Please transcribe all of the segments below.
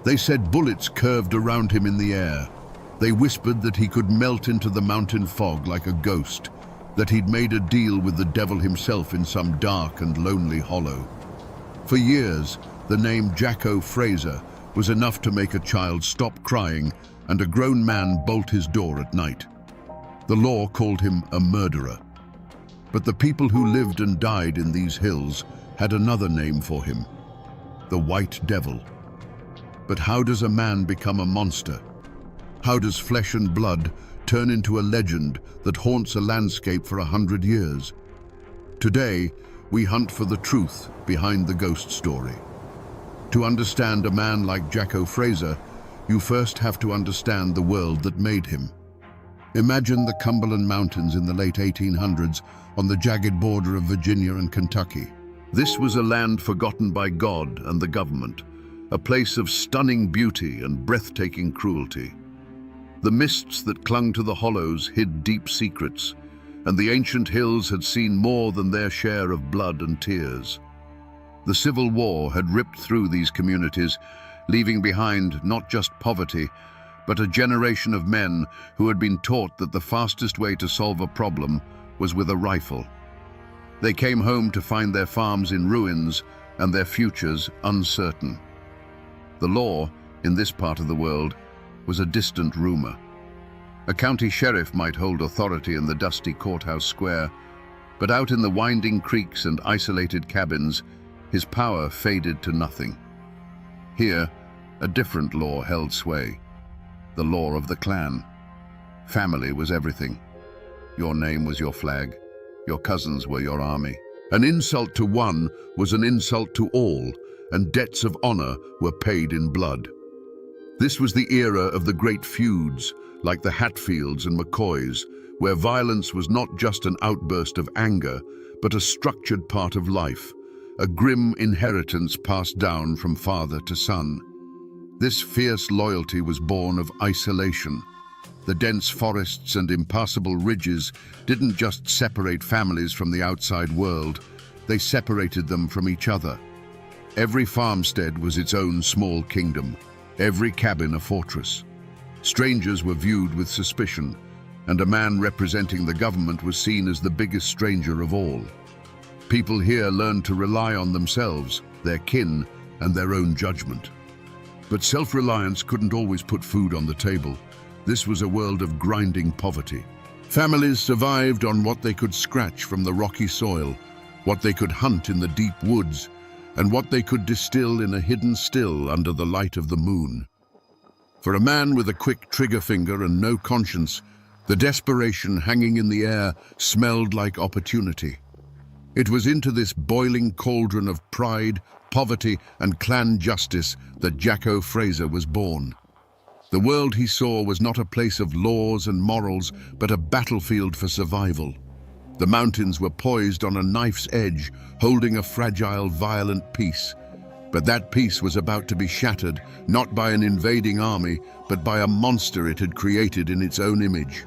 They said bullets curved around him in the air. They whispered that he could melt into the mountain fog like a ghost, that he'd made a deal with the devil himself in some dark and lonely hollow. For years, the name Jacko Fraser was enough to make a child stop crying and a grown man bolt his door at night. The law called him a murderer. But the people who lived and died in these hills had another name for him: the White Devil. But how does a man become a monster? How does flesh and blood turn into a legend that haunts a landscape for 100 years? Today, we hunt for the truth behind the ghost story. To understand a man like Jacko Fraser, you first have to understand the world that made him. Imagine the Cumberland Mountains in the late 1800s on the jagged border of Virginia and Kentucky. This was a land forgotten by God and the government, a place of stunning beauty and breathtaking cruelty. The mists that clung to the hollows hid deep secrets, and the ancient hills had seen more than their share of blood and tears. The Civil War had ripped through these communities, leaving behind not just poverty, but a generation of men who had been taught that the fastest way to solve a problem was with a rifle. They came home to find their farms in ruins and their futures uncertain. The law, in this part of the world, was a distant rumor. A county sheriff might hold authority in the dusty courthouse square, but out in the winding creeks and isolated cabins, his power faded to nothing. Here, a different law held sway: the law of the clan. Family was everything. Your name was your flag. Your cousins were your army. An insult to one was an insult to all, and debts of honor were paid in blood. This was the era of the great feuds, like the Hatfields and McCoys, where violence was not just an outburst of anger, but a structured part of life, a grim inheritance passed down from father to son. This fierce loyalty was born of isolation. The dense forests and impassable ridges didn't just separate families from the outside world, they separated them from each other. Every farmstead was its own small kingdom, every cabin a fortress. Strangers were viewed with suspicion, and a man representing the government was seen as the biggest stranger of all. People here learned to rely on themselves, their kin, and their own judgment. But self-reliance couldn't always put food on the table. This was a world of grinding poverty. Families survived on what they could scratch from the rocky soil, what they could hunt in the deep woods, and what they could distill in a hidden still under the light of the moon. For a man with a quick trigger finger and no conscience, the desperation hanging in the air smelled like opportunity. It was into this boiling cauldron of pride, poverty, and clan justice that Jacko Fraser was born. The world he saw was not a place of laws and morals, but a battlefield for survival. The mountains were poised on a knife's edge, holding a fragile, violent peace. But that peace was about to be shattered, not by an invading army, but by a monster it had created in its own image.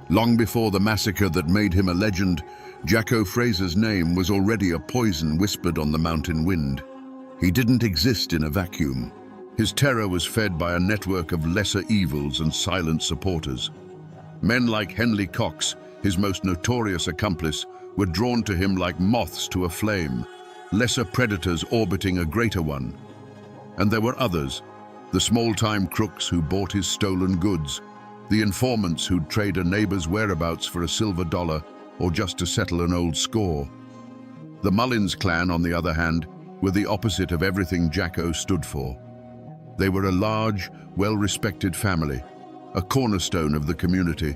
Long before the massacre that made him a legend, Jacko Fraser's name was already a poison whispered on the mountain wind. He didn't exist in a vacuum. His terror was fed by a network of lesser evils and silent supporters. Men like Henley Cox, his most notorious accomplice, were drawn to him like moths to a flame, lesser predators orbiting a greater one. And there were others, the small-time crooks who bought his stolen goods, the informants who'd trade a neighbor's whereabouts for a silver dollar or just to settle an old score. The Mullins clan, on the other hand, were the opposite of everything Jacko stood for. They were a large, well-respected family, a cornerstone of the community,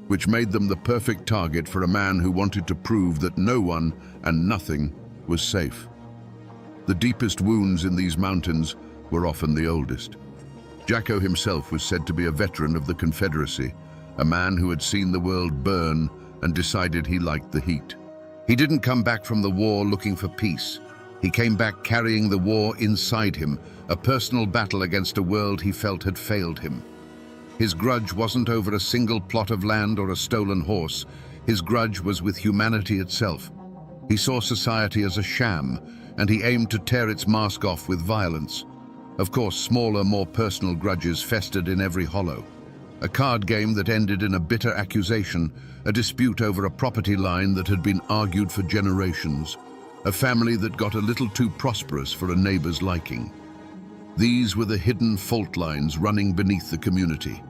which made them the perfect target for a man who wanted to prove that no one and nothing was safe. The deepest wounds in these mountains were often the oldest. Jacko himself was said to be a veteran of the Confederacy, a man who had seen the world burn and decided he liked the heat. He didn't come back from the war looking for peace. He came back carrying the war inside him, a personal battle against a world he felt had failed him. His grudge wasn't over a single plot of land or a stolen horse. His grudge was with humanity itself. He saw society as a sham, and he aimed to tear its mask off with violence. Of course, smaller, more personal grudges festered in every hollow. A card game that ended in a bitter accusation, a dispute over a property line that had been argued for generations, a family that got a little too prosperous for a neighbor's liking. These were the hidden fault lines running beneath the community.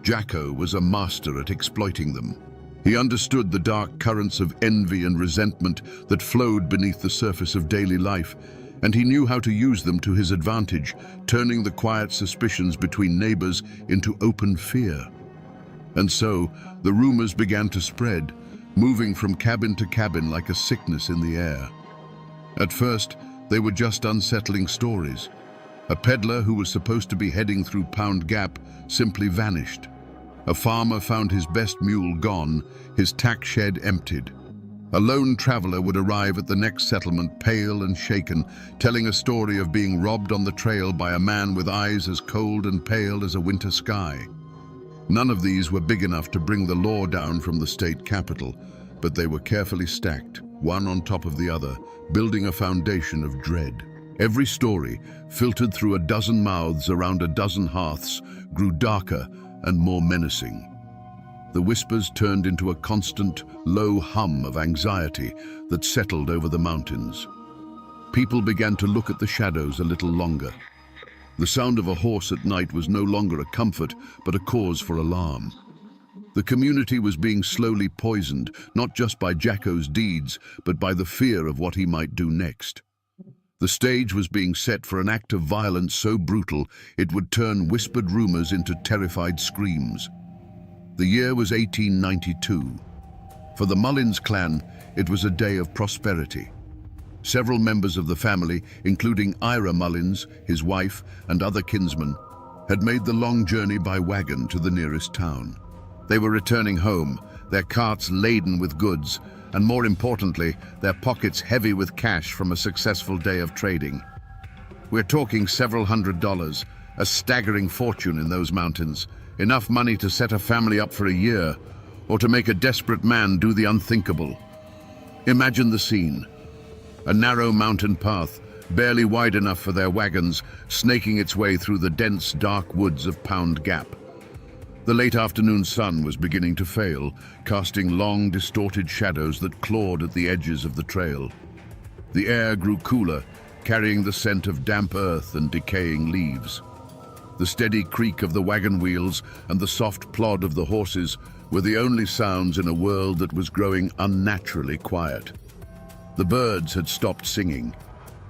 Jacko was a master at exploiting them. He understood the dark currents of envy and resentment that flowed beneath the surface of daily life, and he knew how to use them to his advantage, turning the quiet suspicions between neighbors into open fear. And so, the rumors began to spread, moving from cabin to cabin like a sickness in the air. At first, they were just unsettling stories. A peddler who was supposed to be heading through Pound Gap simply vanished. A farmer found his best mule gone, his tack shed emptied. A lone traveler would arrive at the next settlement pale and shaken, telling a story of being robbed on the trail by a man with eyes as cold and pale as a winter sky. None of these were big enough to bring the law down from the state capital, but they were carefully stacked, one on top of the other, building a foundation of dread. Every story, filtered through a dozen mouths around a dozen hearths, grew darker and more menacing. The whispers turned into a constant, low hum of anxiety that settled over the mountains. People began to look at the shadows a little longer. The sound of a horse at night was no longer a comfort, but a cause for alarm. The community was being slowly poisoned, not just by Jacko's deeds, but by the fear of what he might do next. The stage was being set for an act of violence so brutal it would turn whispered rumors into terrified screams. The year was 1892. For the Mullins clan, it was a day of prosperity. Several members of the family, including Ira Mullins, his wife, and other kinsmen, had made the long journey by wagon to the nearest town. They were returning home, their carts laden with goods, and more importantly, their pockets heavy with cash from a successful day of trading. We're talking several $100s, a staggering fortune in those mountains, enough money to set a family up for a year, or to make a desperate man do the unthinkable. Imagine the scene. A narrow mountain path, barely wide enough for their wagons, snaking its way through the dense, dark woods of Pound Gap. The late afternoon sun was beginning to fail, casting long, distorted shadows that clawed at the edges of the trail. The air grew cooler, carrying the scent of damp earth and decaying leaves. The steady creak of the wagon wheels and the soft plod of the horses were the only sounds in a world that was growing unnaturally quiet. The birds had stopped singing.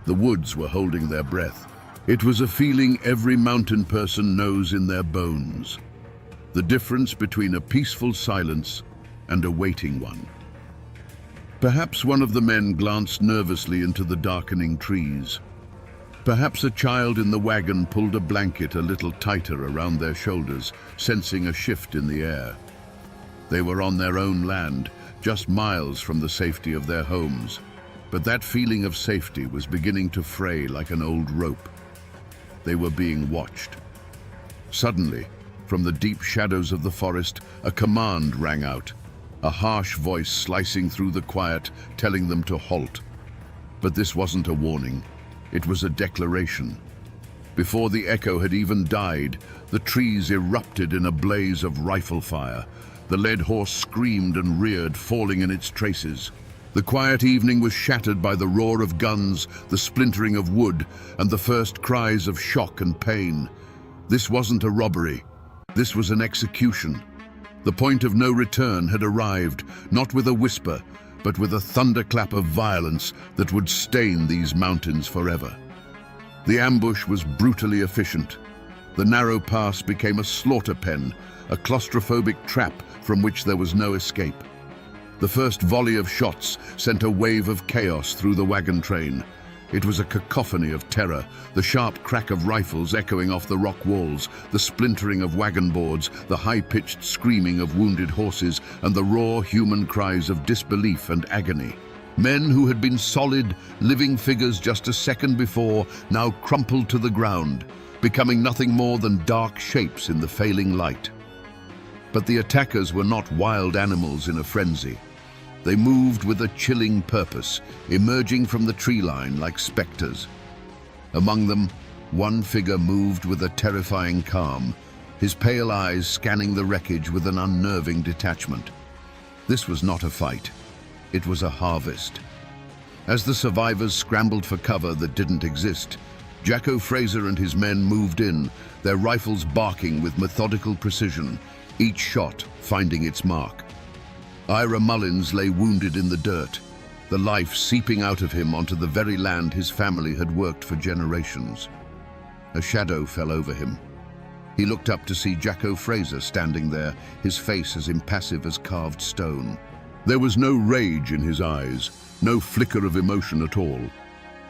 The woods were holding their breath. It was a feeling every mountain person knows in their bones. The difference between a peaceful silence and a waiting one. Perhaps one of the men glanced nervously into the darkening trees. Perhaps a child in the wagon pulled a blanket a little tighter around their shoulders, sensing a shift in the air. They were on their own land, just miles from the safety of their homes, but that feeling of safety was beginning to fray like an old rope. They were being watched. Suddenly, from the deep shadows of the forest, a command rang out, a harsh voice slicing through the quiet, telling them to halt. But this wasn't a warning. It was a declaration. Before the echo had even died, the trees erupted in a blaze of rifle fire. The led horse screamed and reared, falling in its traces. The quiet evening was shattered by the roar of guns, the splintering of wood, and the first cries of shock and pain. This wasn't a robbery. This was an execution. The point of no return had arrived, not with a whisper, but with a thunderclap of violence that would stain these mountains forever. The ambush was brutally efficient. The narrow pass became a slaughter pen, a claustrophobic trap from which there was no escape. The first volley of shots sent a wave of chaos through the wagon train. It was a cacophony of terror, the sharp crack of rifles echoing off the rock walls, the splintering of wagon boards, the high-pitched screaming of wounded horses, and the raw human cries of disbelief and agony. Men who had been solid, living figures just a second before now crumpled to the ground, becoming nothing more than dark shapes in the failing light. But the attackers were not wild animals in a frenzy. They moved with a chilling purpose, emerging from the tree line like specters. Among them, One figure moved with a terrifying calm, his pale eyes scanning the wreckage with an unnerving detachment. This was not a fight. It was a harvest. As the survivors scrambled for cover that didn't exist, Jacko Fraser and his men moved in, their rifles barking with methodical precision, each shot finding its mark. Ira Mullins lay wounded in the dirt, the life seeping out of him onto the very land his family had worked for generations. A shadow fell over him. He looked up to see Jacko Fraser standing there, his face as impassive as carved stone. There was no rage in his eyes, no flicker of emotion at all.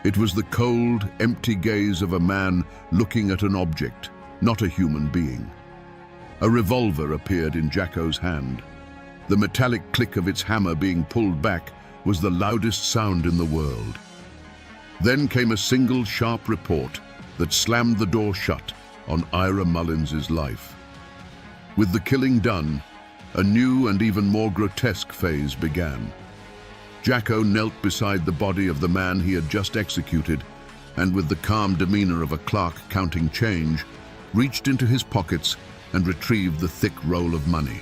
It was the cold, empty gaze of a man looking at an object, not a human being. A revolver appeared in Jacko's hand. The metallic click of its hammer being pulled back was the loudest sound in the world. Then came a single sharp report that slammed the door shut on Ira Mullins's life. With the killing done, a new and even more grotesque phase began. Jacko knelt beside the body of the man he had just executed, and with the calm demeanor of a clerk counting change, reached into his pockets and retrieved the thick roll of money.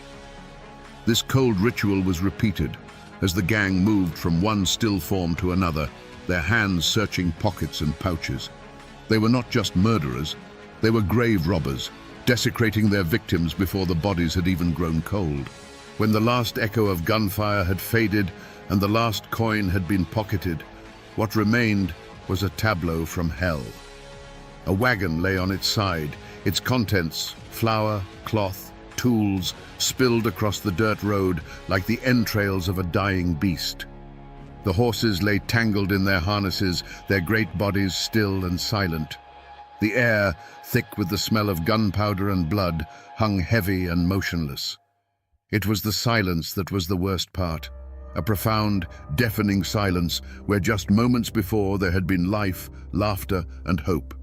This cold ritual was repeated as the gang moved from one still form to another, their hands searching pockets and pouches. They were not just murderers, they were grave robbers, desecrating their victims before the bodies had even grown cold. When the last echo of gunfire had faded and the last coin had been pocketed, what remained was a tableau from hell. A wagon lay on its side, its contents, flour, cloth, tools, spilled across the dirt road like the entrails of a dying beast. The horses lay tangled in their harnesses, their great bodies still and silent. The air, thick with the smell of gunpowder and blood, hung heavy and motionless. It was the silence that was the worst part, a profound, deafening silence where just moments before there had been life, laughter, and hope.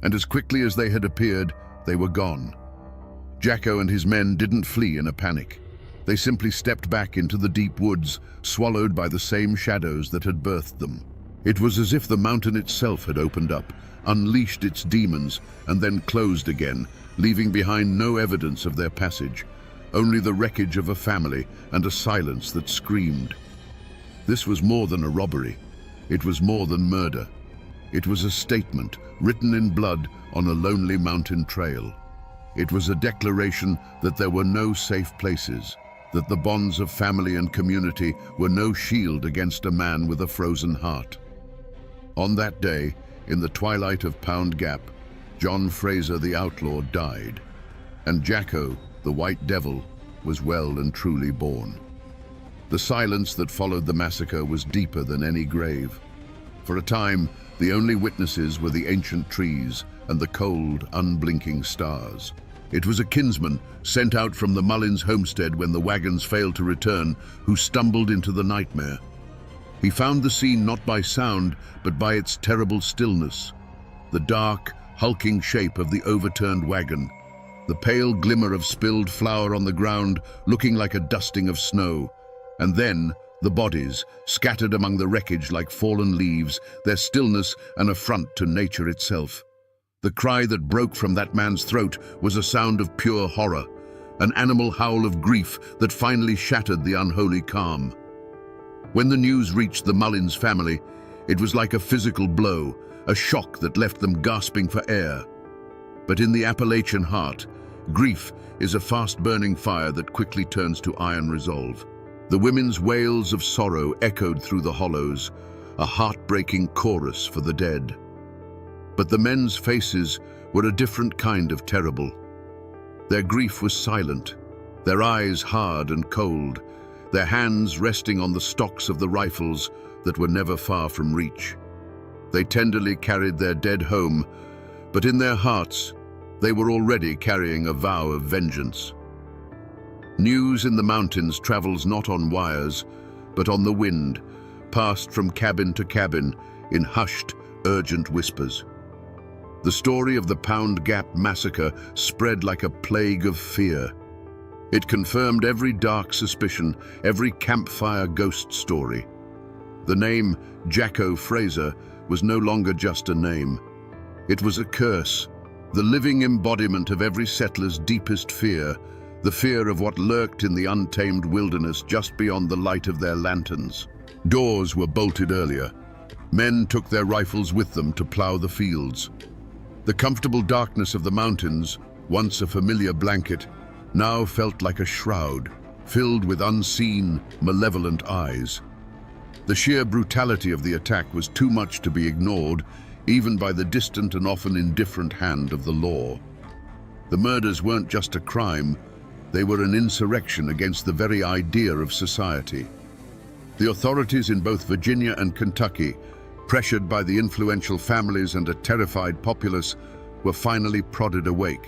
And as quickly as they had appeared, they were gone. Jacko and his men didn't flee in a panic. They simply stepped back into the deep woods, swallowed by the same shadows that had birthed them. It was as if the mountain itself had opened up, unleashed its demons, and then closed again, leaving behind no evidence of their passage, only the wreckage of a family and a silence that screamed. This was more than a robbery. It was more than murder. It was a statement written in blood on a lonely mountain trail. It was a declaration that there were no safe places, that the bonds of family and community were no shield against a man with a frozen heart. On that day, in the twilight of Pound Gap, John Fraser the outlaw died, and Jacko, the White Devil, was well and truly born. The silence that followed the massacre was deeper than any grave. For a time, the only witnesses were the ancient trees and the cold, unblinking stars. It was a kinsman sent out from the Mullins homestead when the wagons failed to return, who stumbled into the nightmare. He found the scene not by sound, but by its terrible stillness. The dark, hulking shape of the overturned wagon, the pale glimmer of spilled flour on the ground looking like a dusting of snow, and then the bodies, scattered among the wreckage like fallen leaves, their stillness an affront to nature itself. The cry that broke from that man's throat was a sound of pure horror, an animal howl of grief that finally shattered the unholy calm. When the news reached the Mullins family, it was like a physical blow, a shock that left them gasping for air. But in the Appalachian heart, grief is a fast-burning fire that quickly turns to iron resolve. The women's wails of sorrow echoed through the hollows, a heartbreaking chorus for the dead. But the men's faces were a different kind of terrible. Their grief was silent, their eyes hard and cold, their hands resting on the stocks of the rifles that were never far from reach. They tenderly carried their dead home, but in their hearts, they were already carrying a vow of vengeance. News in the mountains travels not on wires, but on the wind, passed from cabin to cabin in hushed, urgent whispers. The story of the Pound Gap massacre spread like a plague of fear. It confirmed every dark suspicion, every campfire ghost story. The name Jacko Fraser was no longer just a name. It was a curse, the living embodiment of every settler's deepest fear, the fear of what lurked in the untamed wilderness just beyond the light of their lanterns. Doors were bolted earlier. Men took their rifles with them to plow the fields. The comfortable darkness of the mountains, once a familiar blanket, now felt like a shroud, filled with unseen, malevolent eyes. The sheer brutality of the attack was too much to be ignored, even by the distant and often indifferent hand of the law. The murders weren't just a crime, they were an insurrection against the very idea of society. The authorities in both Virginia and Kentucky, pressured by the influential families and a terrified populace, were finally prodded awake.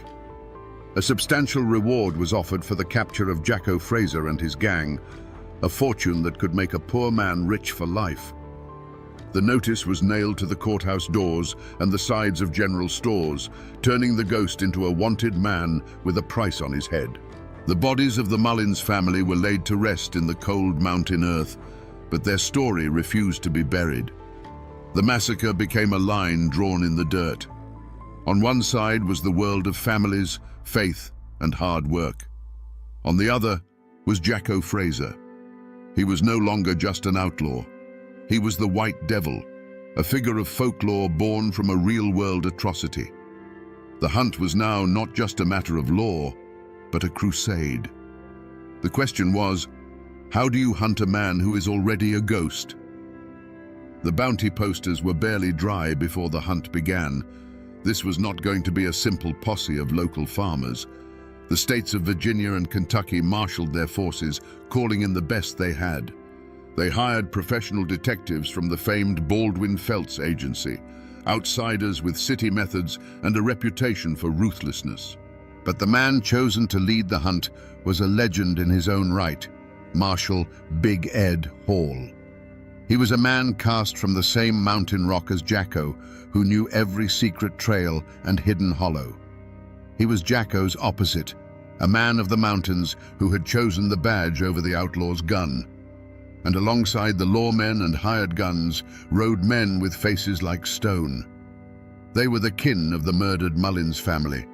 A substantial reward was offered for the capture of Jacko Fraser and his gang, a fortune that could make a poor man rich for life. The notice was nailed to the courthouse doors and the sides of general stores, turning the ghost into a wanted man with a price on his head. The bodies of the Mullins family were laid to rest in the cold mountain earth, but their story refused to be buried. The massacre became a line drawn in the dirt. On one side was the world of families, faith, and hard work. On the other was Jacko Fraser. He was no longer just an outlaw. He was the White Devil, a figure of folklore born from a real-world atrocity. The hunt was now not just a matter of law, but a crusade. The question was, how do you hunt a man who is already a ghost? The bounty posters were barely dry before the hunt began. This was not going to be a simple posse of local farmers. The states of Virginia and Kentucky marshaled their forces, calling in the best they had. They hired professional detectives from the famed Baldwin Felts agency, outsiders with city methods and a reputation for ruthlessness. But the man chosen to lead the hunt was a legend in his own right, Marshal Big Ed Hall. He was a man cast from the same mountain rock as Jacko, who knew every secret trail and hidden hollow. He was Jacko's opposite, a man of the mountains who had chosen the badge over the outlaw's gun. And alongside the lawmen and hired guns rode men with faces like stone. They were the kin of the murdered Mullins family.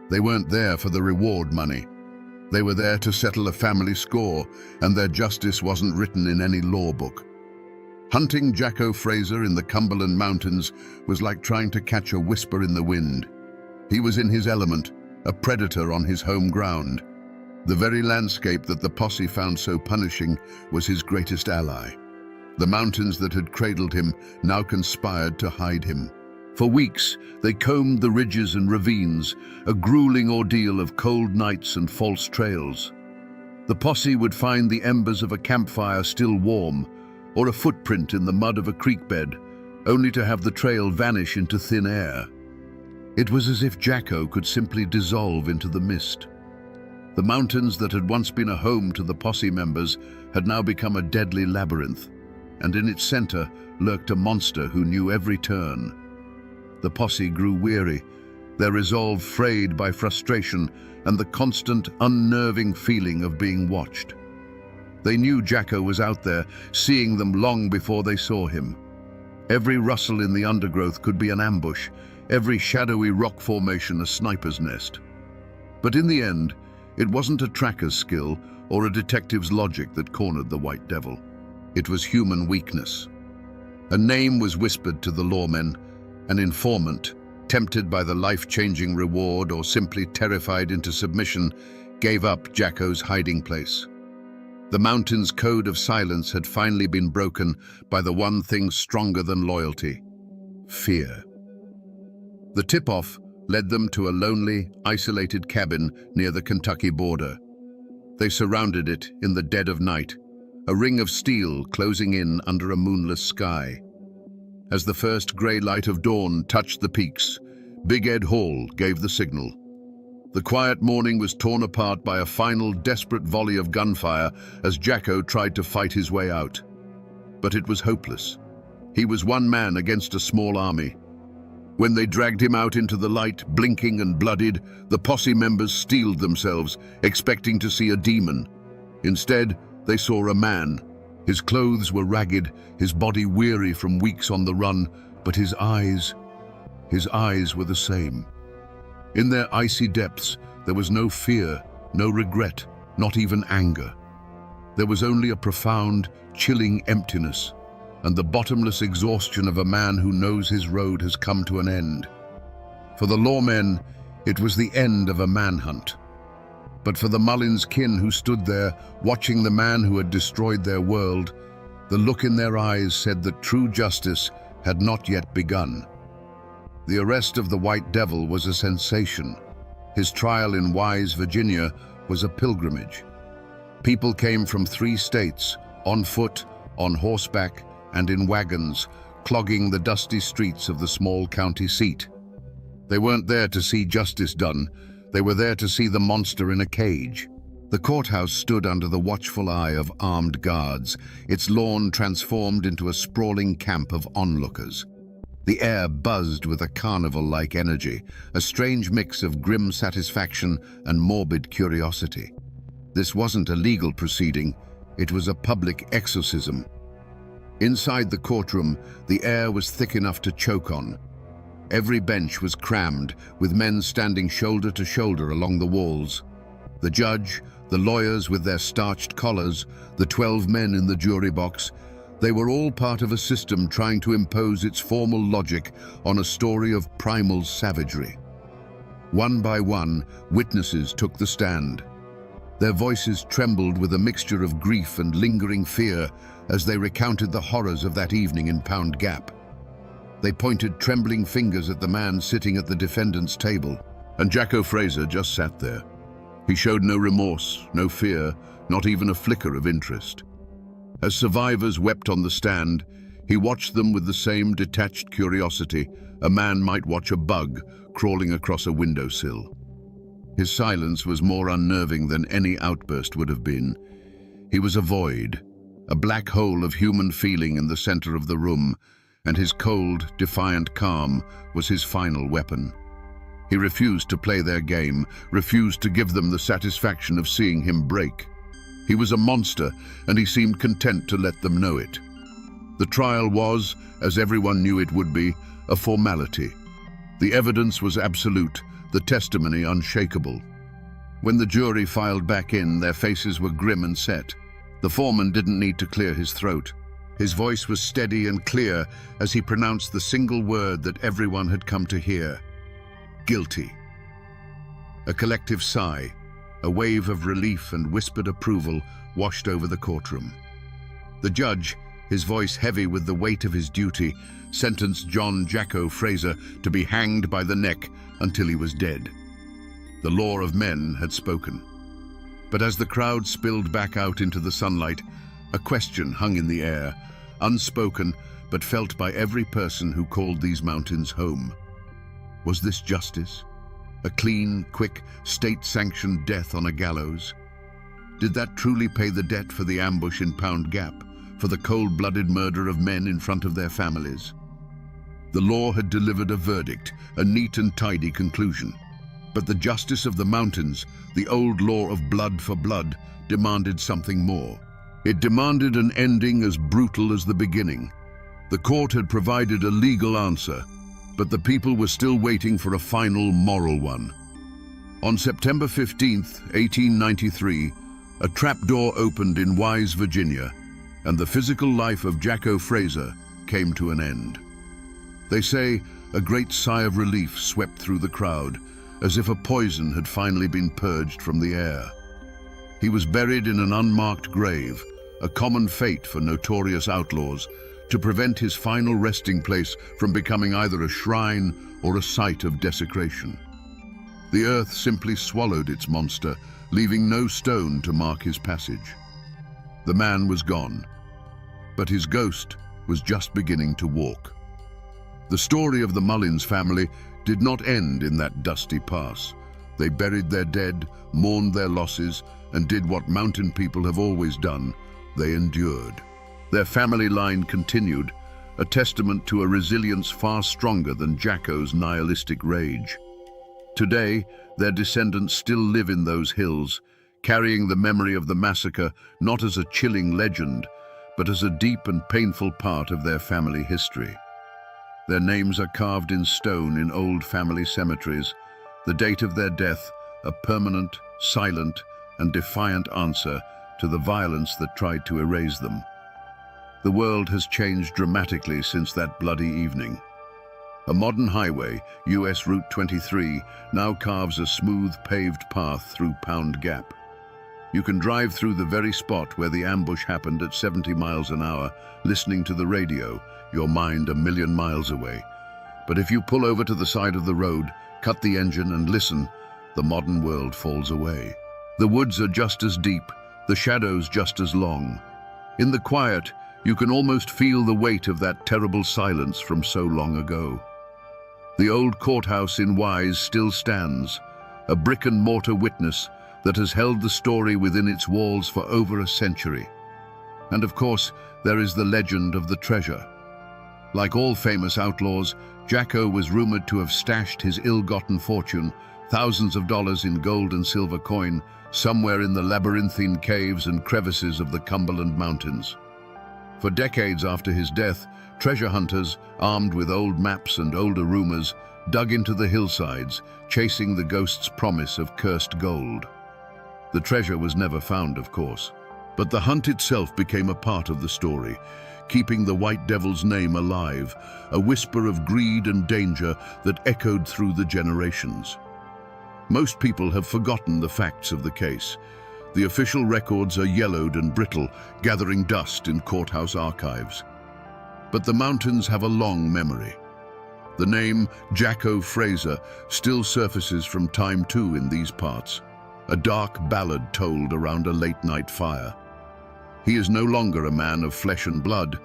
They weren't there for the reward money. They were there to settle a family score, and their justice wasn't written in any law book. Hunting Jacko Fraser in the Cumberland Mountains was like trying to catch a whisper in the wind. He was in his element, a predator on his home ground. The very landscape that the posse found so punishing was his greatest ally. The mountains that had cradled him now conspired to hide him. For weeks, they combed the ridges and ravines, a grueling ordeal of cold nights and false trails. The posse would find the embers of a campfire still warm, or a footprint in the mud of a creek bed, only to have the trail vanish into thin air. It was as if Jacko could simply dissolve into the mist. The mountains that had once been a home to the posse members had now become a deadly labyrinth, and in its center lurked a monster who knew every turn. The posse grew weary, their resolve frayed by frustration and the constant, unnerving feeling of being watched. They knew Jacko was out there, seeing them long before they saw him. Every rustle in the undergrowth could be an ambush, every shadowy rock formation a sniper's nest. But in the end, it wasn't a tracker's skill or a detective's logic that cornered the White Devil. It was human weakness. A name was whispered to the lawmen, an informant, tempted by the life-changing reward or simply terrified into submission, gave up Jacko's hiding place. The mountain's code of silence had finally been broken by the one thing stronger than loyalty: fear. The tip-off led them to a lonely, isolated cabin near the Kentucky border. They surrounded it in the dead of night, a ring of steel closing in under a moonless sky. As the first grey light of dawn touched the peaks, Big Ed Hall gave the signal. The quiet morning was torn apart by a final desperate volley of gunfire as Jacko tried to fight his way out. But it was hopeless. He was one man against a small army. When they dragged him out into the light, blinking and bloodied, the posse members steeled themselves, expecting to see a demon. Instead, they saw a man. His clothes were ragged, his body weary from weeks on the run, but his eyes His eyes were the same. In their icy depths, there was no fear, no regret, not even anger. There was only a profound, chilling emptiness, and the bottomless exhaustion of a man who knows his road has come to an end. For the lawmen, it was the end of a manhunt. But for the Mullins kin who stood there, watching the man who had destroyed their world, the look in their eyes said that true justice had not yet begun. The arrest of the White Devil was a sensation. His trial in Wise, Virginia, was a pilgrimage. People came from 3 states, on foot, on horseback, and in wagons, clogging the dusty streets of the small county seat. They weren't there to see justice done. They were there to see the monster in a cage. The courthouse stood under the watchful eye of armed guards, its lawn transformed into a sprawling camp of onlookers. The air buzzed with a carnival-like energy, a strange mix of grim satisfaction and morbid curiosity. This wasn't a legal proceeding, it was a public exorcism. Inside the courtroom, the air was thick enough to choke on. Every bench was crammed, with men standing shoulder to shoulder along the walls. The judge, the lawyers with their starched collars, the 12 men in the jury box, they were all part of a system trying to impose its formal logic on a story of primal savagery. One by one, witnesses took the stand. Their voices trembled with a mixture of grief and lingering fear as they recounted the horrors of that evening in Pound Gap. They pointed trembling fingers at the man sitting at the defendant's table, and Jacko Fraser just sat there. He showed no remorse, no fear, not even a flicker of interest. As survivors wept on the stand, he watched them with the same detached curiosity a man might watch a bug crawling across a windowsill. His silence was more unnerving than any outburst would have been. He was a void, a black hole of human feeling in the center of the room, and his cold, defiant calm was his final weapon. He refused to play their game, refused to give them the satisfaction of seeing him break. He was a monster, and he seemed content to let them know it. The trial was, as everyone knew it would be, a formality. The evidence was absolute, the testimony unshakable. When the jury filed back in, their faces were grim and set. The foreman didn't need to clear his throat. His voice was steady and clear as he pronounced the single word that everyone had come to hear: guilty. A collective sigh, a wave of relief and whispered approval washed over the courtroom. The judge, his voice heavy with the weight of his duty, sentenced John Jacko Fraser to be hanged by the neck until he was dead. The law of men had spoken. But as the crowd spilled back out into the sunlight, a question hung in the air, unspoken but felt by every person who called these mountains home. Was this justice? A clean, quick, state-sanctioned death on a gallows? Did that truly pay the debt for the ambush in Pound Gap, for the cold-blooded murder of men in front of their families? The law had delivered a verdict, a neat and tidy conclusion. But the justice of the mountains, the old law of blood for blood, demanded something more. It demanded an ending as brutal as the beginning. The court had provided a legal answer, but the people were still waiting for a final moral one. On September 15th, 1893, a trapdoor opened in Wise, Virginia, and the physical life of Jacko Fraser came to an end. They say a great sigh of relief swept through the crowd, as if a poison had finally been purged from the air. He was buried in an unmarked grave, a common fate for notorious outlaws, to prevent his final resting place from becoming either a shrine or a site of desecration. The earth simply swallowed its monster, leaving no stone to mark his passage. The man was gone, but his ghost was just beginning to walk. The story of the Mullins family did not end in that dusty pass. They buried their dead, mourned their losses, and did what mountain people have always done: they endured. Their family line continued, a testament to a resilience far stronger than Jacko's nihilistic rage. Today, their descendants still live in those hills, carrying the memory of the massacre not as a chilling legend, but as a deep and painful part of their family history. Their names are carved in stone in old family cemeteries, the date of their death a permanent, silent, and defiant answer to the violence that tried to erase them. The world has changed dramatically since that bloody evening. A modern highway, US Route 23, now carves a smooth paved path through Pound Gap. You can drive through the very spot where the ambush happened at 70 miles an hour, listening to the radio, your mind a million miles away. But if you pull over to the side of the road, cut the engine and listen, the modern world falls away. The woods are just as deep, the shadows just as long. In the quiet, you can almost feel the weight of that terrible silence from so long ago. The old courthouse in Wise still stands, a brick-and-mortar witness that has held the story within its walls for over a century. And of course, there is the legend of the treasure. Like all famous outlaws, Jacko was rumored to have stashed his ill-gotten fortune, thousands of dollars in gold and silver coin, somewhere in the labyrinthine caves and crevices of the Cumberland Mountains. For decades after his death, treasure hunters, armed with old maps and older rumors, dug into the hillsides, chasing the ghost's promise of cursed gold. The treasure was never found, of course, but the hunt itself became a part of the story, keeping the White Devil's name alive, a whisper of greed and danger that echoed through the generations. Most people have forgotten the facts of the case. The official records are yellowed and brittle, gathering dust in courthouse archives. But the mountains have a long memory. The name Jacko Fraser still surfaces from time to in these parts, a dark ballad told around a late-night fire. He is no longer a man of flesh and blood,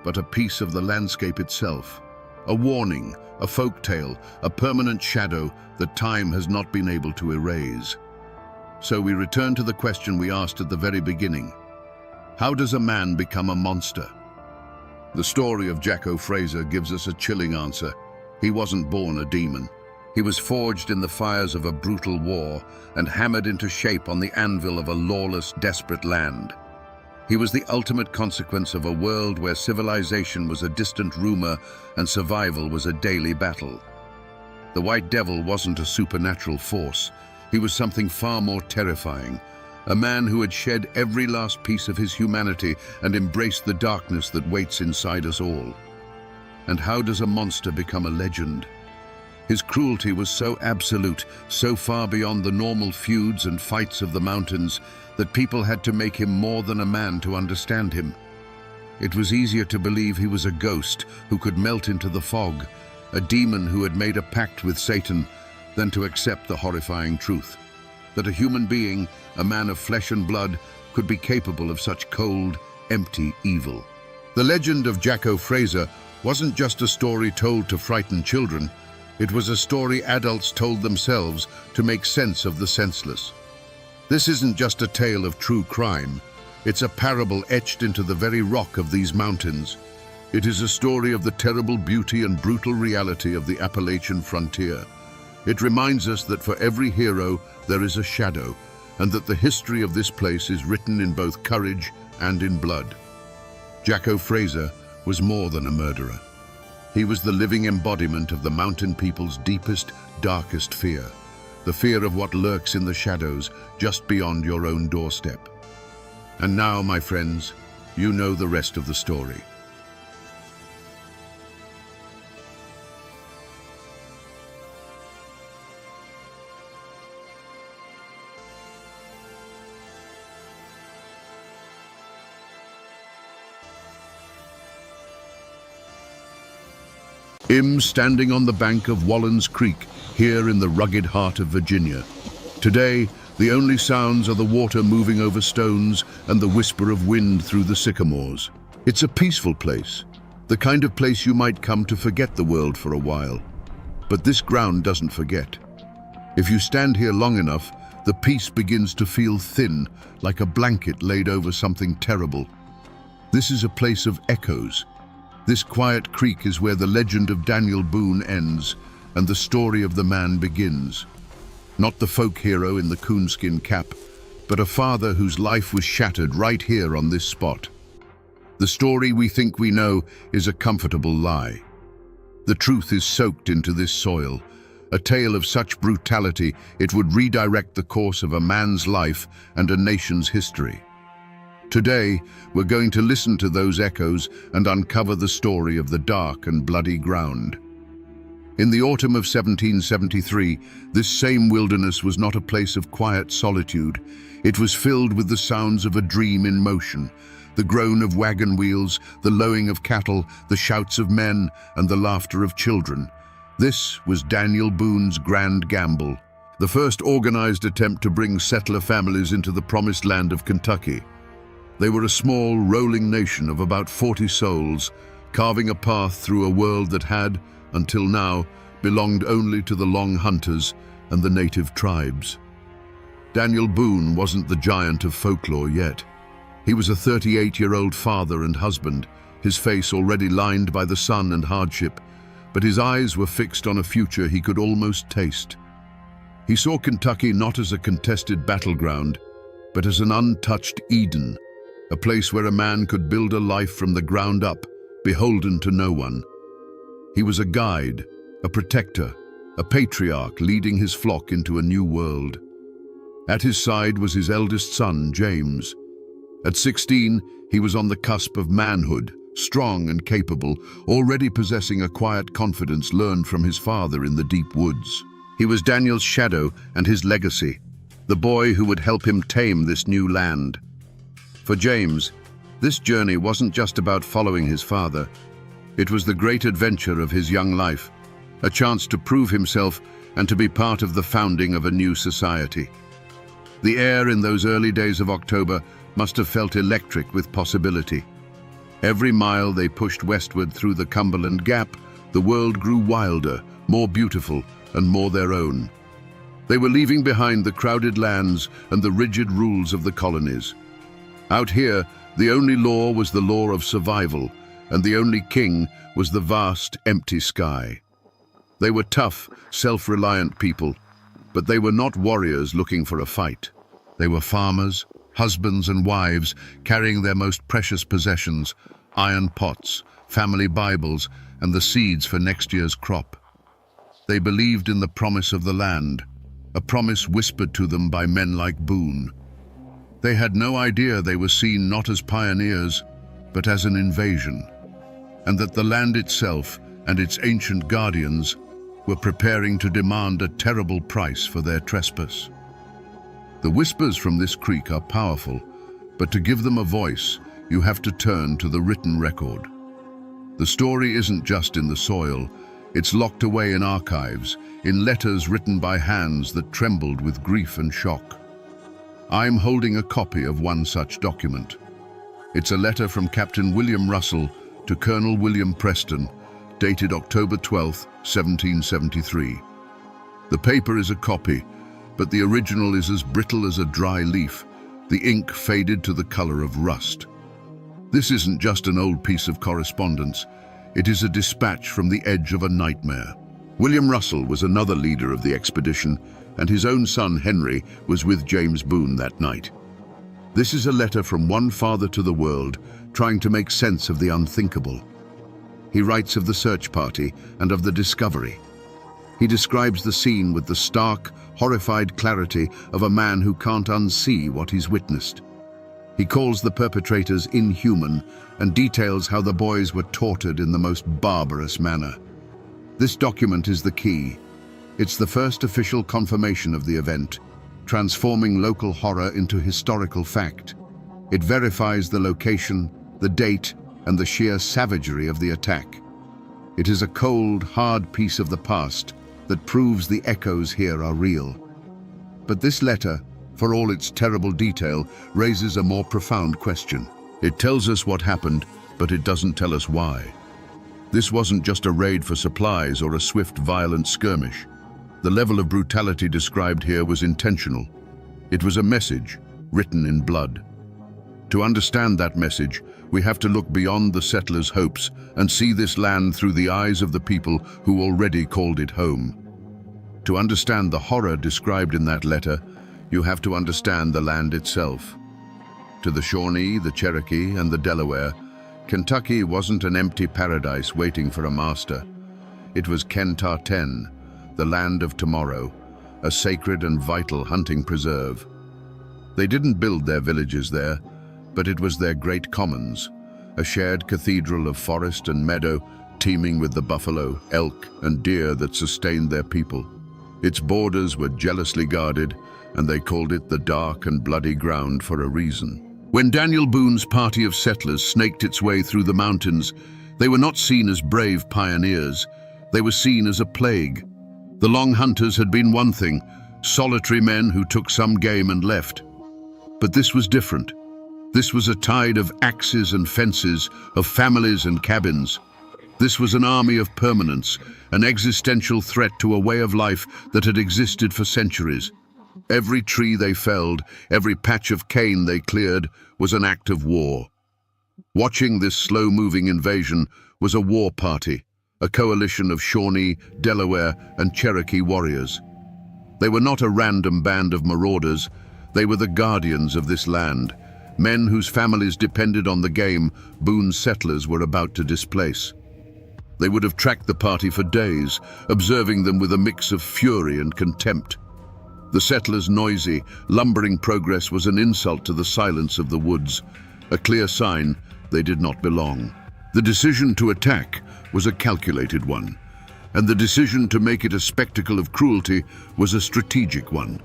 but a piece of the landscape itself, a warning, a folk tale, a permanent shadow that time has not been able to erase. So we return to the question we asked at the very beginning. How does a man become a monster? The story of Jacko Fraser gives us a chilling answer. He wasn't born a demon. He was forged in the fires of a brutal war and hammered into shape on the anvil of a lawless, desperate land. He was the ultimate consequence of a world where civilization was a distant rumor and survival was a daily battle. The White Devil wasn't a supernatural force. He was something far more terrifying, a man who had shed every last piece of his humanity and embraced the darkness that waits inside us all. And how does a monster become a legend? His cruelty was so absolute, so far beyond the normal feuds and fights of the mountains, that people had to make him more than a man to understand him. It was easier to believe he was a ghost who could melt into the fog, a demon who had made a pact with Satan, than to accept the horrifying truth, that a human being, a man of flesh and blood, could be capable of such cold, empty evil. The legend of Jacko Fraser wasn't just a story told to frighten children. It was a story adults told themselves to make sense of the senseless. This isn't just a tale of true crime. It's a parable etched into the very rock of these mountains. It is a story of the terrible beauty and brutal reality of the Appalachian frontier. It reminds us that for every hero there is a shadow, and that the history of this place is written in both courage and in blood. Jacko Fraser was more than a murderer. He was the living embodiment of the mountain people's deepest, darkest fear, the fear of what lurks in the shadows just beyond your own doorstep. And now, my friends, you know the rest of the story. Standing on the bank of Wallens Creek, here in the rugged heart of Virginia. Today, the only sounds are the water moving over stones and the whisper of wind through the sycamores. It's a peaceful place, the kind of place you might come to forget the world for a while. But this ground doesn't forget. If you stand here long enough, the peace begins to feel thin, like a blanket laid over something terrible. This is a place of echoes. This quiet creek is where the legend of Daniel Boone ends and the story of the man begins. Not the folk hero in the coonskin cap, but a father whose life was shattered right here on this spot. The story we think we know is a comfortable lie. The truth is soaked into this soil, a tale of such brutality it would redirect the course of a man's life and a nation's history. Today, we're going to listen to those echoes and uncover the story of the dark and bloody ground. In the autumn of 1773, this same wilderness was not a place of quiet solitude. It was filled with the sounds of a dream in motion, the groan of wagon wheels, the lowing of cattle, the shouts of men, and the laughter of children. This was Daniel Boone's grand gamble, the first organized attempt to bring settler families into the promised land of Kentucky. They were a small, rolling nation of about 40 souls, carving a path through a world that had, until now, belonged only to the Long Hunters and the native tribes. Daniel Boone wasn't the giant of folklore yet. He was a 38-year-old father and husband, his face already lined by the sun and hardship, but his eyes were fixed on a future he could almost taste. He saw Kentucky not as a contested battleground, but as an untouched Eden, a place where a man could build a life from the ground up, beholden to no one. He was a guide, a protector, a patriarch leading his flock into a new world. At his side was his eldest son, James. At 16, he was on the cusp of manhood, strong and capable, already possessing a quiet confidence learned from his father in the deep woods. He was Daniel's shadow and his legacy, the boy who would help him tame this new land. For James, this journey wasn't just about following his father. It was the great adventure of his young life, a chance to prove himself and to be part of the founding of a new society. The air in those early days of October must have felt electric with possibility. Every mile they pushed westward through the Cumberland Gap, the world grew wilder, more beautiful, and more their own. They were leaving behind the crowded lands and the rigid rules of the colonies. Out here, the only law was the law of survival, and the only king was the vast, empty sky. They were tough, self-reliant people, but they were not warriors looking for a fight. They were farmers, husbands and wives, carrying their most precious possessions, iron pots, family Bibles, and the seeds for next year's crop. They believed in the promise of the land, a promise whispered to them by men like Boone. They had no idea they were seen not as pioneers, but as an invasion, and that the land itself and its ancient guardians were preparing to demand a terrible price for their trespass. The whispers from this creek are powerful, but to give them a voice, you have to turn to the written record. The story isn't just in the soil, it's locked away in archives, in letters written by hands that trembled with grief and shock. I'm holding a copy of one such document. It's a letter from Captain William Russell to Colonel William Preston, dated October 12, 1773. The paper is a copy, but the original is as brittle as a dry leaf, the ink faded to the color of rust. This isn't just an old piece of correspondence, it is a dispatch from the edge of a nightmare. William Russell was another leader of the expedition, and his own son Henry was with James Boone that night. This is a letter from one father to the world, trying to make sense of the unthinkable. He writes of the search party and of the discovery. He describes the scene with the stark, horrified clarity of a man who can't unsee what he's witnessed. He calls the perpetrators inhuman and details how the boys were tortured in the most barbarous manner. This document is the key. It's the first official confirmation of the event, transforming local horror into historical fact. It verifies the location, the date, and the sheer savagery of the attack. It is a cold, hard piece of the past that proves the echoes here are real. But this letter, for all its terrible detail, raises a more profound question. It tells us what happened, but it doesn't tell us why. This wasn't just a raid for supplies or a swift, violent skirmish. The level of brutality described here was intentional. It was a message, written in blood. To understand that message, we have to look beyond the settlers' hopes and see this land through the eyes of the people who already called it home. To understand the horror described in that letter, you have to understand the land itself. To the Shawnee, the Cherokee, and the Delaware, Kentucky wasn't an empty paradise waiting for a master. It was Kentar-10, the land of tomorrow, a sacred and vital hunting preserve. They didn't build their villages there, but it was their great commons, a shared cathedral of forest and meadow teeming with the buffalo, elk, and deer that sustained their people. Its borders were jealously guarded, and they called it the dark and bloody ground for a reason. When Daniel Boone's party of settlers snaked its way through the mountains, they were not seen as brave pioneers. They were seen as a plague. The Long Hunters had been one thing, solitary men who took some game and left. But this was different. This was a tide of axes and fences, of families and cabins. This was an army of permanence, an existential threat to a way of life that had existed for centuries. Every tree they felled, every patch of cane they cleared, was an act of war. Watching this slow-moving invasion was a war party, a coalition of Shawnee, Delaware, and Cherokee warriors. They were not a random band of marauders. They were the guardians of this land, men whose families depended on the game Boone's settlers were about to displace. They would have tracked the party for days, observing them with a mix of fury and contempt. The settlers' noisy, lumbering progress was an insult to the silence of the woods, a clear sign they did not belong. The decision to attack was a calculated one, and the decision to make it a spectacle of cruelty was a strategic one.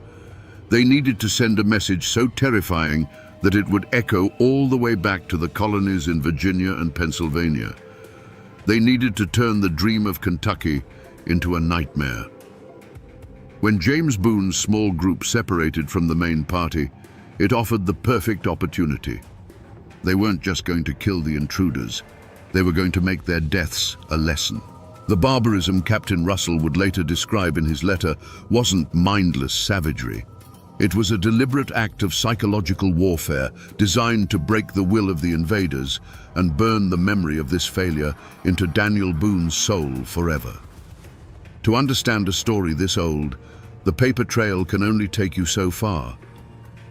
They needed to send a message so terrifying that it would echo all the way back to the colonies in Virginia and Pennsylvania. They needed to turn the dream of Kentucky into a nightmare. When James Boone's small group separated from the main party, it offered the perfect opportunity. They weren't just going to kill the intruders, they were going to make their deaths a lesson. The barbarism Captain Russell would later describe in his letter wasn't mindless savagery. It was a deliberate act of psychological warfare designed to break the will of the invaders and burn the memory of this failure into Daniel Boone's soul forever. To understand a story this old, the paper trail can only take you so far.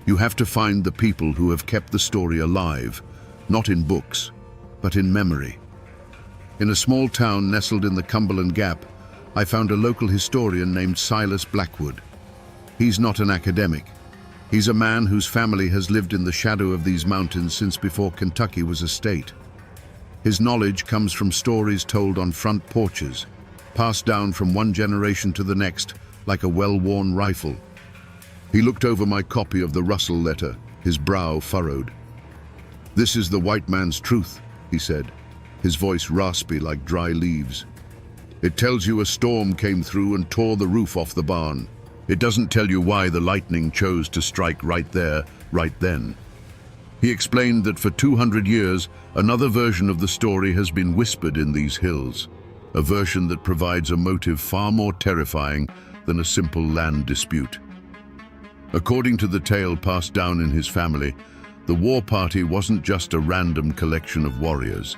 You have to find the people who have kept the story alive, not in books, but in memory. In a small town nestled in the Cumberland Gap, I found a local historian named Silas Blackwood. He's not an academic. He's a man whose family has lived in the shadow of these mountains since before Kentucky was a state. His knowledge comes from stories told on front porches, passed down from one generation to the next like a well-worn rifle. He looked over my copy of the Russell letter, his brow furrowed. "This is the white man's truth," he said, his voice raspy like dry leaves. "It tells you a storm came through and tore the roof off the barn. It doesn't tell you why the lightning chose to strike right there, right then." He explained that for 200 years, another version of the story has been whispered in these hills, a version that provides a motive far more terrifying than a simple land dispute. According to the tale passed down in his family, the war party wasn't just a random collection of warriors.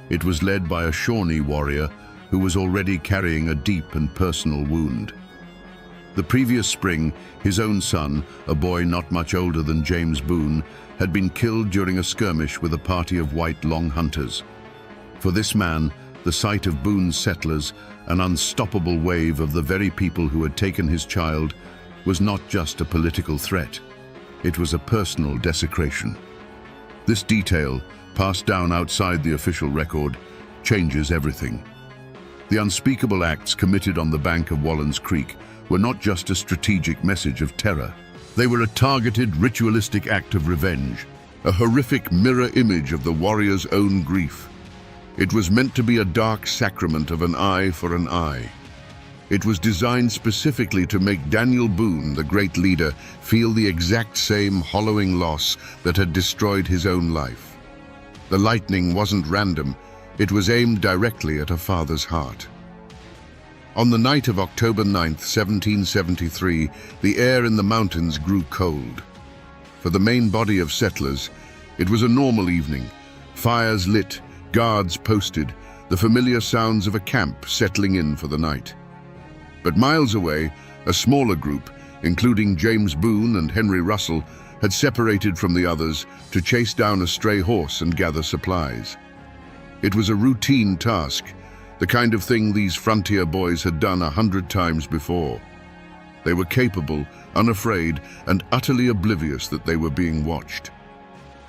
It was led by a Shawnee warrior who was already carrying a deep and personal wound. The previous spring, his own son, a boy not much older than James Boone, had been killed during a skirmish with a party of white Long Hunters. For this man, the sight of Boone's settlers, an unstoppable wave of the very people who had taken his child, was not just a political threat. It was a personal desecration. This detail, passed down outside the official record, changes everything. The unspeakable acts committed on the bank of Wallen's Creek were not just a strategic message of terror. They were a targeted, ritualistic act of revenge, a horrific mirror image of the warrior's own grief. It was meant to be a dark sacrament of an eye for an eye. It was designed specifically to make Daniel Boone, the great leader, feel the exact same hollowing loss that had destroyed his own life. The lightning wasn't random, it was aimed directly at a father's heart. On the night of October 9th, 1773, the air in the mountains grew cold. For the main body of settlers, it was a normal evening. Fires lit, guards posted, the familiar sounds of a camp settling in for the night. But miles away, a smaller group, including James Boone and Henry Russell, had separated from the others to chase down a stray horse and gather supplies. It was a routine task, The kind of thing these frontier boys had done 100 times before. They were capable, unafraid, and utterly oblivious that they were being watched.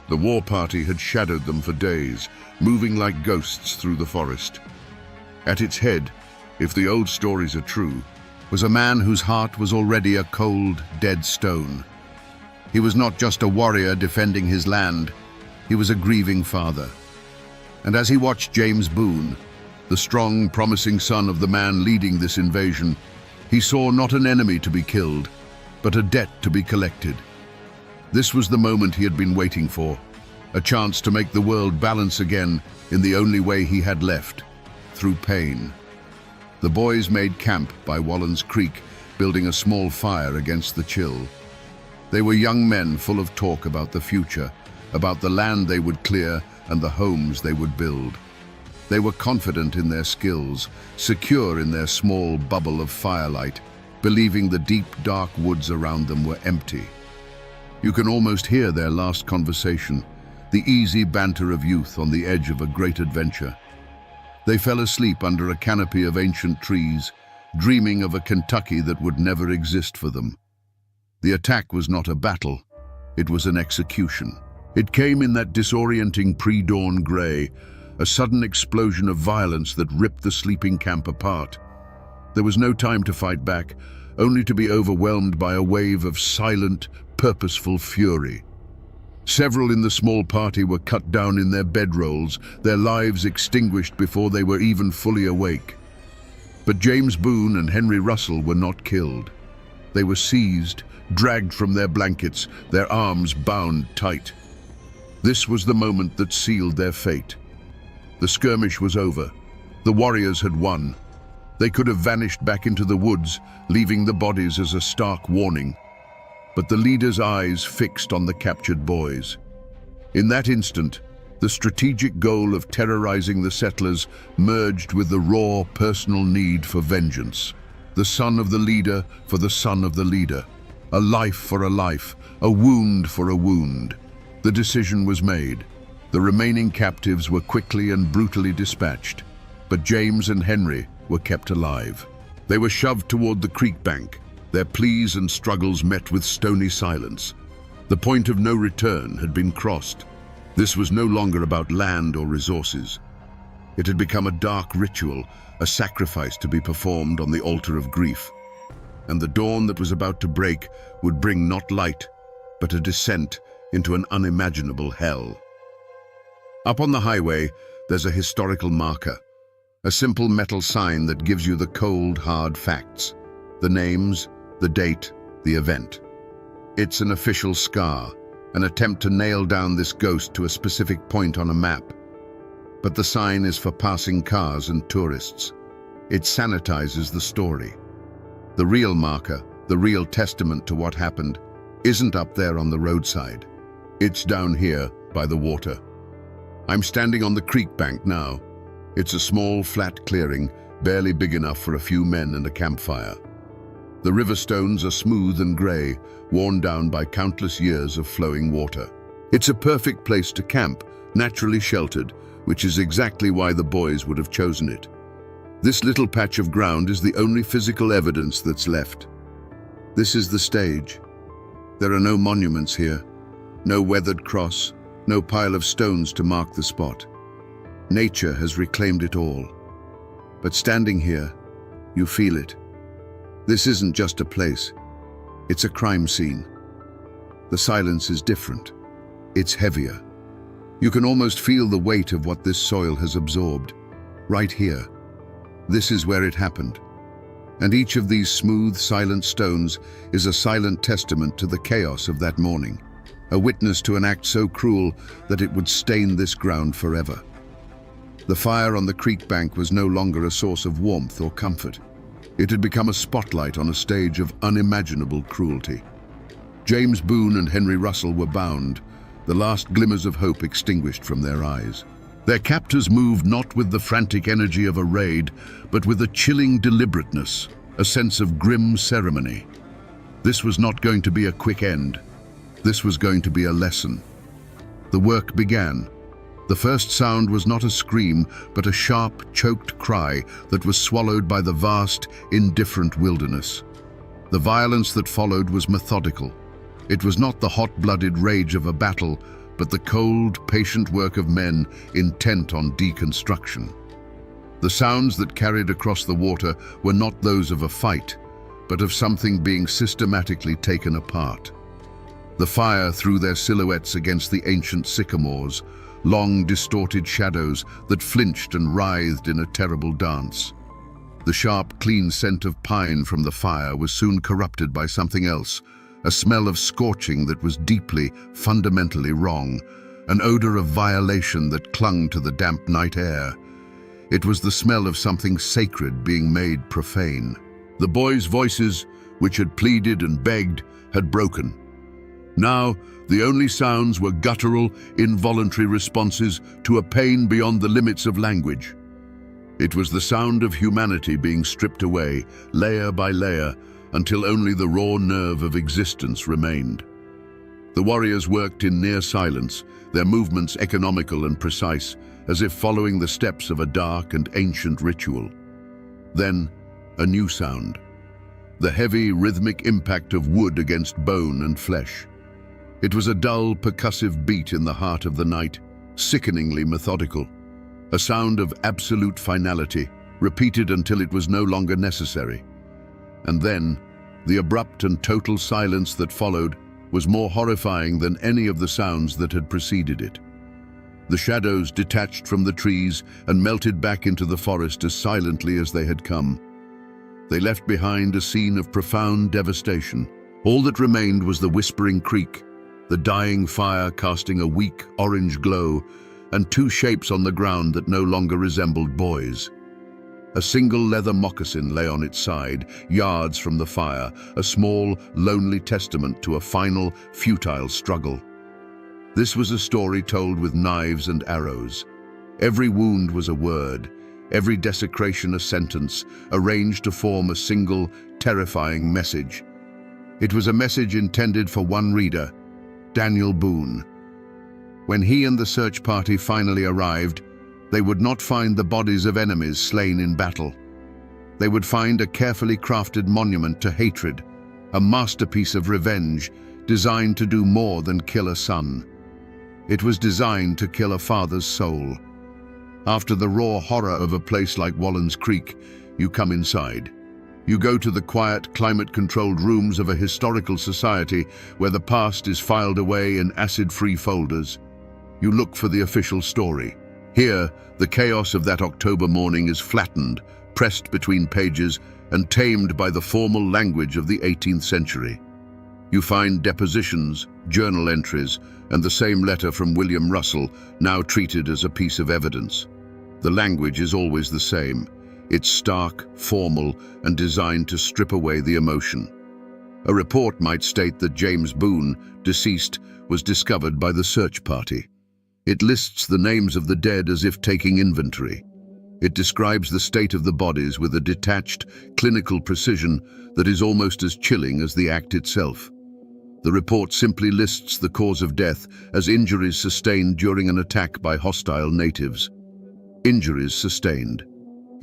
The war party had shadowed them for days, moving like ghosts through the forest. At its head, if the old stories are true, was a man whose heart was already a cold, dead stone. He was not just a warrior defending his land, he was a grieving father. And as he watched James Boone, the strong, promising son of the man leading this invasion, he saw not an enemy to be killed, but a debt to be collected. This was the moment he had been waiting for, a chance to make the world balance again in the only way he had left, through pain. The boys made camp by Wallen's Creek, building a small fire against the chill. They were young men full of talk about the future, about the land they would clear and the homes they would build. They were confident in their skills, secure in their small bubble of firelight, believing the deep, dark woods around them were empty. You can almost hear their last conversation, the easy banter of youth on the edge of a great adventure. They fell asleep under a canopy of ancient trees, dreaming of a Kentucky that would never exist for them. The attack was not a battle, it was an execution. It came in that disorienting pre-dawn gray, a sudden explosion of violence that ripped the sleeping camp apart. There was no time to fight back, only to be overwhelmed by a wave of silent, purposeful fury. Several in the small party were cut down in their bedrolls, their lives extinguished before they were even fully awake. But James Boone and Henry Russell were not killed. They were seized, dragged from their blankets, their arms bound tight. This was the moment that sealed their fate. The skirmish was over. The warriors had won. They could have vanished back into the woods, leaving the bodies as a stark warning. But the leader's eyes fixed on the captured boys. In that instant, the strategic goal of terrorizing the settlers merged with the raw personal need for vengeance. The son of the leader for the son of the leader. A life for a life, a wound for a wound. The decision was made. The remaining captives were quickly and brutally dispatched, but James and Henry were kept alive. They were shoved toward the creek bank, their pleas and struggles met with stony silence. The point of no return had been crossed. This was no longer about land or resources. It had become a dark ritual, a sacrifice to be performed on the altar of grief. And the dawn that was about to break would bring not light, but a descent into an unimaginable hell. Up on the highway, there's a historical marker, a simple metal sign that gives you the cold, hard facts, the names, the date, the event. It's an official scar, an attempt to nail down this ghost to a specific point on a map. But the sign is for passing cars and tourists. It sanitizes the story. The real marker, the real testament to what happened, isn't up there on the roadside. It's down here by the water. I'm standing on the creek bank now. It's a small, flat clearing, barely big enough for a few men and a campfire. The river stones are smooth and grey, worn down by countless years of flowing water. It's a perfect place to camp, naturally sheltered, which is exactly why the boys would have chosen it. This little patch of ground is the only physical evidence that's left. This is the stage. There are no monuments here, no weathered cross, no pile of stones to mark the spot. Nature has reclaimed it all. But standing here, you feel it. This isn't just a place. It's a crime scene. The silence is different. It's heavier. You can almost feel the weight of what this soil has absorbed. Right here. This is where it happened. And each of these smooth, silent stones is a silent testament to the chaos of that morning. A witness to an act so cruel that it would stain this ground forever. The fire on the creek bank was no longer a source of warmth or comfort. It had become a spotlight on a stage of unimaginable cruelty. James Boone and Henry Russell were bound, the last glimmers of hope extinguished from their eyes. Their captors moved not with the frantic energy of a raid, but with a chilling deliberateness, a sense of grim ceremony. This was not going to be a quick end. This was going to be a lesson. The work began. The first sound was not a scream, but a sharp, choked cry that was swallowed by the vast, indifferent wilderness. The violence that followed was methodical. It was not the hot-blooded rage of a battle, but the cold, patient work of men intent on deconstruction. The sounds that carried across the water were not those of a fight, but of something being systematically taken apart. The fire threw their silhouettes against the ancient sycamores, long, distorted shadows that flinched and writhed in a terrible dance. The sharp, clean scent of pine from the fire was soon corrupted by something else, a smell of scorching that was deeply, fundamentally wrong, an odor of violation that clung to the damp night air. It was the smell of something sacred being made profane. The boys' voices, which had pleaded and begged, had broken. Now, the only sounds were guttural, involuntary responses to a pain beyond the limits of language. It was the sound of humanity being stripped away, layer by layer, until only the raw nerve of existence remained. The warriors worked in near silence, their movements economical and precise, as if following the steps of a dark and ancient ritual. Then, a new sound. The heavy, rhythmic impact of wood against bone and flesh. It was a dull, percussive beat in the heart of the night, sickeningly methodical. A sound of absolute finality, repeated until it was no longer necessary. And then, the abrupt and total silence that followed was more horrifying than any of the sounds that had preceded it. The shadows detached from the trees and melted back into the forest as silently as they had come. They left behind a scene of profound devastation. All that remained was the whispering creek, the dying fire casting a weak orange glow, and two shapes on the ground that no longer resembled boys. A single leather moccasin lay on its side, yards from the fire, a small, lonely testament to a final, futile struggle. This was a story told with knives and arrows. Every wound was a word, every desecration a sentence, arranged to form a single, terrifying message. It was a message intended for one reader, Daniel Boone. When he and the search party finally arrived, they would not find the bodies of enemies slain in battle. They would find a carefully crafted monument to hatred, a masterpiece of revenge designed to do more than kill a son. It was designed to kill a father's soul. After the raw horror of a place like Wallen's Creek, you come inside. You go to the quiet, climate-controlled rooms of a historical society where the past is filed away in acid-free folders. You look for the official story. Here, the chaos of that October morning is flattened, pressed between pages, and tamed by the formal language of the 18th century. You find depositions, journal entries, and the same letter from William Russell, now treated as a piece of evidence. The language is always the same. It's stark, formal, and designed to strip away the emotion. A report might state that James Boone, deceased, was discovered by the search party. It lists the names of the dead as if taking inventory. It describes the state of the bodies with a detached, clinical precision that is almost as chilling as the act itself. The report simply lists the cause of death as injuries sustained during an attack by hostile natives. Injuries sustained.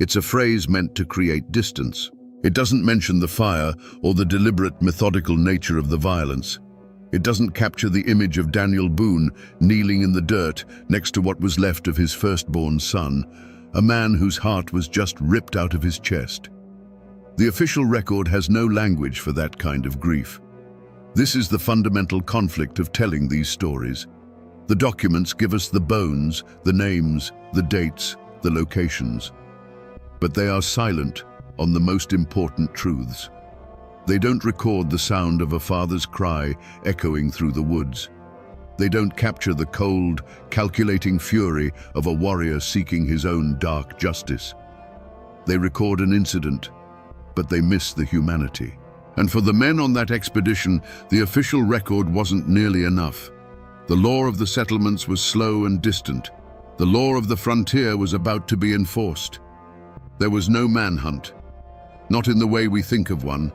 It's a phrase meant to create distance. It doesn't mention the fire or the deliberate, methodical nature of the violence. It doesn't capture the image of Daniel Boone kneeling in the dirt next to what was left of his firstborn son, a man whose heart was just ripped out of his chest. The official record has no language for that kind of grief. This is the fundamental conflict of telling these stories. The documents give us the bones, the names, the dates, the locations. But they are silent on the most important truths. They don't record the sound of a father's cry echoing through the woods. They don't capture the cold, calculating fury of a warrior seeking his own dark justice. They record an incident, but they miss the humanity. And for the men on that expedition, the official record wasn't nearly enough. The law of the settlements was slow and distant. The law of the frontier was about to be enforced. There was no manhunt, not in the way we think of one,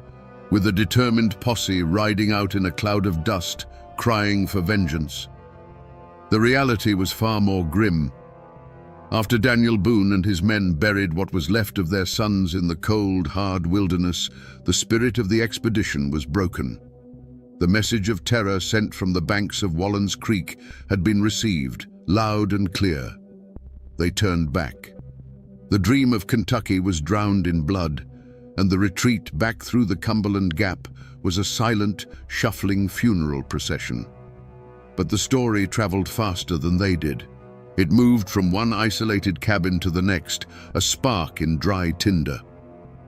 with a determined posse riding out in a cloud of dust, crying for vengeance. The reality was far more grim. After Daniel Boone and his men buried what was left of their sons in the cold, hard wilderness, the spirit of the expedition was broken. The message of terror sent from the banks of Wallens Creek had been received, loud and clear. They turned back. The dream of Kentucky was drowned in blood, and the retreat back through the Cumberland Gap was a silent, shuffling funeral procession. But the story traveled faster than they did. It moved from one isolated cabin to the next, a spark in dry tinder.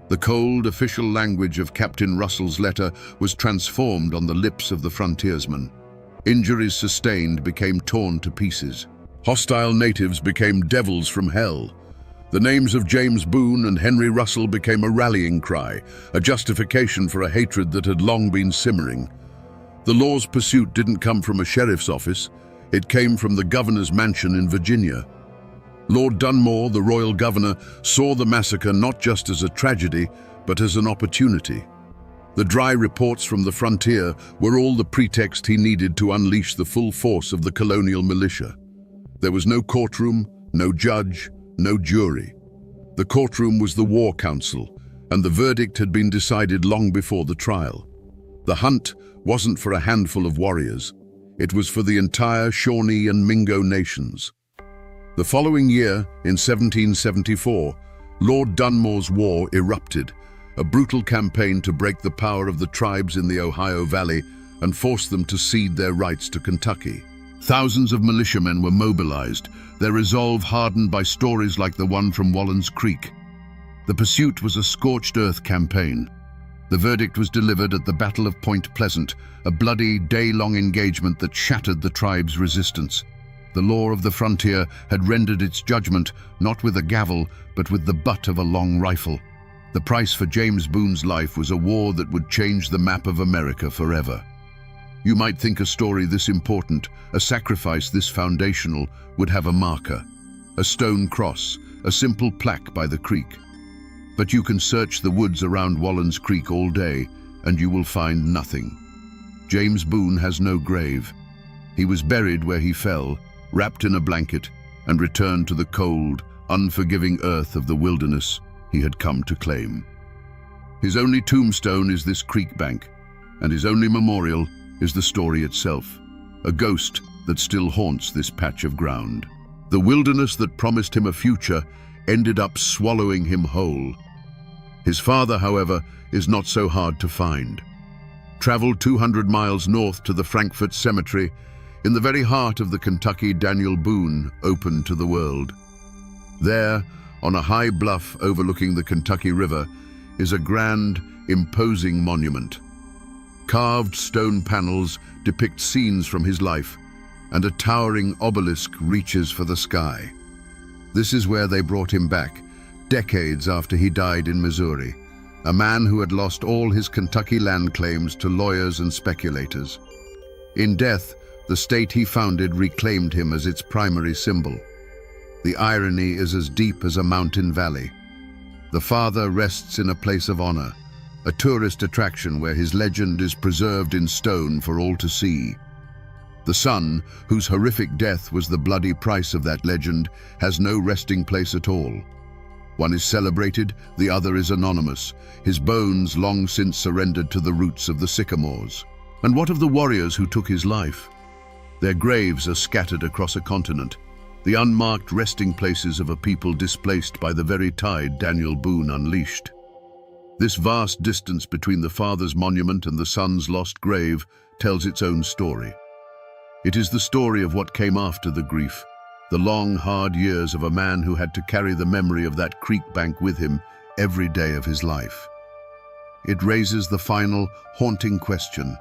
The cold, official language of Captain Russell's letter was transformed on the lips of the frontiersmen. Injuries sustained became torn to pieces. Hostile natives became devils from hell. The names of James Boone and Henry Russell became a rallying cry, a justification for a hatred that had long been simmering. The law's pursuit didn't come from a sheriff's office. It came from the governor's mansion in Virginia. Lord Dunmore, the royal governor, saw the massacre not just as a tragedy, but as an opportunity. The dry reports from the frontier were all the pretext he needed to unleash the full force of the colonial militia. There was no courtroom, no judge, no jury. The courtroom was the War Council, and the verdict had been decided long before the trial. The hunt wasn't for a handful of warriors. It was for the entire Shawnee and Mingo nations. The following year, in 1774, Lord Dunmore's War erupted, a brutal campaign to break the power of the tribes in the Ohio Valley and force them to cede their rights to Kentucky. Thousands of militiamen were mobilized, their resolve hardened by stories like the one from Wallens Creek. The pursuit was a scorched earth campaign. The verdict was delivered at the Battle of Point Pleasant, a bloody, day-long engagement that shattered the tribe's resistance. The law of the frontier had rendered its judgment not with a gavel, but with the butt of a long rifle. The price for James Boone's life was a war that would change the map of America forever. You might think a story this important, a sacrifice this foundational, would have a marker, a stone cross, a simple plaque by the creek. But you can search the woods around Wallens Creek all day, and you will find nothing. James Boone has no grave. He was buried where he fell, wrapped in a blanket, and returned to the cold, unforgiving earth of the wilderness he had come to claim. His only tombstone is this creek bank, and his only memorial is the story itself, a ghost that still haunts this patch of ground. The wilderness that promised him a future ended up swallowing him whole. His father, however, is not so hard to find. Travel 200 miles north to the Frankfort Cemetery, in the very heart of the Kentucky Daniel Boone opened to the world. There, on a high bluff overlooking the Kentucky River, is a grand, imposing monument. Carved stone panels depict scenes from his life, and a towering obelisk reaches for the sky. This is where they brought him back, decades after he died in Missouri, a man who had lost all his Kentucky land claims to lawyers and speculators. In death, the state he founded reclaimed him as its primary symbol. The irony is as deep as a mountain valley. The father rests in a place of honor, a tourist attraction where his legend is preserved in stone for all to see. The son, whose horrific death was the bloody price of that legend, has no resting place at all. One is celebrated, the other is anonymous, his bones long since surrendered to the roots of the sycamores. And what of the warriors who took his life? Their graves are scattered across a continent, the unmarked resting places of a people displaced by the very tide Daniel Boone unleashed. This vast distance between the father's monument and the son's lost grave tells its own story. It is the story of what came after the grief, the long, hard years of a man who had to carry the memory of that creek bank with him every day of his life. It raises the final, haunting question: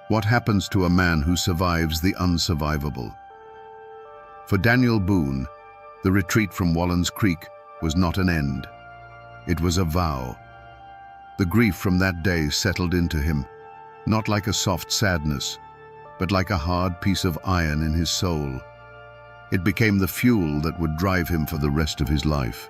what happens to a man who survives the unsurvivable? For Daniel Boone, the retreat from Wallens Creek was not an end. It was a vow. The grief from that day settled into him, not like a soft sadness, but like a hard piece of iron in his soul. It became the fuel that would drive him for the rest of his life.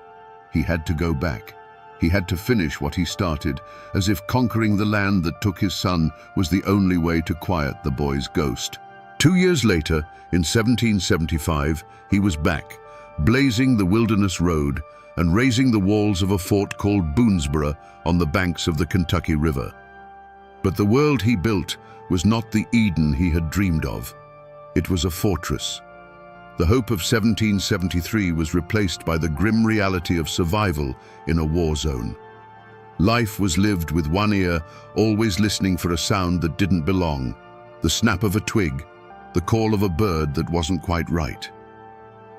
He had to go back. He had to finish what he started, as if conquering the land that took his son was the only way to quiet the boy's ghost. 2 years later, in 1775, he was back, blazing the wilderness road and raising the walls of a fort called Boonesborough on the banks of the Kentucky River. But the world he built was not the Eden he had dreamed of. It was a fortress. The hope of 1773 was replaced by the grim reality of survival in a war zone. Life was lived with one ear, always listening for a sound that didn't belong, the snap of a twig, the call of a bird that wasn't quite right.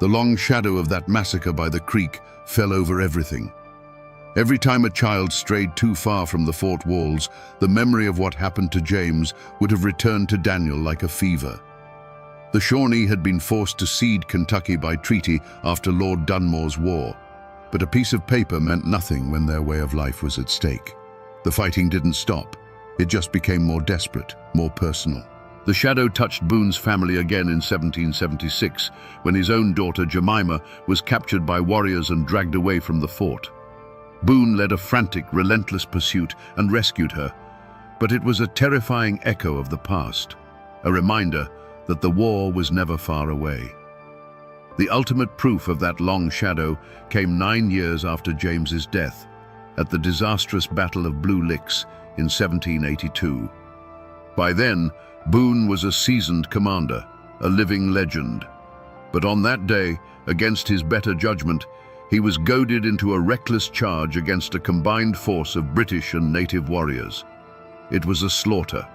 The long shadow of that massacre by the creek fell over everything. Every time a child strayed too far from the fort walls, the memory of what happened to James would have returned to Daniel like a fever. The Shawnee had been forced to cede Kentucky by treaty after Lord Dunmore's war, but a piece of paper meant nothing when their way of life was at stake. The fighting didn't stop. It just became more desperate, more personal. The shadow touched Boone's family again in 1776, when his own daughter Jemima was captured by warriors and dragged away from the fort. Boone led a frantic, relentless pursuit and rescued her, but it was a terrifying echo of the past, a reminder that the war was never far away. The ultimate proof of that long shadow came 9 years after James's death, at the disastrous Battle of Blue Licks in 1782. By then, Boone was a seasoned commander, a living legend. But on that day, against his better judgment, he was goaded into a reckless charge against a combined force of British and native warriors. It was a slaughter,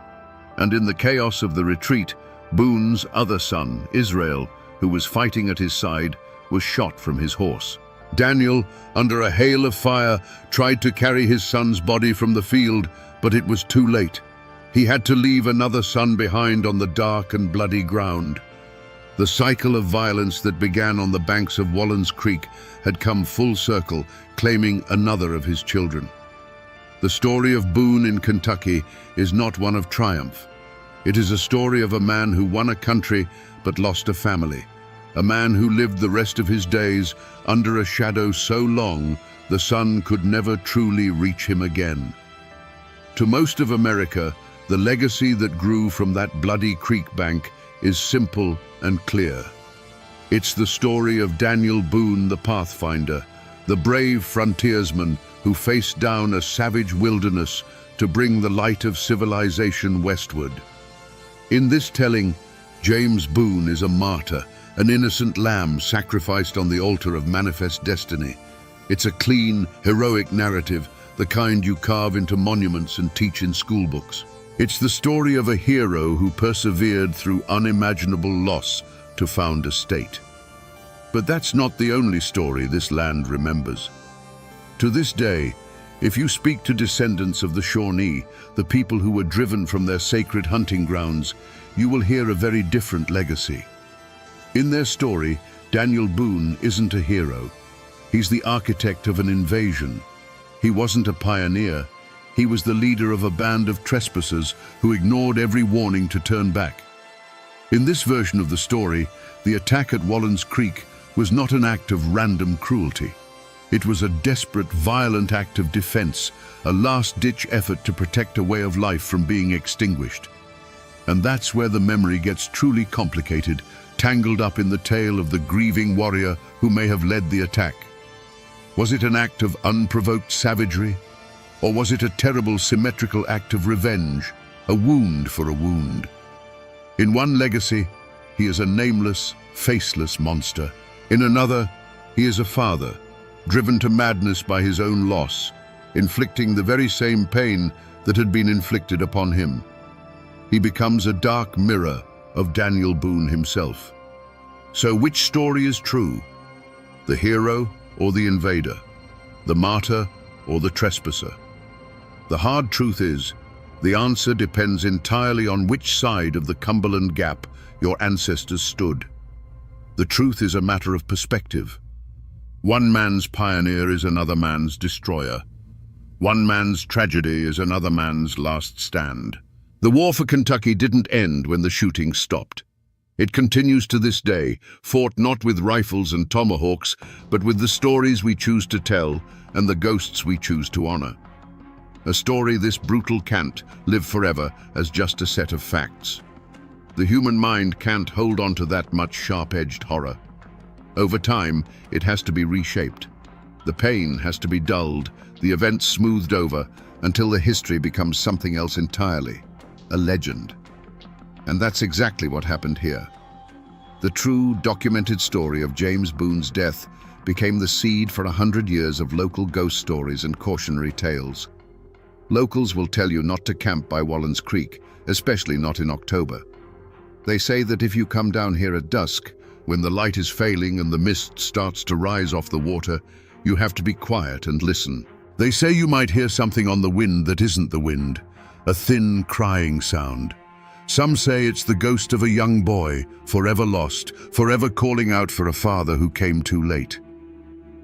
and in the chaos of the retreat, Boone's other son, Israel, who was fighting at his side, was shot from his horse. Daniel, under a hail of fire, tried to carry his son's body from the field, but it was too late. He had to leave another son behind on the dark and bloody ground. The cycle of violence that began on the banks of Wallen's Creek had come full circle, claiming another of his children. The story of Boone in Kentucky is not one of triumph. It is a story of a man who won a country but lost a family, a man who lived the rest of his days under a shadow so long the sun could never truly reach him again. To most of America, the legacy that grew from that bloody creek bank is simple and clear. It's the story of Daniel Boone the Pathfinder, the brave frontiersman who faced down a savage wilderness to bring the light of civilization westward. In this telling, James Boone is a martyr, an innocent lamb sacrificed on the altar of manifest destiny. It's a clean, heroic narrative, the kind you carve into monuments and teach in schoolbooks. It's the story of a hero who persevered through unimaginable loss to found a state. But that's not the only story this land remembers. To this day, if you speak to descendants of the Shawnee, the people who were driven from their sacred hunting grounds, you will hear a very different legacy. In their story, Daniel Boone isn't a hero. He's the architect of an invasion. He wasn't a pioneer. He was the leader of a band of trespassers who ignored every warning to turn back. In this version of the story, the attack at Wallen's Creek was not an act of random cruelty. It was a desperate, violent act of defense, a last-ditch effort to protect a way of life from being extinguished. And that's where the memory gets truly complicated, tangled up in the tale of the grieving warrior who may have led the attack. Was it an act of unprovoked savagery? Or was it a terrible symmetrical act of revenge, a wound for a wound? In one legacy, he is a nameless, faceless monster. In another, he is a father, driven to madness by his own loss, inflicting the very same pain that had been inflicted upon him. He becomes a dark mirror of Daniel Boone himself. So which story is true? The hero or the invader? The martyr or the trespasser? The hard truth is, the answer depends entirely on which side of the Cumberland Gap your ancestors stood. The truth is a matter of perspective. One man's pioneer is another man's destroyer. One man's tragedy is another man's last stand. The war for Kentucky didn't end when the shooting stopped. It continues to this day, fought not with rifles and tomahawks, but with the stories we choose to tell and the ghosts we choose to honor. A story this brutal can't live forever as just a set of facts. The human mind can't hold on to that much sharp-edged horror. Over time, it has to be reshaped. The pain has to be dulled, the events smoothed over, until the history becomes something else entirely, a legend. And that's exactly what happened here. The true, documented story of James Boone's death became the seed for 100 years of local ghost stories and cautionary tales. Locals will tell you not to camp by Wallens Creek, especially not in October. They say that if you come down here at dusk, when the light is failing and the mist starts to rise off the water, you have to be quiet and listen. They say you might hear something on the wind that isn't the wind, a thin crying sound. Some say it's the ghost of a young boy, forever lost, forever calling out for a father who came too late.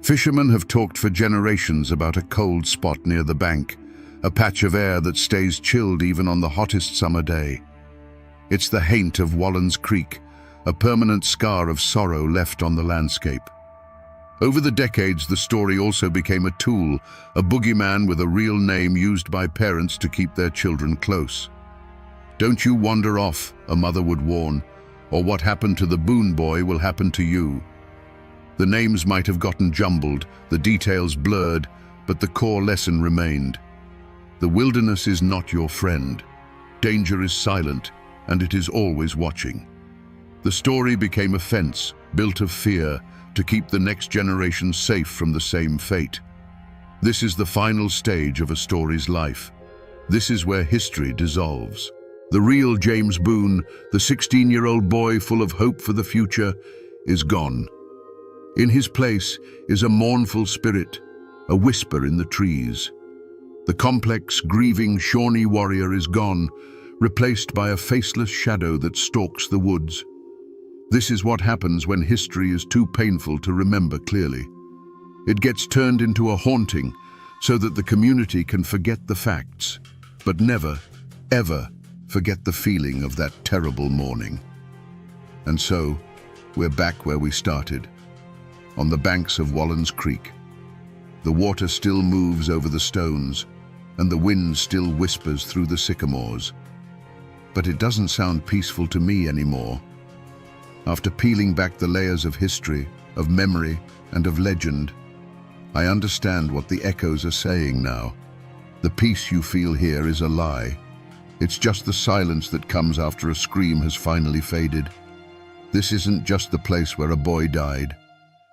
Fishermen have talked for generations about a cold spot near the bank, a patch of air that stays chilled even on the hottest summer day. It's the haint of Wallens Creek, a permanent scar of sorrow left on the landscape. Over the decades, the story also became a tool, a boogeyman with a real name used by parents to keep their children close. "Don't you wander off," a mother would warn, "or what happened to the Boone boy will happen to you." The names might have gotten jumbled, the details blurred, but the core lesson remained. The wilderness is not your friend. Danger is silent, and it is always watching. The story became a fence, built of fear, to keep the next generation safe from the same fate. This is the final stage of a story's life. This is where history dissolves. The real James Boone, the 16-year-old boy full of hope for the future, is gone. In his place is a mournful spirit, a whisper in the trees. The complex, grieving Shawnee warrior is gone, replaced by a faceless shadow that stalks the woods. This is what happens when history is too painful to remember clearly. It gets turned into a haunting so that the community can forget the facts, but never, ever forget the feeling of that terrible morning. And so, we're back where we started, on the banks of Wallens Creek. The water still moves over the stones, and the wind still whispers through the sycamores. But it doesn't sound peaceful to me anymore. After peeling back the layers of history, of memory, and of legend, I understand what the echoes are saying now. The peace you feel here is a lie. It's just the silence that comes after a scream has finally faded. This isn't just the place where a boy died.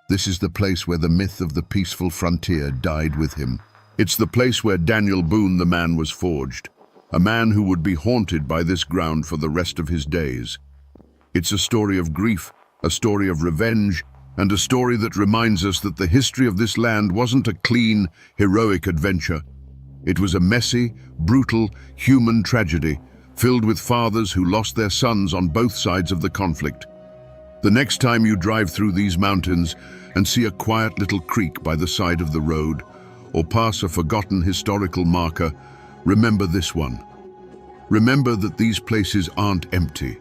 This is the place where the myth of the peaceful frontier died with him. It's the place where Daniel Boone the man was forged, a man who would be haunted by this ground for the rest of his days. It's a story of grief, a story of revenge, and a story that reminds us that the history of this land wasn't a clean, heroic adventure. It was a messy, brutal, human tragedy, filled with fathers who lost their sons on both sides of the conflict. The next time you drive through these mountains and see a quiet little creek by the side of the road, or pass a forgotten historical marker, remember this one. Remember that these places aren't empty.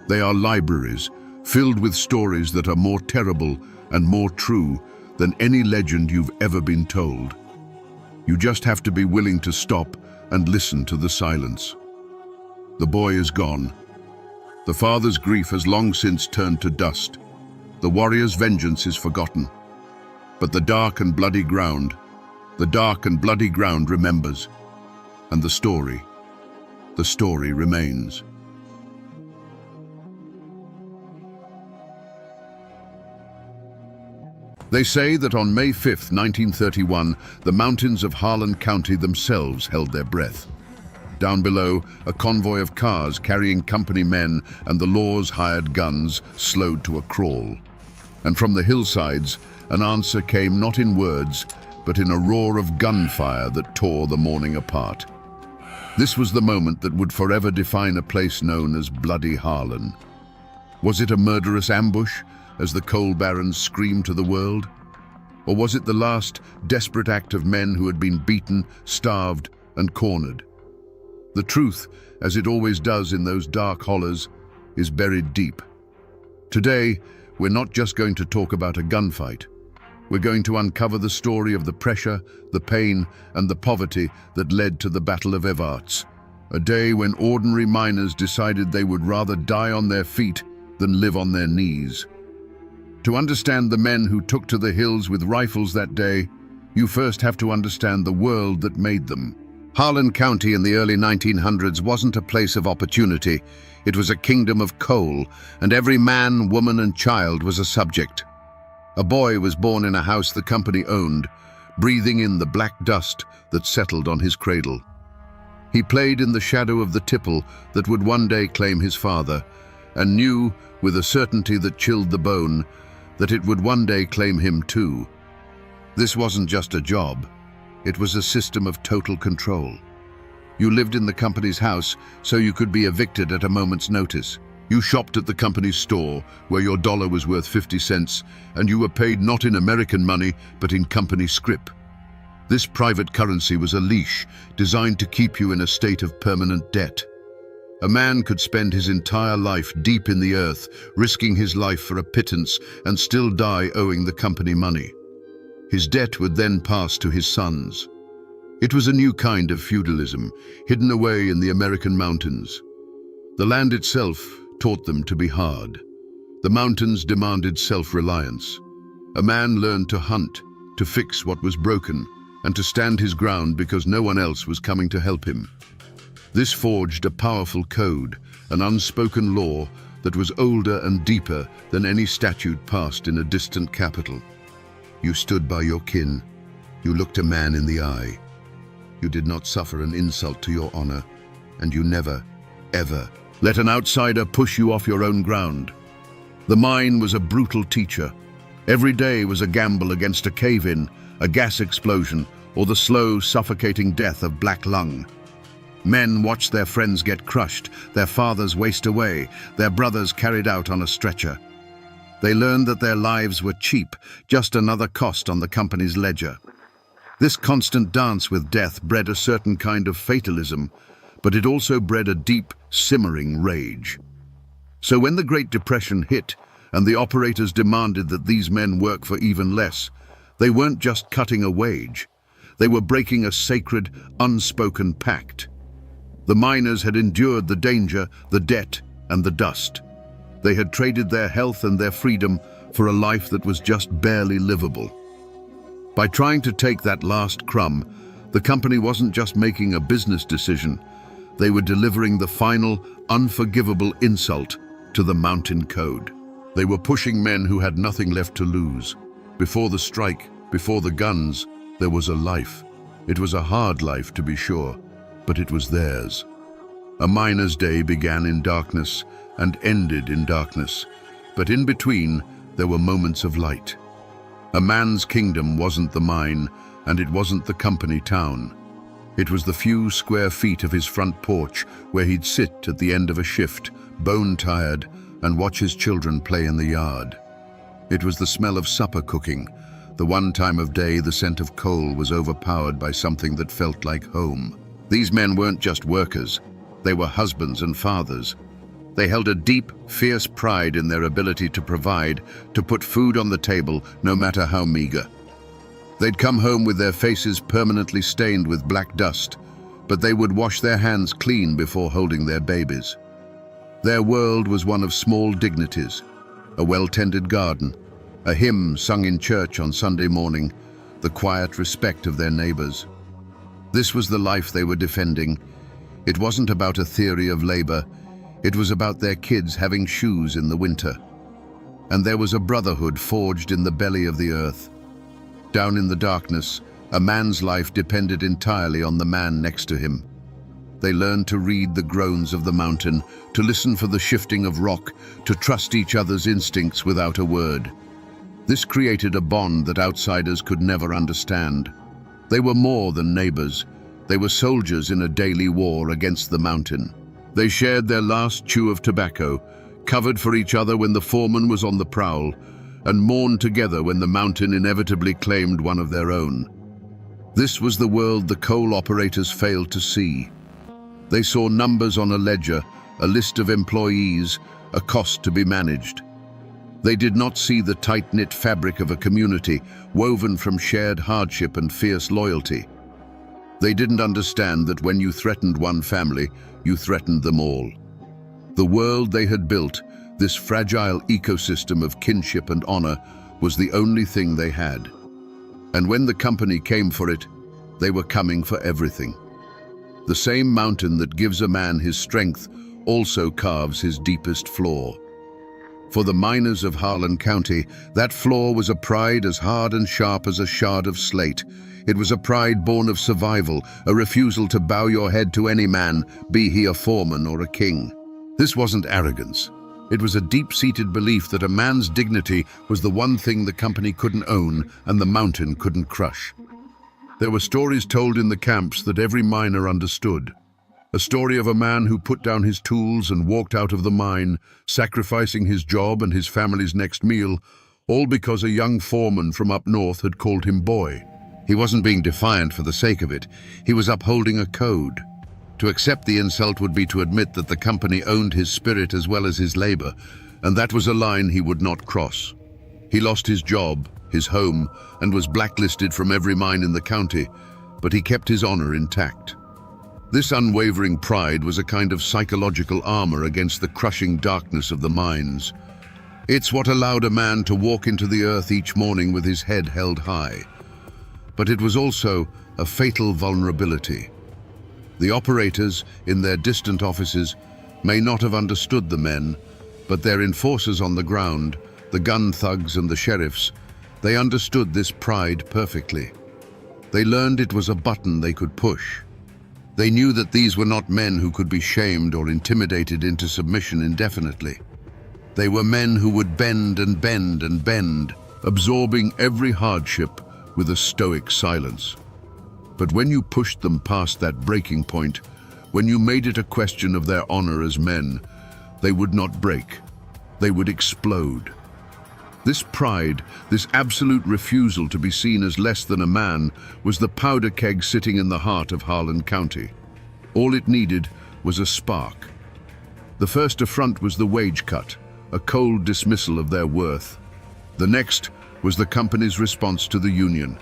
They are libraries, filled with stories that are more terrible and more true than any legend you've ever been told. You just have to be willing to stop and listen to the silence. The boy is gone. The father's grief has long since turned to dust. The warrior's vengeance is forgotten. But the dark and bloody ground remembers. And the story remains. They say that on May 5th, 1931, the mountains of Harlan County themselves held their breath. Down below, a convoy of cars carrying company men and the law's hired guns slowed to a crawl. And from the hillsides, an answer came not in words, but in a roar of gunfire that tore the morning apart. This was the moment that would forever define a place known as Bloody Harlan. Was it a murderous ambush, as the coal barons screamed to the world? Or was it the last desperate act of men who had been beaten, starved, and cornered? The truth, as it always does in those dark hollows, is buried deep. Today, we're not just going to talk about a gunfight. We're going to uncover the story of the pressure, the pain, and the poverty that led to the Battle of Evarts. A day when ordinary miners decided they would rather die on their feet than live on their knees. To understand the men who took to the hills with rifles that day, you first have to understand the world that made them. Harlan County in the early 1900s wasn't a place of opportunity. It was a kingdom of coal, and every man, woman, and child was a subject. A boy was born in a house the company owned, breathing in the black dust that settled on his cradle. He played in the shadow of the tipple that would one day claim his father, and knew, with a certainty that chilled the bone, that it would one day claim him too. This wasn't just a job. It was a system of total control. You lived in the company's house, so you could be evicted at a moment's notice. You shopped at the company's store, where your dollar was worth 50 cents, and you were paid not in American money, but in company scrip. This private currency was a leash designed to keep you in a state of permanent debt. A man could spend his entire life deep in the earth, risking his life for a pittance, and still die owing the company money. His debt would then pass to his sons. It was a new kind of feudalism, hidden away in the American mountains. The land itself taught them to be hard. The mountains demanded self-reliance. A man learned to hunt, to fix what was broken, and to stand his ground because no one else was coming to help him. This forged a powerful code, an unspoken law that was older and deeper than any statute passed in a distant capital. You stood by your kin. You looked a man in the eye. You did not suffer an insult to your honor, and you never, ever let an outsider push you off your own ground. The mine was a brutal teacher. Every day was a gamble against a cave-in, a gas explosion, or the slow, suffocating death of black lung. Men watched their friends get crushed, their fathers waste away, their brothers carried out on a stretcher. They learned that their lives were cheap, just another cost on the company's ledger. This constant dance with death bred a certain kind of fatalism, but it also bred a deep, simmering rage. So when the Great Depression hit, and the operators demanded that these men work for even less, they weren't just cutting a wage. They were breaking a sacred, unspoken pact. The miners had endured the danger, the debt, and the dust. They had traded their health and their freedom for a life that was just barely livable. By trying to take that last crumb, the company wasn't just making a business decision. They were delivering the final, unforgivable insult to the mountain code. They were pushing men who had nothing left to lose. Before the strike, before the guns, there was a life. It was a hard life, to be sure, but it was theirs. A miner's day began in darkness and ended in darkness, but in between there were moments of light. A man's kingdom wasn't the mine, and it wasn't the company town. It was the few square feet of his front porch where he'd sit at the end of a shift, bone-tired, and watch his children play in the yard. It was the smell of supper cooking, the one time of day the scent of coal was overpowered by something that felt like home. These men weren't just workers, they were husbands and fathers. They held a deep, fierce pride in their ability to provide, to put food on the table, no matter how meager. They'd come home with their faces permanently stained with black dust, but they would wash their hands clean before holding their babies. Their world was one of small dignities, a well-tended garden, a hymn sung in church on Sunday morning, the quiet respect of their neighbors. This was the life they were defending. It wasn't about a theory of labor. It was about their kids having shoes in the winter. And there was a brotherhood forged in the belly of the earth. Down in the darkness, a man's life depended entirely on the man next to him. They learned to read the groans of the mountain, to listen for the shifting of rock, to trust each other's instincts without a word. This created a bond that outsiders could never understand. They were more than neighbors. They were soldiers in a daily war against the mountain. They shared their last chew of tobacco, covered for each other when the foreman was on the prowl, and mourned together when the mountain inevitably claimed one of their own. This was the world the coal operators failed to see. They saw numbers on a ledger, a list of employees, a cost to be managed. They did not see the tight-knit fabric of a community woven from shared hardship and fierce loyalty. They didn't understand that when you threatened one family, you threatened them all. The world they had built, this fragile ecosystem of kinship and honor, was the only thing they had. And when the company came for it, they were coming for everything. The same mountain that gives a man his strength also carves his deepest flaw. For the miners of Harlan County, that flaw was a pride as hard and sharp as a shard of slate. It was a pride born of survival, a refusal to bow your head to any man, be he a foreman or a king. This wasn't arrogance. It was a deep-seated belief that a man's dignity was the one thing the company couldn't own and the mountain couldn't crush. There were stories told in the camps that every miner understood. A story of a man who put down his tools and walked out of the mine, sacrificing his job and his family's next meal, all because a young foreman from up north had called him boy. He wasn't being defiant for the sake of it. He was upholding a code. To accept the insult would be to admit that the company owned his spirit as well as his labor, and that was a line he would not cross. He lost his job, his home, and was blacklisted from every mine in the county, but he kept his honor intact. This unwavering pride was a kind of psychological armor against the crushing darkness of the mines. It's what allowed a man to walk into the earth each morning with his head held high. But it was also a fatal vulnerability. The operators, in their distant offices, may not have understood the men, but their enforcers on the ground, the gun thugs and the sheriffs, they understood this pride perfectly. They learned it was a button they could push. They knew that these were not men who could be shamed or intimidated into submission indefinitely. They were men who would bend and bend and bend, absorbing every hardship with a stoic silence. But when you pushed them past that breaking point, when you made it a question of their honor as men, they would not break. They would explode. This pride, this absolute refusal to be seen as less than a man, was the powder keg sitting in the heart of Harlan County. All it needed was a spark. The first affront was the wage cut, a cold dismissal of their worth. The next was the company's response to the union.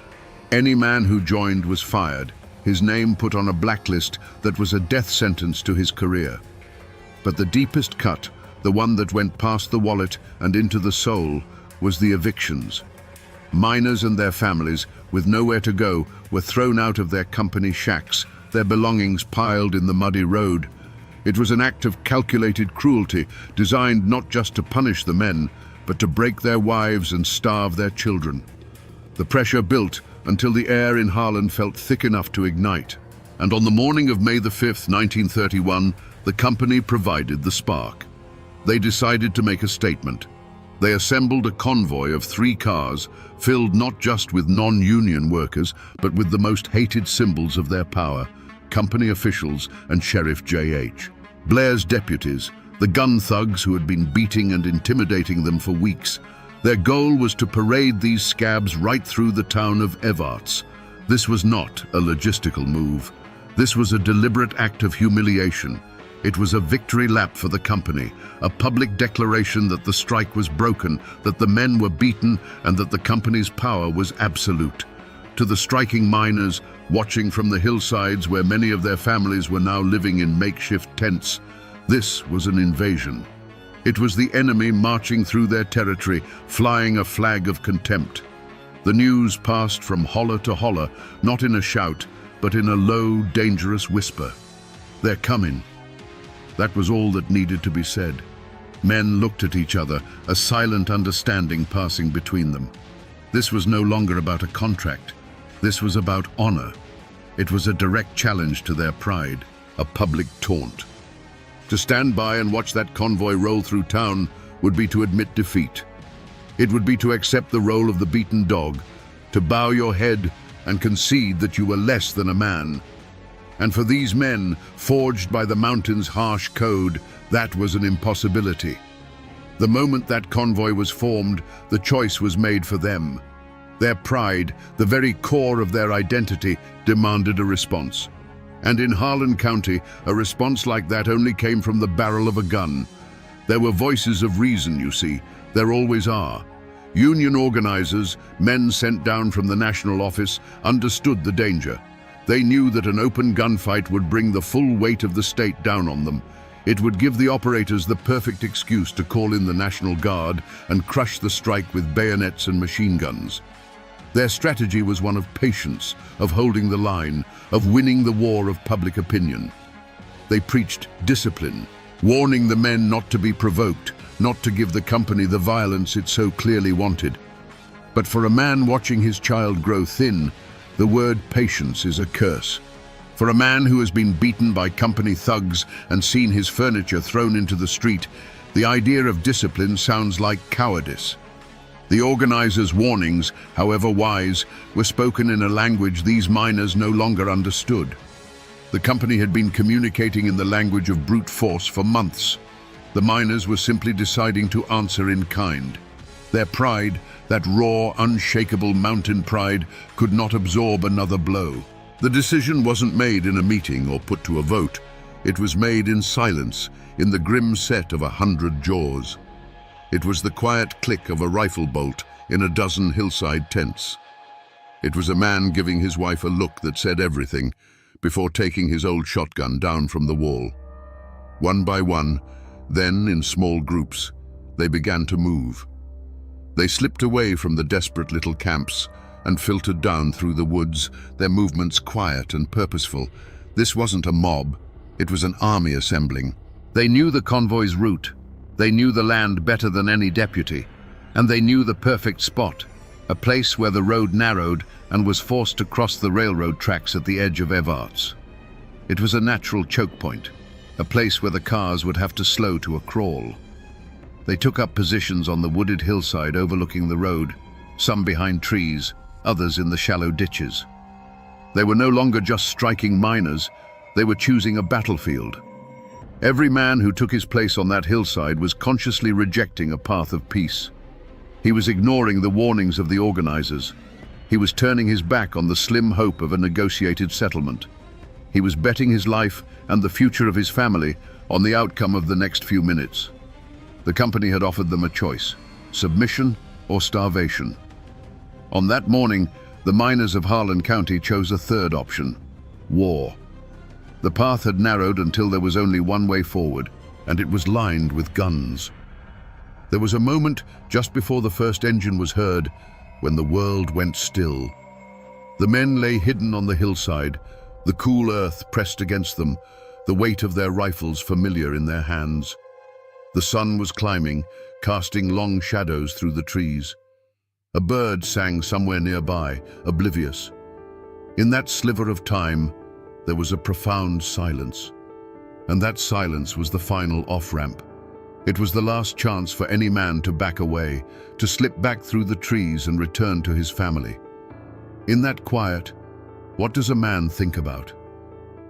Any man who joined was fired, his name put on a blacklist that was a death sentence to his career. But the deepest cut, the one that went past the wallet and into the soul, was the evictions. Miners and their families, with nowhere to go, were thrown out of their company shacks, their belongings piled in the muddy road. It was an act of calculated cruelty, designed not just to punish the men, but to break their wives and starve their children. The pressure built until the air in Harlan felt thick enough to ignite. And on the morning of May the 5th, 1931, the company provided the spark. They decided to make a statement. They assembled a convoy of 3 cars, filled not just with non-union workers, but with the most hated symbols of their power, company officials and Sheriff J.H. Blair's deputies, the gun thugs who had been beating and intimidating them for weeks. Their goal was to parade these scabs right through the town of Evarts. This was not a logistical move. This was a deliberate act of humiliation. It was a victory lap for the company, a public declaration that the strike was broken, that the men were beaten, and that the company's power was absolute. To the striking miners, watching from the hillsides where many of their families were now living in makeshift tents, this was an invasion. It was the enemy marching through their territory, flying a flag of contempt. The news passed from holler to holler, not in a shout, but in a low, dangerous whisper. They're coming. That was all that needed to be said. Men looked at each other, a silent understanding passing between them. This was no longer about a contract. This was about honor. It was a direct challenge to their pride, a public taunt. To stand by and watch that convoy roll through town would be to admit defeat. It would be to accept the role of the beaten dog, to bow your head and concede that you were less than a man. And for these men, forged by the mountain's harsh code, that was an impossibility. The moment that convoy was formed, the choice was made for them. Their pride, the very core of their identity, demanded a response. And in Harlan County, a response like that only came from the barrel of a gun. There were voices of reason, you see. There always are. Union organizers, men sent down from the national office, understood the danger. They knew that an open gunfight would bring the full weight of the state down on them. It would give the operators the perfect excuse to call in the National Guard and crush the strike with bayonets and machine guns. Their strategy was one of patience, of holding the line, of winning the war of public opinion. They preached discipline, warning the men not to be provoked, not to give the company the violence it so clearly wanted. But for a man watching his child grow thin, the word patience is a curse. For a man who has been beaten by company thugs and seen his furniture thrown into the street, the idea of discipline sounds like cowardice. The organizers' warnings, however wise, were spoken in a language these miners no longer understood. The company had been communicating in the language of brute force for months. The miners were simply deciding to answer in kind. Their pride, that raw, unshakable mountain pride, could not absorb another blow. The decision wasn't made in a meeting or put to a vote. It was made in silence, in the grim set of 100 jaws. It was the quiet click of a rifle bolt in a dozen hillside tents. It was a man giving his wife a look that said everything before taking his old shotgun down from the wall. One by one, then in small groups, they began to move. They slipped away from the desperate little camps and filtered down through the woods, their movements quiet and purposeful. This wasn't a mob, it was an army assembling. They knew the convoy's route, they knew the land better than any deputy, and they knew the perfect spot, a place where the road narrowed and was forced to cross the railroad tracks at the edge of Evarts. It was a natural choke point, a place where the cars would have to slow to a crawl. They took up positions on the wooded hillside overlooking the road, some behind trees, others in the shallow ditches. They were no longer just striking miners, they were choosing a battlefield. Every man who took his place on that hillside was consciously rejecting a path of peace. He was ignoring the warnings of the organizers. He was turning his back on the slim hope of a negotiated settlement. He was betting his life and the future of his family on the outcome of the next few minutes. The company had offered them a choice: submission or starvation. On that morning, the miners of Harlan County chose a third option: war. The path had narrowed until there was only one way forward, and it was lined with guns. There was a moment just before the first engine was heard when the world went still. The men lay hidden on the hillside, the cool earth pressed against them, the weight of their rifles familiar in their hands. The sun was climbing, casting long shadows through the trees. A bird sang somewhere nearby, oblivious. In that sliver of time, there was a profound silence. And that silence was the final off-ramp. It was the last chance for any man to back away, to slip back through the trees and return to his family. In that quiet, what does a man think about?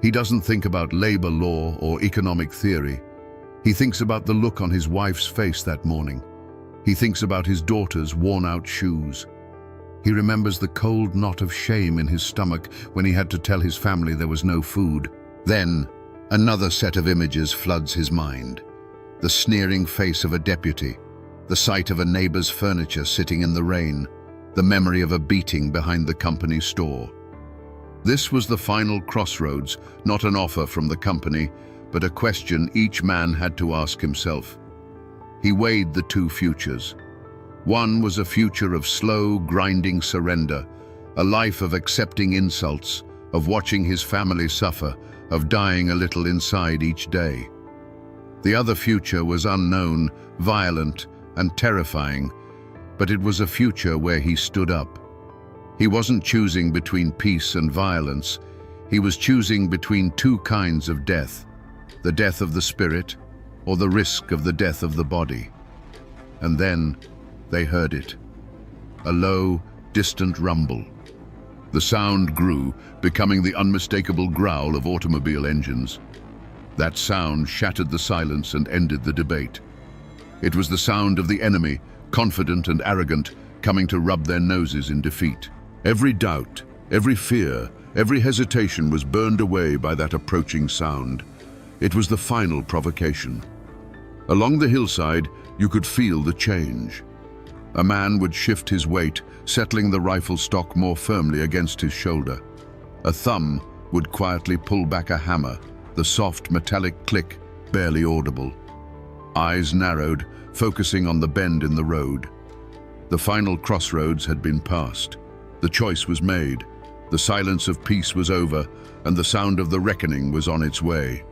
He doesn't think about labor law or economic theory. He thinks about the look on his wife's face that morning. He thinks about his daughter's worn-out shoes. He remembers the cold knot of shame in his stomach when he had to tell his family there was no food. Then, another set of images floods his mind. The sneering face of a deputy, the sight of a neighbor's furniture sitting in the rain, the memory of a beating behind the company store. This was the final crossroads, not an offer from the company, but a question each man had to ask himself. He weighed the two futures. One was a future of slow, grinding surrender, a life of accepting insults, of watching his family suffer, of dying a little inside each day. The other future was unknown, violent, and terrifying, but it was a future where he stood up. He wasn't choosing between peace and violence. He was choosing between two kinds of death, the death of the spirit or the risk of the death of the body. And then they heard it, a low, distant rumble. The sound grew, becoming the unmistakable growl of automobile engines. That sound shattered the silence and ended the debate. It was the sound of the enemy, confident and arrogant, coming to rub their noses in defeat. Every doubt, every fear, every hesitation was burned away by that approaching sound. It was the final provocation. Along the hillside, you could feel the change. A man would shift his weight, settling the rifle stock more firmly against his shoulder. A thumb would quietly pull back a hammer, the soft metallic click barely audible. Eyes narrowed, focusing on the bend in the road. The final crossroads had been passed. The choice was made. The silence of peace was over, and the sound of the reckoning was on its way.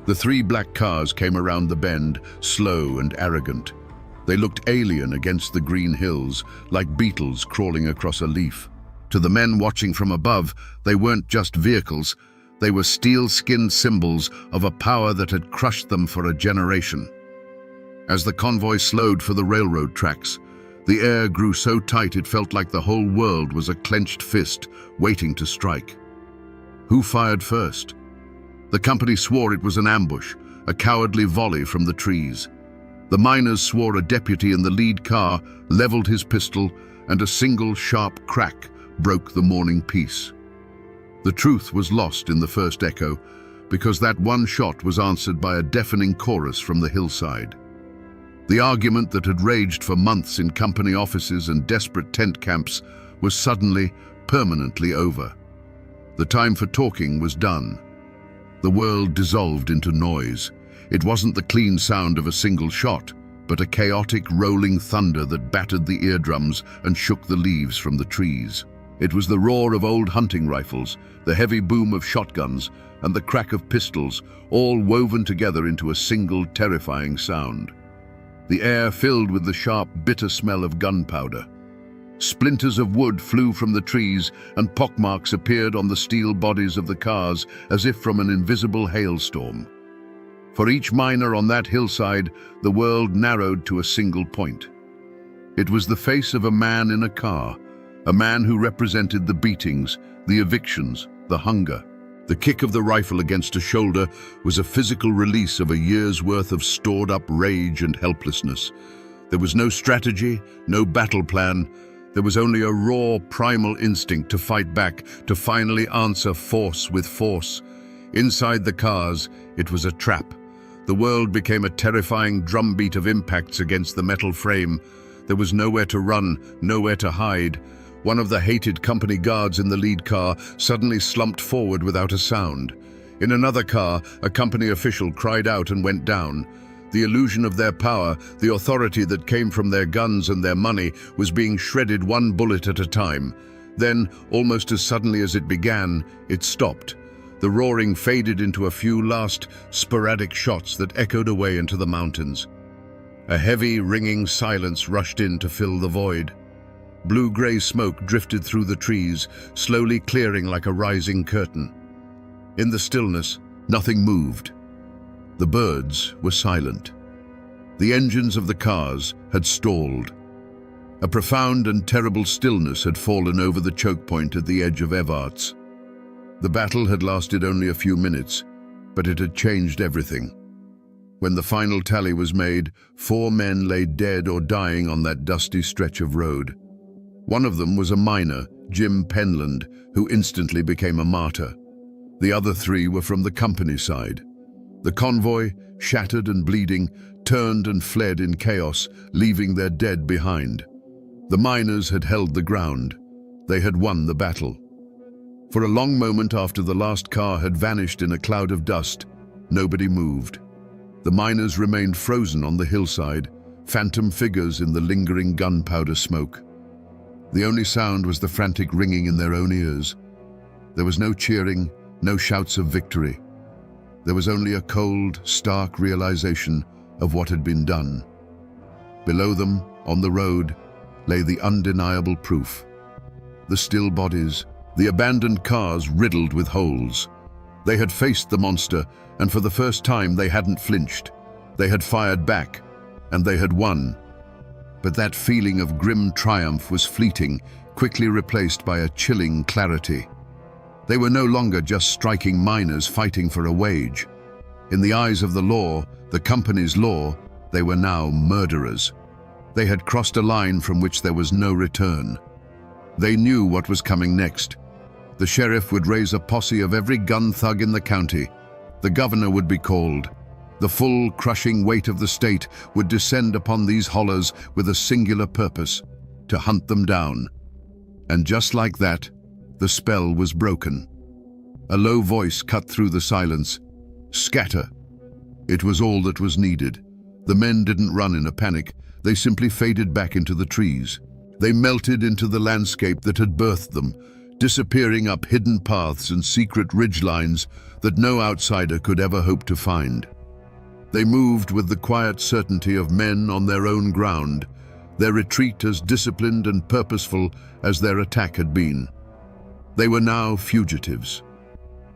The three black cars came around the bend, slow and arrogant. They looked alien against the green hills, like beetles crawling across a leaf. To the men watching from above, they weren't just vehicles. They were steel-skinned symbols of a power that had crushed them for a generation. As the convoy slowed for the railroad tracks, the air grew so tight it felt like the whole world was a clenched fist waiting to strike. Who fired first? The company swore it was an ambush, a cowardly volley from the trees. The miners swore a deputy in the lead car leveled his pistol, and a single sharp crack broke the morning peace. The truth was lost in the first echo, because that one shot was answered by a deafening chorus from the hillside. The argument that had raged for months in company offices and desperate tent camps was suddenly, permanently over. The time for talking was done. The world dissolved into noise. It wasn't the clean sound of a single shot, but a chaotic rolling thunder that battered the eardrums and shook the leaves from the trees. It was the roar of old hunting rifles, the heavy boom of shotguns, and the crack of pistols, all woven together into a single terrifying sound. The air filled with the sharp, bitter smell of gunpowder. Splinters of wood flew from the trees, and pockmarks appeared on the steel bodies of the cars as if from an invisible hailstorm. For each miner on that hillside, the world narrowed to a single point. It was the face of a man in a car, a man who represented the beatings, the evictions, the hunger. The kick of the rifle against a shoulder was a physical release of a year's worth of stored-up rage and helplessness. There was no strategy, no battle plan. There was only a raw, primal instinct to fight back, to finally answer force with force. Inside the cars, it was a trap. The world became a terrifying drumbeat of impacts against the metal frame. There was nowhere to run, nowhere to hide. One of the hated company guards in the lead car suddenly slumped forward without a sound. In another car, a company official cried out and went down. The illusion of their power, the authority that came from their guns and their money, was being shredded one bullet at a time. Then, almost as suddenly as it began, it stopped. The roaring faded into a few last, sporadic shots that echoed away into the mountains. A heavy, ringing silence rushed in to fill the void. Blue-gray smoke drifted through the trees, slowly clearing like a rising curtain. In the stillness, nothing moved. The birds were silent. The engines of the cars had stalled. A profound and terrible stillness had fallen over the choke point at the edge of Evarts. The battle had lasted only a few minutes, but it had changed everything. When the final tally was made, 4 men lay dead or dying on that dusty stretch of road. One of them was a miner, Jim Penland, who instantly became a martyr. The other 3 were from the company side. The convoy, shattered and bleeding, turned and fled in chaos, leaving their dead behind. The miners had held the ground. They had won the battle. For a long moment after the last car had vanished in a cloud of dust, nobody moved. The miners remained frozen on the hillside, phantom figures in the lingering gunpowder smoke. The only sound was the frantic ringing in their own ears. There was no cheering, no shouts of victory. There was only a cold, stark realization of what had been done. Below them, on the road, lay the undeniable proof. The still bodies, the abandoned cars riddled with holes. They had faced the monster, and for the first time they hadn't flinched. They had fired back, and they had won. But that feeling of grim triumph was fleeting, quickly replaced by a chilling clarity. They were no longer just striking miners fighting for a wage. In the eyes of the law, the company's law, they were now murderers. They had crossed a line from which there was no return. They knew what was coming next. The sheriff would raise a posse of every gun thug in the county. The governor would be called. The full, crushing weight of the state would descend upon these hollers with a singular purpose: to hunt them down. And just like that, The spell was broken. A low voice cut through the silence. "Scatter!" It was all that was needed. The men didn't run in a panic. They simply faded back into the trees. They melted into the landscape that had birthed them, disappearing up hidden paths and secret ridgelines that no outsider could ever hope to find. They moved with the quiet certainty of men on their own ground, their retreat as disciplined and purposeful as their attack had been. They were now fugitives.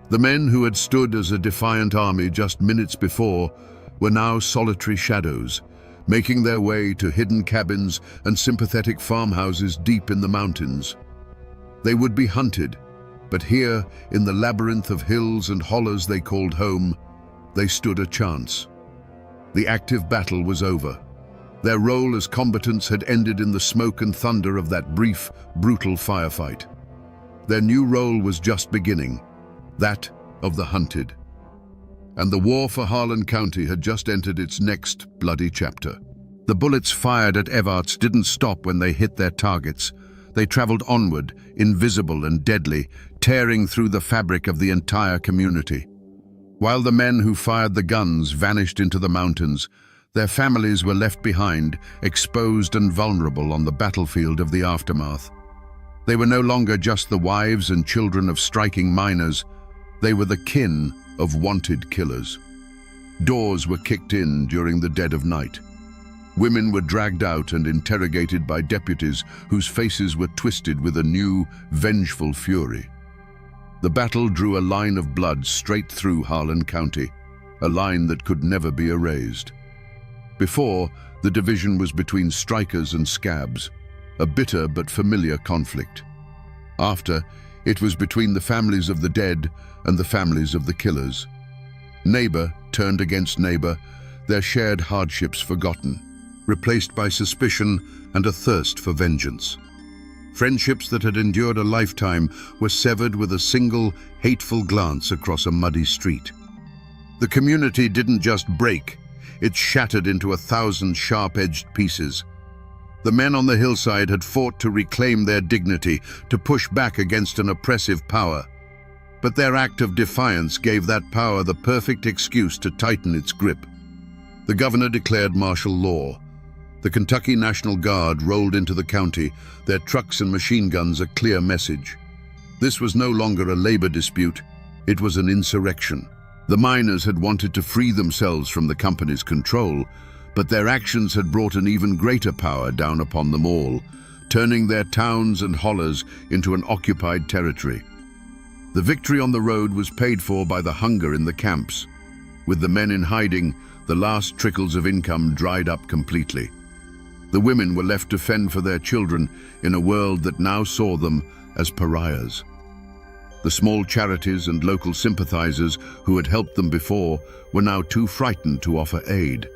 The men who had stood as a defiant army just minutes before were now solitary shadows, making their way to hidden cabins and sympathetic farmhouses deep in the mountains. They would be hunted, but here, in the labyrinth of hills and hollows they called home, they stood a chance. The active battle was over. Their role as combatants had ended in the smoke and thunder of that brief, brutal firefight. Their new role was just beginning, that of the hunted. And the war for Harlan County had just entered its next bloody chapter. The bullets fired at Evarts didn't stop when they hit their targets. They traveled onward, invisible and deadly, tearing through the fabric of the entire community. While the men who fired the guns vanished into the mountains, their families were left behind, exposed and vulnerable on the battlefield of the aftermath. They were no longer just the wives and children of striking miners. They were the kin of wanted killers. Doors were kicked in during the dead of night. Women were dragged out and interrogated by deputies whose faces were twisted with a new, vengeful fury. The battle drew a line of blood straight through Harlan County, a line that could never be erased. Before, the division was between strikers and scabs, a bitter but familiar conflict. After, it was between the families of the dead and the families of the killers. Neighbor turned against neighbor, their shared hardships forgotten, replaced by suspicion and a thirst for vengeance. Friendships that had endured a lifetime were severed with a single, hateful glance across a muddy street. The community didn't just break, it shattered into 1,000 sharp-edged pieces. The men on the hillside had fought to reclaim their dignity, to push back against an oppressive power. But their act of defiance gave that power the perfect excuse to tighten its grip. The governor declared martial law. The Kentucky National Guard rolled into the county, their trucks and machine guns a clear message. This was no longer a labor dispute, it was an insurrection. The miners had wanted to free themselves from the company's control, but their actions had brought an even greater power down upon them all, turning their towns and hollers into an occupied territory. The victory on the road was paid for by the hunger in the camps. With the men in hiding, the last trickles of income dried up completely. The women were left to fend for their children in a world that now saw them as pariahs. The small charities and local sympathizers who had helped them before were now too frightened to offer aid.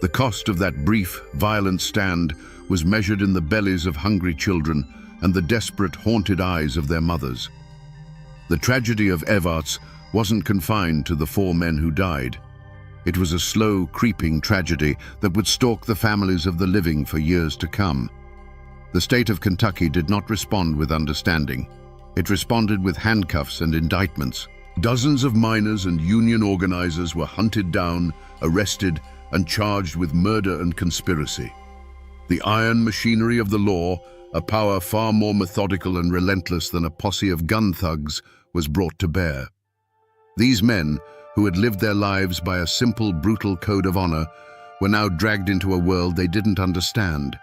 The cost of that brief, violent stand was measured in the bellies of hungry children and the desperate, haunted eyes of their mothers. The tragedy of Evarts wasn't confined to the 4 men who died. It was a slow, creeping tragedy that would stalk the families of the living for years to come. The state of Kentucky did not respond with understanding. It responded with handcuffs and indictments. Dozens of miners and union organizers were hunted down, arrested, and charged with murder and conspiracy. The iron machinery of the law, a power far more methodical and relentless than a posse of gun thugs, was brought to bear. These men, who had lived their lives by a simple, brutal code of honor, were now dragged into a world they didn't understand,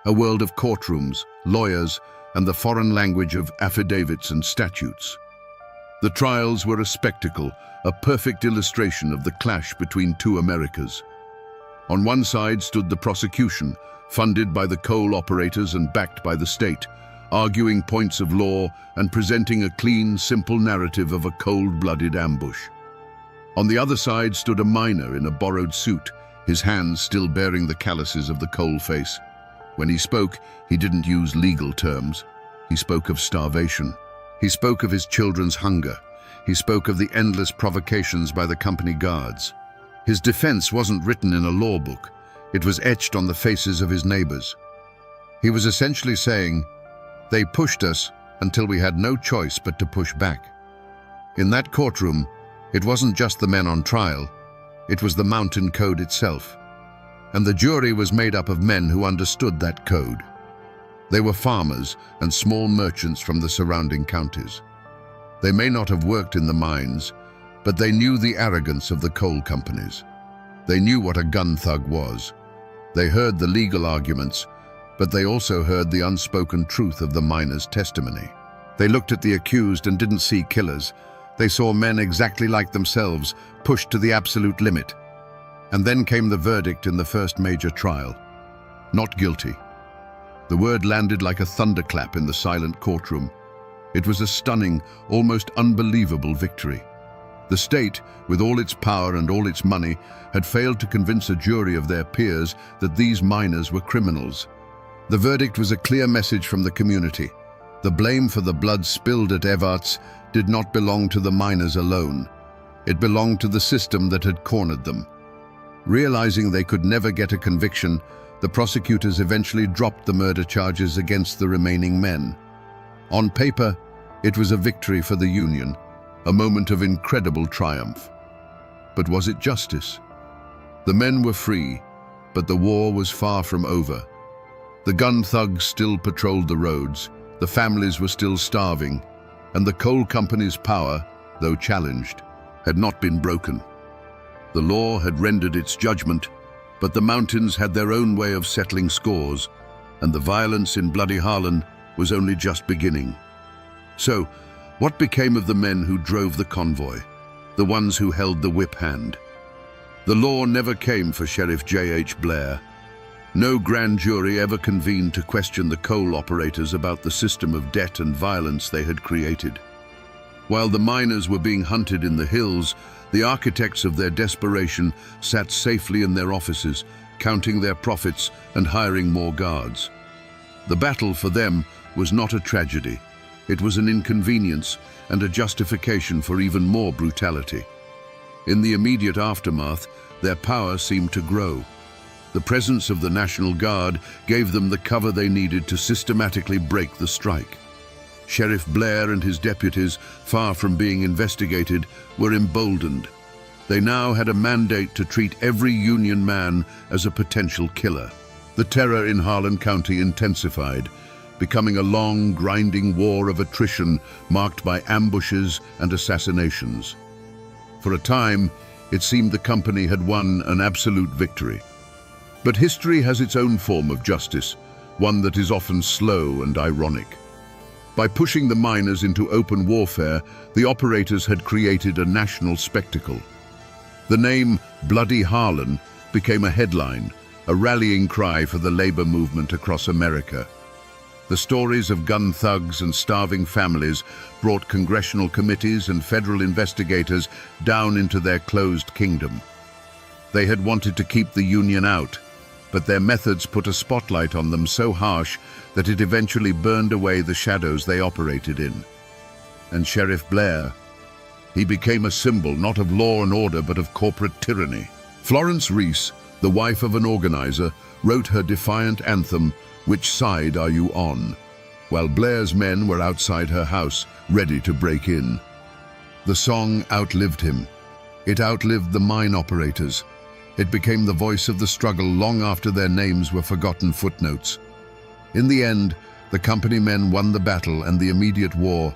a world of courtrooms, lawyers, and the foreign language of affidavits and statutes. The trials were a spectacle, a perfect illustration of the clash between 2 Americas. On one side stood the prosecution, funded by the coal operators and backed by the state, arguing points of law and presenting a clean, simple narrative of a cold-blooded ambush. On the other side stood a miner in a borrowed suit, his hands still bearing the calluses of the coal face. When he spoke, he didn't use legal terms. He spoke of starvation. He spoke of his children's hunger. He spoke of the endless provocations by the company guards. His defense wasn't written in a law book. It was etched on the faces of his neighbors. He was essentially saying, "They pushed us, until we had no choice but to push back. In that courtroom, it wasn't just the men on trial, it was the mountain code itself. And the jury was made up of men who understood that code. They were farmers and small merchants from the surrounding counties. They may not have worked in the mines, but they knew the arrogance of the coal companies. They knew what a gun thug was. They heard the legal arguments, but they also heard the unspoken truth of the miners' testimony. They looked at the accused and didn't see killers. They saw men exactly like themselves, pushed to the absolute limit. And then came the verdict in the first major trial. Not guilty. The word landed like a thunderclap in the silent courtroom. It was a stunning, almost unbelievable victory. The state, with all its power and all its money, had failed to convince a jury of their peers that these miners were criminals. The verdict was a clear message from the community. The blame for the blood spilled at Evarts did not belong to the miners alone. It belonged to the system that had cornered them. Realizing they could never get a conviction, the prosecutors eventually dropped the murder charges against the remaining men. On paper, it was a victory for the Union, a moment of incredible triumph. But was it justice? The men were free, but the war was far from over. The gun thugs still patrolled the roads, the families were still starving, and the coal company's power, though challenged, had not been broken. The law had rendered its judgment, but the mountains had their own way of settling scores, and the violence in Bloody Harlan was only just beginning. So, what became of the men who drove the convoy, the ones who held the whip hand? The law never came for Sheriff J.H. Blair. No grand jury ever convened to question the coal operators about the system of debt and violence they had created. While the miners were being hunted in the hills, the architects of their desperation sat safely in their offices, counting their profits and hiring more guards. The battle for them was not a tragedy. It was an inconvenience and a justification for even more brutality. In the immediate aftermath, their power seemed to grow. The presence of the National Guard gave them the cover they needed to systematically break the strike. Sheriff Blair and his deputies, far from being investigated, were emboldened. They now had a mandate to treat every Union man as a potential killer. The terror in Harlan County intensified, becoming a long, grinding war of attrition marked by ambushes and assassinations. For a time, it seemed the company had won an absolute victory. But history has its own form of justice, one that is often slow and ironic. By pushing the miners into open warfare, the operators had created a national spectacle. The name Bloody Harlan became a headline, a rallying cry for the labor movement across America. The stories of gun thugs and starving families brought congressional committees and federal investigators down into their closed kingdom. They had wanted to keep the Union out, but their methods put a spotlight on them so harsh that it eventually burned away the shadows they operated in. And Sheriff Blair, he became a symbol not of law and order but of corporate tyranny. Florence Reese, the wife of an organizer, wrote her defiant anthem, "Which Side Are You On?" while Blair's men were outside her house, ready to break in. The song outlived him. It outlived the mine operators. It became the voice of the struggle long after their names were forgotten footnotes. In the end, the company men won the battle and the immediate war,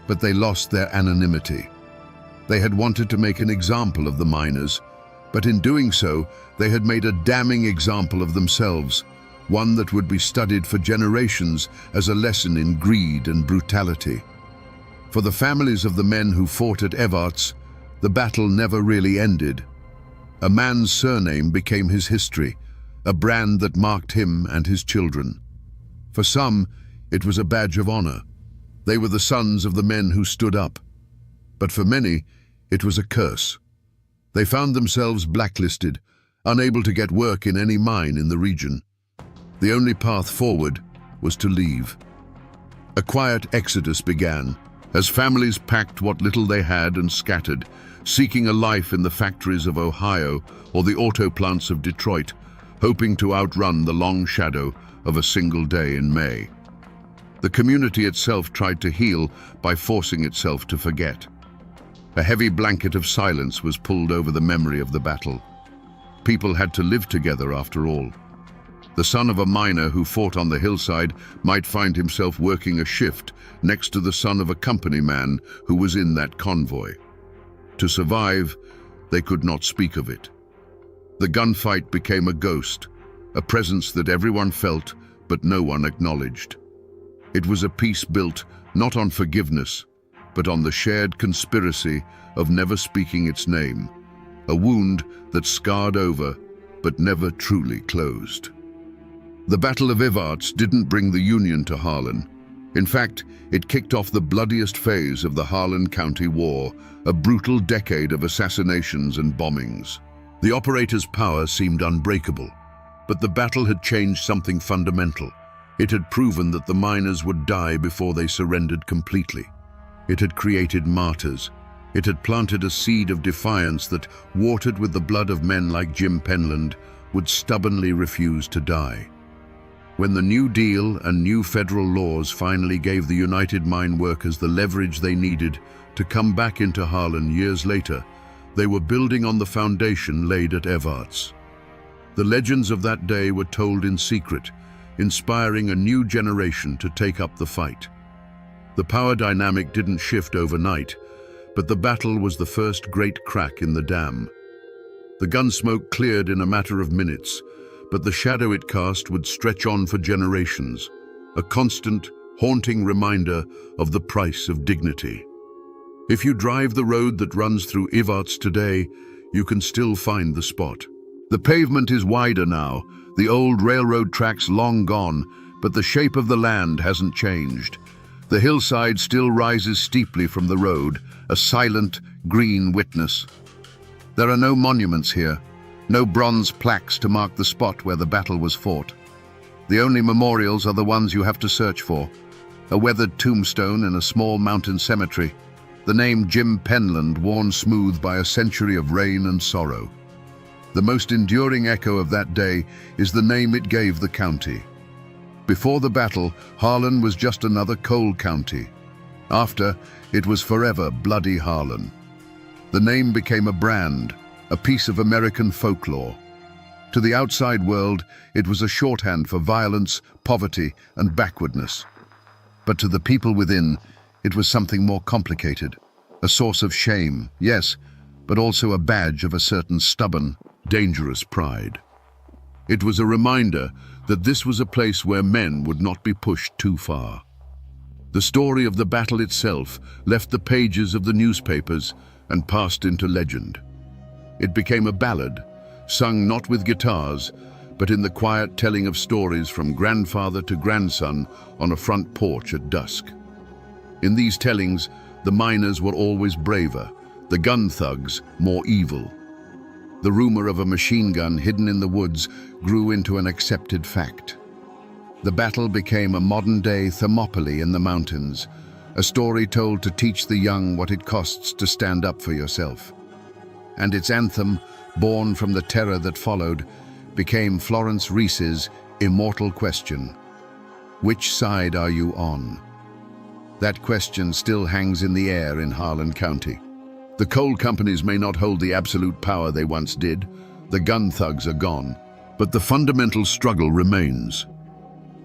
but they lost their anonymity. They had wanted to make an example of the miners, but in doing so, they had made a damning example of themselves, one that would be studied for generations as a lesson in greed and brutality. For the families of the men who fought at Evarts, the battle never really ended. A man's surname became his history, a brand that marked him and his children. For some, it was a badge of honor. They were the sons of the men who stood up. But for many, it was a curse. They found themselves blacklisted, unable to get work in any mine in the region. The only path forward was to leave. A quiet exodus began, as families packed what little they had and scattered, seeking a life in the factories of Ohio or the auto plants of Detroit, hoping to outrun the long shadow of a single day in May. The community itself tried to heal by forcing itself to forget. A heavy blanket of silence was pulled over the memory of the battle. People had to live together after all. The son of a miner who fought on the hillside might find himself working a shift next to the son of a company man who was in that convoy. To survive, they could not speak of it. The gunfight became a ghost, a presence that everyone felt but no one acknowledged. It was a peace built not on forgiveness, but on the shared conspiracy of never speaking its name, a wound that scarred over but never truly closed. The Battle of Evarts didn't bring the Union to Harlan. In fact, it kicked off the bloodiest phase of the Harlan County War, a brutal decade of assassinations and bombings. The operator's power seemed unbreakable, but the battle had changed something fundamental. It had proven that the miners would die before they surrendered completely. It had created martyrs. It had planted a seed of defiance that, watered with the blood of men like Jim Penland, would stubbornly refuse to die. When the New Deal and new federal laws finally gave the United Mine Workers the leverage they needed to come back into Harlan years later, they were building on the foundation laid at Evarts. The legends of that day were told in secret, inspiring a new generation to take up the fight. The power dynamic didn't shift overnight, but the battle was the first great crack in the dam. The gun smoke cleared in a matter of minutes, but the shadow it cast would stretch on for generations, a constant, haunting reminder of the price of dignity. If you drive the road that runs through Evarts today, you can still find the spot. The pavement is wider now, the old railroad tracks long gone, but the shape of the land hasn't changed. The hillside still rises steeply from the road, a silent, green witness. There are no monuments here, no bronze plaques to mark the spot where the battle was fought. The only memorials are the ones you have to search for. A weathered tombstone in a small mountain cemetery, the name Jim Penland worn smooth by a century of rain and sorrow. The most enduring echo of that day is the name it gave the county. Before the battle, Harlan was just another coal county. After, it was forever Bloody Harlan. The name became a brand, a piece of American folklore. To the outside world, it was a shorthand for violence, poverty, and backwardness. But to the people within, it was something more complicated. A source of shame, yes, but also a badge of a certain stubborn, dangerous pride. It was a reminder that this was a place where men would not be pushed too far. The story of the battle itself left the pages of the newspapers and passed into legend. It became a ballad, sung not with guitars, but in the quiet telling of stories from grandfather to grandson on a front porch at dusk. In these tellings, the miners were always braver, the gun thugs more evil. The rumor of a machine gun hidden in the woods grew into an accepted fact. The battle became a modern-day Thermopylae in the mountains, a story told to teach the young what it costs to stand up for yourself. And its anthem, born from the terror that followed, became Florence Reese's immortal question: which side are you on? That question still hangs in the air in Harlan County. The coal companies may not hold the absolute power they once did, the gun thugs are gone, but the fundamental struggle remains.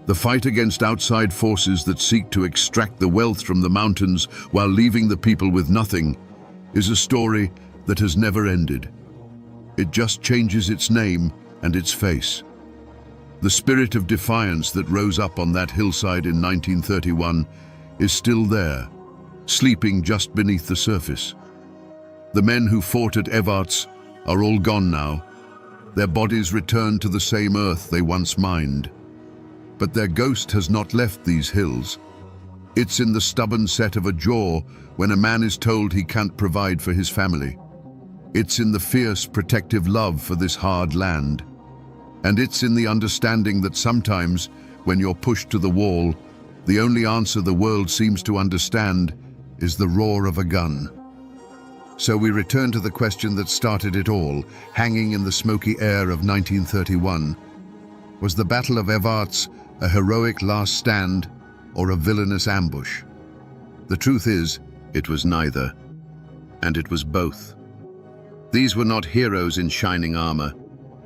The fight against outside forces that seek to extract the wealth from the mountains while leaving the people with nothing is a story that has never ended. It just changes its name and its face. The spirit of defiance that rose up on that hillside in 1931 is still there, sleeping just beneath the surface. The men who fought at Evarts are all gone now. Their bodies returned to the same earth they once mined. But their ghost has not left these hills. It's in the stubborn set of a jaw when a man is told he can't provide for his family. It's in the fierce, protective love for this hard land. And it's in the understanding that sometimes, when you're pushed to the wall, the only answer the world seems to understand is the roar of a gun. So we return to the question that started it all, hanging in the smoky air of 1931. Was the Battle of Evarts a heroic last stand, or a villainous ambush? The truth is, it was neither, and it was both. These were not heroes in shining armor.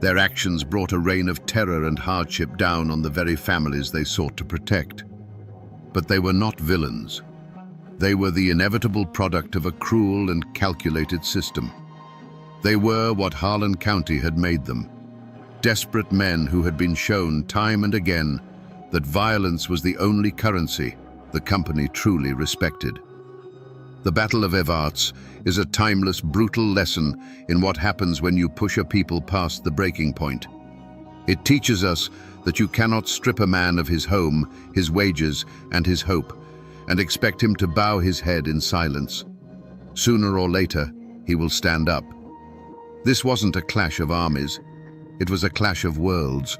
Their actions brought a reign of terror and hardship down on the very families they sought to protect. But they were not villains. They were the inevitable product of a cruel and calculated system. They were what Harlan County had made them. Desperate men who had been shown time and again that violence was the only currency the company truly respected. The Battle of Evarts is a timeless, brutal lesson in what happens when you push a people past the breaking point. It teaches us that you cannot strip a man of his home, his wages, and his hope, and expect him to bow his head in silence. Sooner or later, he will stand up. This wasn't a clash of armies. It was a clash of worlds.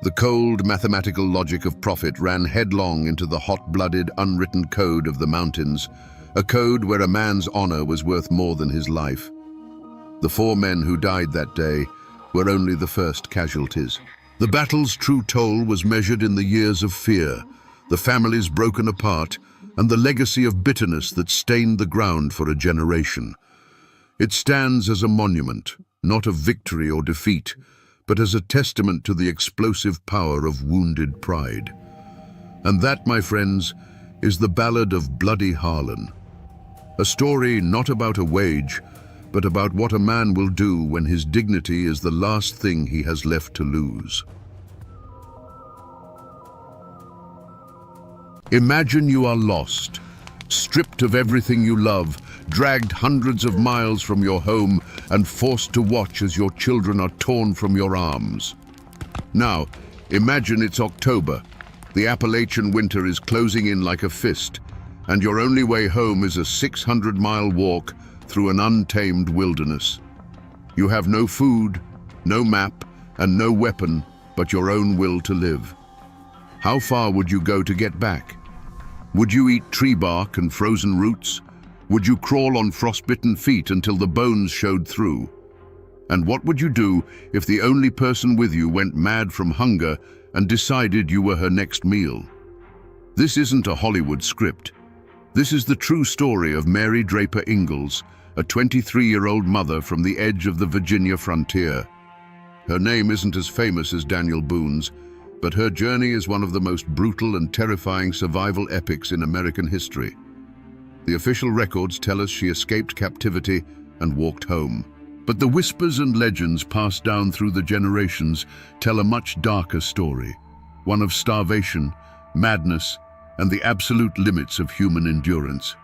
The cold, mathematical logic of profit ran headlong into the hot-blooded, unwritten code of the mountains, a code where a man's honor was worth more than his life. The 4 men who died that day were only the first casualties. The battle's true toll was measured in the years of fear, the families broken apart, and the legacy of bitterness that stained the ground for a generation. It stands as a monument, not of victory or defeat, but as a testament to the explosive power of wounded pride. And that, my friends, is the ballad of Bloody Harlan. A story not about a wage, but about what a man will do when his dignity is the last thing he has left to lose. Imagine you are lost, stripped of everything you love, dragged hundreds of miles from your home, and forced to watch as your children are torn from your arms. Now, imagine it's October. The Appalachian winter is closing in like a fist, and your only way home is a 600-mile walk through an untamed wilderness. You have no food, no map, and no weapon but your own will to live. How far would you go to get back? Would you eat tree bark and frozen roots? Would you crawl on frostbitten feet until the bones showed through? And what would you do if the only person with you went mad from hunger and decided you were her next meal? This isn't a Hollywood script. This is the true story of Mary Draper Ingalls, a 23-year-old mother from the edge of the Virginia frontier. Her name isn't as famous as Daniel Boone's, but her journey is one of the most brutal and terrifying survival epics in American history. The official records tell us she escaped captivity and walked home. But the whispers and legends passed down through the generations tell a much darker story, one of starvation, madness, and the absolute limits of human endurance.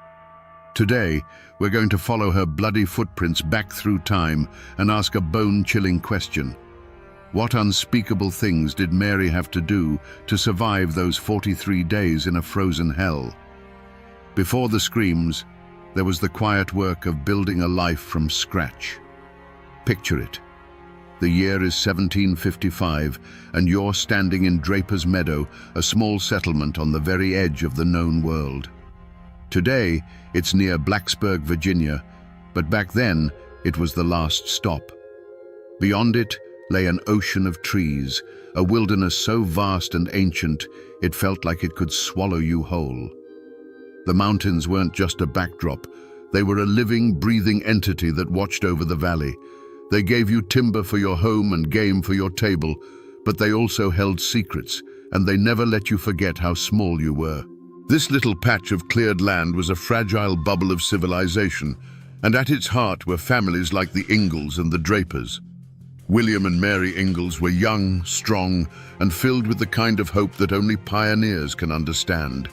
Today, we're going to follow her bloody footprints back through time and ask a bone-chilling question. What unspeakable things did Mary have to do to survive those 43 days in a frozen hell? Before the screams, there was the quiet work of building a life from scratch. Picture it. The year is 1755, and you're standing in Draper's Meadow, a small settlement on the very edge of the known world. Today, it's near Blacksburg, Virginia, but back then, it was the last stop. Beyond it lay an ocean of trees, a wilderness so vast and ancient, it felt like it could swallow you whole. The mountains weren't just a backdrop. They were a living, breathing entity that watched over the valley. They gave you timber for your home and game for your table, but they also held secrets, and they never let you forget how small you were. This little patch of cleared land was a fragile bubble of civilization, and at its heart were families like the Ingalls and the Drapers. William and Mary Ingalls were young, strong, and filled with the kind of hope that only pioneers can understand.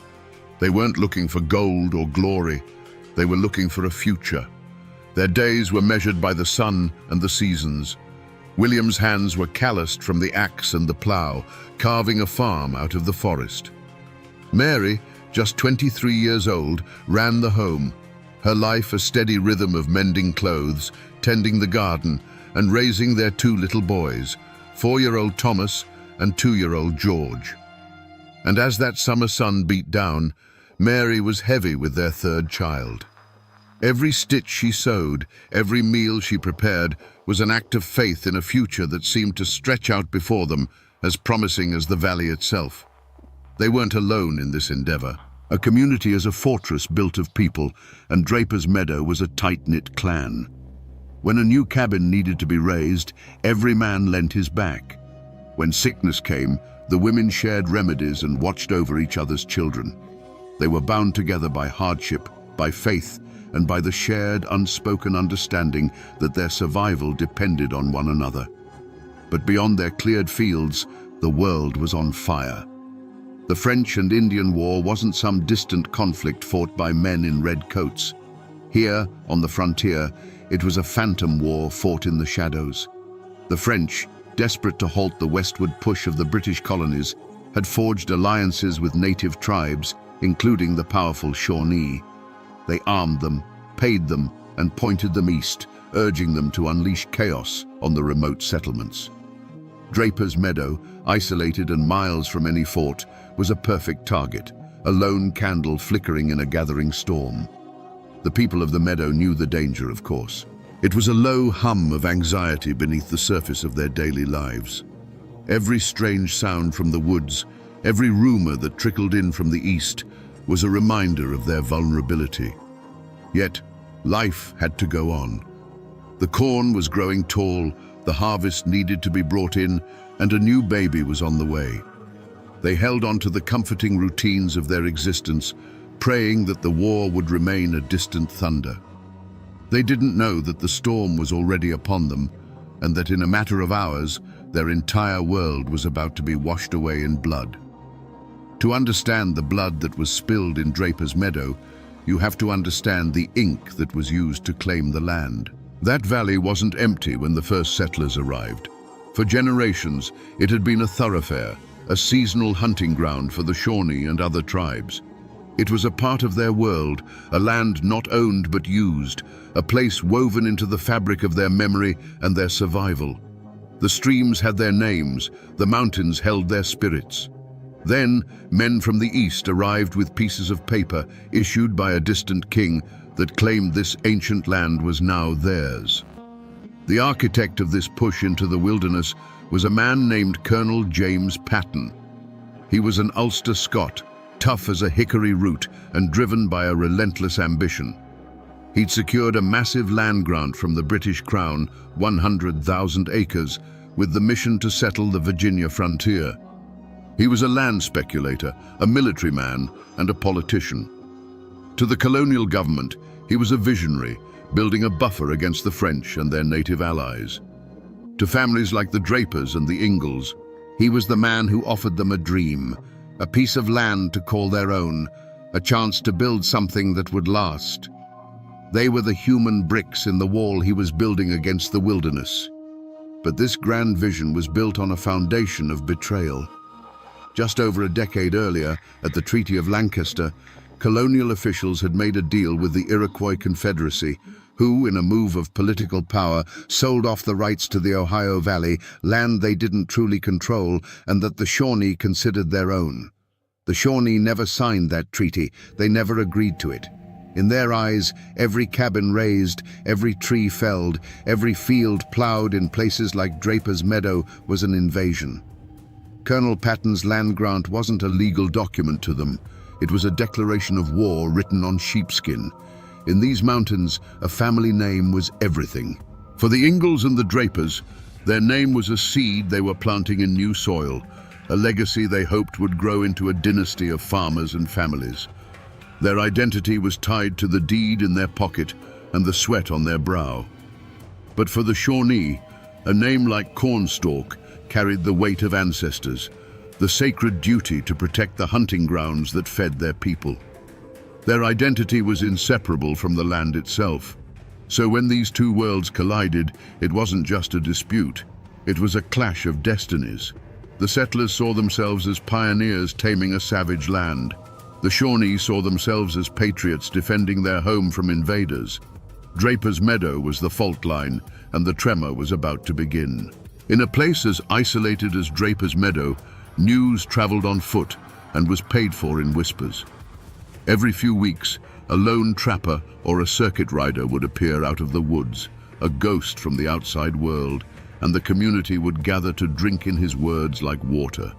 They weren't looking for gold or glory. They were looking for a future. Their days were measured by the sun and the seasons. William's hands were calloused from the axe and the plow, carving a farm out of the forest. Mary, just 23 years old, ran the home, her life a steady rhythm of mending clothes, tending the garden, and raising their 2 little boys, 4-year-old Thomas and 2-year-old George. And as that summer sun beat down, Mary was heavy with their 3rd child. Every stitch she sewed, every meal she prepared, was an act of faith in a future that seemed to stretch out before them, as promising as the valley itself. They weren't alone in this endeavor. A community is a fortress built of people, and Draper's Meadow was a tight-knit clan. When a new cabin needed to be raised, every man lent his back. When sickness came, the women shared remedies and watched over each other's children. They were bound together by hardship, by faith, and by the shared, unspoken understanding that their survival depended on one another. But beyond their cleared fields, the world was on fire. The French and Indian War wasn't some distant conflict fought by men in red coats. Here, on the frontier, it was a phantom war fought in the shadows. The French, desperate to halt the westward push of the British colonies, had forged alliances with native tribes, including the powerful Shawnee. They armed them, paid them, and pointed them east, urging them to unleash chaos on the remote settlements. Draper's Meadow, isolated and miles from any fort, was a perfect target, a lone candle flickering in a gathering storm. The people of the meadow knew the danger, of course. It was a low hum of anxiety beneath the surface of their daily lives. Every strange sound from the woods, every rumor that trickled in from the east, was a reminder of their vulnerability. Yet, life had to go on. The corn was growing tall, the harvest needed to be brought in, and a new baby was on the way. They held on to the comforting routines of their existence, praying that the war would remain a distant thunder. They didn't know that the storm was already upon them, and that in a matter of hours, their entire world was about to be washed away in blood. To understand the blood that was spilled in Draper's Meadow, you have to understand the ink that was used to claim the land. That valley wasn't empty when the first settlers arrived. For generations, it had been a thoroughfare, a seasonal hunting ground for the Shawnee and other tribes. It was a part of their world, a land not owned but used, a place woven into the fabric of their memory and their survival. The streams had their names, the mountains held their spirits. Then, men from the east arrived with pieces of paper issued by a distant king that claimed this ancient land was now theirs. The architect of this push into the wilderness was a man named Colonel James Patton. He was an Ulster Scot, tough as a hickory root and driven by a relentless ambition. He'd secured a massive land grant from the British Crown, 100,000 acres, with the mission to settle the Virginia frontier. He was a land speculator, a military man, and a politician. To the colonial government, he was a visionary, building a buffer against the French and their native allies. To families like the Drapers and the Ingalls, he was the man who offered them a dream, a piece of land to call their own, a chance to build something that would last. They were the human bricks in the wall he was building against the wilderness. But this grand vision was built on a foundation of betrayal. Just over a decade earlier, at the Treaty of Lancaster, colonial officials had made a deal with the Iroquois Confederacy, who, in a move of political power, sold off the rights to the Ohio Valley, land they didn't truly control and that the Shawnee considered their own. The Shawnee never signed that treaty, they never agreed to it. In their eyes, every cabin razed, every tree felled, every field plowed in places like Draper's Meadow was an invasion. Colonel Patton's land grant wasn't a legal document to them. It was a declaration of war written on sheepskin. In these mountains, a family name was everything. For the Ingalls and the Drapers, their name was a seed they were planting in new soil, a legacy they hoped would grow into a dynasty of farmers and families. Their identity was tied to the deed in their pocket and the sweat on their brow. But for the Shawnee, a name like Cornstalk carried the weight of ancestors, the sacred duty to protect the hunting grounds that fed their people. Their identity was inseparable from the land itself. So when these two worlds collided, it wasn't just a dispute. It was a clash of destinies. The settlers saw themselves as pioneers taming a savage land. The Shawnee saw themselves as patriots defending their home from invaders. Draper's Meadow was the fault line, and the tremor was about to begin. In a place as isolated as Draper's Meadow, news traveled on foot and was paid for in whispers. Every few weeks, a lone trapper or a circuit rider would appear out of the woods, a ghost from the outside world, and the community would gather to drink in his words like water.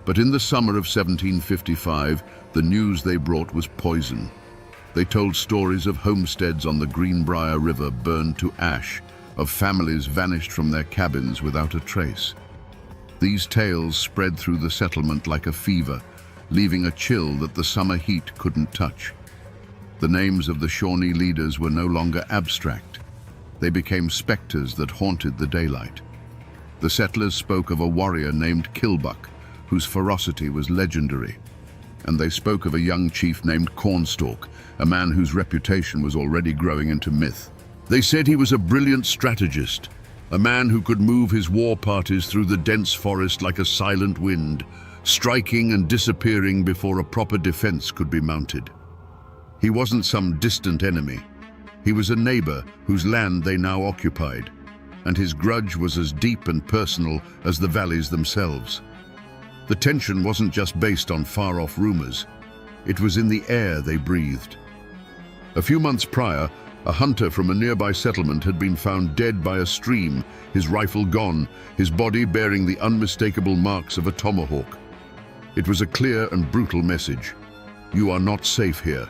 But in the summer of 1755, the news they brought was poison. They told stories of homesteads on the Greenbrier River burned to ash, of families vanished from their cabins without a trace. These tales spread through the settlement like a fever, leaving a chill that the summer heat couldn't touch. The names of the Shawnee leaders were no longer abstract. They became specters that haunted the daylight. The settlers spoke of a warrior named Kilbuck, whose ferocity was legendary. And they spoke of a young chief named Cornstalk, a man whose reputation was already growing into myth. They said he was a brilliant strategist, a man who could move his war parties through the dense forest like a silent wind, striking and disappearing before a proper defense could be mounted. He wasn't some distant enemy. He was a neighbor whose land they now occupied, and his grudge was as deep and personal as the valleys themselves. The tension wasn't just based on far-off rumors. It was in the air they breathed. A few months prior, a hunter from a nearby settlement had been found dead by a stream, his rifle gone, his body bearing the unmistakable marks of a tomahawk. It was a clear and brutal message. You are not safe here.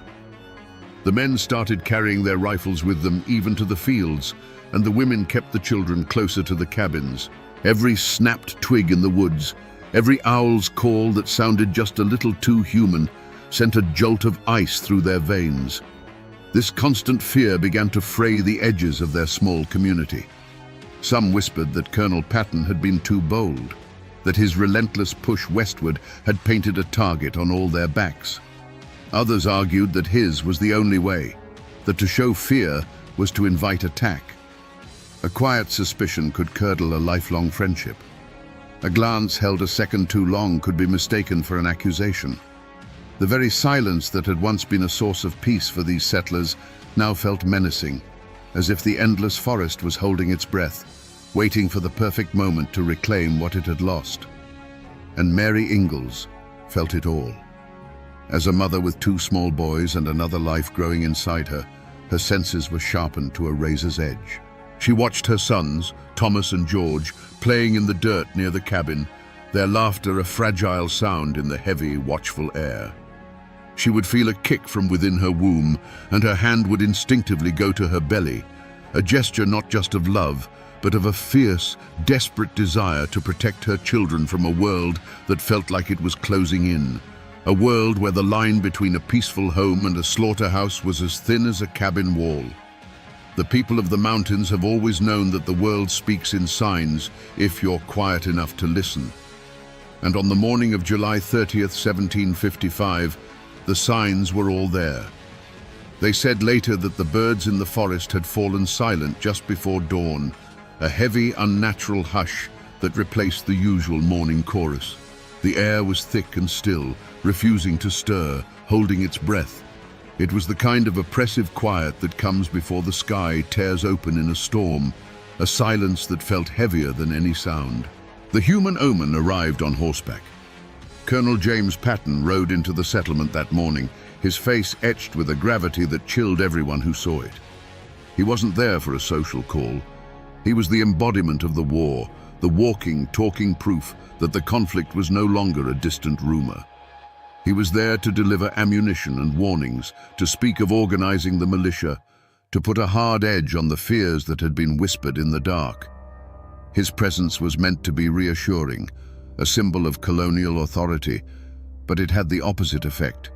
The men started carrying their rifles with them even to the fields, and the women kept the children closer to the cabins. Every snapped twig in the woods, every owl's call that sounded just a little too human, sent a jolt of ice through their veins. This constant fear began to fray the edges of their small community. Some whispered that Colonel Patton had been too bold, that his relentless push westward had painted a target on all their backs. Others argued that his was the only way, that to show fear was to invite attack. A quiet suspicion could curdle a lifelong friendship. A glance held a second too long could be mistaken for an accusation. The very silence that had once been a source of peace for these settlers now felt menacing, as if the endless forest was holding its breath, waiting for the perfect moment to reclaim what it had lost. And Mary Ingalls felt it all. As a mother with two small boys and another life growing inside her, her senses were sharpened to a razor's edge. She watched her sons, Thomas and George, playing in the dirt near the cabin, their laughter a fragile sound in the heavy, watchful air. She would feel a kick from within her womb, and her hand would instinctively go to her belly, a gesture not just of love, but of a fierce, desperate desire to protect her children from a world that felt like it was closing in, a world where the line between a peaceful home and a slaughterhouse was as thin as a cabin wall. The people of the mountains have always known that the world speaks in signs if you're quiet enough to listen. And on the morning of July 30th, 1755, the signs were all there. They said later that the birds in the forest had fallen silent just before dawn, a heavy, unnatural hush that replaced the usual morning chorus. The air was thick and still, refusing to stir, holding its breath. It was the kind of oppressive quiet that comes before the sky tears open in a storm, a silence that felt heavier than any sound. The human omen arrived on horseback. Colonel James Patton rode into the settlement that morning, his face etched with a gravity that chilled everyone who saw it. He wasn't there for a social call. He was the embodiment of the war, the walking, talking proof that the conflict was no longer a distant rumor. He was there to deliver ammunition and warnings, to speak of organizing the militia, to put a hard edge on the fears that had been whispered in the dark. His presence was meant to be reassuring, a symbol of colonial authority, but it had the opposite effect.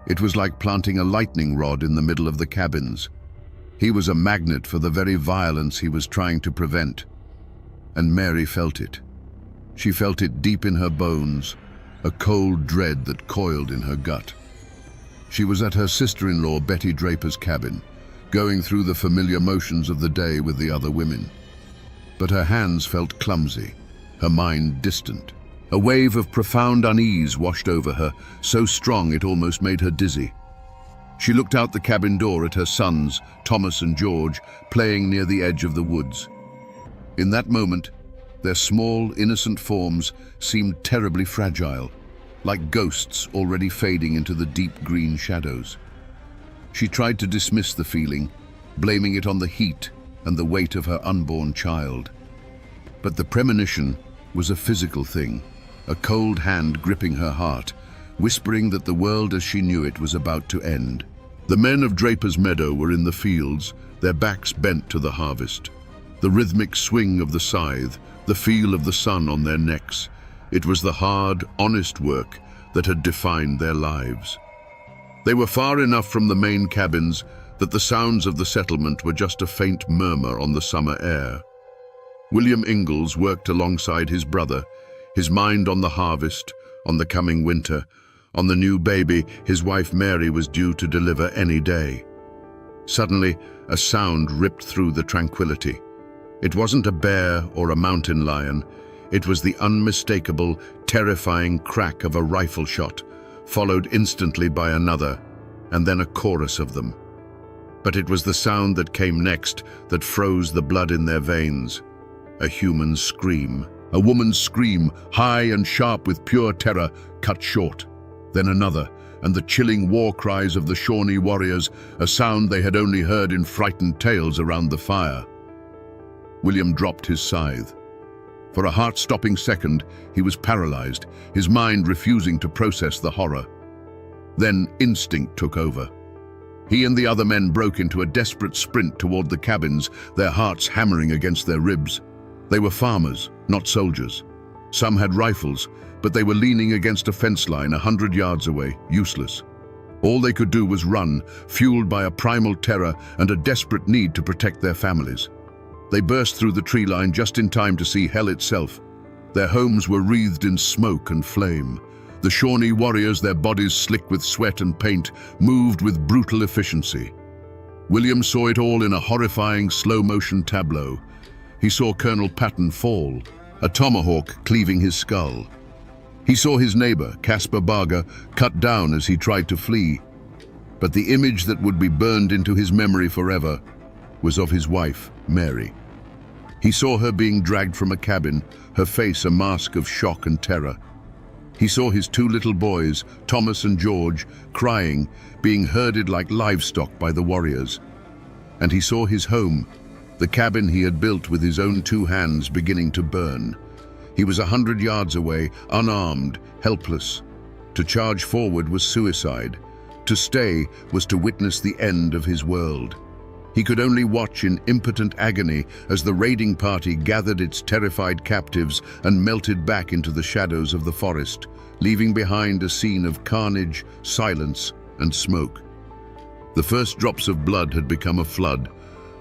It was like planting a lightning rod in the middle of the cabins. He was a magnet for the very violence he was trying to prevent. And Mary felt it. She felt it deep in her bones, a cold dread that coiled in her gut. She was at her sister-in-law Betty Draper's cabin, going through the familiar motions of the day with the other women. But her hands felt clumsy, her mind distant. A wave of profound unease washed over her, so strong it almost made her dizzy. She looked out the cabin door at her sons, Thomas and George, playing near the edge of the woods. In that moment, their small, innocent forms seemed terribly fragile, like ghosts already fading into the deep green shadows. She tried to dismiss the feeling, blaming it on the heat and the weight of her unborn child. But the premonition was a physical thing. a cold hand gripping her heart, whispering that the world as she knew it was about to end. The men of Draper's Meadow were in the fields, their backs bent to the harvest. The rhythmic swing of the scythe, the feel of the sun on their necks. It was the hard, honest work that had defined their lives. They were far enough from the main cabins that the sounds of the settlement were just a faint murmur on the summer air. William Ingalls worked alongside his brother, his mind on the harvest, on the coming winter, on the new baby his wife Mary was due to deliver any day. Suddenly, a sound ripped through the tranquility. It wasn't a bear or a mountain lion. It was the unmistakable, terrifying crack of a rifle shot, followed instantly by another, and then a chorus of them. But it was the sound that came next that froze the blood in their veins. A human scream. A woman's scream, high and sharp with pure terror, cut short. Then another, and the chilling war cries of the Shawnee warriors, a sound they had only heard in frightened tales around the fire. William dropped his scythe. For a heart-stopping second, he was paralyzed, his mind refusing to process the horror. Then instinct took over. He and the other men broke into a desperate sprint toward the cabins, their hearts hammering against their ribs. They were farmers, not soldiers. Some had rifles, but they were leaning against a fence line 100 yards away, useless. All they could do was run, fueled by a primal terror and a desperate need to protect their families. They burst through the tree line just in time to see hell itself. Their homes were wreathed in smoke and flame. The Shawnee warriors, their bodies slick with sweat and paint, moved with brutal efficiency. William saw it all in a horrifying slow-motion tableau. He saw Colonel Patton fall, a tomahawk cleaving his skull. He saw his neighbor, Caspar Barger, cut down as he tried to flee. But the image that would be burned into his memory forever was of his wife, Mary. He saw her being dragged from a cabin, her face a mask of shock and terror. He saw his two little boys, Thomas and George, crying, being herded like livestock by the warriors. And he saw his home, the cabin he had built with his own two hands, beginning to burn. He was 100 yards away, unarmed, helpless. To charge forward was suicide. To stay was to witness the end of his world. He could only watch in impotent agony as the raiding party gathered its terrified captives and melted back into the shadows of the forest, leaving behind a scene of carnage, silence, and smoke. The first drops of blood had become a flood,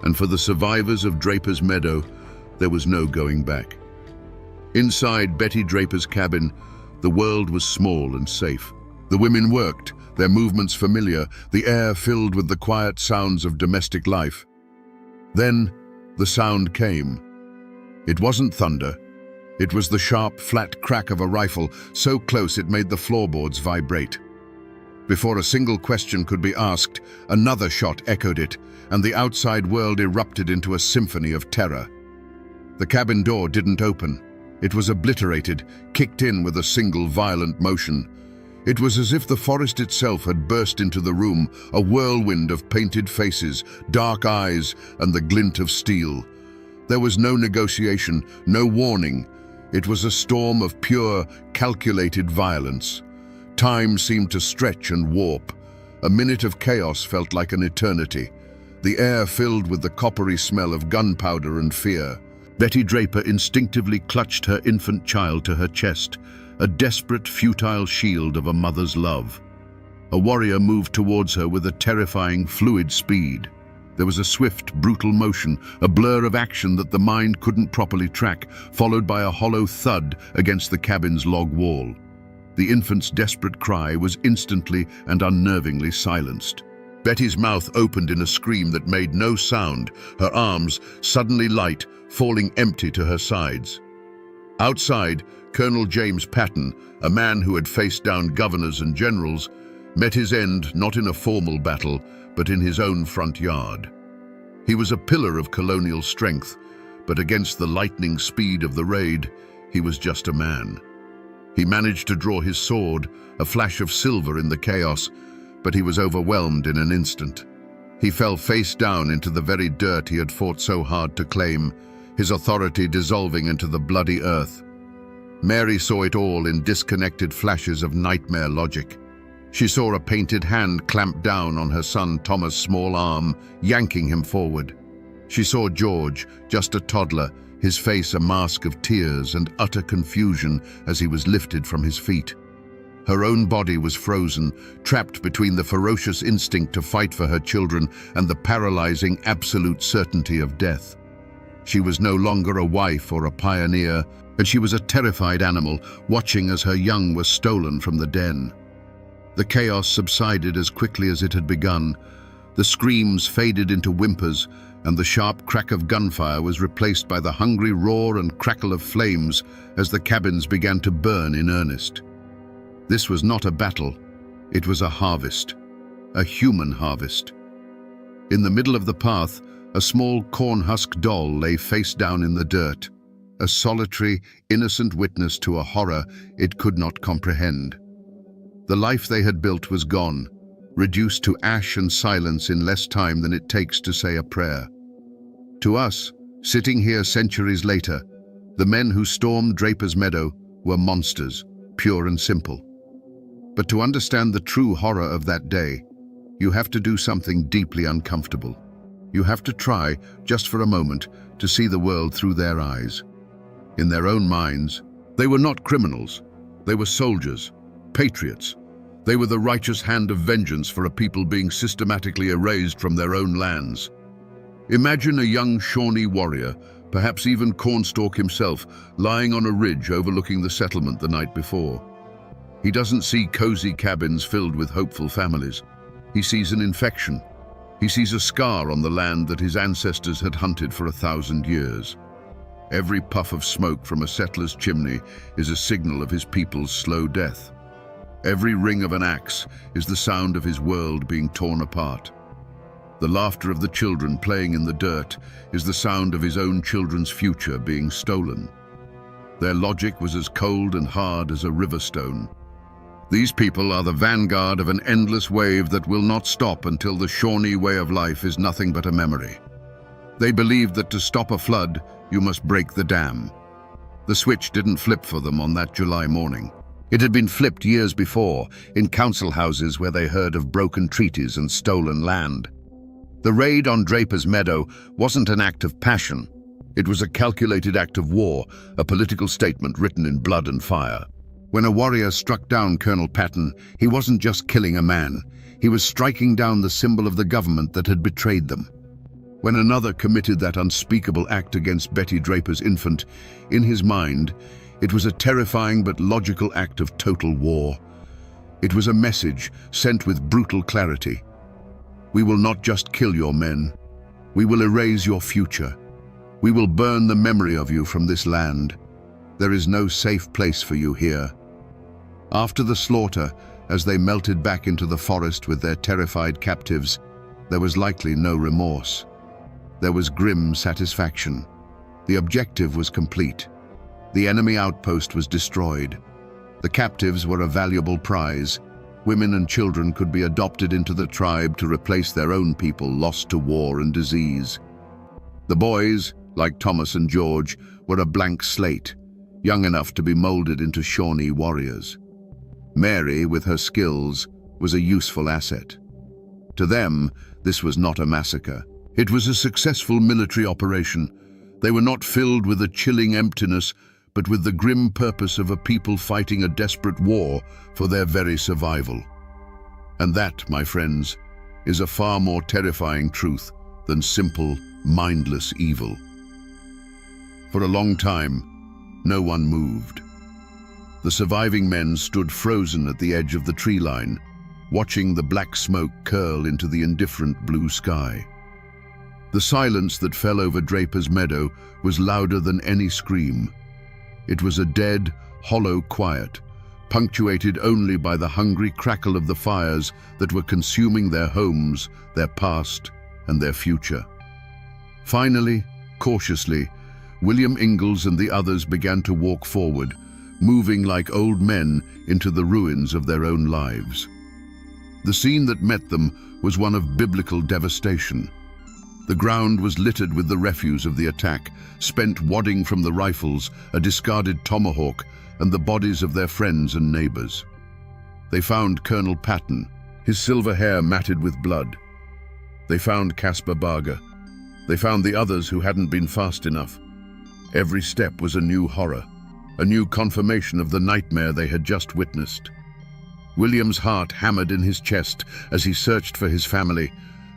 and for the survivors of Draper's Meadow, there was no going back. Inside Betty Draper's cabin, the world was small and safe. The women worked, their movements familiar, the air filled with the quiet sounds of domestic life. Then the sound came. It wasn't thunder. It was the sharp, flat crack of a rifle, so close it made the floorboards vibrate. Before a single question could be asked, another shot echoed it, and the outside world erupted into a symphony of terror. The cabin door didn't open. It was obliterated, kicked in with a single violent motion. It was as if the forest itself had burst into the room, a whirlwind of painted faces, dark eyes, and the glint of steel. There was no negotiation, no warning. It was a storm of pure, calculated violence. Time seemed to stretch and warp. A minute of chaos felt like an eternity. The air filled with the coppery smell of gunpowder and fear. Betty Draper instinctively clutched her infant child to her chest, a desperate, futile shield of a mother's love. A warrior moved towards her with a terrifying, fluid speed. There was a swift, brutal motion, a blur of action that the mind couldn't properly track, followed by a hollow thud against the cabin's log wall. The infant's desperate cry was instantly and unnervingly silenced. Betty's mouth opened in a scream that made no sound, her arms, suddenly light, falling empty to her sides. Outside, Colonel James Patton, a man who had faced down governors and generals, met his end not in a formal battle, but in his own front yard. He was a pillar of colonial strength, but against the lightning speed of the raid, he was just a man. He managed to draw his sword, a flash of silver in the chaos, but he was overwhelmed in an instant. He fell face down into the very dirt he had fought so hard to claim, his authority dissolving into the bloody earth. Mary saw it all in disconnected flashes of nightmare logic. She saw a painted hand clamp down on her son Thomas' small arm, yanking him forward. She saw George, just a toddler, his face a mask of tears and utter confusion as he was lifted from his feet. Her own body was frozen, trapped between the ferocious instinct to fight for her children and the paralyzing absolute certainty of death. She was no longer a wife or a pioneer, and she was a terrified animal, watching as her young were stolen from the den. The chaos subsided as quickly as it had begun. The screams faded into whimpers, and the sharp crack of gunfire was replaced by the hungry roar and crackle of flames as the cabins began to burn in earnest. This was not a battle, it was a harvest, a human harvest. In the middle of the path, a small corn-husk doll lay face down in the dirt, a solitary, innocent witness to a horror it could not comprehend. The life they had built was gone, reduced to ash and silence in less time than it takes to say a prayer. To us, sitting here centuries later, the men who stormed Draper's Meadow were monsters, pure and simple. But to understand the true horror of that day, you have to do something deeply uncomfortable. You have to try, just for a moment, to see the world through their eyes. In their own minds, they were not criminals. They were soldiers, patriots. They were the righteous hand of vengeance for a people being systematically erased from their own lands. Imagine a young Shawnee warrior, perhaps even Cornstalk himself, lying on a ridge overlooking the settlement the night before. He doesn't see cozy cabins filled with hopeful families. He sees an infection. He sees a scar on the land that his ancestors had hunted for 1,000 years. Every puff of smoke from a settler's chimney is a signal of his people's slow death. Every ring of an axe is the sound of his world being torn apart. The laughter of the children playing in the dirt is the sound of his own children's future being stolen. Their logic was as cold and hard as a river stone. These people are the vanguard of an endless wave that will not stop until the Shawnee way of life is nothing but a memory. They believed that to stop a flood, you must break the dam. The switch didn't flip for them on that July morning. It had been flipped years before, in council houses where they heard of broken treaties and stolen land. The raid on Draper's Meadow wasn't an act of passion. It was a calculated act of war, a political statement written in blood and fire. When a warrior struck down Colonel Patton, he wasn't just killing a man. He was striking down the symbol of the government that had betrayed them. When another committed that unspeakable act against Betty Draper's infant, in his mind, it was a terrifying but logical act of total war. It was a message sent with brutal clarity. We will not just kill your men. We will erase your future. We will burn the memory of you from this land. There is no safe place for you here. After the slaughter, as they melted back into the forest with their terrified captives, there was likely no remorse. There was grim satisfaction. The objective was complete. The enemy outpost was destroyed. The captives were a valuable prize. Women and children could be adopted into the tribe to replace their own people lost to war and disease. The boys, like Thomas and George, were a blank slate, young enough to be molded into Shawnee warriors. Mary, with her skills, was a useful asset. To them, this was not a massacre. It was a successful military operation. They were not filled with a chilling emptiness, but with the grim purpose of a people fighting a desperate war for their very survival. And that, my friends, is a far more terrifying truth than simple, mindless evil. For a long time, no one moved. The surviving men stood frozen at the edge of the tree line, watching the black smoke curl into the indifferent blue sky. The silence that fell over Draper's Meadow was louder than any scream. It was a dead, hollow quiet, punctuated only by the hungry crackle of the fires that were consuming their homes, their past, and their future. Finally, cautiously, William Ingalls and the others began to walk forward, moving like old men into the ruins of their own lives. The scene that met them was one of biblical devastation. The ground was littered with the refuse of the attack, spent wadding from the rifles, a discarded tomahawk, and the bodies of their friends and neighbors. They found Colonel Patton, his silver hair matted with blood. They found Caspar Barger. They found the others who hadn't been fast enough. Every step was a new horror, a new confirmation of the nightmare they had just witnessed. William's heart hammered in his chest as he searched for his family,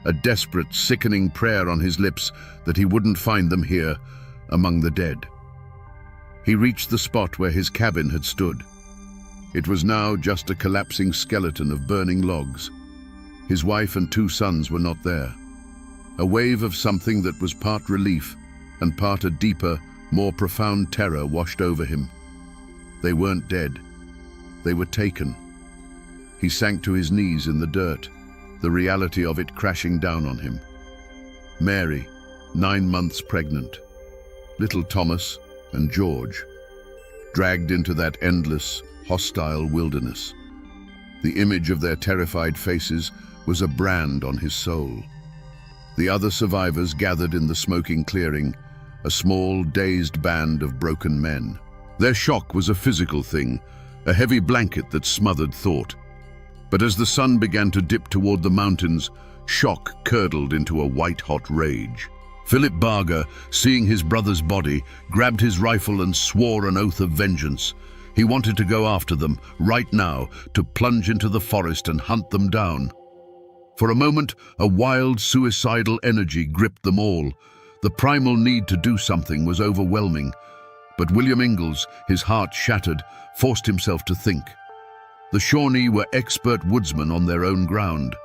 a desperate, sickening prayer on his lips that he wouldn't find them here, among the dead. He reached the spot where his cabin had stood. It was now just a collapsing skeleton of burning logs. His wife and 2 sons were not there. A wave of something that was part relief and part a deeper, more profound terror washed over him. They weren't dead. They were taken. He sank to his knees in the dirt, the reality of it crashing down on him. Mary, 9 months pregnant. Little Thomas and George, dragged into that endless, hostile wilderness. The image of their terrified faces was a brand on his soul. The other survivors gathered in the smoking clearing, a small, dazed band of broken men. Their shock was a physical thing, a heavy blanket that smothered thought. But as the sun began to dip toward the mountains, shock curdled into a white-hot rage. Philip Barger, seeing his brother's body, grabbed his rifle and swore an oath of vengeance. He wanted to go after them, right now, to plunge into the forest and hunt them down. For a moment, a wild, suicidal energy gripped them all. The primal need to do something was overwhelming. But William Ingalls, his heart shattered, forced himself to think. The Shawnee were expert woodsmen on their own ground.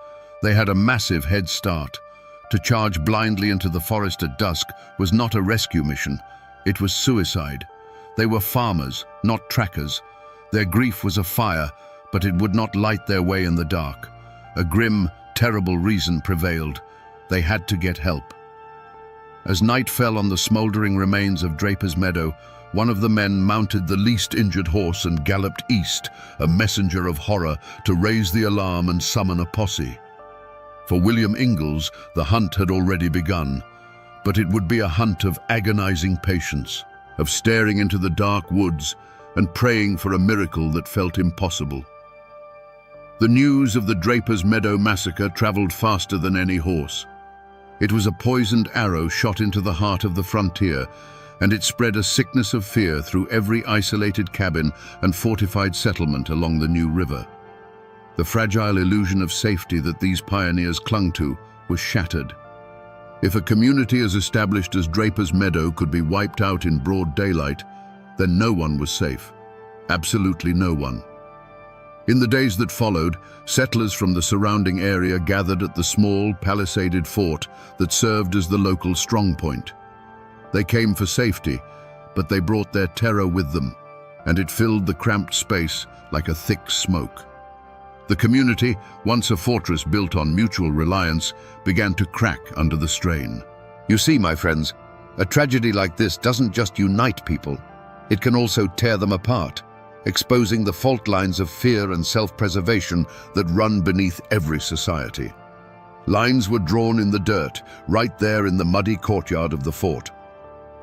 They had a massive head start. To charge blindly into the forest at dusk was not a rescue mission. It was suicide. They were farmers, not trackers. Their grief was a fire, but it would not light their way in the dark. A grim, terrible reason prevailed. They had to get help. As night fell on the smoldering remains of Draper's Meadow, one of the men mounted the least injured horse and galloped east, a messenger of horror, to raise the alarm and summon a posse. For William Ingalls, the hunt had already begun, but it would be a hunt of agonizing patience, of staring into the dark woods and praying for a miracle that felt impossible. The news of the Draper's Meadow massacre traveled faster than any horse. It was a poisoned arrow shot into the heart of the frontier, and it spread a sickness of fear through every isolated cabin and fortified settlement along the New River. The fragile illusion of safety that these pioneers clung to was shattered. If a community as established as Draper's Meadow could be wiped out in broad daylight, then no one was safe. Absolutely no one. In the days that followed, settlers from the surrounding area gathered at the small, palisaded fort that served as the local strongpoint. They came for safety, but they brought their terror with them, and it filled the cramped space like a thick smoke. The community, once a fortress built on mutual reliance, began to crack under the strain. You see, my friends, a tragedy like this doesn't just unite people, it can also tear them apart, exposing the fault lines of fear and self-preservation that run beneath every society. Lines were drawn in the dirt, right there in the muddy courtyard of the fort.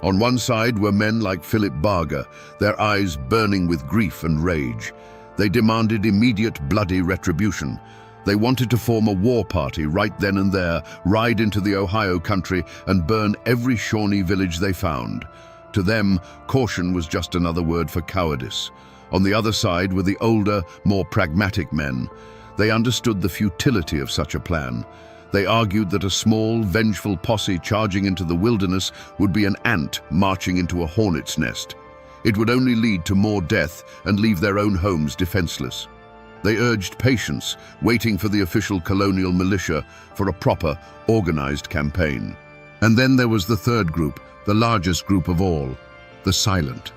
On one side were men like Philip Barger, their eyes burning with grief and rage. They demanded immediate bloody retribution. They wanted to form a war party right then and there, ride into the Ohio country and burn every Shawnee village they found. To them, caution was just another word for cowardice. On the other side were the older, more pragmatic men. They understood the futility of such a plan. They argued that a small, vengeful posse charging into the wilderness would be an ant marching into a hornet's nest. It would only lead to more death and leave their own homes defenseless. They urged patience, waiting for the official colonial militia for a proper, organized campaign. And then there was the third group, the largest group of all, the silent.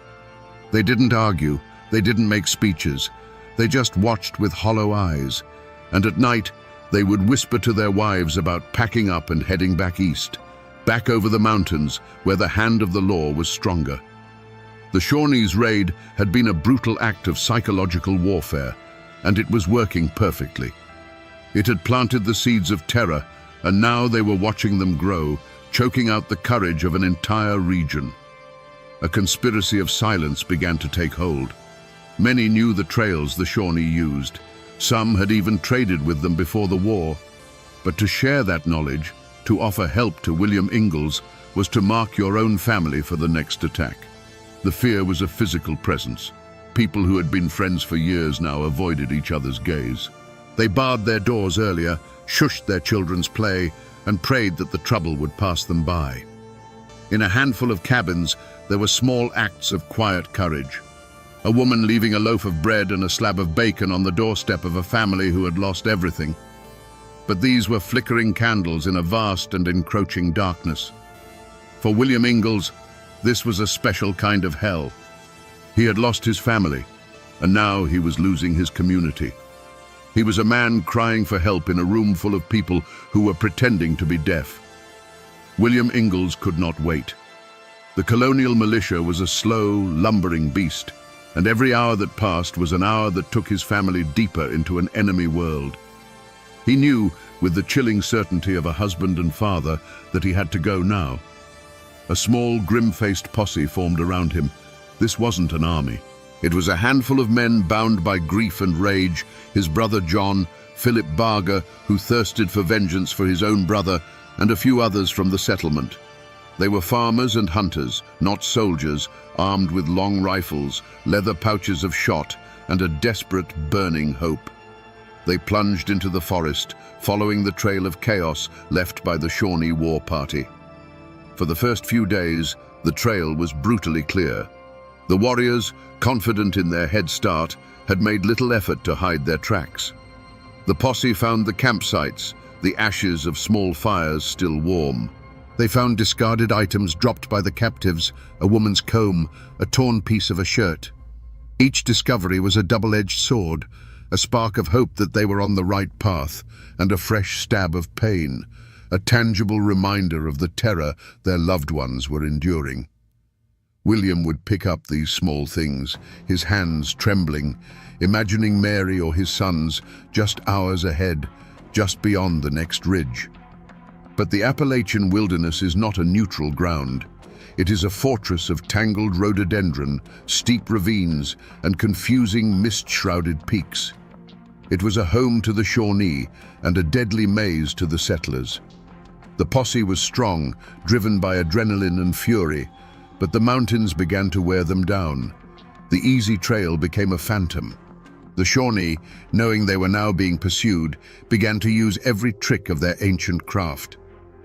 They didn't argue, they didn't make speeches, they just watched with hollow eyes. And at night, they would whisper to their wives about packing up and heading back east, back over the mountains where the hand of the law was stronger. The Shawnees' raid had been a brutal act of psychological warfare, and it was working perfectly. It had planted the seeds of terror, and now they were watching them grow, choking out the courage of an entire region. A conspiracy of silence began to take hold. Many knew the trails the Shawnee used. Some had even traded with them before the war. But to share that knowledge, to offer help to William Ingalls, was to mark your own family for the next attack. The fear was a physical presence. People who had been friends for years now avoided each other's gaze. They barred their doors earlier, shushed their children's play, and prayed that the trouble would pass them by. In a handful of cabins, there were small acts of quiet courage. A woman leaving a loaf of bread and a slab of bacon on the doorstep of a family who had lost everything. But these were flickering candles in a vast and encroaching darkness. For William Ingalls, this was a special kind of hell. He had lost his family, and now he was losing his community. He was a man crying for help in a room full of people who were pretending to be deaf. William Ingalls could not wait. The colonial militia was a slow, lumbering beast, and every hour that passed was an hour that took his family deeper into an enemy world. He knew, with the chilling certainty of a husband and father, that he had to go now. A small, grim-faced posse formed around him. This wasn't an army. It was a handful of men bound by grief and rage, his brother John, Philip Barger, who thirsted for vengeance for his own brother, and a few others from the settlement. They were farmers and hunters, not soldiers, armed with long rifles, leather pouches of shot, and a desperate, burning hope. They plunged into the forest, following the trail of chaos left by the Shawnee war party. For the first few days, the trail was brutally clear. The warriors, confident in their head start, had made little effort to hide their tracks. The posse found the campsites, the ashes of small fires still warm. They found discarded items dropped by the captives, a woman's comb, a torn piece of a shirt. Each discovery was a double-edged sword, a spark of hope that they were on the right path, and a fresh stab of pain, a tangible reminder of the terror their loved ones were enduring. William would pick up these small things, his hands trembling, imagining Mary or his sons just hours ahead, just beyond the next ridge. But the Appalachian wilderness is not a neutral ground. It is a fortress of tangled rhododendron, steep ravines, and confusing mist-shrouded peaks. It was a home to the Shawnee and a deadly maze to the settlers. The posse was strong, driven by adrenaline and fury, but the mountains began to wear them down. The easy trail became a phantom. The Shawnee, knowing they were now being pursued, began to use every trick of their ancient craft.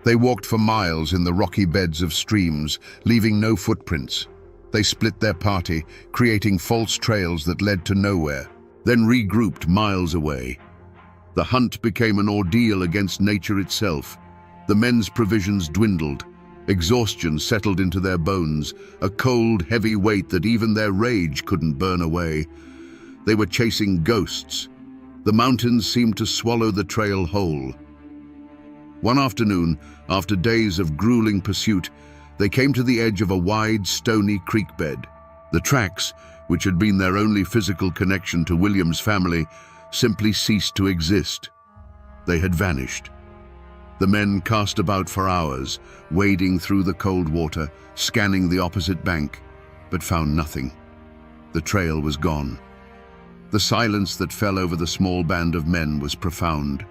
They walked for miles in the rocky beds of streams, leaving no footprints. They split their party, creating false trails that led to nowhere, then regrouped miles away. The hunt became an ordeal against nature itself. The men's provisions dwindled. Exhaustion settled into their bones, a cold, heavy weight that even their rage couldn't burn away. They were chasing ghosts. The mountains seemed to swallow the trail whole. One afternoon, after days of grueling pursuit, they came to the edge of a wide, stony creek bed. The tracks, which had been their only physical connection to William's family, simply ceased to exist. They had vanished. The men cast about for hours, wading through the cold water, scanning the opposite bank, but found nothing. The trail was gone. The silence that fell over the small band of men was profound.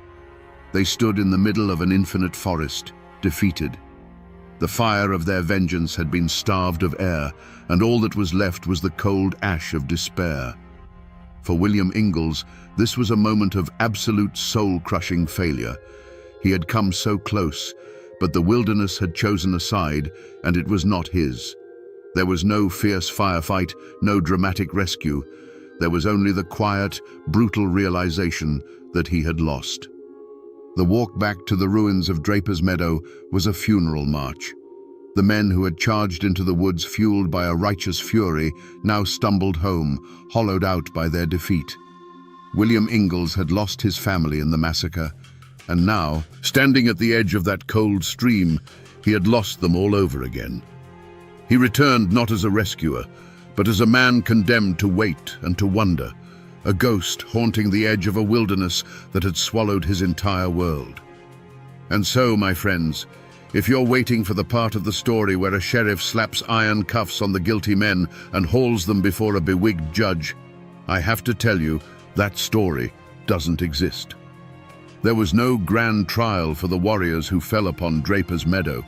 They stood in the middle of an infinite forest, defeated. The fire of their vengeance had been starved of air, and all that was left was the cold ash of despair. For William Ingalls, this was a moment of absolute soul-crushing failure. He had come so close, but the wilderness had chosen a side, and it was not his. There was no fierce firefight, no dramatic rescue. There was only the quiet, brutal realization that he had lost. The walk back to the ruins of Draper's Meadow was a funeral march. The men who had charged into the woods fueled by a righteous fury now stumbled home, hollowed out by their defeat. William Ingalls had lost his family in the massacre, and now, standing at the edge of that cold stream, he had lost them all over again. He returned not as a rescuer, but as a man condemned to wait and to wonder, a ghost haunting the edge of a wilderness that had swallowed his entire world. And so, my friends, If you're waiting for the part of the story where a sheriff slaps iron cuffs on the guilty men and hauls them before a bewigged judge, I have to tell you that story doesn't exist. There was no grand trial for the warriors who fell upon Draper's Meadow.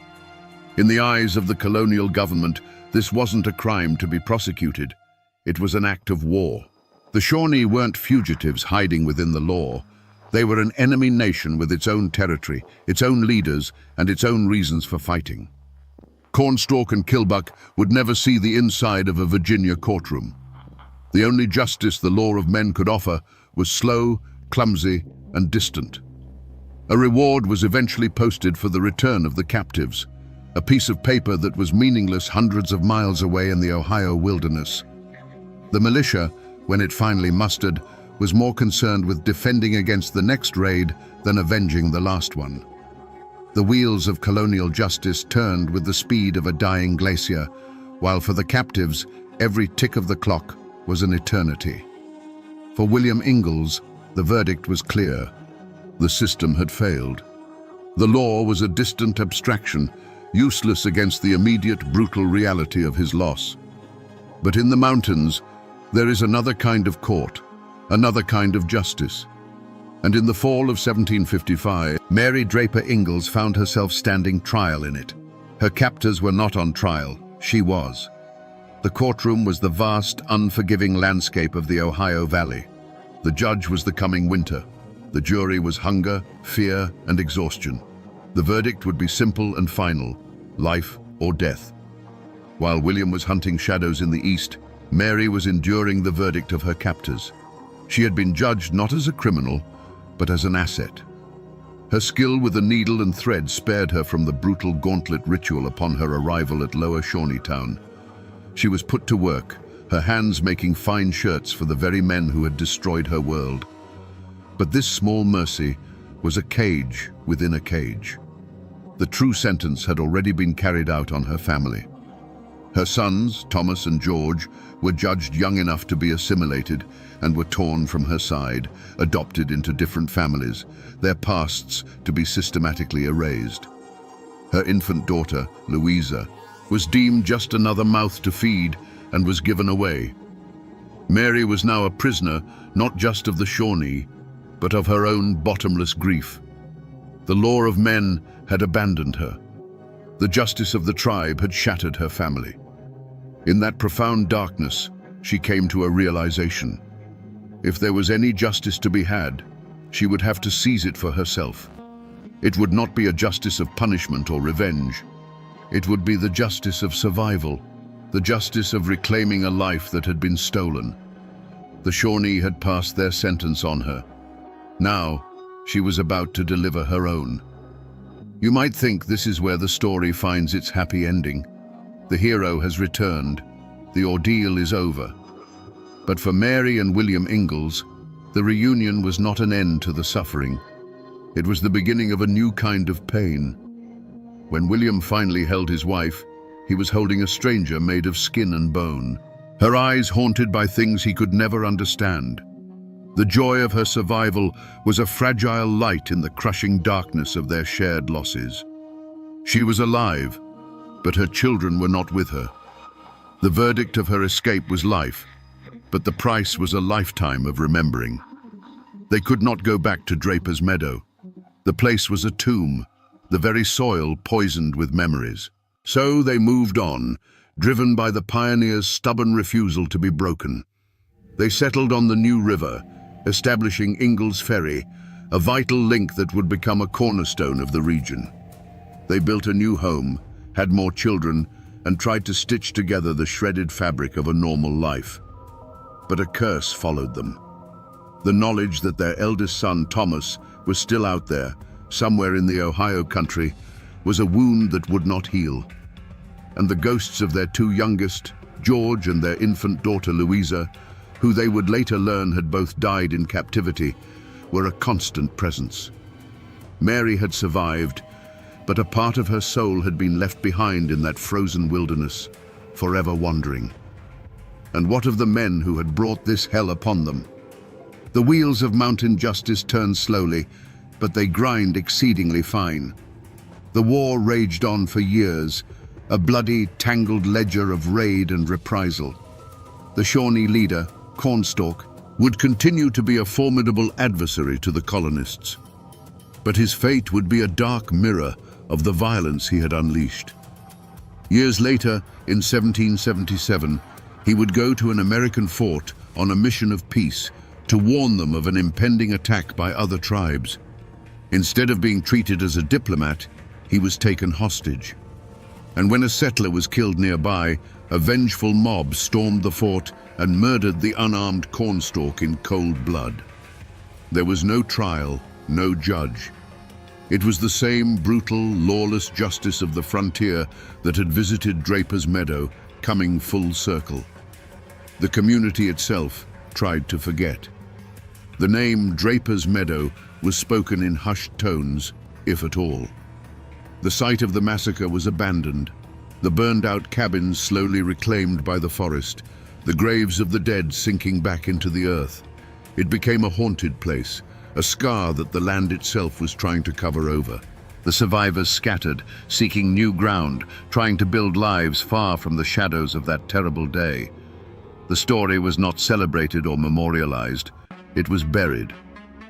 In the eyes of the colonial government, this wasn't a crime to be prosecuted. It was an act of war. The Shawnee weren't fugitives hiding within the law. They were an enemy nation with its own territory, its own leaders, and its own reasons for fighting. Cornstalk and Kilbuck would never see the inside of a Virginia courtroom. The only justice the law of men could offer was slow, clumsy, and distant. A reward was eventually posted for the return of the captives, a piece of paper that was meaningless hundreds of miles away in the Ohio wilderness. The militia, when it finally mustered, was more concerned with defending against the next raid than avenging the last one. The wheels of colonial justice turned with the speed of a dying glacier, while for the captives, every tick of the clock was an eternity. For William Ingalls, the verdict was clear. The system had failed. The law was a distant abstraction, useless against the immediate brutal reality of his loss. But in the mountains, there is another kind of court, another kind of justice. And in the fall of 1755, Mary Draper Ingalls found herself standing trial in it. Her captors were not on trial, she was. The courtroom was the vast, unforgiving landscape of the Ohio Valley. The judge was the coming winter. The jury was hunger, fear, and exhaustion. The verdict would be simple and final, life or death. While William was hunting shadows in the east, Mary was enduring the verdict of her captors. She had been judged not as a criminal, but as an asset. Her skill with the needle and thread spared her from the brutal gauntlet ritual upon her arrival at Lower Shawneetown. She was put to work, her hands making fine shirts for the very men who had destroyed her world. But this small mercy was a cage within a cage. The true sentence had already been carried out on her family. Her sons, Thomas and George, were judged young enough to be assimilated and were torn from her side, adopted into different families, their pasts to be systematically erased. Her infant daughter, Louisa, was deemed just another mouth to feed and was given away. Mary was now a prisoner, not just of the Shawnee, but of her own bottomless grief. The law of men had abandoned her. The justice of the tribe had shattered her family. In that profound darkness, she came to a realization. If there was any justice to be had, she would have to seize it for herself. It would not be a justice of punishment or revenge. It would be the justice of survival, the justice of reclaiming a life that had been stolen. The Shawnee had passed their sentence on her. Now, she was about to deliver her own. You might think this is where the story finds its happy ending. The hero has returned. The ordeal is over. But for Mary and William Ingalls, the reunion was not an end to the suffering. It was the beginning of a new kind of pain. When William finally held his wife, he was holding a stranger made of skin and bone, her eyes haunted by things he could never understand. The joy of her survival was a fragile light in the crushing darkness of their shared losses. She was alive, but her children were not with her. The verdict of her escape was life, but the price was a lifetime of remembering. They could not go back to Draper's Meadow. The place was a tomb, the very soil poisoned with memories. So they moved on, driven by the pioneers' stubborn refusal to be broken. They settled on the New River, establishing Ingalls Ferry, a vital link that would become a cornerstone of the region. They built a new home, had more children, and tried to stitch together the shredded fabric of a normal life. But a curse followed them. The knowledge that their eldest son, Thomas, was still out there, somewhere in the Ohio country, was a wound that would not heal. And the ghosts of their two youngest, George and their infant daughter Louisa, who they would later learn had both died in captivity, were a constant presence. Mary had survived, but a part of her soul had been left behind in that frozen wilderness, forever wandering. And what of the men who had brought this hell upon them? The wheels of mountain justice turn slowly, but they grind exceedingly fine. The war raged on for years, a bloody, tangled ledger of raid and reprisal. The Shawnee leader, Cornstalk, would continue to be a formidable adversary to the colonists. But his fate would be a dark mirror of the violence he had unleashed. Years later, in 1777, he would go to an American fort on a mission of peace to warn them of an impending attack by other tribes. Instead of being treated as a diplomat, he was taken hostage. And when a settler was killed nearby, a vengeful mob stormed the fort and murdered the unarmed Cornstalk in cold blood. There was no trial, no judge. It was the same brutal, lawless justice of the frontier that had visited Draper's Meadow, coming full circle. The community itself tried to forget. The name Draper's Meadow was spoken in hushed tones, if at all. The site of the massacre was abandoned, the burned-out cabins slowly reclaimed by the forest, the graves of the dead sinking back into the earth. It became a haunted place, a scar that the land itself was trying to cover over. The survivors scattered, seeking new ground, trying to build lives far from the shadows of that terrible day. The story was not celebrated or memorialized. It was buried.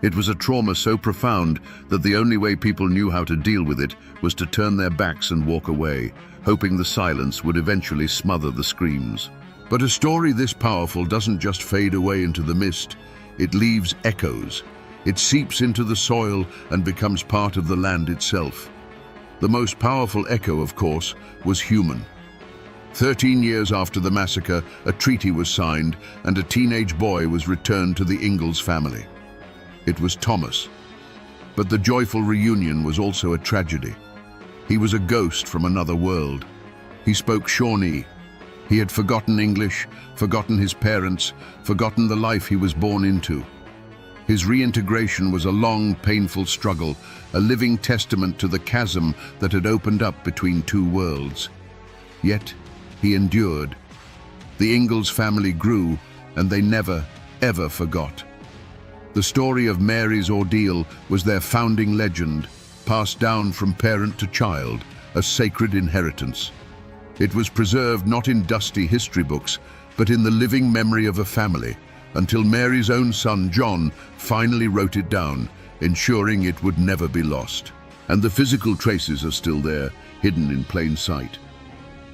It was a trauma so profound that the only way people knew how to deal with it was to turn their backs and walk away, hoping the silence would eventually smother the screams. But a story this powerful doesn't just fade away into the mist. It leaves echoes. It seeps into the soil and becomes part of the land itself. The most powerful echo, of course, was human. 13 years after the massacre, a treaty was signed and a teenage boy was returned to the Ingalls family. It was Thomas. But the joyful reunion was also a tragedy. He was a ghost from another world. He spoke Shawnee. He had forgotten English, forgotten his parents, forgotten the life he was born into. His reintegration was a long, painful struggle, a living testament to the chasm that had opened up between two worlds. Yet, he endured. The Ingalls family grew, and they never, ever forgot. The story of Mary's ordeal was their founding legend, passed down from parent to child, a sacred inheritance. It was preserved not in dusty history books, but in the living memory of a family, until Mary's own son, John, finally wrote it down, ensuring it would never be lost. And the physical traces are still there, hidden in plain sight.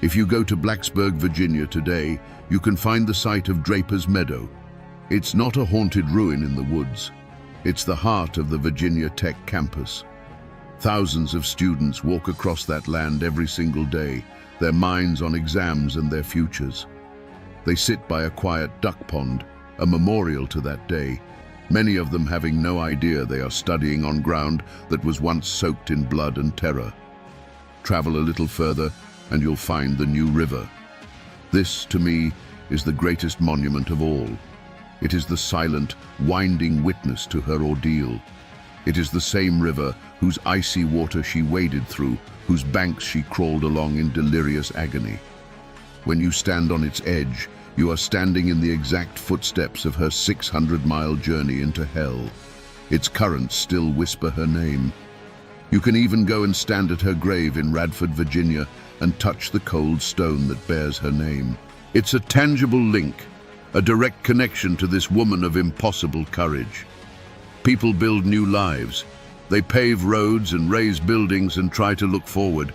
If you go to Blacksburg, Virginia today, you can find the site of Draper's Meadow. It's not a haunted ruin in the woods. It's the heart of the Virginia Tech campus. Thousands of students walk across that land every single day, their minds on exams and their futures. They sit by a quiet duck pond, a memorial to that day, many of them having no idea they are studying on ground that was once soaked in blood and terror. Travel a little further and you'll find the New River. This, to me, is the greatest monument of all. It is the silent, winding witness to her ordeal. It is the same river whose icy water she waded through, whose banks she crawled along in delirious agony. When you stand on its edge, you are standing in the exact footsteps of her 600-mile journey into hell. Its currents still whisper her name. You can even go and stand at her grave in Radford, Virginia, and touch the cold stone that bears her name. It's a tangible link, a direct connection to this woman of impossible courage. People build new lives. They pave roads and raise buildings and try to look forward.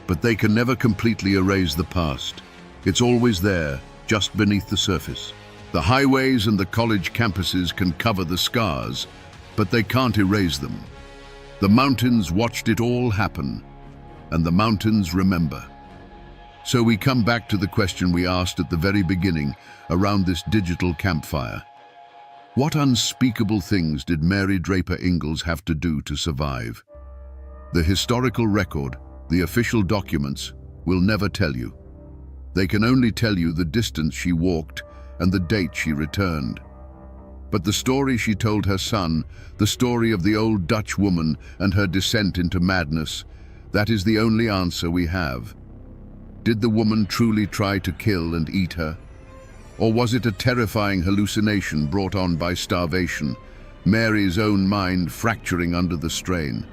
But they can never completely erase the past. It's always there, just beneath the surface. The highways and the college campuses can cover the scars, but they can't erase them. The mountains watched it all happen, and the mountains remember. So we come back to the question we asked at the very beginning around this digital campfire. What unspeakable things did Mary Draper Ingalls have to do to survive? The historical record, the official documents, will never tell you. They can only tell you the distance she walked and the date she returned. But the story she told her son, the story of the old Dutch woman and her descent into madness, that is the only answer we have. Did the woman truly try to kill and eat her? Or was it a terrifying hallucination brought on by starvation, Mary's own mind fracturing under the strain?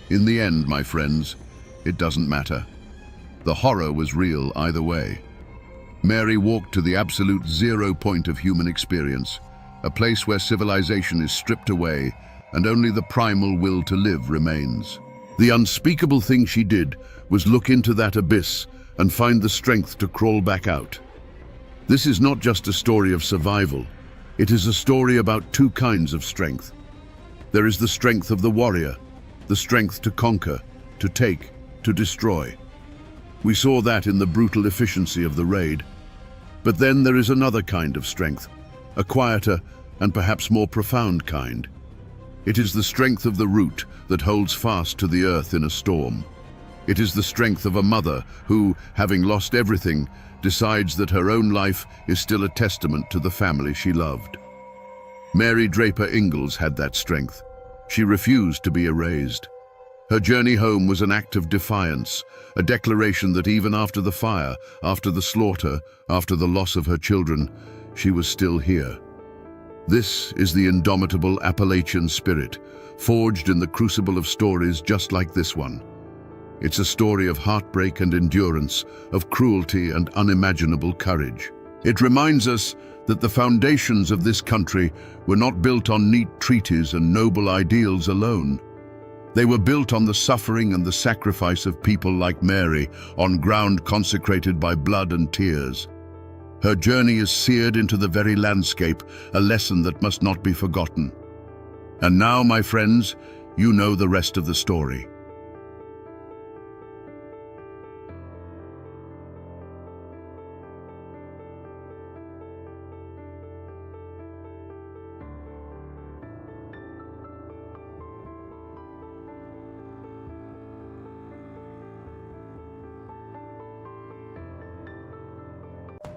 In the end, my friends, it doesn't matter. The horror was real either way. Mary walked to the absolute zero point of human experience, a place where civilization is stripped away and only the primal will to live remains. The unspeakable thing she did was look into that abyss and find the strength to crawl back out. This is not just a story of survival. It is a story about two kinds of strength. There is the strength of the warrior, the strength to conquer, to take, to destroy. We saw that in the brutal efficiency of the raid. But then there is another kind of strength, a quieter and perhaps more profound kind. It is the strength of the root that holds fast to the earth in a storm. It is the strength of a mother who, having lost everything, decides that her own life is still a testament to the family she loved. Mary Draper Ingalls had that strength. She refused to be erased. Her journey home was an act of defiance, a declaration that even after the fire, after the slaughter, after the loss of her children, she was still here. This is the indomitable Appalachian spirit, forged in the crucible of stories just like this one. It's a story of heartbreak and endurance, of cruelty and unimaginable courage. It reminds us that the foundations of this country were not built on neat treaties and noble ideals alone. They were built on the suffering and the sacrifice of people like Mary, on ground consecrated by blood and tears. Her journey is seared into the very landscape, a lesson that must not be forgotten. And now, my friends, you know the rest of the story.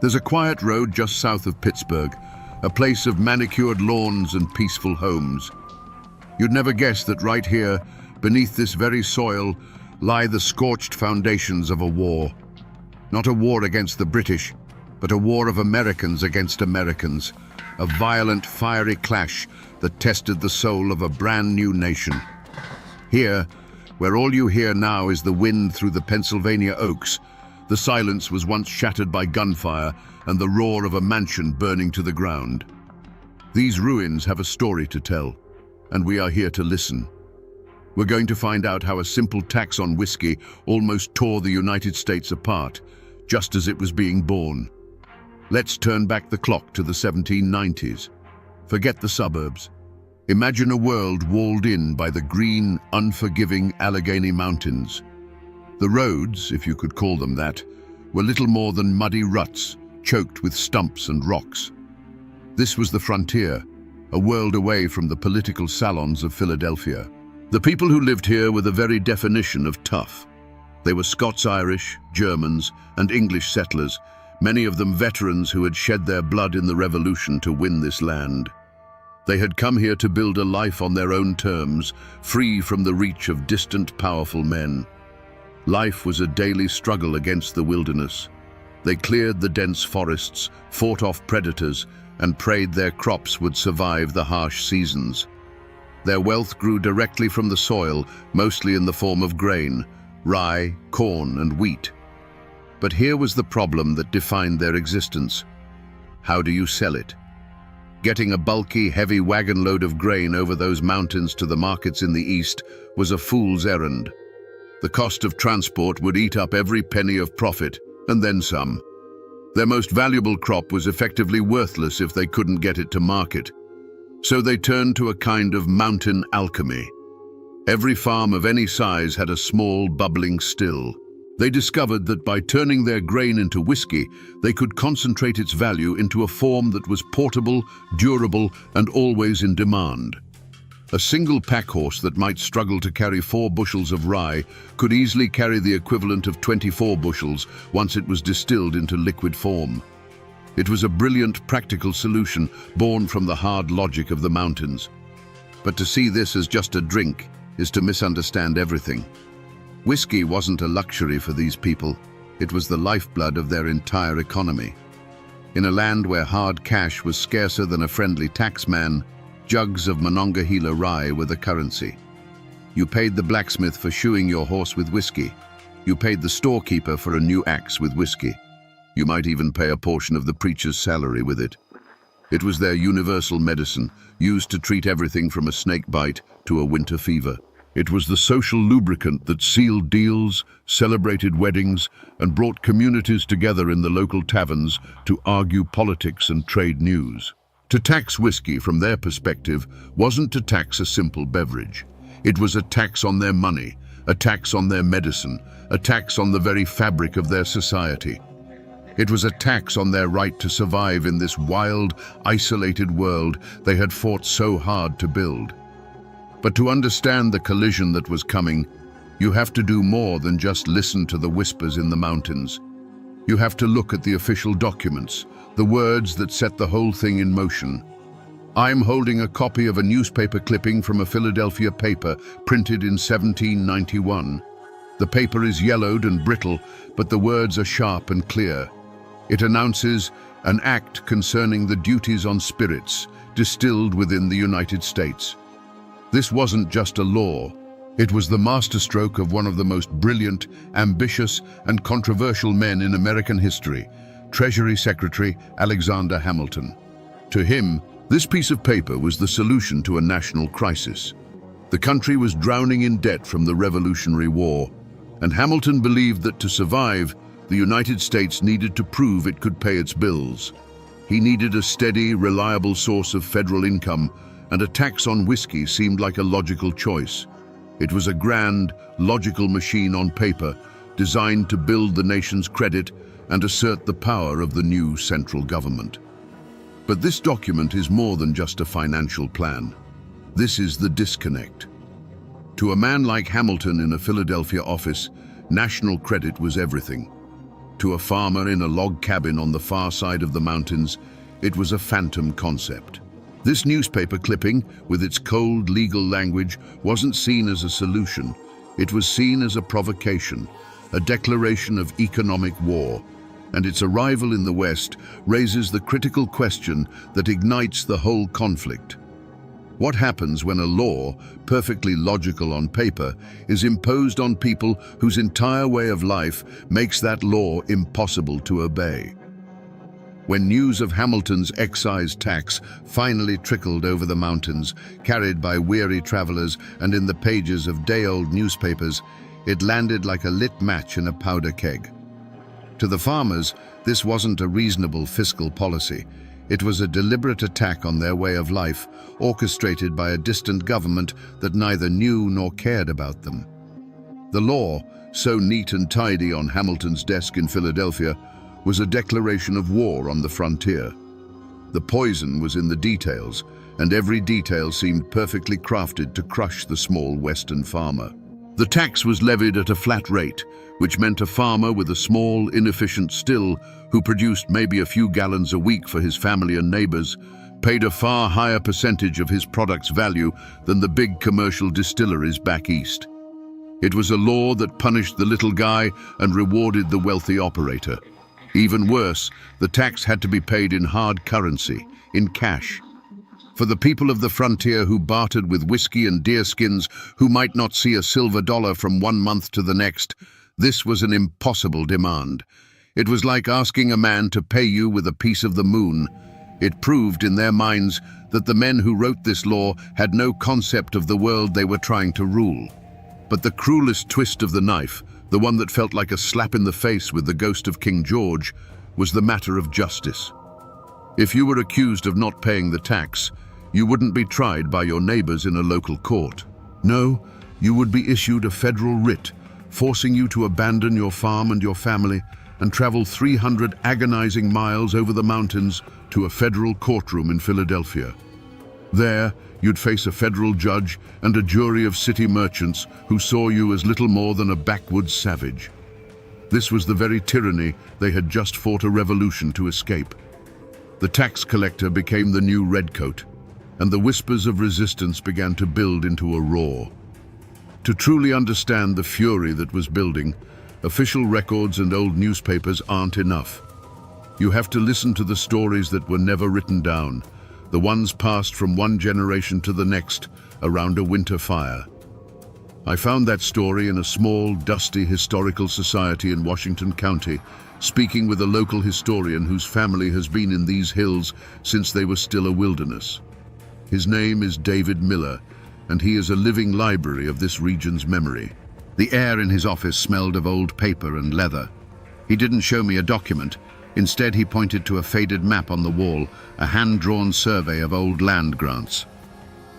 There's a quiet road just south of Pittsburgh, a place of manicured lawns and peaceful homes. You'd never guess that right here, beneath this very soil, lie the scorched foundations of a war. Not a war against the British, but a war of Americans against Americans, a violent, fiery clash that tested the soul of a brand new nation. Here, where all you hear now is the wind through the Pennsylvania oaks, the silence was once shattered by gunfire and the roar of a mansion burning to the ground. These ruins have a story to tell, and we are here to listen. We're going to find out how a simple tax on whiskey almost tore the United States apart, just as it was being born. Let's turn back the clock to the 1790s. Forget the suburbs. Imagine a world walled in by the green, unforgiving Allegheny Mountains. The roads, if you could call them that, were little more than muddy ruts, choked with stumps and rocks. This was the frontier, a world away from the political salons of Philadelphia. The people who lived here were the very definition of tough. They were Scots-Irish, Germans, and English settlers, many of them veterans who had shed their blood in the Revolution to win this land. They had come here to build a life on their own terms, free from the reach of distant, powerful men. Life was a daily struggle against the wilderness. They cleared the dense forests, fought off predators, and prayed their crops would survive the harsh seasons. Their wealth grew directly from the soil, mostly in the form of grain, rye, corn, and wheat. But here was the problem that defined their existence. How do you sell it? Getting a bulky, heavy wagon load of grain over those mountains to the markets in the east was a fool's errand. The cost of transport would eat up every penny of profit, and then some. Their most valuable crop was effectively worthless if they couldn't get it to market. So they turned to a kind of mountain alchemy. Every farm of any size had a small, bubbling still. They discovered that by turning their grain into whiskey, they could concentrate its value into a form that was portable, durable, and always in demand. A single pack horse that might struggle to carry 4 bushels of rye could easily carry the equivalent of 24 bushels once it was distilled into liquid form. It was a brilliant, practical solution born from the hard logic of the mountains. But to see this as just a drink is to misunderstand everything. Whiskey wasn't a luxury for these people. It was the lifeblood of their entire economy. In a land where hard cash was scarcer than a friendly taxman, jugs of Monongahela rye were the currency. You paid the blacksmith for shoeing your horse with whiskey. You paid the storekeeper for a new axe with whiskey. You might even pay a portion of the preacher's salary with it. It was their universal medicine, used to treat everything from a snake bite to a winter fever. It was the social lubricant that sealed deals, celebrated weddings, and brought communities together in the local taverns to argue politics and trade news. To tax whiskey, from their perspective, wasn't to tax a simple beverage. It was a tax on their money, a tax on their medicine, a tax on the very fabric of their society. It was a tax on their right to survive in this wild, isolated world they had fought so hard to build. But to understand the collision that was coming, you have to do more than just listen to the whispers in the mountains. You have to look at the official documents, the words that set the whole thing in motion. I'm holding a copy of a newspaper clipping from a Philadelphia paper printed in 1791. The paper is yellowed and brittle, but the words are sharp and clear. It announces an act concerning the duties on spirits distilled within the United States. This wasn't just a law. It was the masterstroke of one of the most brilliant, ambitious, and controversial men in American history, Treasury Secretary Alexander Hamilton. To him, this piece of paper was the solution to a national crisis. The country was drowning in debt from the Revolutionary War, and Hamilton believed that to survive, the United States needed to prove it could pay its bills. He needed a steady, reliable source of federal income, and a tax on whiskey seemed like a logical choice. It was a grand, logical machine on paper, designed to build the nation's credit and assert the power of the new central government. But this document is more than just a financial plan. This is the disconnect. To a man like Hamilton in a Philadelphia office, national credit was everything. To a farmer in a log cabin on the far side of the mountains, it was a phantom concept. This newspaper clipping, with its cold legal language, wasn't seen as a solution. It was seen as a provocation, a declaration of economic war. And its arrival in the West raises the critical question that ignites the whole conflict. What happens when a law, perfectly logical on paper, is imposed on people whose entire way of life makes that law impossible to obey? When news of Hamilton's excise tax finally trickled over the mountains, carried by weary travelers and in the pages of day-old newspapers, it landed like a lit match in a powder keg. To the farmers, this wasn't a reasonable fiscal policy. It was a deliberate attack on their way of life, orchestrated by a distant government that neither knew nor cared about them. The law, so neat and tidy on Hamilton's desk in Philadelphia, was a declaration of war on the frontier. The poison was in the details, and every detail seemed perfectly crafted to crush the small Western farmer. The tax was levied at a flat rate, which meant a farmer with a small, inefficient still who produced maybe a few gallons a week for his family and neighbors, paid a far higher percentage of his product's value than the big commercial distilleries back east. It was a law that punished the little guy and rewarded the wealthy operator. Even worse, the tax had to be paid in hard currency, in cash. For the people of the frontier who bartered with whiskey and deerskins, who might not see a silver dollar from one month to the next, this was an impossible demand. It was like asking a man to pay you with a piece of the moon. It proved in their minds that the men who wrote this law had no concept of the world they were trying to rule. But the cruelest twist of the knife, the one that felt like a slap in the face with the ghost of King George, was the matter of justice. If you were accused of not paying the tax, you wouldn't be tried by your neighbors in a local court. No, you would be issued a federal writ, forcing you to abandon your farm and your family and travel 300 agonizing miles over the mountains to a federal courtroom in Philadelphia. There, you'd face a federal judge and a jury of city merchants who saw you as little more than a backwoods savage. This was the very tyranny they had just fought a revolution to escape. The tax collector became the new redcoat, and the whispers of resistance began to build into a roar. To truly understand the fury that was building, official records and old newspapers aren't enough. You have to listen to the stories that were never written down, the ones passed from one generation to the next around a winter fire. I found that story in a small, dusty historical society in Washington County, speaking with a local historian whose family has been in these hills since they were still a wilderness. His name is David Miller, and he is a living library of this region's memory. The air in his office smelled of old paper and leather. He didn't show me a document. Instead, he pointed to a faded map on the wall, a hand-drawn survey of old land grants.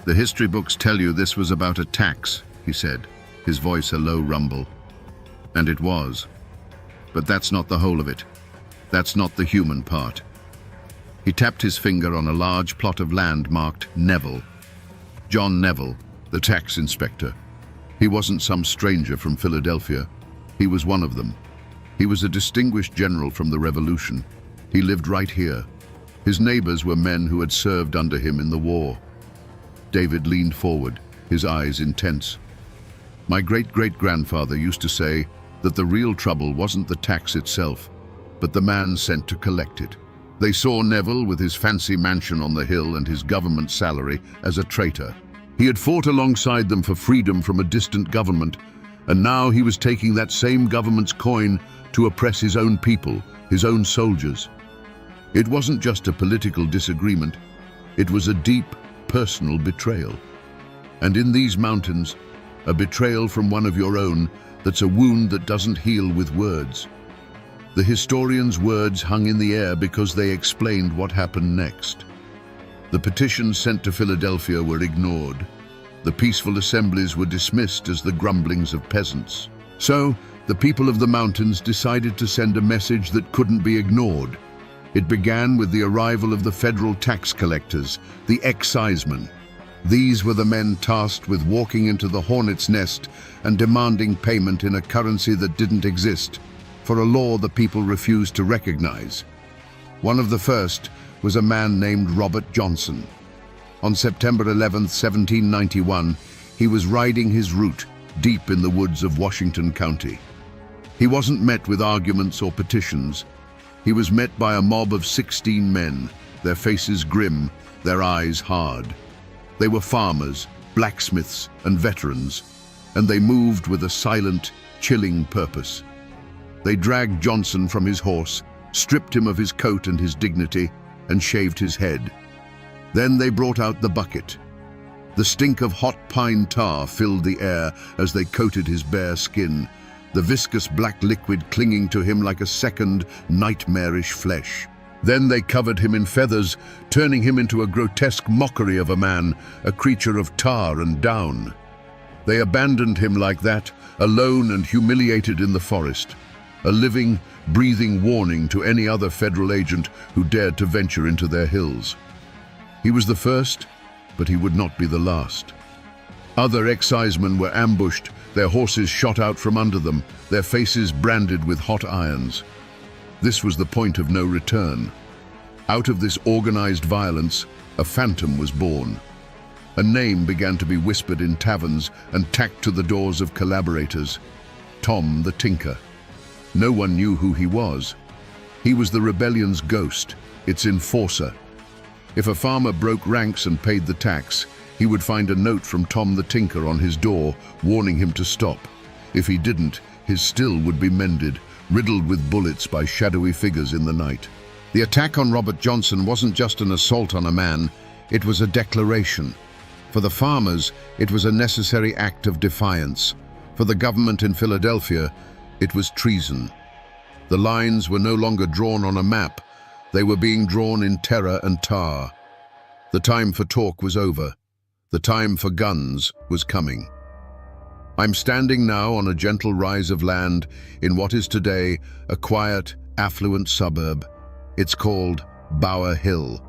"The history books tell you this was about a tax," he said, his voice a low rumble. And it was. But that's not the whole of it. That's not the human part. He tapped his finger on a large plot of land marked Neville. John Neville, the tax inspector. He wasn't some stranger from Philadelphia. He was one of them. He was a distinguished general from the Revolution. He lived right here. His neighbors were men who had served under him in the war. David leaned forward, his eyes intense. "My great-great-grandfather used to say that the real trouble wasn't the tax itself, but the man sent to collect it." They saw Neville with his fancy mansion on the hill and his government salary as a traitor. He had fought alongside them for freedom from a distant government, and now he was taking that same government's coin to oppress his own people, his own soldiers. It wasn't just a political disagreement, it was a deep, personal betrayal. And in these mountains, a betrayal from one of your own that's a wound that doesn't heal with words. The historian's words hung in the air because they explained what happened next. The petitions sent to Philadelphia were ignored. The peaceful assemblies were dismissed as the grumblings of peasants. So, the people of the mountains decided to send a message that couldn't be ignored. It began with the arrival of the federal tax collectors, the excisemen. These were the men tasked with walking into the hornet's nest and demanding payment in a currency that didn't exist, for a law the people refused to recognize. One of the first was a man named Robert Johnson. On September 11, 1791, he was riding his route deep in the woods of Washington County. He wasn't met with arguments or petitions. He was met by a mob of 16 men, their faces grim, their eyes hard. They were farmers, blacksmiths, and veterans, and they moved with a silent, chilling purpose. They dragged Johnson from his horse, stripped him of his coat and his dignity, and shaved his head. Then they brought out the bucket. The stink of hot pine tar filled the air as they coated his bare skin, the viscous black liquid clinging to him like a second, nightmarish flesh. Then they covered him in feathers, turning him into a grotesque mockery of a man, a creature of tar and down. They abandoned him like that, alone and humiliated in the forest, a living, breathing warning to any other federal agent who dared to venture into their hills. He was the first, but he would not be the last. Other excisemen were ambushed, their horses shot out from under them, their faces branded with hot irons. This was the point of no return. Out of this organized violence, a phantom was born. A name began to be whispered in taverns and tacked to the doors of collaborators: Tom the Tinker. No one knew who he was. He was the rebellion's ghost, its enforcer. If a farmer broke ranks and paid the tax, he would find a note from Tom the Tinker on his door, warning him to stop. If he didn't, his still would be mended, riddled with bullets by shadowy figures in the night. The attack on Robert Johnson wasn't just an assault on a man, it was a declaration. For the farmers, it was a necessary act of defiance. For the government in Philadelphia, it was treason. The lines were no longer drawn on a map, they were being drawn in terror and tar. The time for talk was over. The time for guns was coming. I'm standing now on a gentle rise of land in what is today a quiet, affluent suburb. It's called Bower Hill.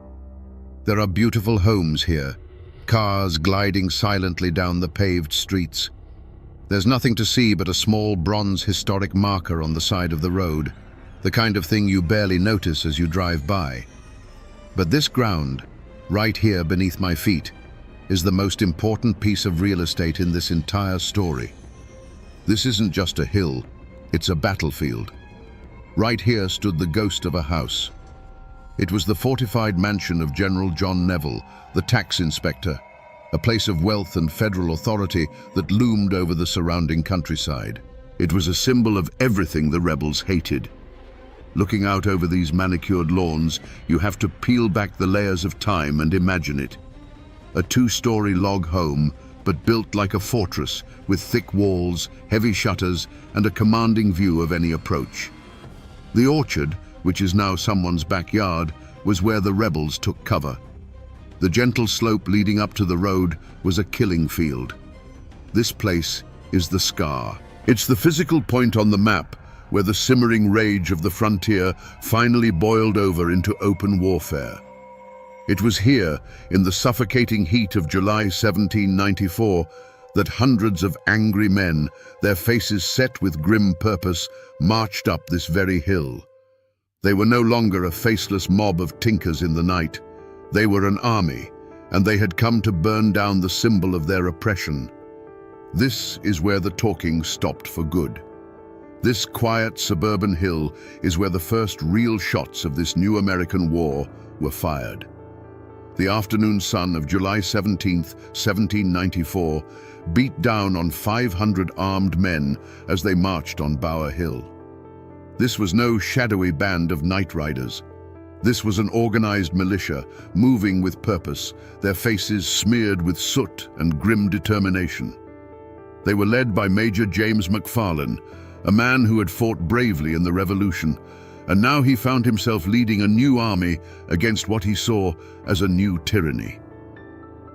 There are beautiful homes here, cars gliding silently down the paved streets. There's nothing to see but a small bronze historic marker on the side of the road, the kind of thing you barely notice as you drive by. But this ground, right here beneath my feet, is the most important piece of real estate in this entire story. This isn't just a hill, it's a battlefield. Right here stood the ghost of a house. It was the fortified mansion of General John Neville, the tax inspector. a place of wealth and federal authority that loomed over the surrounding countryside. It was a symbol of everything the rebels hated. Looking out over these manicured lawns, you have to peel back the layers of time and imagine it. A two-story log home, but built like a fortress, with thick walls, heavy shutters, and a commanding view of any approach. The orchard, which is now someone's backyard, was where the rebels took cover. The gentle slope leading up to the road was a killing field. This place is the Scar. It's the physical point on the map where the simmering rage of the frontier finally boiled over into open warfare. It was here, in the suffocating heat of July 1794, that hundreds of angry men, their faces set with grim purpose, marched up this very hill. They were no longer a faceless mob of tinkers in the night. They were an army, and they had come to burn down the symbol of their oppression. This is where the talking stopped for good. This quiet suburban hill is where the first real shots of this new American war were fired. The afternoon sun of July 17, 1794, beat down on 500 armed men as they marched on Bower Hill. This was no shadowy band of night riders. This was an organized militia, moving with purpose, their faces smeared with soot and grim determination. They were led by Major James McFarlane, a man who had fought bravely in the Revolution, and now he found himself leading a new army against what he saw as a new tyranny.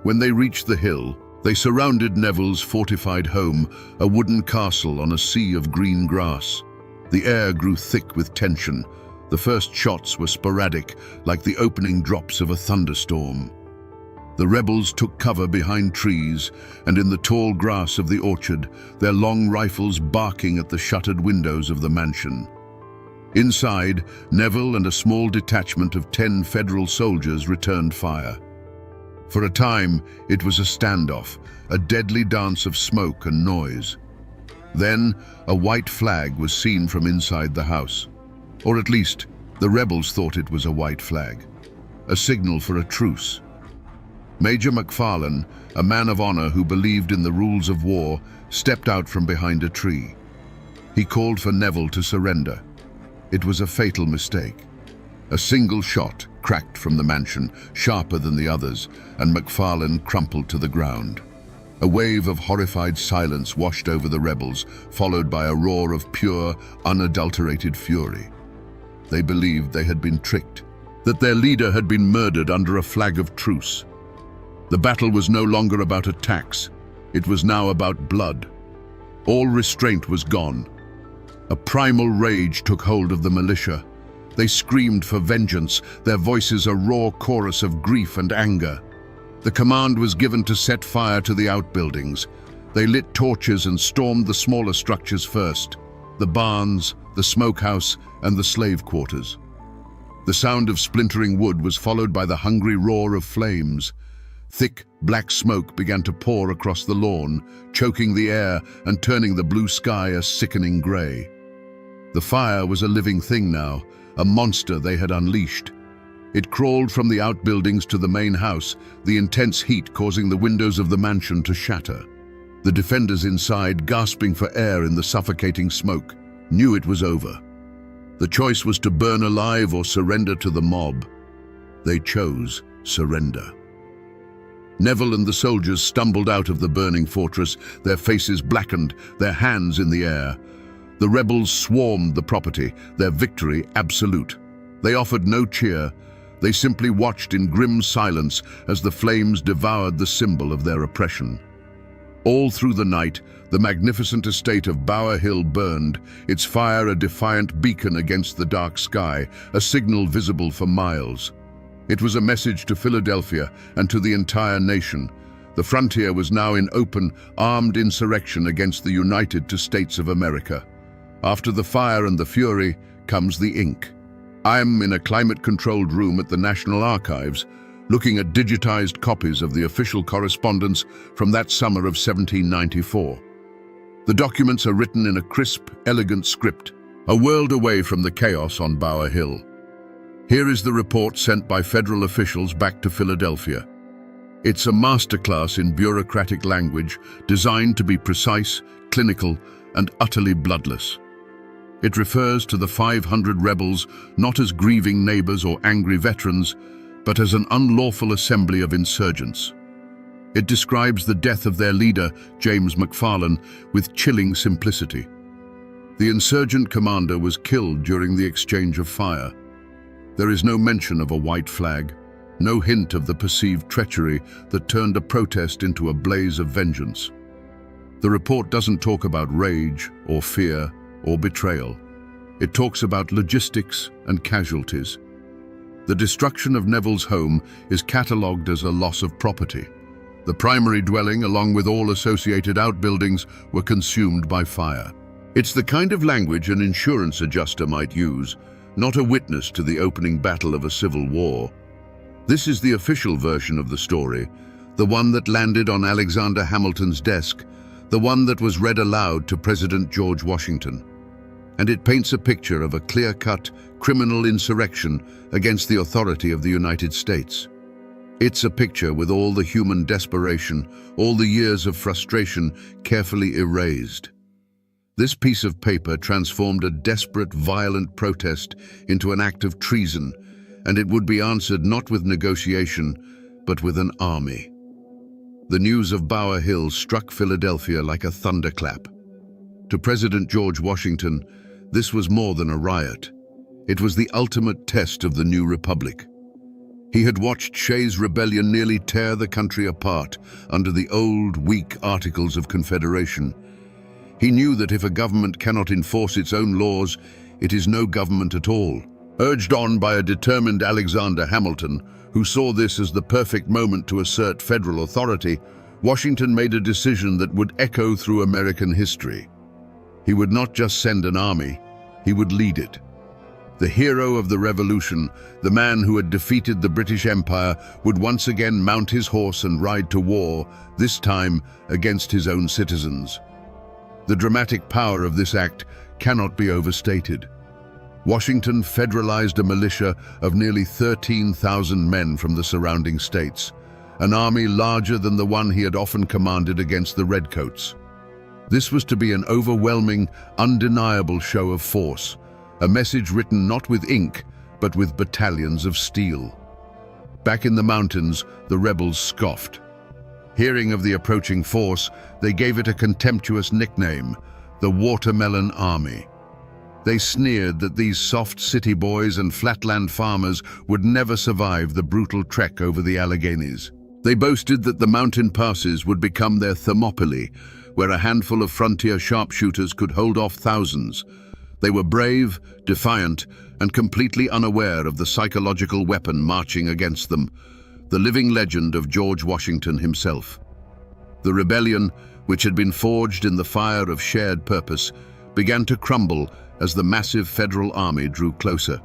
When they reached the hill, they surrounded Neville's fortified home, a wooden castle on a sea of green grass. The air grew thick with tension. The first shots were sporadic, like the opening drops of a thunderstorm. The rebels took cover behind trees and in the tall grass of the orchard, their long rifles barking at the shuttered windows of the mansion. Inside, Neville and a small detachment of 10 federal soldiers returned fire. For a time, it was a standoff, a deadly dance of smoke and noise. Then, a white flag was seen from inside the house. Or at least, the rebels thought it was a white flag, a signal for a truce. Major McFarlane, a man of honor who believed in the rules of war, stepped out from behind a tree. He called for Neville to surrender. It was a fatal mistake. A single shot cracked from the mansion, sharper than the others, and McFarlane crumpled to the ground. A wave of horrified silence washed over the rebels, followed by a roar of pure, unadulterated fury. They believed they had been tricked, that their leader had been murdered under a flag of truce. The battle was no longer about attacks. It was now about blood. All restraint was gone. A primal rage took hold of the militia. They screamed for vengeance, their voices a raw chorus of grief and anger. The command was given to set fire to the outbuildings. They lit torches and stormed the smaller structures first, the barns, the smokehouse, and the slave quarters. The sound of splintering wood was followed by the hungry roar of flames. Thick, black smoke began to pour across the lawn, choking the air and turning the blue sky a sickening gray. The fire was a living thing now, a monster they had unleashed. It crawled from the outbuildings to the main house, the intense heat causing the windows of the mansion to shatter. The defenders inside, gasping for air in the suffocating smoke, knew it was over. The choice was to burn alive or surrender to the mob. They chose surrender. Neville and the soldiers stumbled out of the burning fortress, their faces blackened, their hands in the air. The rebels swarmed the property, their victory absolute. They offered no cheer. They simply watched in grim silence as the flames devoured the symbol of their oppression. All through the night, the magnificent estate of Bower Hill burned, its fire a defiant beacon against the dark sky, a signal visible for miles. It was a message to Philadelphia and to the entire nation. The frontier was now in open, armed insurrection against the United States of America. After the fire and the fury comes the ink. I'm in a climate-controlled room at the National Archives, looking at digitized copies of the official correspondence from that summer of 1794. The documents are written in a crisp, elegant script, a world away from the chaos on Bower Hill. Here is the report sent by federal officials back to Philadelphia. It's a masterclass in bureaucratic language designed to be precise, clinical, and utterly bloodless. It refers to the 500 rebels not as grieving neighbors or angry veterans, but as an unlawful assembly of insurgents. It describes the death of their leader, James McFarlane, with chilling simplicity. The insurgent commander was killed during the exchange of fire. There is no mention of a white flag, no hint of the perceived treachery that turned a protest into a blaze of vengeance. The report doesn't talk about rage or fear or betrayal. It talks about logistics and casualties. The destruction of Neville's home is catalogued as a loss of property. The primary dwelling, along with all associated outbuildings, were consumed by fire. It's the kind of language an insurance adjuster might use, not a witness to the opening battle of a civil war. This is the official version of the story, the one that landed on Alexander Hamilton's desk, the one that was read aloud to President George Washington. And it paints a picture of a clear-cut criminal insurrection against the authority of the United States. It's a picture with all the human desperation, all the years of frustration carefully erased. This piece of paper transformed a desperate, violent protest into an act of treason, and it would be answered not with negotiation, but with an army. The news of Bower Hill struck Philadelphia like a thunderclap. To President George Washington, this was more than a riot. It was the ultimate test of the new republic. He had watched Shays' rebellion nearly tear the country apart under the old, weak Articles of Confederation. He knew that if a government cannot enforce its own laws, it is no government at all. Urged on by a determined Alexander Hamilton, who saw this as the perfect moment to assert federal authority, Washington made a decision that would echo through American history. He would not just send an army, he would lead it. The hero of the Revolution, the man who had defeated the British Empire, would once again mount his horse and ride to war, this time against his own citizens. The dramatic power of this act cannot be overstated. Washington federalized a militia of nearly 13,000 men from the surrounding states, an army larger than the one he had often commanded against the Redcoats. This was to be an overwhelming, undeniable show of force, a message written not with ink, but with battalions of steel. Back in the mountains, the rebels scoffed. Hearing of the approaching force, they gave it a contemptuous nickname, the Watermelon Army. They sneered that these soft city boys and flatland farmers would never survive the brutal trek over the Alleghenies. They boasted that the mountain passes would become their Thermopylae, where a handful of frontier sharpshooters could hold off thousands. They were brave, defiant, and completely unaware of the psychological weapon marching against them, the living legend of George Washington himself. The rebellion, which had been forged in the fire of shared purpose, began to crumble as the massive federal army drew closer.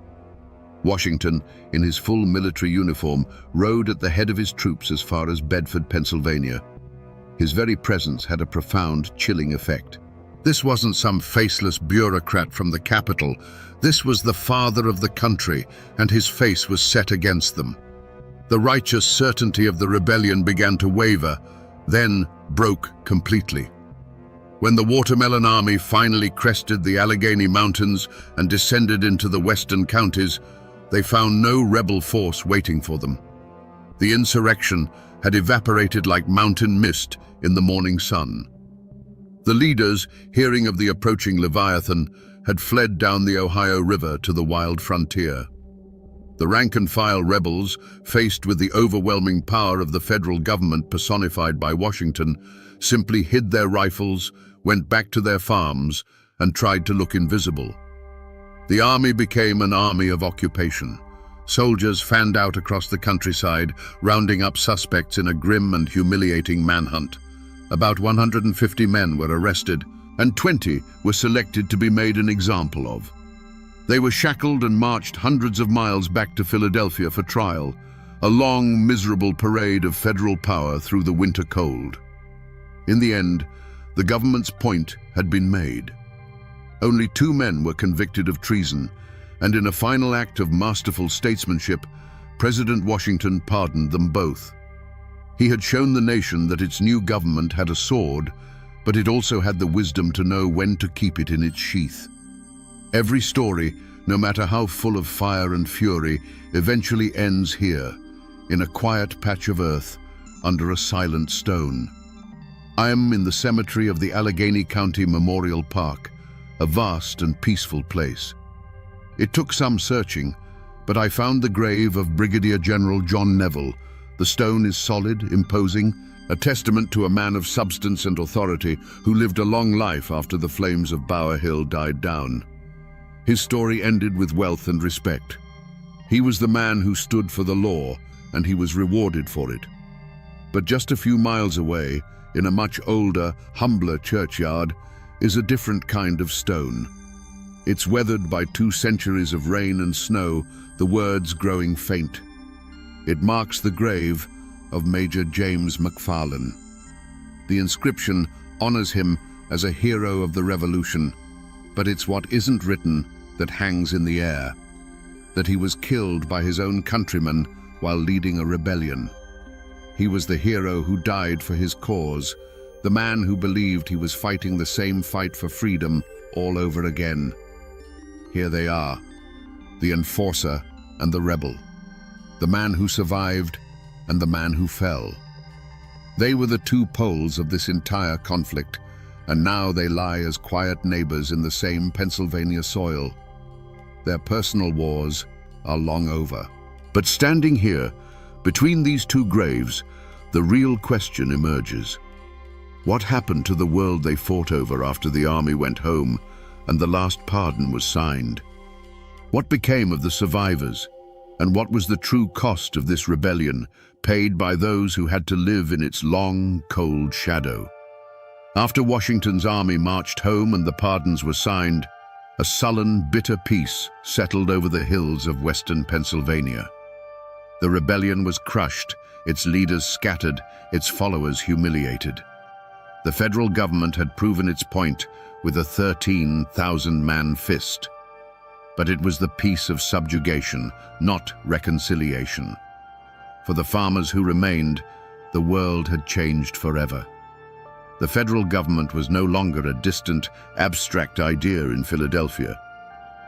Washington, in his full military uniform, rode at the head of his troops as far as Bedford, Pennsylvania. His very presence had a profound, chilling effect. This wasn't some faceless bureaucrat from the capital. This was the father of the country, and his face was set against them. The righteous certainty of the rebellion began to waver, then broke completely. When the Watermelon Army finally crested the Allegheny Mountains and descended into the western counties, they found no rebel force waiting for them. The insurrection had evaporated like mountain mist in the morning sun. The leaders, hearing of the approaching Leviathan, had fled down the Ohio River to the wild frontier. The rank-and-file rebels, faced with the overwhelming power of the federal government personified by Washington, simply hid their rifles, went back to their farms, and tried to look invisible. The army became an army of occupation. Soldiers fanned out across the countryside, rounding up suspects in a grim and humiliating manhunt. About 150 men were arrested, and 20 were selected to be made an example of. They were shackled and marched hundreds of miles back to Philadelphia for trial, a long, miserable parade of federal power through the winter cold. In the end, the government's point had been made. Only 2 men were convicted of treason, and in a final act of masterful statesmanship, President Washington pardoned them both. He had shown the nation that its new government had a sword, but it also had the wisdom to know when to keep it in its sheath. Every story, no matter how full of fire and fury, eventually ends here, in a quiet patch of earth, under a silent stone. I am in the cemetery of the Allegheny County Memorial Park, a vast and peaceful place. It took some searching, but I found the grave of Brigadier General John Neville. The stone is solid, imposing, a testament to a man of substance and authority who lived a long life after the flames of Bower Hill died down. His story ended with wealth and respect. He was the man who stood for the law, and he was rewarded for it. But just a few miles away, in a much older, humbler churchyard, is a different kind of stone. It's weathered by 2 centuries of rain and snow, the words growing faint. It marks the grave of Major James McFarlane. The inscription honors him as a hero of the Revolution, but it's what isn't written that hangs in the air, that he was killed by his own countrymen while leading a rebellion. He was the hero who died for his cause, the man who believed he was fighting the same fight for freedom all over again. Here they are, the enforcer and the rebel, the man who survived and the man who fell. They were the 2 poles of this entire conflict, and now they lie as quiet neighbors in the same Pennsylvania soil. Their personal wars are long over. But standing here, between these 2 graves, the real question emerges. What happened to the world they fought over after the army went home and the last pardon was signed? What became of the survivors? And what was the true cost of this rebellion, paid by those who had to live in its long, cold shadow? After Washington's army marched home and the pardons were signed, a sullen, bitter peace settled over the hills of western Pennsylvania. The rebellion was crushed, its leaders scattered, its followers humiliated. The federal government had proven its point with a 13,000-man fist. But it was the peace of subjugation, not reconciliation. For the farmers who remained, the world had changed forever. The federal government was no longer a distant, abstract idea in Philadelphia.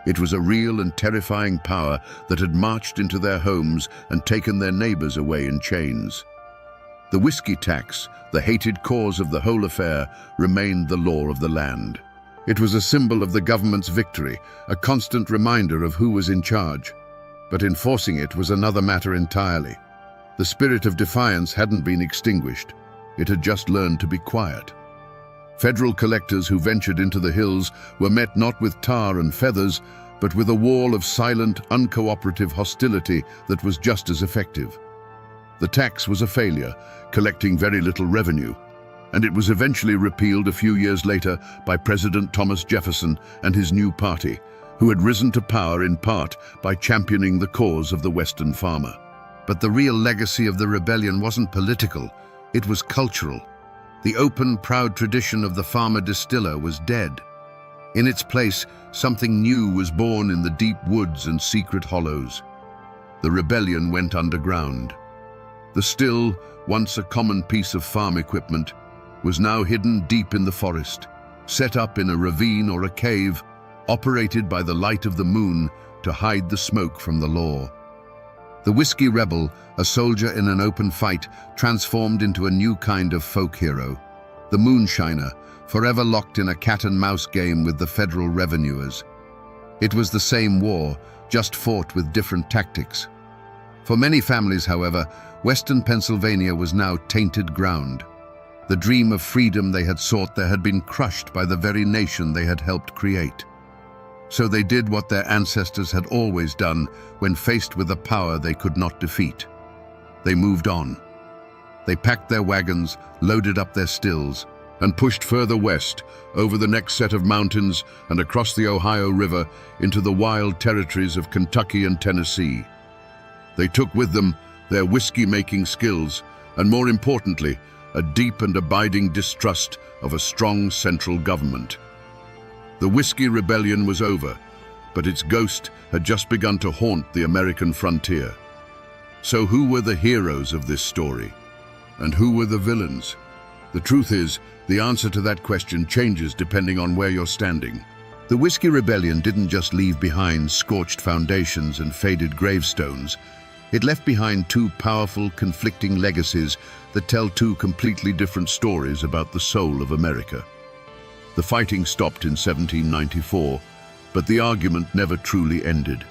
It was a real and terrifying power that had marched into their homes and taken their neighbors away in chains. The whiskey tax, the hated cause of the whole affair, remained the law of the land. It was a symbol of the government's victory, a constant reminder of who was in charge. But enforcing it was another matter entirely. The spirit of defiance hadn't been extinguished. It had just learned to be quiet. Federal collectors who ventured into the hills were met not with tar and feathers, but with a wall of silent, uncooperative hostility that was just as effective. The tax was a failure, collecting very little revenue, and it was eventually repealed a few years later by President Thomas Jefferson and his new party, who had risen to power in part by championing the cause of the Western farmer. But the real legacy of the rebellion wasn't political, it was cultural. The open, proud tradition of the farmer distiller was dead. In its place, something new was born in the deep woods and secret hollows. The rebellion went underground. The still, once a common piece of farm equipment, was now hidden deep in the forest, set up in a ravine or a cave, operated by the light of the moon to hide the smoke from the law. The whiskey rebel, a soldier in an open fight, transformed into a new kind of folk hero. The moonshiner, forever locked in a cat-and-mouse game with the federal revenuers. It was the same war, just fought with different tactics. For many families, however, Western Pennsylvania was now tainted ground. The dream of freedom they had sought there had been crushed by the very nation they had helped create. So they did what their ancestors had always done when faced with a power they could not defeat. They moved on. They packed their wagons, loaded up their stills, and pushed further west, over the next set of mountains and across the Ohio River into the wild territories of Kentucky and Tennessee. They took with them their whiskey-making skills, and more importantly, a deep and abiding distrust of a strong central government. The Whiskey Rebellion was over, but its ghost had just begun to haunt the American frontier. So who were the heroes of this story? And who were the villains? The truth is, the answer to that question changes depending on where you're standing. The Whiskey Rebellion didn't just leave behind scorched foundations and faded gravestones. It left behind two powerful, conflicting legacies that tell two completely different stories about the soul of America. The fighting stopped in 1794, but the argument never truly ended.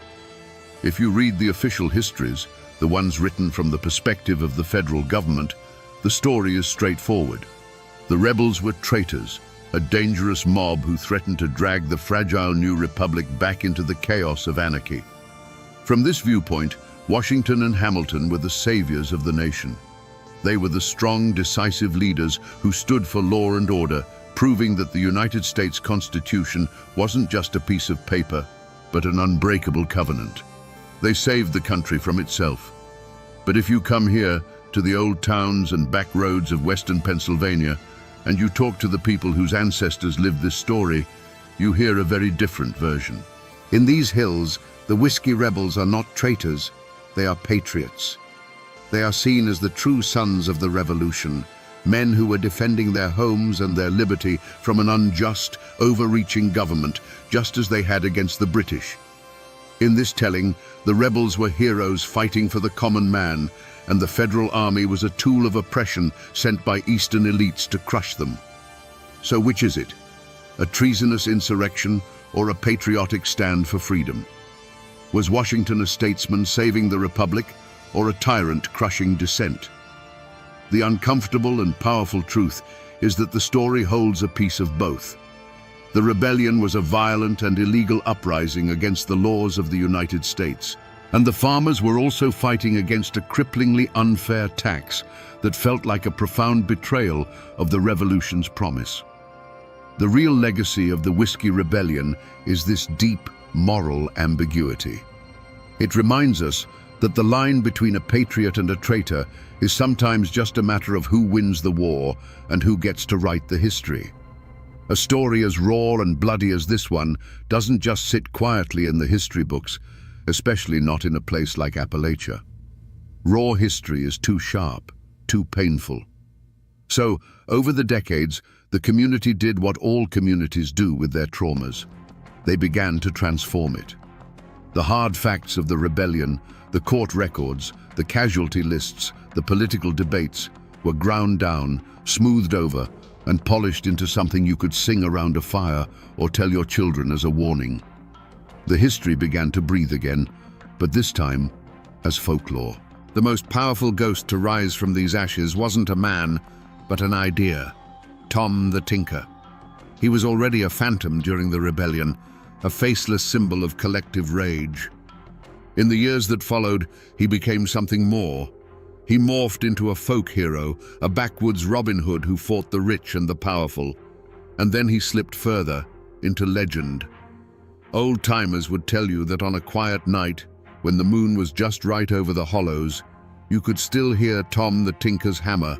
If you read the official histories, the ones written from the perspective of the federal government, the story is straightforward. The rebels were traitors, a dangerous mob who threatened to drag the fragile new republic back into the chaos of anarchy. From this viewpoint, Washington and Hamilton were the saviors of the nation. They were the strong, decisive leaders who stood for law and order, proving that the United States Constitution wasn't just a piece of paper, but an unbreakable covenant. They saved the country from itself. But if you come here to the old towns and back roads of western Pennsylvania, and you talk to the people whose ancestors lived this story, you hear a very different version. In these hills, the Whiskey Rebels are not traitors, they are patriots. They are seen as the true sons of the Revolution, men who were defending their homes and their liberty from an unjust, overreaching government, just as they had against the British. In this telling, the rebels were heroes fighting for the common man, and the Federal Army was a tool of oppression sent by Eastern elites to crush them. So which is it? A treasonous insurrection or a patriotic stand for freedom? Was Washington a statesman saving the Republic or a tyrant crushing dissent? The uncomfortable and powerful truth is that the story holds a piece of both. The rebellion was a violent and illegal uprising against the laws of the United States. And the farmers were also fighting against a cripplingly unfair tax that felt like a profound betrayal of the Revolution's promise. The real legacy of the Whiskey Rebellion is this deep, moral ambiguity. It reminds us that the line between a patriot and a traitor is sometimes just a matter of who wins the war and who gets to write the history. A story as raw and bloody as this one doesn't just sit quietly in the history books, especially not in a place like Appalachia. Raw history is too sharp, too painful. So, over the decades, the community did what all communities do with their traumas. They began to transform it. The hard facts of the rebellion, the court records, the casualty lists, the political debates, were ground down, smoothed over, and polished into something you could sing around a fire or tell your children as a warning. The history began to breathe again, but this time as folklore. The most powerful ghost to rise from these ashes wasn't a man, but an idea. Tom the Tinker. He was already a phantom during the rebellion, a faceless symbol of collective rage. In the years that followed, he became something more. He morphed into a folk hero, a backwoods Robin Hood who fought the rich and the powerful. And then he slipped further, into legend. Old-timers would tell you that on a quiet night, when the moon was just right over the hollows, you could still hear Tom the Tinker's hammer,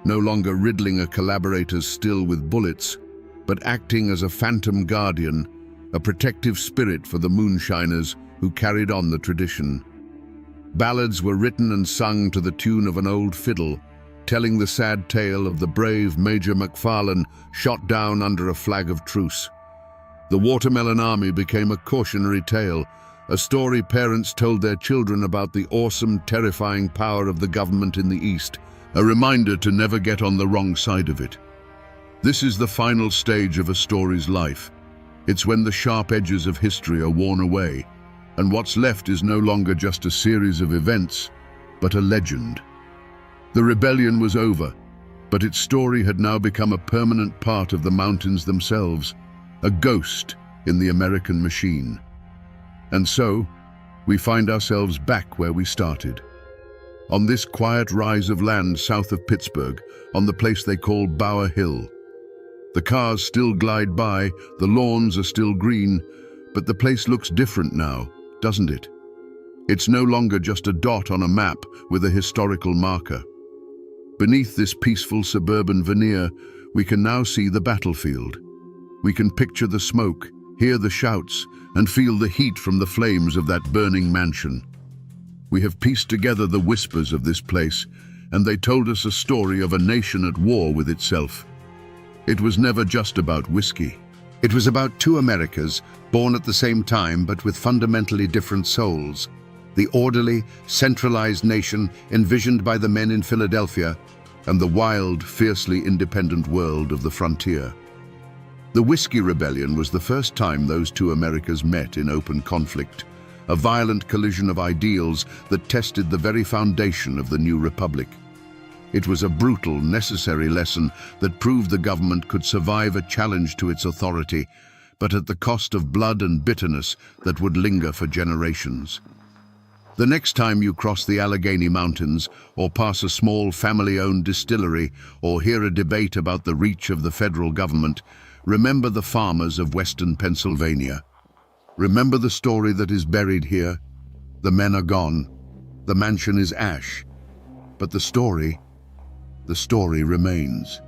no longer riddling a collaborator's still with bullets, but acting as a phantom guardian, a protective spirit for the moonshiners who carried on the tradition. Ballads were written and sung to the tune of an old fiddle, telling the sad tale of the brave Major McFarlane shot down under a flag of truce. The Watermelon Army became a cautionary tale, a story parents told their children about the awesome, terrifying power of the government in the East, a reminder to never get on the wrong side of it. This is the final stage of a story's life. It's when the sharp edges of history are worn away, and what's left is no longer just a series of events, but a legend. The rebellion was over, but its story had now become a permanent part of the mountains themselves, a ghost in the American machine. And so, we find ourselves back where we started. On this quiet rise of land south of Pittsburgh, on the place they call Bower Hill. The cars still glide by, the lawns are still green, but the place looks different now, doesn't it? It's no longer just a dot on a map with a historical marker. Beneath this peaceful suburban veneer, we can now see the battlefield. We can picture the smoke, hear the shouts, and feel the heat from the flames of that burning mansion. We have pieced together the whispers of this place, and they told us a story of a nation at war with itself. It was never just about whiskey. It was about two Americas, born at the same time but with fundamentally different souls. The orderly, centralized nation envisioned by the men in Philadelphia, and the wild, fiercely independent world of the frontier. The Whiskey Rebellion was the first time those two Americas met in open conflict, a violent collision of ideals that tested the very foundation of the new republic. It was a brutal, necessary lesson that proved the government could survive a challenge to its authority, but at the cost of blood and bitterness that would linger for generations. The next time you cross the Allegheny Mountains, or pass a small family-owned distillery, or hear a debate about the reach of the federal government, remember the farmers of western Pennsylvania. Remember the story that is buried here. The men are gone. The mansion is ash. But the story remains.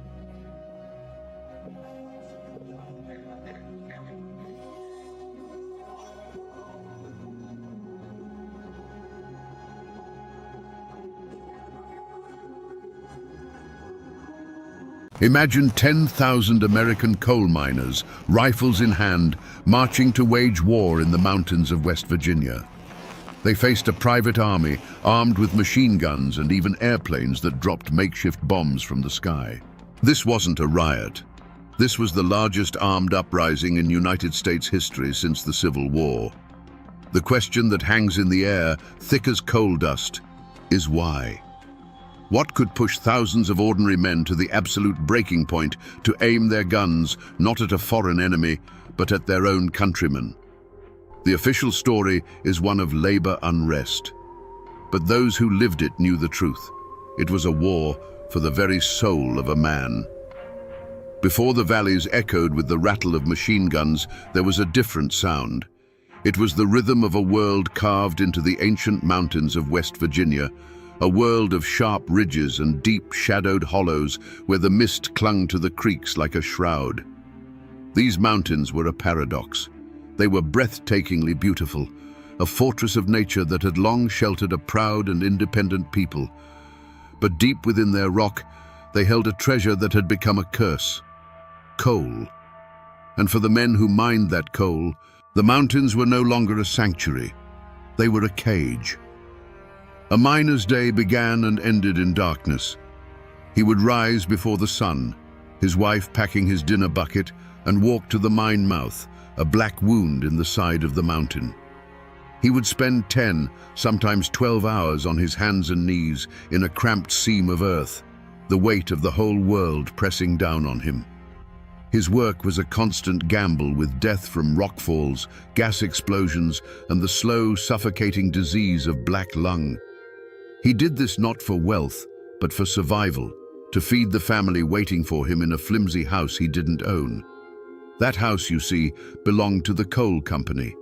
Imagine 10,000 American coal miners, rifles in hand, marching to wage war in the mountains of West Virginia. They faced a private army armed with machine guns and even airplanes that dropped makeshift bombs from the sky. This wasn't a riot. This was the largest armed uprising in United States history since the Civil War. The question that hangs in the air, thick as coal dust, is why? What could push thousands of ordinary men to the absolute breaking point to aim their guns not at a foreign enemy, but at their own countrymen? The official story is one of labor unrest. But those who lived it knew the truth. It was a war for the very soul of a man. Before the valleys echoed with the rattle of machine guns, there was a different sound. It was the rhythm of a world carved into the ancient mountains of West Virginia, a world of sharp ridges and deep shadowed hollows where the mist clung to the creeks like a shroud. These mountains were a paradox. They were breathtakingly beautiful, a fortress of nature that had long sheltered a proud and independent people. But deep within their rock, they held a treasure that had become a curse: coal. And for the men who mined that coal, the mountains were no longer a sanctuary. They were a cage. A miner's day began and ended in darkness. He would rise before the sun, his wife packing his dinner bucket, and walk to the mine mouth, a black wound in the side of the mountain. He would spend 10, sometimes 12 hours on his hands and knees in a cramped seam of earth, the weight of the whole world pressing down on him. His work was a constant gamble with death from rockfalls, gas explosions, and the slow, suffocating disease of black lung. He did this not for wealth, but for survival, to feed the family waiting for him in a flimsy house he didn't own. That house, you see, belonged to the coal company.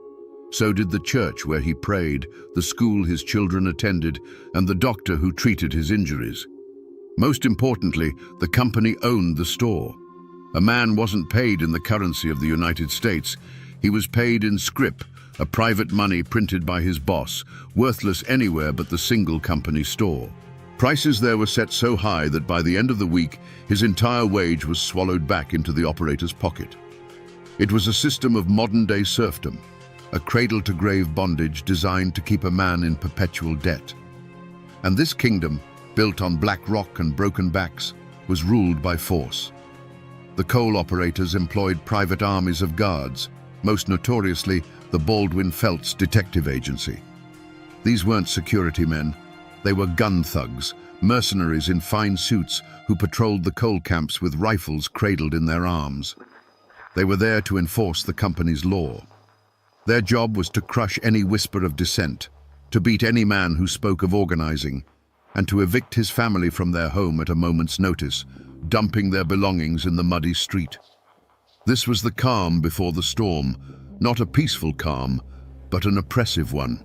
So did the church where he prayed, the school his children attended, and the doctor who treated his injuries. Most importantly, the company owned the store. A man wasn't paid in the currency of the United States. He was paid in scrip, a private money printed by his boss, worthless anywhere but the single company store. Prices there were set so high that by the end of the week, his entire wage was swallowed back into the operator's pocket. It was a system of modern-day serfdom, a cradle-to-grave bondage designed to keep a man in perpetual debt. And this kingdom, built on black rock and broken backs, was ruled by force. The coal operators employed private armies of guards, most notoriously the Baldwin Felts Detective Agency. These weren't security men. They were gun thugs, mercenaries in fine suits who patrolled the coal camps with rifles cradled in their arms. They were there to enforce the company's law. Their job was to crush any whisper of dissent, to beat any man who spoke of organizing, and to evict his family from their home at a moment's notice, dumping their belongings in the muddy street. This was the calm before the storm, not a peaceful calm, but an oppressive one.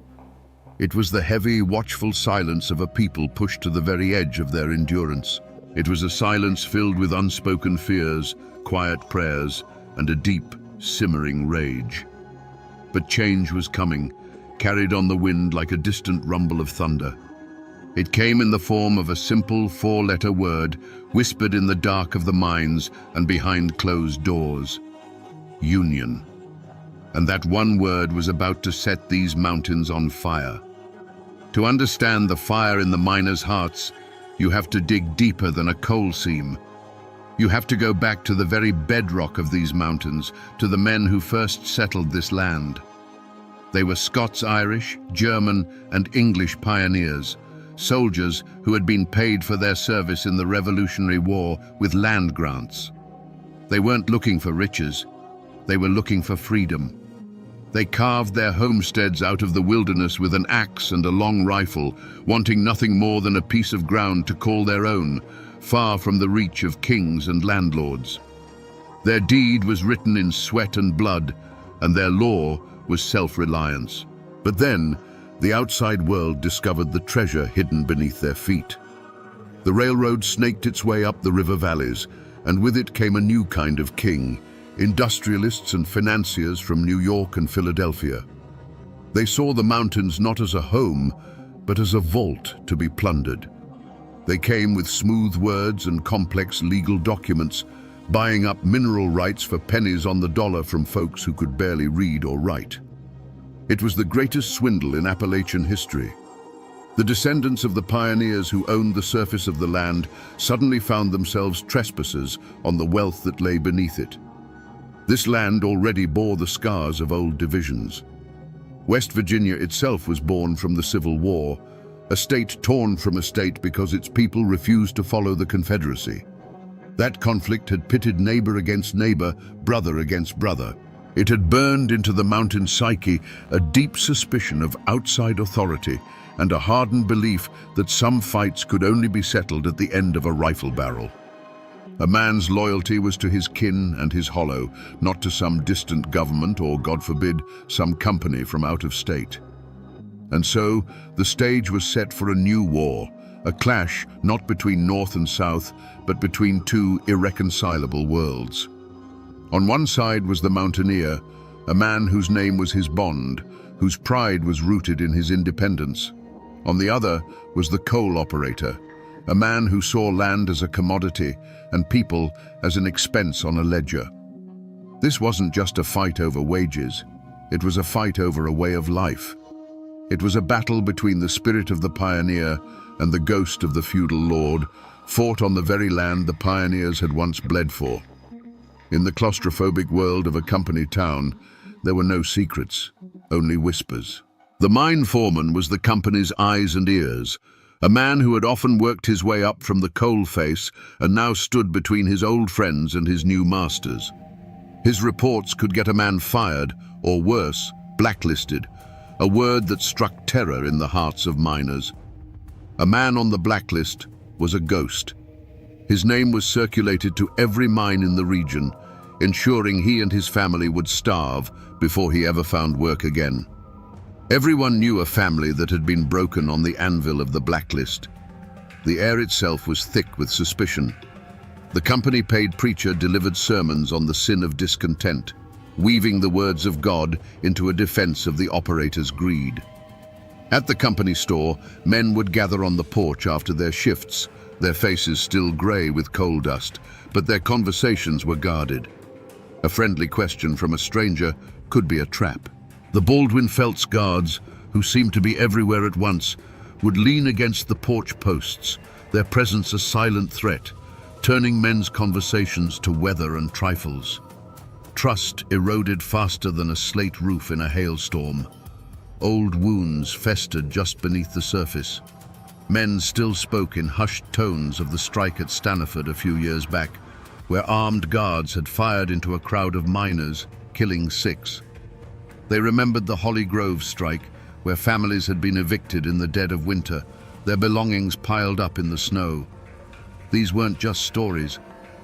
It was the heavy, watchful silence of a people pushed to the very edge of their endurance. It was a silence filled with unspoken fears, quiet prayers, and a deep, simmering rage. But change was coming, carried on the wind like a distant rumble of thunder. It came in the form of a simple four-letter word, whispered in the dark of the mines and behind closed doors. Union. And that one word was about to set these mountains on fire. To understand the fire in the miners' hearts, you have to dig deeper than a coal seam. You have to go back to the very bedrock of these mountains, to the men who first settled this land. They were Scots-Irish, German, and English pioneers, soldiers who had been paid for their service in the Revolutionary War with land grants. They weren't looking for riches, they were looking for freedom. They carved their homesteads out of the wilderness with an axe and a long rifle, wanting nothing more than a piece of ground to call their own, far from the reach of kings and landlords. Their deed was written in sweat and blood, and their law was self-reliance. But then, the outside world discovered the treasure hidden beneath their feet. The railroad snaked its way up the river valleys, and with it came a new kind of king, industrialists and financiers from New York and Philadelphia. They saw the mountains not as a home, but as a vault to be plundered. They came with smooth words and complex legal documents, buying up mineral rights for pennies on the dollar from folks who could barely read or write. It was the greatest swindle in Appalachian history. The descendants of the pioneers who owned the surface of the land suddenly found themselves trespassers on the wealth that lay beneath it. This land already bore the scars of old divisions. West Virginia itself was born from the Civil War, a state torn from a state because its people refused to follow the Confederacy. That conflict had pitted neighbor against neighbor, brother against brother. It had burned into the mountain psyche a deep suspicion of outside authority and a hardened belief that some fights could only be settled at the end of a rifle barrel. A man's loyalty was to his kin and his hollow, not to some distant government or, God forbid, some company from out of state. And so, the stage was set for a new war, a clash not between North and South, but between two irreconcilable worlds. On one side was the mountaineer, a man whose name was his bond, whose pride was rooted in his independence. On the other was the coal operator, a man who saw land as a commodity and people as an expense on a ledger. This wasn't just a fight over wages, it was a fight over a way of life. It was a battle between the spirit of the pioneer and the ghost of the feudal lord, fought on the very land the pioneers had once bled for. In the claustrophobic world of a company town, there were no secrets, only whispers. The mine foreman was the company's eyes and ears, a man who had often worked his way up from the coal face and now stood between his old friends and his new masters. His reports could get a man fired, or worse, blacklisted, a word that struck terror in the hearts of miners. A man on the blacklist was a ghost. His name was circulated to every mine in the region, ensuring he and his family would starve before he ever found work again. Everyone knew a family that had been broken on the anvil of the blacklist. The air itself was thick with suspicion. The company-paid preacher delivered sermons on the sin of discontent, weaving the words of God into a defense of the operator's greed. At the company store, men would gather on the porch after their shifts, their faces still grey with coal dust, but their conversations were guarded. A friendly question from a stranger could be a trap. The Baldwin Felts guards, who seemed to be everywhere at once, would lean against the porch posts, their presence a silent threat, turning men's conversations to weather and trifles. Trust eroded faster than a slate roof in a hailstorm. Old wounds festered just beneath the surface. Men still spoke in hushed tones of the strike at Staniford a few years back, where armed guards had fired into a crowd of miners, killing 6. They remembered the Holly Grove strike, where families had been evicted in the dead of winter, their belongings piled up in the snow. These weren't just stories,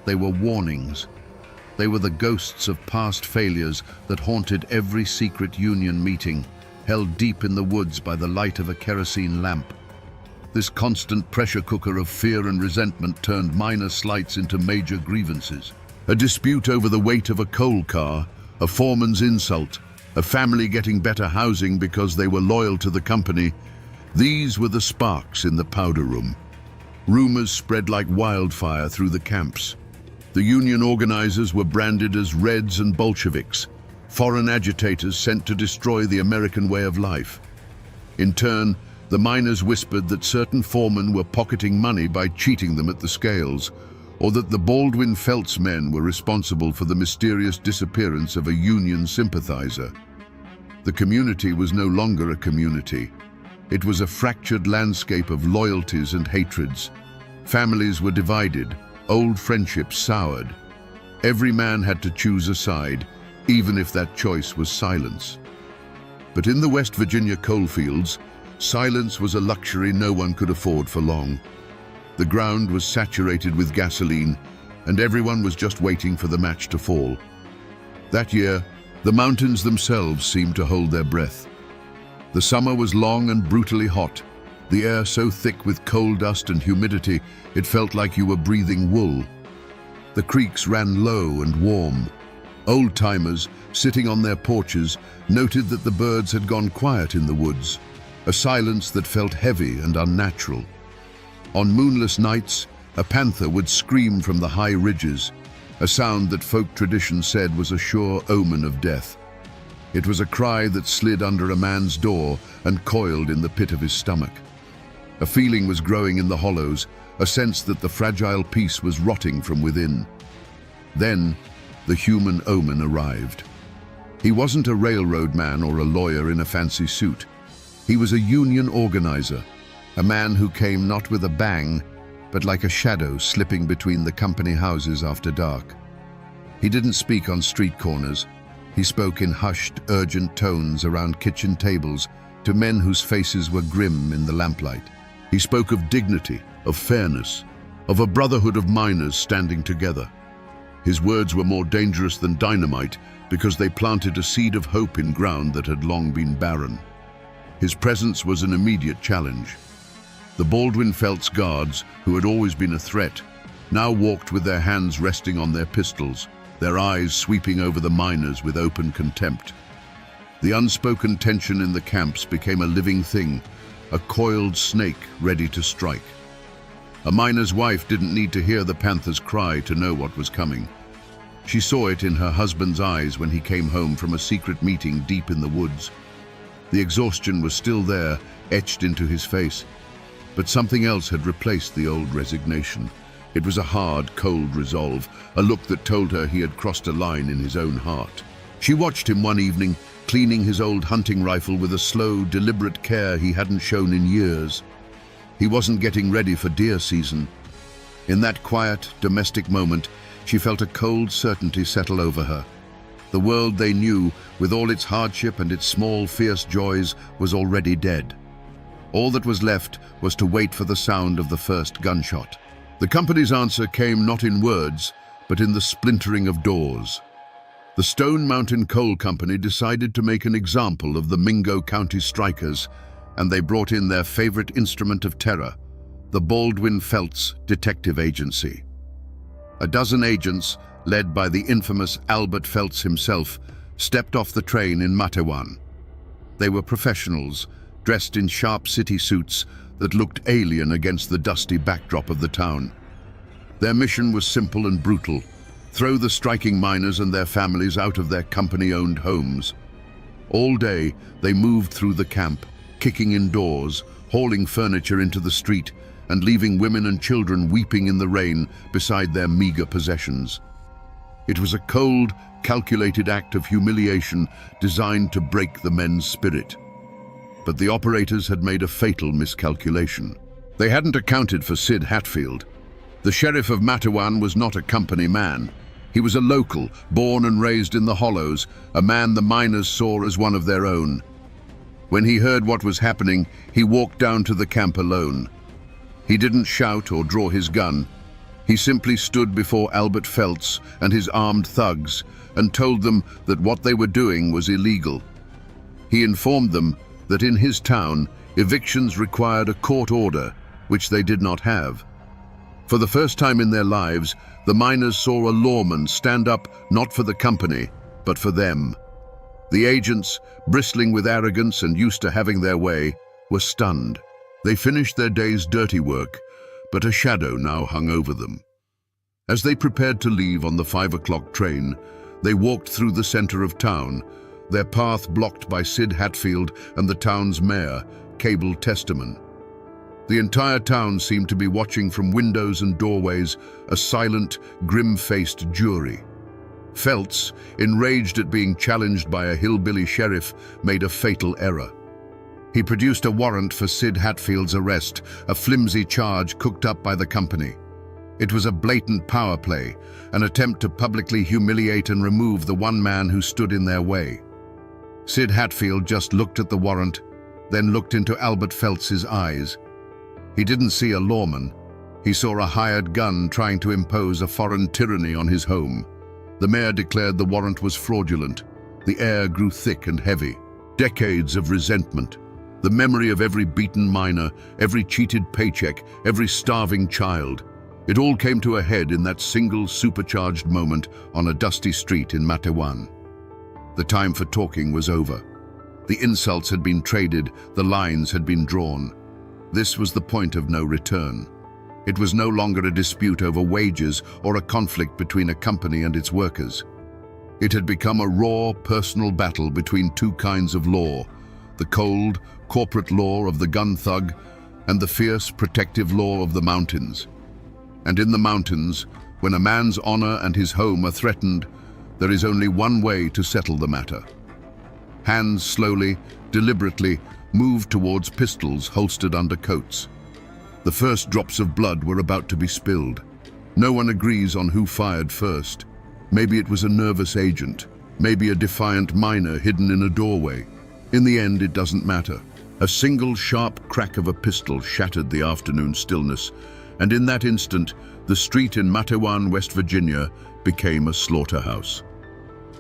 they were warnings. They were the ghosts of past failures that haunted every secret union meeting, held deep in the woods by the light of a kerosene lamp. This constant pressure cooker of fear and resentment turned minor slights into major grievances. A dispute over the weight of a coal car, a foreman's insult, a family getting better housing because they were loyal to the company, These were the sparks in the powder room. Rumors spread like wildfire through the camps. The union organizers were branded as Reds and Bolsheviks, foreign agitators sent to destroy the American way of life. In turn, the miners whispered that certain foremen were pocketing money by cheating them at the scales, or that the Baldwin-Felts men were responsible for the mysterious disappearance of a union sympathizer. The community was no longer a community. It was a fractured landscape of loyalties and hatreds. Families were divided, old friendships soured. Every man had to choose a side, even if that choice was silence. But in the West Virginia coalfields, silence was a luxury no one could afford for long. The ground was saturated with gasoline, and everyone was just waiting for the match to fall. That year, the mountains themselves seemed to hold their breath. The summer was long and brutally hot, the air so thick with coal dust and humidity it felt like you were breathing wool. The creeks ran low and warm. Old-timers, sitting on their porches, noted that the birds had gone quiet in the woods, a silence that felt heavy and unnatural. On moonless nights, a panther would scream from the high ridges, a sound that folk tradition said was a sure omen of death. It was a cry that slid under a man's door and coiled in the pit of his stomach. A feeling was growing in the hollows, a sense that the fragile peace was rotting from within. Then, the human omen arrived. He wasn't a railroad man or a lawyer in a fancy suit. He was a union organizer, a man who came not with a bang, but like a shadow slipping between the company houses after dark. He didn't speak on street corners. He spoke in hushed, urgent tones around kitchen tables to men whose faces were grim in the lamplight. He spoke of dignity, of fairness, of a brotherhood of miners standing together. His words were more dangerous than dynamite because they planted a seed of hope in ground that had long been barren. His presence was an immediate challenge. The Baldwin-Felts guards, who had always been a threat, now walked with their hands resting on their pistols, their eyes sweeping over the miners with open contempt. The unspoken tension in the camps became a living thing, a coiled snake ready to strike. A miner's wife didn't need to hear the panther's cry to know what was coming. She saw it in her husband's eyes when he came home from a secret meeting deep in the woods. The exhaustion was still there, etched into his face. But something else had replaced the old resignation. It was a hard, cold resolve, a look that told her he had crossed a line in his own heart. She watched him one evening, cleaning his old hunting rifle with a slow, deliberate care he hadn't shown in years. He wasn't getting ready for deer season. In that quiet, domestic moment, she felt a cold certainty settle over her. The world they knew, with all its hardship and its small, fierce joys, was already dead. All that was left was to wait for the sound of the first gunshot. The company's answer came not in words, but in the splintering of doors. The Stone Mountain Coal Company decided to make an example of the Mingo County strikers, and they brought in their favorite instrument of terror, the Baldwin-Felts Detective Agency. A dozen agents, led by the infamous Albert Felts himself, stepped off the train in Matewan. They were professionals, dressed in sharp city suits that looked alien against the dusty backdrop of the town. Their mission was simple and brutal: throw the striking miners and their families out of their company-owned homes. All day, they moved through the camp, kicking in doors, hauling furniture into the street, and leaving women and children weeping in the rain beside their meager possessions. It was a cold, calculated act of humiliation designed to break the men's spirit. But the operators had made a fatal miscalculation. They hadn't accounted for Sid Hatfield. The sheriff of Matewan was not a company man. He was a local, born and raised in the Hollows, a man the miners saw as one of their own. When he heard what was happening, he walked down to the camp alone. He didn't shout or draw his gun. He simply stood before Albert Felts and his armed thugs and told them that what they were doing was illegal. He informed them that in his town, evictions required a court order, which they did not have. For the first time in their lives, the miners saw a lawman stand up not for the company, but for them. The agents, bristling with arrogance and used to having their way, were stunned. They finished their day's dirty work, but a shadow now hung over them. As they prepared to leave on the 5 o'clock train, they walked through the center of town, their path blocked by Sid Hatfield and the town's mayor, Cable Testament. The entire town seemed to be watching from windows and doorways, a silent, grim-faced jury. Feltz, enraged at being challenged by a hillbilly sheriff, made a fatal error. He produced a warrant for Sid Hatfield's arrest, a flimsy charge cooked up by the company. It was a blatant power play, an attempt to publicly humiliate and remove the one man who stood in their way. Sid Hatfield just looked at the warrant, then looked into Albert Feltz's eyes. He didn't see a lawman. He saw a hired gun trying to impose a foreign tyranny on his home. The mayor declared the warrant was fraudulent. The air grew thick and heavy. Decades of resentment. The memory of every beaten miner, every cheated paycheck, every starving child. It all came to a head in that single supercharged moment on a dusty street in Matewan. The time for talking was over. The insults had been traded, the lines had been drawn. This was the point of no return. It was no longer a dispute over wages or a conflict between a company and its workers. It had become a raw, personal battle between two kinds of law, the cold, corporate law of the gun thug and the fierce, protective law of the mountains. And in the mountains, when a man's honor and his home are threatened, there is only one way to settle the matter. Hands slowly, deliberately, moved towards pistols holstered under coats. The first drops of blood were about to be spilled. No one agrees on who fired first. Maybe it was a nervous agent, maybe a defiant miner hidden in a doorway. In the end, it doesn't matter. A single sharp crack of a pistol shattered the afternoon stillness, and in that instant, the street in Matewan, West Virginia, became a slaughterhouse.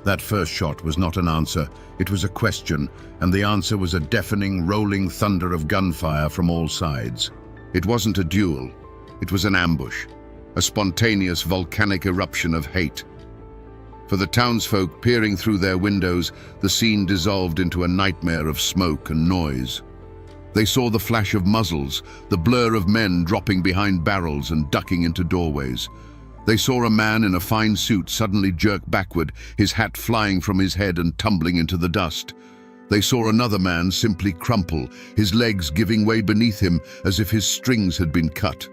That first shot was not an answer, it was a question, and the answer was a deafening, rolling thunder of gunfire from all sides. It wasn't a duel, it was an ambush, a spontaneous volcanic eruption of hate. For the townsfolk peering through their windows, the scene dissolved into a nightmare of smoke and noise. They saw the flash of muzzles, the blur of men dropping behind barrels and ducking into doorways. They saw a man in a fine suit suddenly jerk backward, his hat flying from his head and tumbling into the dust. They saw another man simply crumple, his legs giving way beneath him as if his strings had been cut.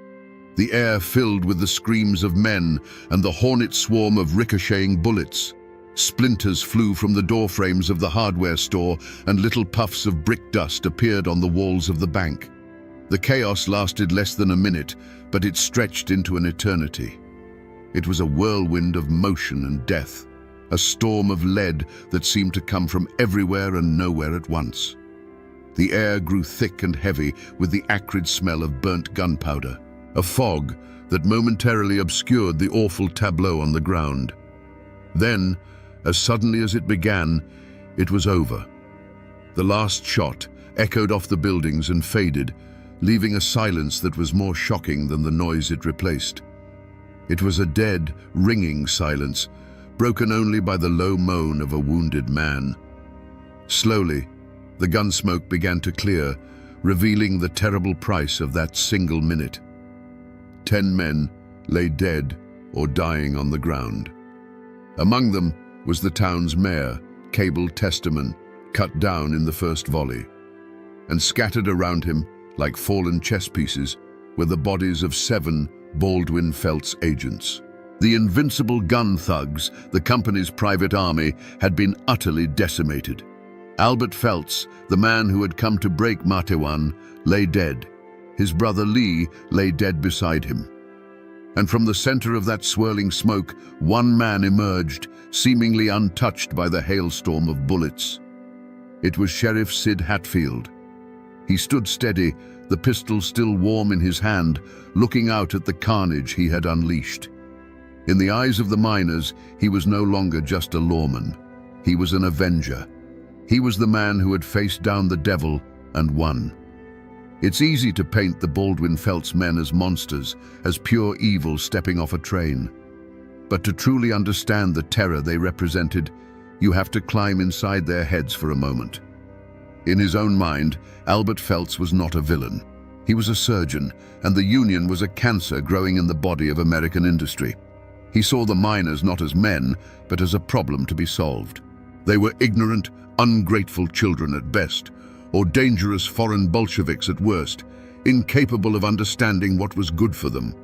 The air filled with the screams of men and the hornet swarm of ricocheting bullets. Splinters flew from the doorframes of the hardware store and little puffs of brick dust appeared on the walls of the bank. The chaos lasted less than a minute, but it stretched into an eternity. It was a whirlwind of motion and death, a storm of lead that seemed to come from everywhere and nowhere at once. The air grew thick and heavy with the acrid smell of burnt gunpowder, a fog that momentarily obscured the awful tableau on the ground. Then, as suddenly as it began, it was over. The last shot echoed off the buildings and faded, leaving a silence that was more shocking than the noise it replaced. It was a dead, ringing silence, broken only by the low moan of a wounded man. Slowly, the gun smoke began to clear, revealing the terrible price of that single minute. 10 men lay dead or dying on the ground. Among them was the town's mayor, Cable Testament, cut down in the first volley. And scattered around him, like fallen chess pieces, were the bodies of 7 Baldwin Felts agents. The invincible gun thugs, the company's private army, had been utterly decimated. Albert Felts, the man who had come to break Matewan, lay dead. His brother Lee lay dead beside him. And from the center of that swirling smoke, one man emerged, seemingly untouched by the hailstorm of bullets. It was Sheriff Sid Hatfield. He stood steady, the pistol still warm in his hand, looking out at the carnage he had unleashed. In the eyes of the miners, he was no longer just a lawman. He was an avenger. He was the man who had faced down the devil and won. It's easy to paint the Baldwin Felts men as monsters, as pure evil stepping off a train. But to truly understand the terror they represented, you have to climb inside their heads for a moment. In his own mind, Albert Feltz was not a villain. He was a surgeon, and the Union was a cancer growing in the body of American industry. He saw the miners not as men, but as a problem to be solved. They were ignorant, ungrateful children at best, or dangerous foreign Bolsheviks at worst, incapable of understanding what was good for them.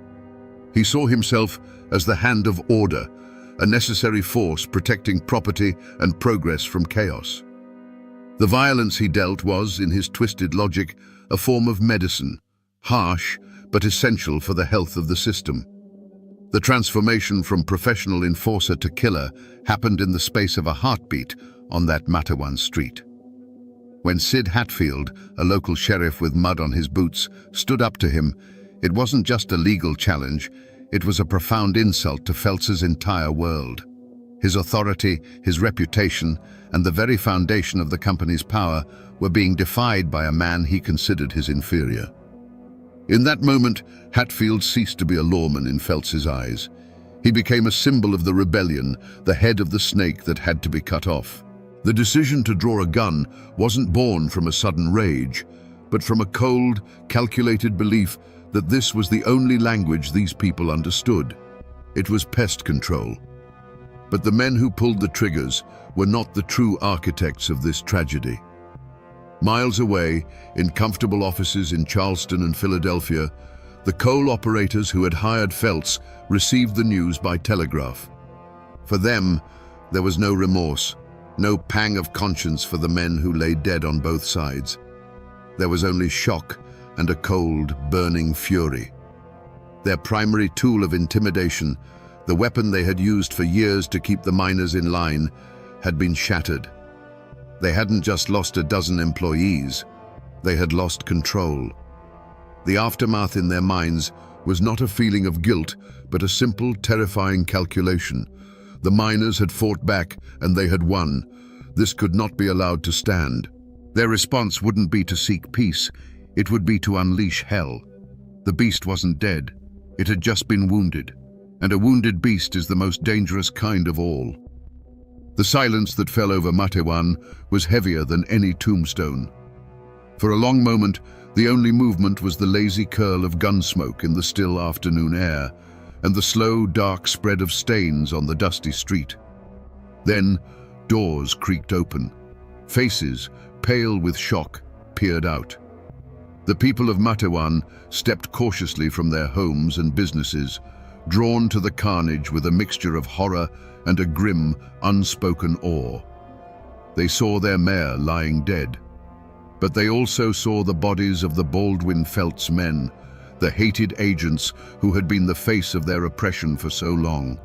He saw himself as the hand of order, a necessary force protecting property and progress from chaos. The violence he dealt was, in his twisted logic, a form of medicine, harsh but essential for the health of the system. The transformation from professional enforcer to killer happened in the space of a heartbeat on that Matawan street. When Sid Hatfield, a local sheriff with mud on his boots, stood up to him, it wasn't just a legal challenge, it was a profound insult to Feltz's entire world. His authority, his reputation, and the very foundation of the company's power were being defied by a man he considered his inferior. In that moment, Hatfield ceased to be a lawman in Feltz's eyes. He became a symbol of the rebellion, the head of the snake that had to be cut off. The decision to draw a gun wasn't born from a sudden rage, but from a cold, calculated belief that this was the only language these people understood. It was pest control. But the men who pulled the triggers were not the true architects of this tragedy. Miles away, in comfortable offices in Charleston and Philadelphia, the coal operators who had hired Feltz received the news by telegraph. For them, there was no remorse, no pang of conscience for the men who lay dead on both sides. There was only shock and a cold, burning fury. Their primary tool of intimidation, the weapon they had used for years to keep the miners in line, had been shattered. They hadn't just lost a dozen employees, they had lost control. The aftermath in their minds was not a feeling of guilt, but a simple, terrifying calculation. The miners had fought back, and they had won. This could not be allowed to stand. Their response wouldn't be to seek peace, it would be to unleash hell. The beast wasn't dead, it had just been wounded, and a wounded beast is the most dangerous kind of all. The silence that fell over Matawan was heavier than any tombstone. For a long moment, the only movement was the lazy curl of gun smoke in the still afternoon air, and the slow, dark spread of stains on the dusty street. Then, doors creaked open. Faces, pale with shock, peered out. The people of Matawan stepped cautiously from their homes and businesses, drawn to the carnage with a mixture of horror and a grim, unspoken awe. They saw their mayor lying dead, but they also saw the bodies of the Baldwin Feltz men, the hated agents who had been the face of their oppression for so long.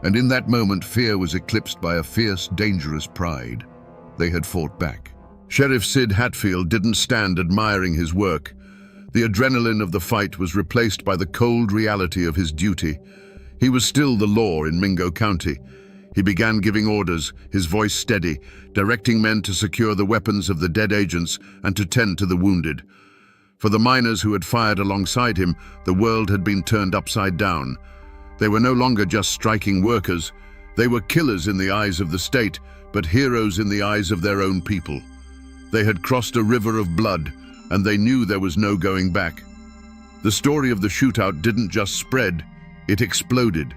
And in that moment, fear was eclipsed by a fierce, dangerous pride. They had fought back. Sheriff Sid Hatfield didn't stand admiring his work. The adrenaline of the fight was replaced by the cold reality of his duty. He was still the law in Mingo County. He began giving orders, his voice steady, directing men to secure the weapons of the dead agents and to tend to the wounded. For the miners who had fired alongside him, the world had been turned upside down. They were no longer just striking workers. They were killers in the eyes of the state, but heroes in the eyes of their own people. They had crossed a river of blood, and they knew there was no going back. The story of the shootout didn't just spread, it exploded.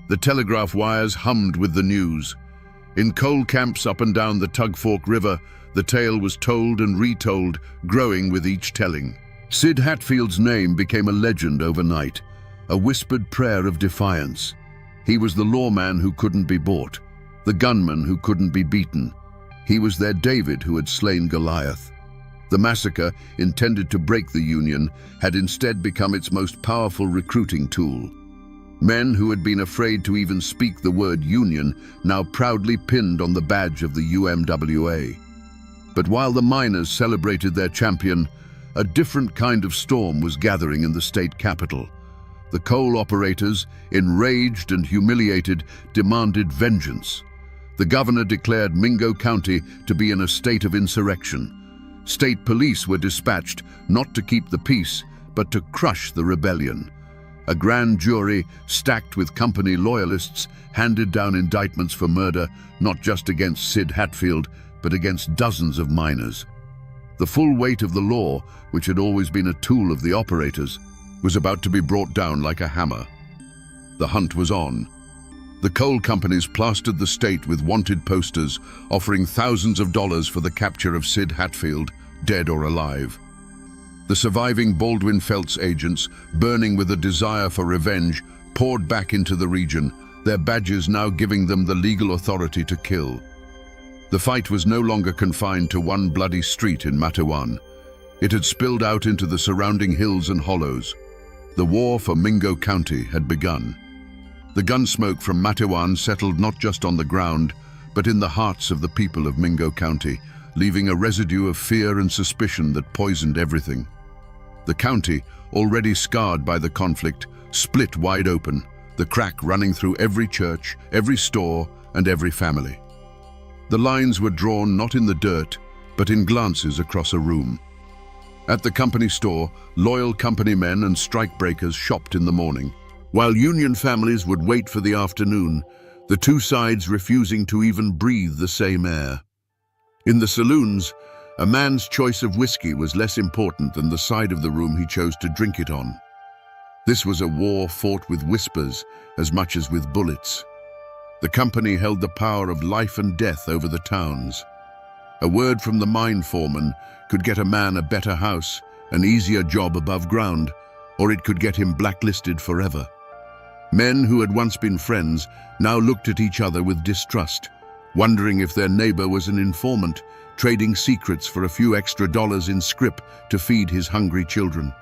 The telegraph wires hummed with the news. In coal camps up and down the Tug Fork River, the tale was told and retold, growing with each telling. Sid Hatfield's name became a legend overnight, a whispered prayer of defiance. He was the lawman who couldn't be bought, the gunman who couldn't be beaten. He was their David who had slain Goliath. The massacre, intended to break the Union, had instead become its most powerful recruiting tool. Men who had been afraid to even speak the word Union now proudly pinned on the badge of the UMWA. But while the miners celebrated their champion, a different kind of storm was gathering in the state capital. The coal operators, enraged and humiliated, demanded vengeance. The governor declared Mingo County to be in a state of insurrection. State police were dispatched not to keep the peace, but to crush the rebellion. A grand jury, stacked with company loyalists, handed down indictments for murder, not just against Sid Hatfield, but against dozens of miners. The full weight of the law, which had always been a tool of the operators, was about to be brought down like a hammer. The hunt was on. The coal companies plastered the state with wanted posters, offering thousands of dollars for the capture of Sid Hatfield, dead or alive. The surviving Baldwin Felts agents, burning with a desire for revenge, poured back into the region, their badges now giving them the legal authority to kill. The fight was no longer confined to one bloody street in Matewan. It had spilled out into the surrounding hills and hollows. The war for Mingo County had begun. The gunsmoke from Matewan settled not just on the ground, but in the hearts of the people of Mingo County, leaving a residue of fear and suspicion that poisoned everything. The county, already scarred by the conflict, split wide open, the crack running through every church, every store, and every family. The lines were drawn not in the dirt, but in glances across a room. At the company store, loyal company men and strikebreakers shopped in the morning. While union families would wait for the afternoon, the two sides refusing to even breathe the same air. In the saloons, a man's choice of whiskey was less important than the side of the room he chose to drink it on. This was a war fought with whispers as much as with bullets. The company held the power of life and death over the towns. A word from the mine foreman could get a man a better house, an easier job above ground, or it could get him blacklisted forever. Men who had once been friends now looked at each other with distrust, wondering if their neighbor was an informant, trading secrets for a few extra dollars in scrip to feed his hungry children.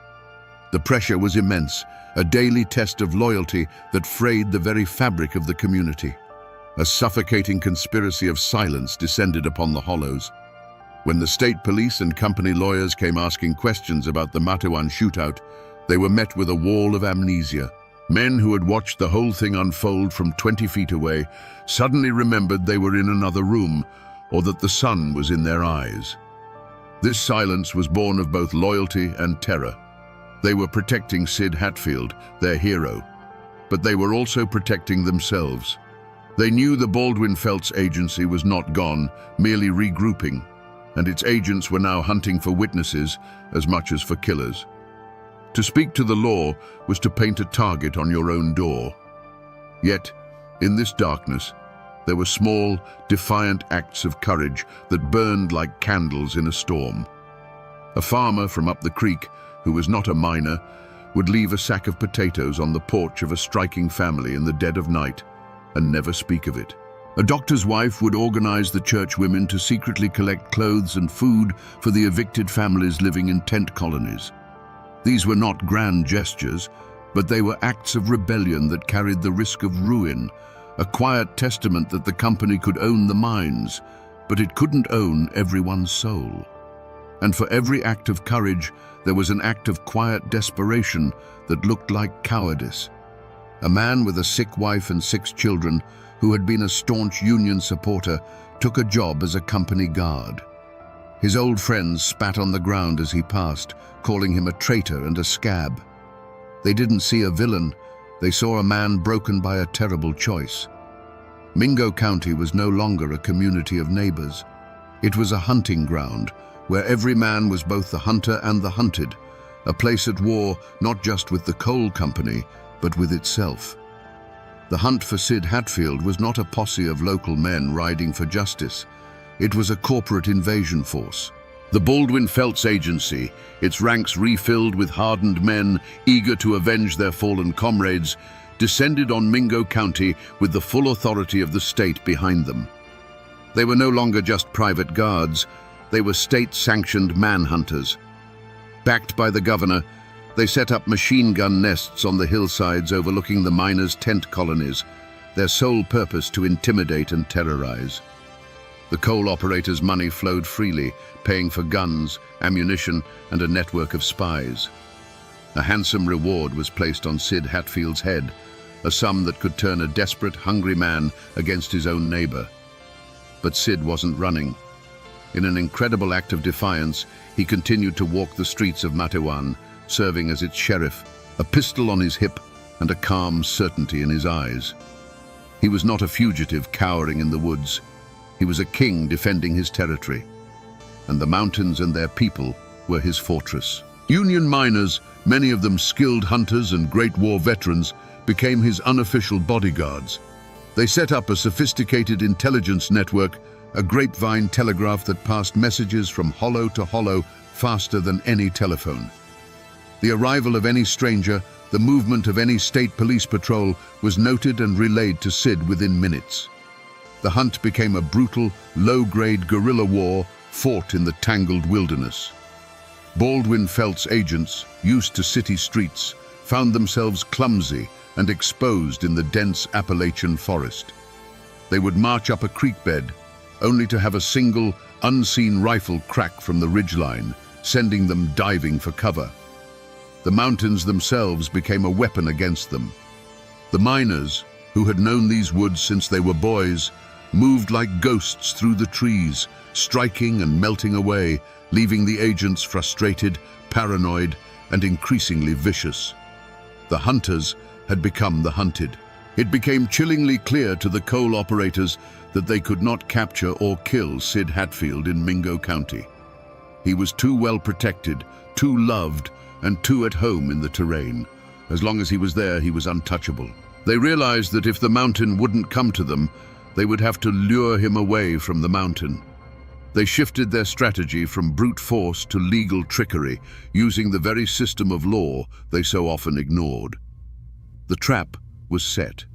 The pressure was immense, a daily test of loyalty that frayed the very fabric of the community. A suffocating conspiracy of silence descended upon the hollows. When the state police and company lawyers came asking questions about the Matewan shootout, they were met with a wall of amnesia. Men who had watched the whole thing unfold from 20 feet away suddenly remembered they were in another room, or that the sun was in their eyes. This silence was born of both loyalty and terror. They were protecting Sid Hatfield, their hero, but they were also protecting themselves. They knew the Baldwin Felts agency was not gone, merely regrouping, and its agents were now hunting for witnesses as much as for killers. To speak to the law was to paint a target on your own door. Yet, in this darkness, there were small, defiant acts of courage that burned like candles in a storm. A farmer from up the creek, who was not a miner, would leave a sack of potatoes on the porch of a striking family in the dead of night and never speak of it. A doctor's wife would organize the church women to secretly collect clothes and food for the evicted families living in tent colonies. These were not grand gestures, but they were acts of rebellion that carried the risk of ruin, a quiet testament that the company could own the mines, but it couldn't own everyone's soul. And for every act of courage, there was an act of quiet desperation that looked like cowardice. A man with a sick wife and 6 children, who had been a staunch union supporter, took a job as a company guard. His old friends spat on the ground as he passed, calling him a traitor and a scab. They didn't see a villain, they saw a man broken by a terrible choice. Mingo County was no longer a community of neighbors. It was a hunting ground, where every man was both the hunter and the hunted, a place at war not just with the coal company, but with itself. The hunt for Sid Hatfield was not a posse of local men riding for justice. It was a corporate invasion force. The Baldwin Felts Agency, its ranks refilled with hardened men eager to avenge their fallen comrades, descended on Mingo County with the full authority of the state behind them. They were no longer just private guards, they were state-sanctioned manhunters. Backed by the governor, they set up machine gun nests on the hillsides overlooking the miners' tent colonies, their sole purpose to intimidate and terrorize. The coal operators' money flowed freely, paying for guns, ammunition, and a network of spies. A handsome reward was placed on Sid Hatfield's head, a sum that could turn a desperate, hungry man against his own neighbor. But Sid wasn't running. In an incredible act of defiance, he continued to walk the streets of Matewan, serving as its sheriff, a pistol on his hip and a calm certainty in his eyes. He was not a fugitive cowering in the woods. He was a king defending his territory, and the mountains and their people were his fortress. Union miners, many of them skilled hunters and Great War veterans, became his unofficial bodyguards. They set up a sophisticated intelligence network, a grapevine telegraph that passed messages from hollow to hollow faster than any telephone. The arrival of any stranger, the movement of any state police patrol was noted and relayed to Sid within minutes. The hunt became a brutal, low-grade guerrilla war fought in the tangled wilderness. Baldwin Felt's agents, used to city streets, found themselves clumsy and exposed in the dense Appalachian forest. They would march up a creek bed, only to have a single, unseen rifle crack from the ridgeline, sending them diving for cover. The mountains themselves became a weapon against them. The miners, who had known these woods since they were boys, moved like ghosts through the trees, striking and melting away, leaving the agents frustrated, paranoid, and increasingly vicious. The hunters had become the hunted. It became chillingly clear to the coal operators that they could not capture or kill Sid Hatfield in Mingo County. He was too well protected, too loved, and too at home in the terrain. As long as he was there, he was untouchable. They realized that if the mountain wouldn't come to them, they would have to lure him away from the mountain. They shifted their strategy from brute force to legal trickery, using the very system of law they so often ignored. The trap was set.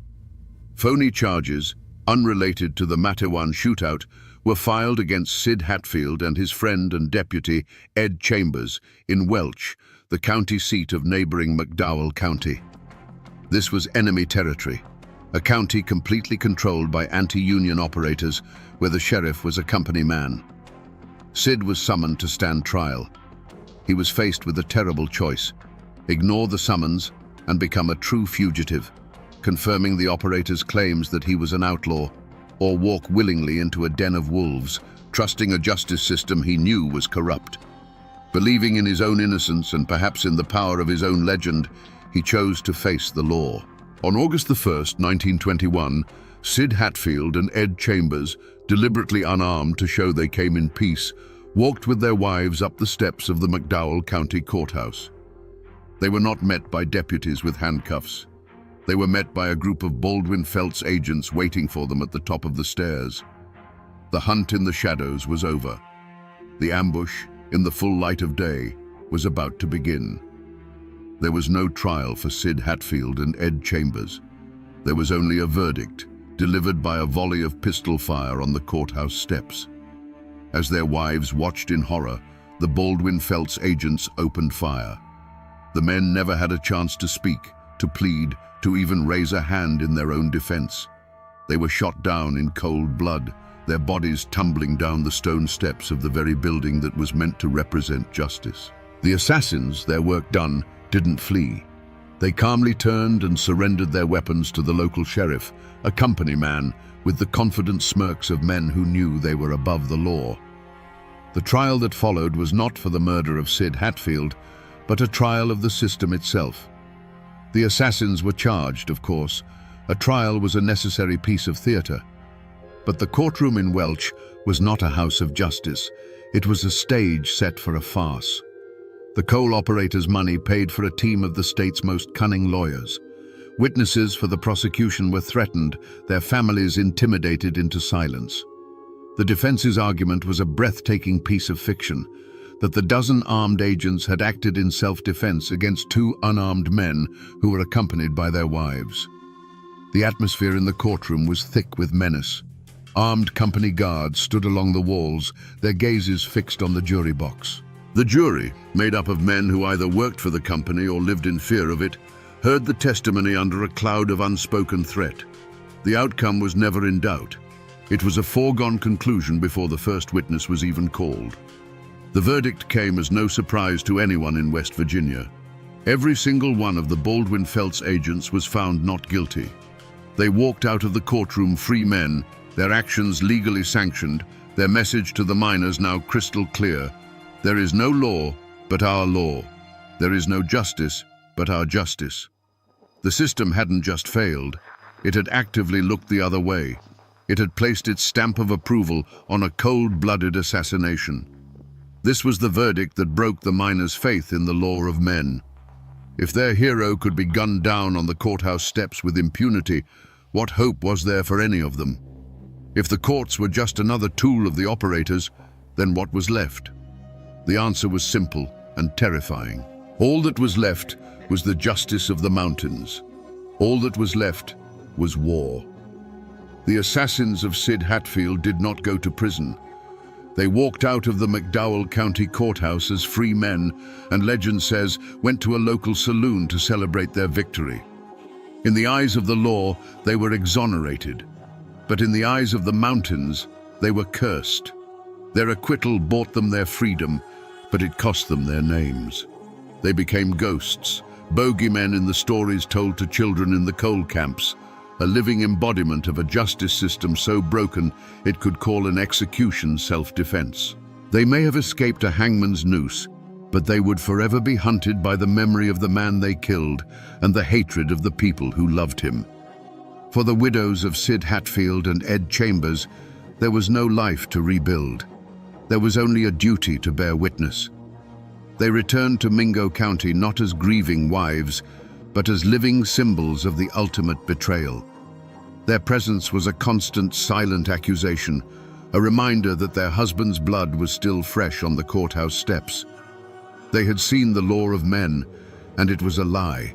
Phony charges, unrelated to the Matewan shootout, were filed against Sid Hatfield and his friend and deputy, Ed Chambers, in Welch, the county seat of neighboring McDowell County. This was enemy territory, a county completely controlled by anti-union operators where the sheriff was a company man. Sid was summoned to stand trial. He was faced with a terrible choice: ignore the summons and become a true fugitive, confirming the operator's claims that he was an outlaw, or walk willingly into a den of wolves, trusting a justice system he knew was corrupt. Believing in his own innocence and perhaps in the power of his own legend, he chose to face the law. On August 1st, 1921, Sid Hatfield and Ed Chambers, deliberately unarmed to show they came in peace, walked with their wives up the steps of the McDowell County Courthouse. They were not met by deputies with handcuffs. They were met by a group of Baldwin Felt's agents waiting for them at the top of the stairs. The hunt in the shadows was over. The ambush, in the full light of day, was about to begin. There was no trial for Sid Hatfield and Ed Chambers. There was only a verdict, delivered by a volley of pistol fire on the courthouse steps. As their wives watched in horror, the Baldwin Felt's agents opened fire. The men never had a chance to speak, to plead, to even raise a hand in their own defense. They were shot down in cold blood, their bodies tumbling down the stone steps of the very building that was meant to represent justice. The assassins, their work done, didn't flee. They calmly turned and surrendered their weapons to the local sheriff, a company man with the confident smirks of men who knew they were above the law. The trial that followed was not for the murder of Sid Hatfield, but a trial of the system itself. The assassins were charged, of course. A trial was a necessary piece of theater. But the courtroom in Welch was not a house of justice. It was a stage set for a farce. The coal operators' money paid for a team of the state's most cunning lawyers. Witnesses for the prosecution were threatened, their families intimidated into silence. The defense's argument was a breathtaking piece of fiction, that the dozen armed agents had acted in self-defense against two unarmed men who were accompanied by their wives. The atmosphere in the courtroom was thick with menace. Armed company guards stood along the walls, their gazes fixed on the jury box. The jury, made up of men who either worked for the company or lived in fear of it, heard the testimony under a cloud of unspoken threat. The outcome was never in doubt. It was a foregone conclusion before the first witness was even called. The verdict came as no surprise to anyone in West Virginia. Every single one of the Baldwin Felt's agents was found not guilty. They walked out of the courtroom free men, their actions legally sanctioned, their message to the miners now crystal clear. There is no law but our law. There is no justice but our justice. The system hadn't just failed, it had actively looked the other way. It had placed its stamp of approval on a cold-blooded assassination. This was the verdict that broke the miners' faith in the law of men. If their hero could be gunned down on the courthouse steps with impunity, what hope was there for any of them? If the courts were just another tool of the operators, then what was left? The answer was simple and terrifying. All that was left was the justice of the mountains. All that was left was war. The assassins of Sid Hatfield did not go to prison. They walked out of the McDowell County Courthouse as free men, and legend says went to a local saloon to celebrate their victory. In the eyes of the law, they were exonerated. But in the eyes of the mountains, they were cursed. Their acquittal bought them their freedom, but it cost them their names. They became ghosts, bogeymen in the stories told to children in the coal camps, a living embodiment of a justice system so broken it could call an execution self-defense. They may have escaped a hangman's noose, but they would forever be hunted by the memory of the man they killed and the hatred of the people who loved him. For the widows of Sid Hatfield and Ed Chambers, there was no life to rebuild. There was only a duty to bear witness. They returned to Mingo County not as grieving wives, but as living symbols of the ultimate betrayal. Their presence was a constant, silent accusation, a reminder that their husband's blood was still fresh on the courthouse steps. They had seen the law of men, and it was a lie.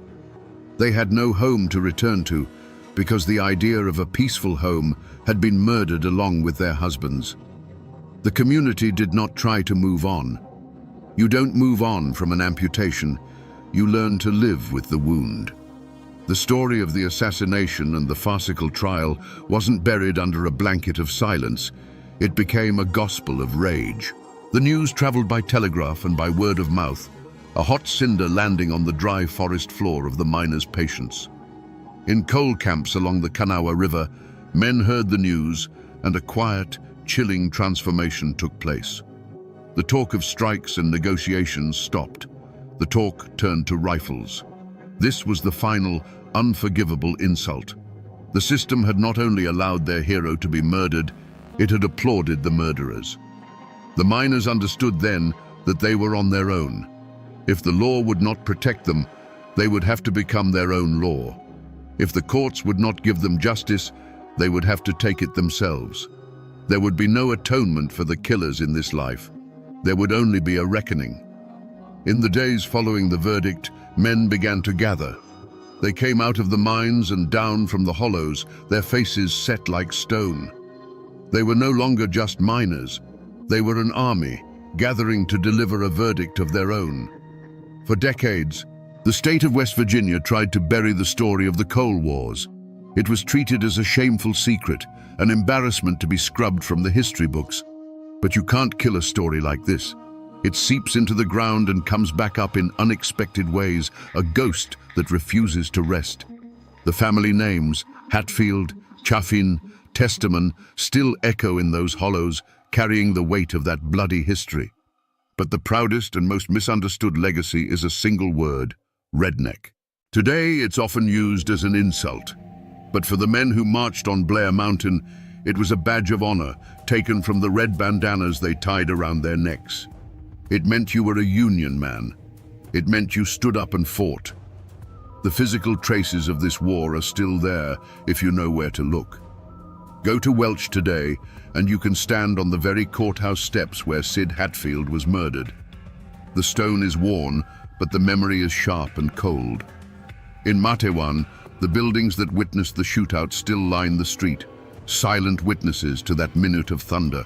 They had no home to return to, because the idea of a peaceful home had been murdered along with their husbands. The community did not try to move on. You don't move on from an amputation, you learn to live with the wound. The story of the assassination and the farcical trial wasn't buried under a blanket of silence. It became a gospel of rage. The news traveled by telegraph and by word of mouth, a hot cinder landing on the dry forest floor of the miners' patience. In coal camps along the Kanawha River, men heard the news, and a quiet, chilling transformation took place. The talk of strikes and negotiations stopped. The talk turned to rifles. This was the final, unforgivable insult. The system had not only allowed their hero to be murdered, it had applauded the murderers. The miners understood then that they were on their own. If the law would not protect them, they would have to become their own law. If the courts would not give them justice, they would have to take it themselves. There would be no atonement for the killers in this life. There would only be a reckoning. In the days following the verdict, men began to gather. They came out of the mines and down from the hollows, their faces set like stone. They were no longer just miners. They were an army, gathering to deliver a verdict of their own. For decades, the state of West Virginia tried to bury the story of the coal wars. It was treated as a shameful secret, an embarrassment to be scrubbed from the history books. But you can't kill a story like this. It seeps into the ground and comes back up in unexpected ways, a ghost that refuses to rest. The family names, Hatfield, Chaffin, Testament, still echo in those hollows, carrying the weight of that bloody history. But the proudest and most misunderstood legacy is a single word: redneck. Today, it's often used as an insult. But for the men who marched on Blair Mountain, it was a badge of honor taken from the red bandanas they tied around their necks. It meant you were a Union man. It meant you stood up and fought. The physical traces of this war are still there if you know where to look. Go to Welch today and you can stand on the very courthouse steps where Sid Hatfield was murdered. The stone is worn, but the memory is sharp and cold. In Matewan, the buildings that witnessed the shootout still line the street, silent witnesses to that minute of thunder.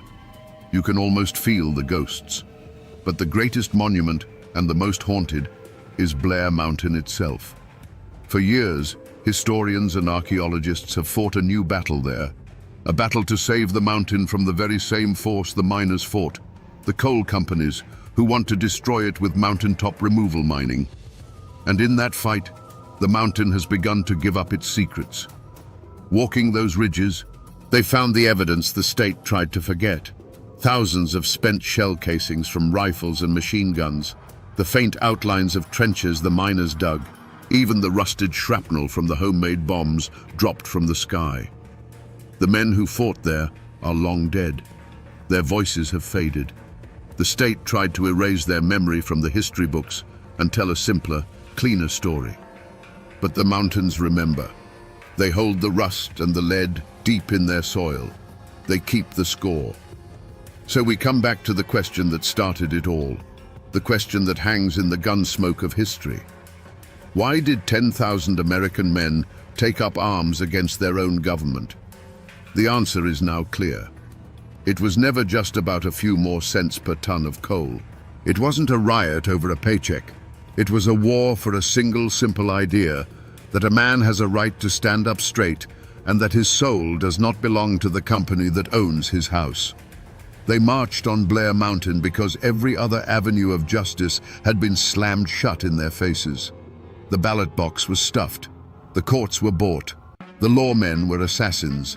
You can almost feel the ghosts. But the greatest monument, and the most haunted, is Blair Mountain itself. For years, historians and archaeologists have fought a new battle there, a battle to save the mountain from the very same force the miners fought, the coal companies, who want to destroy it with mountaintop removal mining. And in that fight, the mountain has begun to give up its secrets. Walking those ridges, they found the evidence the state tried to forget. Thousands of spent shell casings from rifles and machine guns, the faint outlines of trenches the miners dug, even the rusted shrapnel from the homemade bombs dropped from the sky. The men who fought there are long dead. Their voices have faded. The state tried to erase their memory from the history books and tell a simpler, cleaner story. But the mountains remember. They hold the rust and the lead deep in their soil. They keep the score. So we come back to the question that started it all, the question that hangs in the gunsmoke of history. Why did 10,000 American men take up arms against their own government? The answer is now clear. It was never just about a few more cents per ton of coal. It wasn't a riot over a paycheck. It was a war for a single simple idea, that a man has a right to stand up straight and that his soul does not belong to the company that owns his house. They marched on Blair Mountain because every other avenue of justice had been slammed shut in their faces. The ballot box was stuffed. The courts were bought. The lawmen were assassins.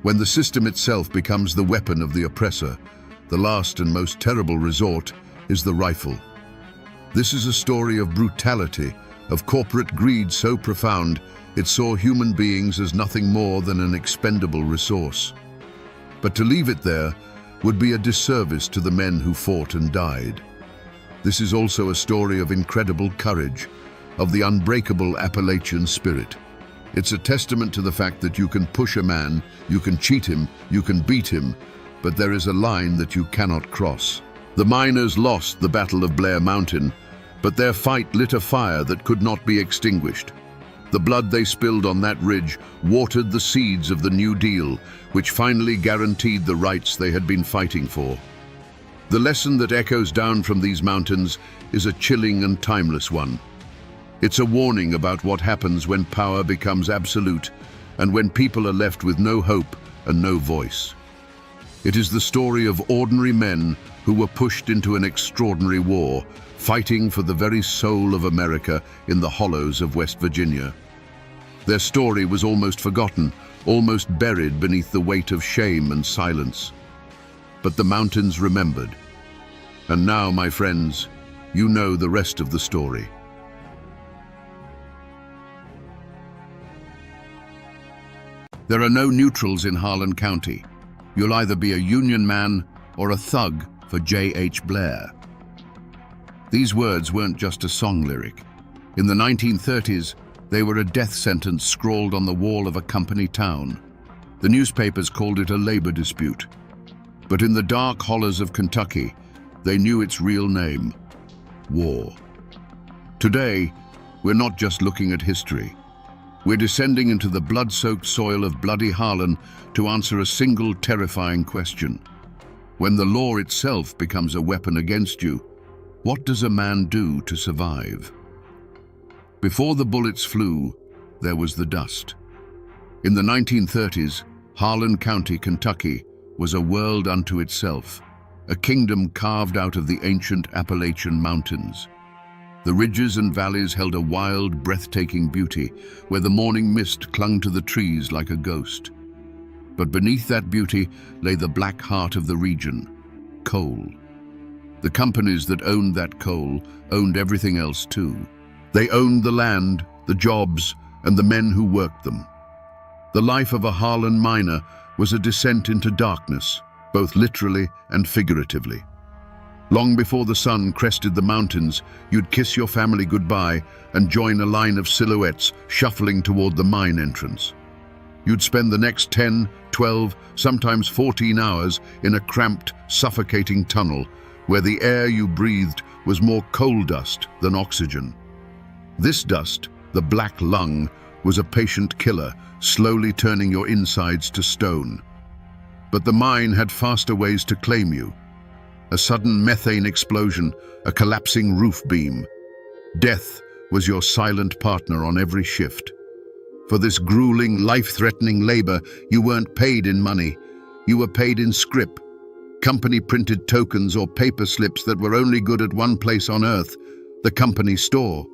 When the system itself becomes the weapon of the oppressor, the last and most terrible resort is the rifle. This is a story of brutality, of corporate greed so profound it saw human beings as nothing more than an expendable resource. But to leave it there would be a disservice to the men who fought and died. This is also a story of incredible courage, of the unbreakable Appalachian spirit. It's a testament to the fact that you can push a man, you can cheat him, you can beat him, but there is a line that you cannot cross. The miners lost the Battle of Blair Mountain, but their fight lit a fire that could not be extinguished. The blood they spilled on that ridge watered the seeds of the New Deal, which finally guaranteed the rights they had been fighting for. The lesson that echoes down from these mountains is a chilling and timeless one. It's a warning about what happens when power becomes absolute and when people are left with no hope and no voice. It is the story of ordinary men who were pushed into an extraordinary war, fighting for the very soul of America in the hollows of West Virginia. Their story was almost forgotten, almost buried beneath the weight of shame and silence. But the mountains remembered. And now, my friends, you know the rest of the story. There are no neutrals in Harlan County. You'll either be a Union man or a thug for J.H. Blair. These words weren't just a song lyric. In the 1930s, they were a death sentence scrawled on the wall of a company town. The newspapers called it a labor dispute. But in the dark hollows of Kentucky, they knew its real name: war. Today, we're not just looking at history. We're descending into the blood-soaked soil of bloody Harlan to answer a single terrifying question. When the law itself becomes a weapon against you, what does a man do to survive? Before the bullets flew, there was the dust. In the 1930s, Harlan County, Kentucky, was a world unto itself, a kingdom carved out of the ancient Appalachian Mountains. The ridges and valleys held a wild, breathtaking beauty, where the morning mist clung to the trees like a ghost. But beneath that beauty lay the black heart of the region: coal. The companies that owned that coal owned everything else too. They owned the land, the jobs, and the men who worked them. The life of a Harlan miner was a descent into darkness, both literally and figuratively. Long before the sun crested the mountains, you'd kiss your family goodbye and join a line of silhouettes shuffling toward the mine entrance. You'd spend the next 10, 12, sometimes 14 hours in a cramped, suffocating tunnel where the air you breathed was more coal dust than oxygen. This dust, the black lung, was a patient killer, slowly turning your insides to stone. But the mine had faster ways to claim you. A sudden methane explosion, a collapsing roof beam. Death was your silent partner on every shift. For this grueling, life-threatening labor, you weren't paid in money. You were paid in scrip, company-printed tokens or paper slips that were only good at one place on Earth, the company store.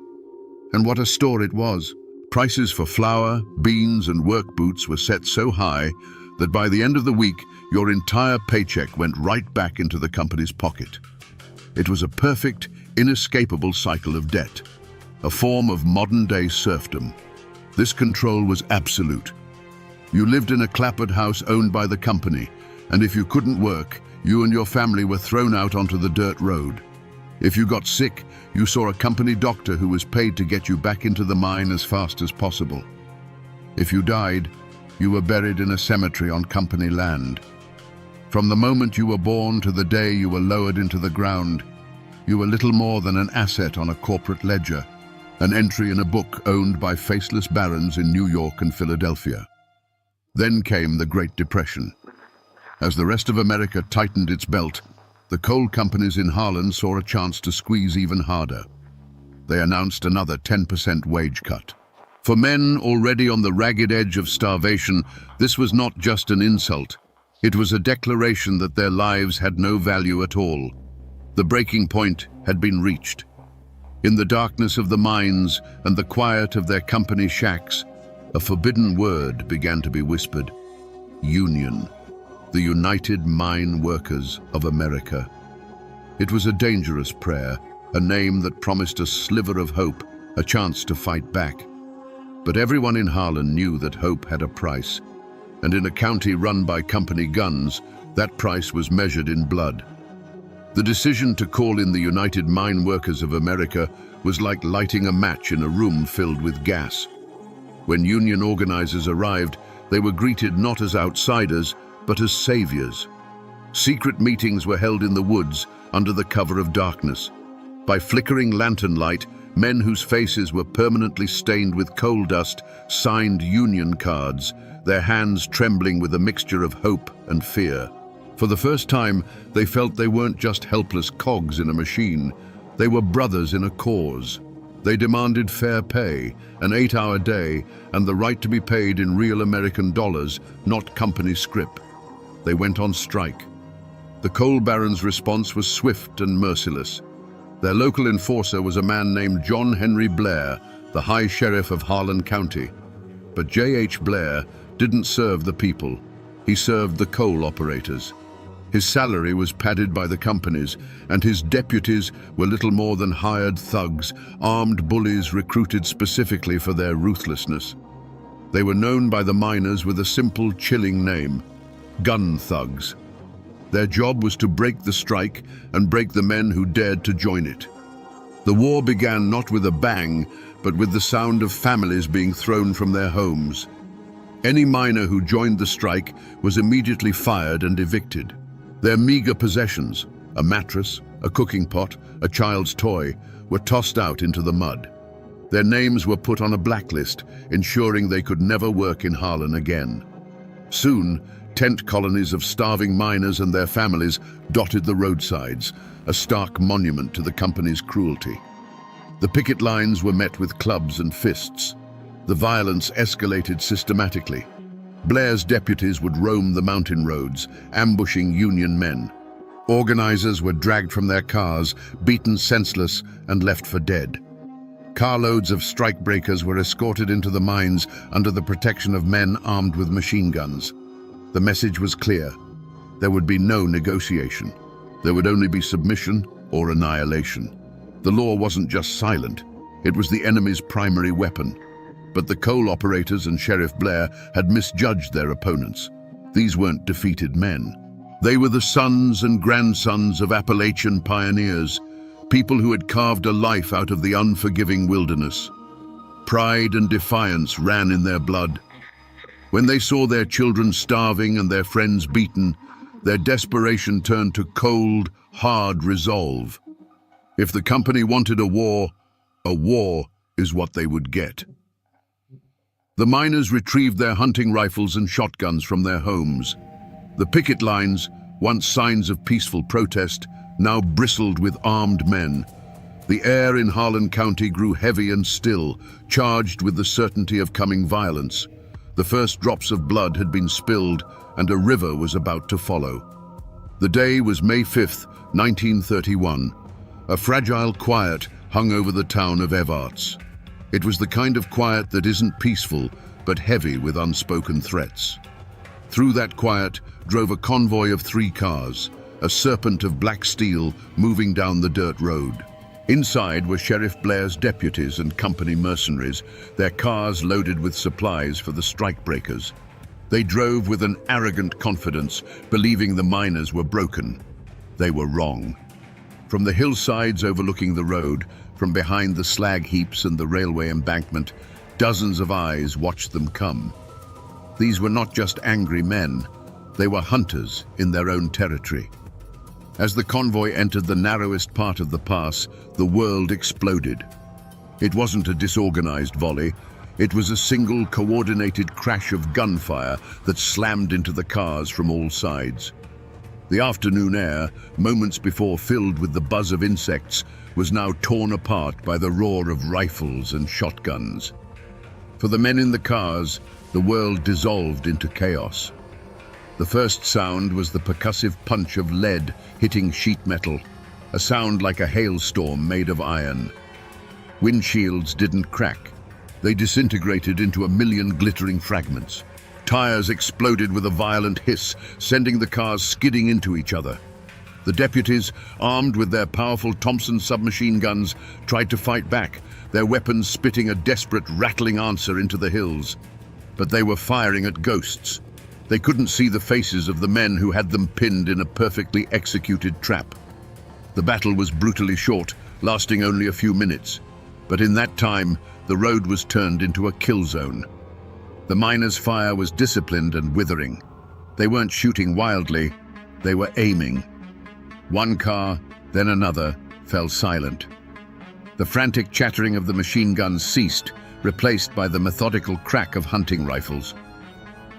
And what a store it was. Prices for flour, beans, and work boots were set so high that by the end of the week, your entire paycheck went right back into the company's pocket. It was a perfect, inescapable cycle of debt, a form of modern-day serfdom. This control was absolute. You lived in a clapboard house owned by the company, and if you couldn't work, you and your family were thrown out onto the dirt road. If you got sick, you saw a company doctor who was paid to get you back into the mine as fast as possible. If you died, you were buried in a cemetery on company land. From the moment you were born to the day you were lowered into the ground, you were little more than an asset on a corporate ledger, an entry in a book owned by faceless barons in New York and Philadelphia. Then came the Great Depression. As the rest of America tightened its belt, the coal companies in Harlan saw a chance to squeeze even harder. They announced another 10% wage cut. For men already on the ragged edge of starvation, this was not just an insult. It was a declaration that their lives had no value at all. The breaking point had been reached. In the darkness of the mines and the quiet of their company shacks, a forbidden word began to be whispered. Union. The United Mine Workers of America. It was a dangerous prayer, a name that promised a sliver of hope, a chance to fight back. But everyone in Harlan knew that hope had a price, and in a county run by company guns, that price was measured in blood. The decision to call in the United Mine Workers of America was like lighting a match in a room filled with gas. When union organizers arrived, they were greeted not as outsiders, but as saviors. Secret meetings were held in the woods under the cover of darkness. By flickering lantern light, men whose faces were permanently stained with coal dust signed union cards, their hands trembling with a mixture of hope and fear. For the first time, they felt they weren't just helpless cogs in a machine. They were brothers in a cause. They demanded fair pay, an 8-hour day, and the right to be paid in real American dollars, not company scrip. They went on strike. The coal barons' response was swift and merciless. Their local enforcer was a man named John Henry Blair, the High Sheriff of Harlan County. But J.H. Blair didn't serve the people. He served the coal operators. His salary was padded by the companies, and his deputies were little more than hired thugs, armed bullies recruited specifically for their ruthlessness. They were known by the miners with a simple, chilling name: gun thugs. Their job was to break the strike and break the men who dared to join it. The war began not with a bang, but with the sound of families being thrown from their homes. Any miner who joined the strike was immediately fired and evicted. Their meager possessions, a mattress, a cooking pot, a child's toy, were tossed out into the mud. Their names were put on a blacklist, ensuring they could never work in Harlan again. Soon, tent colonies of starving miners and their families dotted the roadsides, a stark monument to the company's cruelty. The picket lines were met with clubs and fists. The violence escalated systematically. Blair's deputies would roam the mountain roads, ambushing Union men. Organizers were dragged from their cars, beaten senseless, and left for dead. Carloads of strikebreakers were escorted into the mines under the protection of men armed with machine guns. The message was clear. There would be no negotiation. There would only be submission or annihilation. The law wasn't just silent. It was the enemy's primary weapon. But the coal operators and Sheriff Blair had misjudged their opponents. These weren't defeated men. They were the sons and grandsons of Appalachian pioneers, people who had carved a life out of the unforgiving wilderness. Pride and defiance ran in their blood. When they saw their children starving and their friends beaten, their desperation turned to cold, hard resolve. If the company wanted a war is what they would get. The miners retrieved their hunting rifles and shotguns from their homes. The picket lines, once signs of peaceful protest, now bristled with armed men. The air in Harlan County grew heavy and still, charged with the certainty of coming violence. The first drops of blood had been spilled, and a river was about to follow. The day was May 5th, 1931. A fragile quiet hung over the town of Evarts. It was the kind of quiet that isn't peaceful, but heavy with unspoken threats. Through that quiet drove a convoy of 3 cars, a serpent of black steel moving down the dirt road. Inside were Sheriff Blair's deputies and company mercenaries, their cars loaded with supplies for the strikebreakers. They drove with an arrogant confidence, believing the miners were broken. They were wrong. From the hillsides overlooking the road, from behind the slag heaps and the railway embankment, dozens of eyes watched them come. These were not just angry men, they were hunters in their own territory. As the convoy entered the narrowest part of the pass, the world exploded. It wasn't a disorganized volley, it was a single coordinated crash of gunfire that slammed into the cars from all sides. The afternoon air, moments before filled with the buzz of insects, was now torn apart by the roar of rifles and shotguns. For the men in the cars, the world dissolved into chaos. The first sound was the percussive punch of lead hitting sheet metal, a sound like a hailstorm made of iron. Windshields didn't crack. They disintegrated into a million glittering fragments. Tires exploded with a violent hiss, sending the cars skidding into each other. The deputies, armed with their powerful Thompson submachine guns, tried to fight back, their weapons spitting a desperate, rattling answer into the hills. But they were firing at ghosts. They couldn't see the faces of the men who had them pinned in a perfectly executed trap. The battle was brutally short, lasting only a few minutes. But in that time, the road was turned into a kill zone. The miners' fire was disciplined and withering. They weren't shooting wildly, they were aiming. One car, then another, fell silent. The frantic chattering of the machine guns ceased, replaced by the methodical crack of hunting rifles.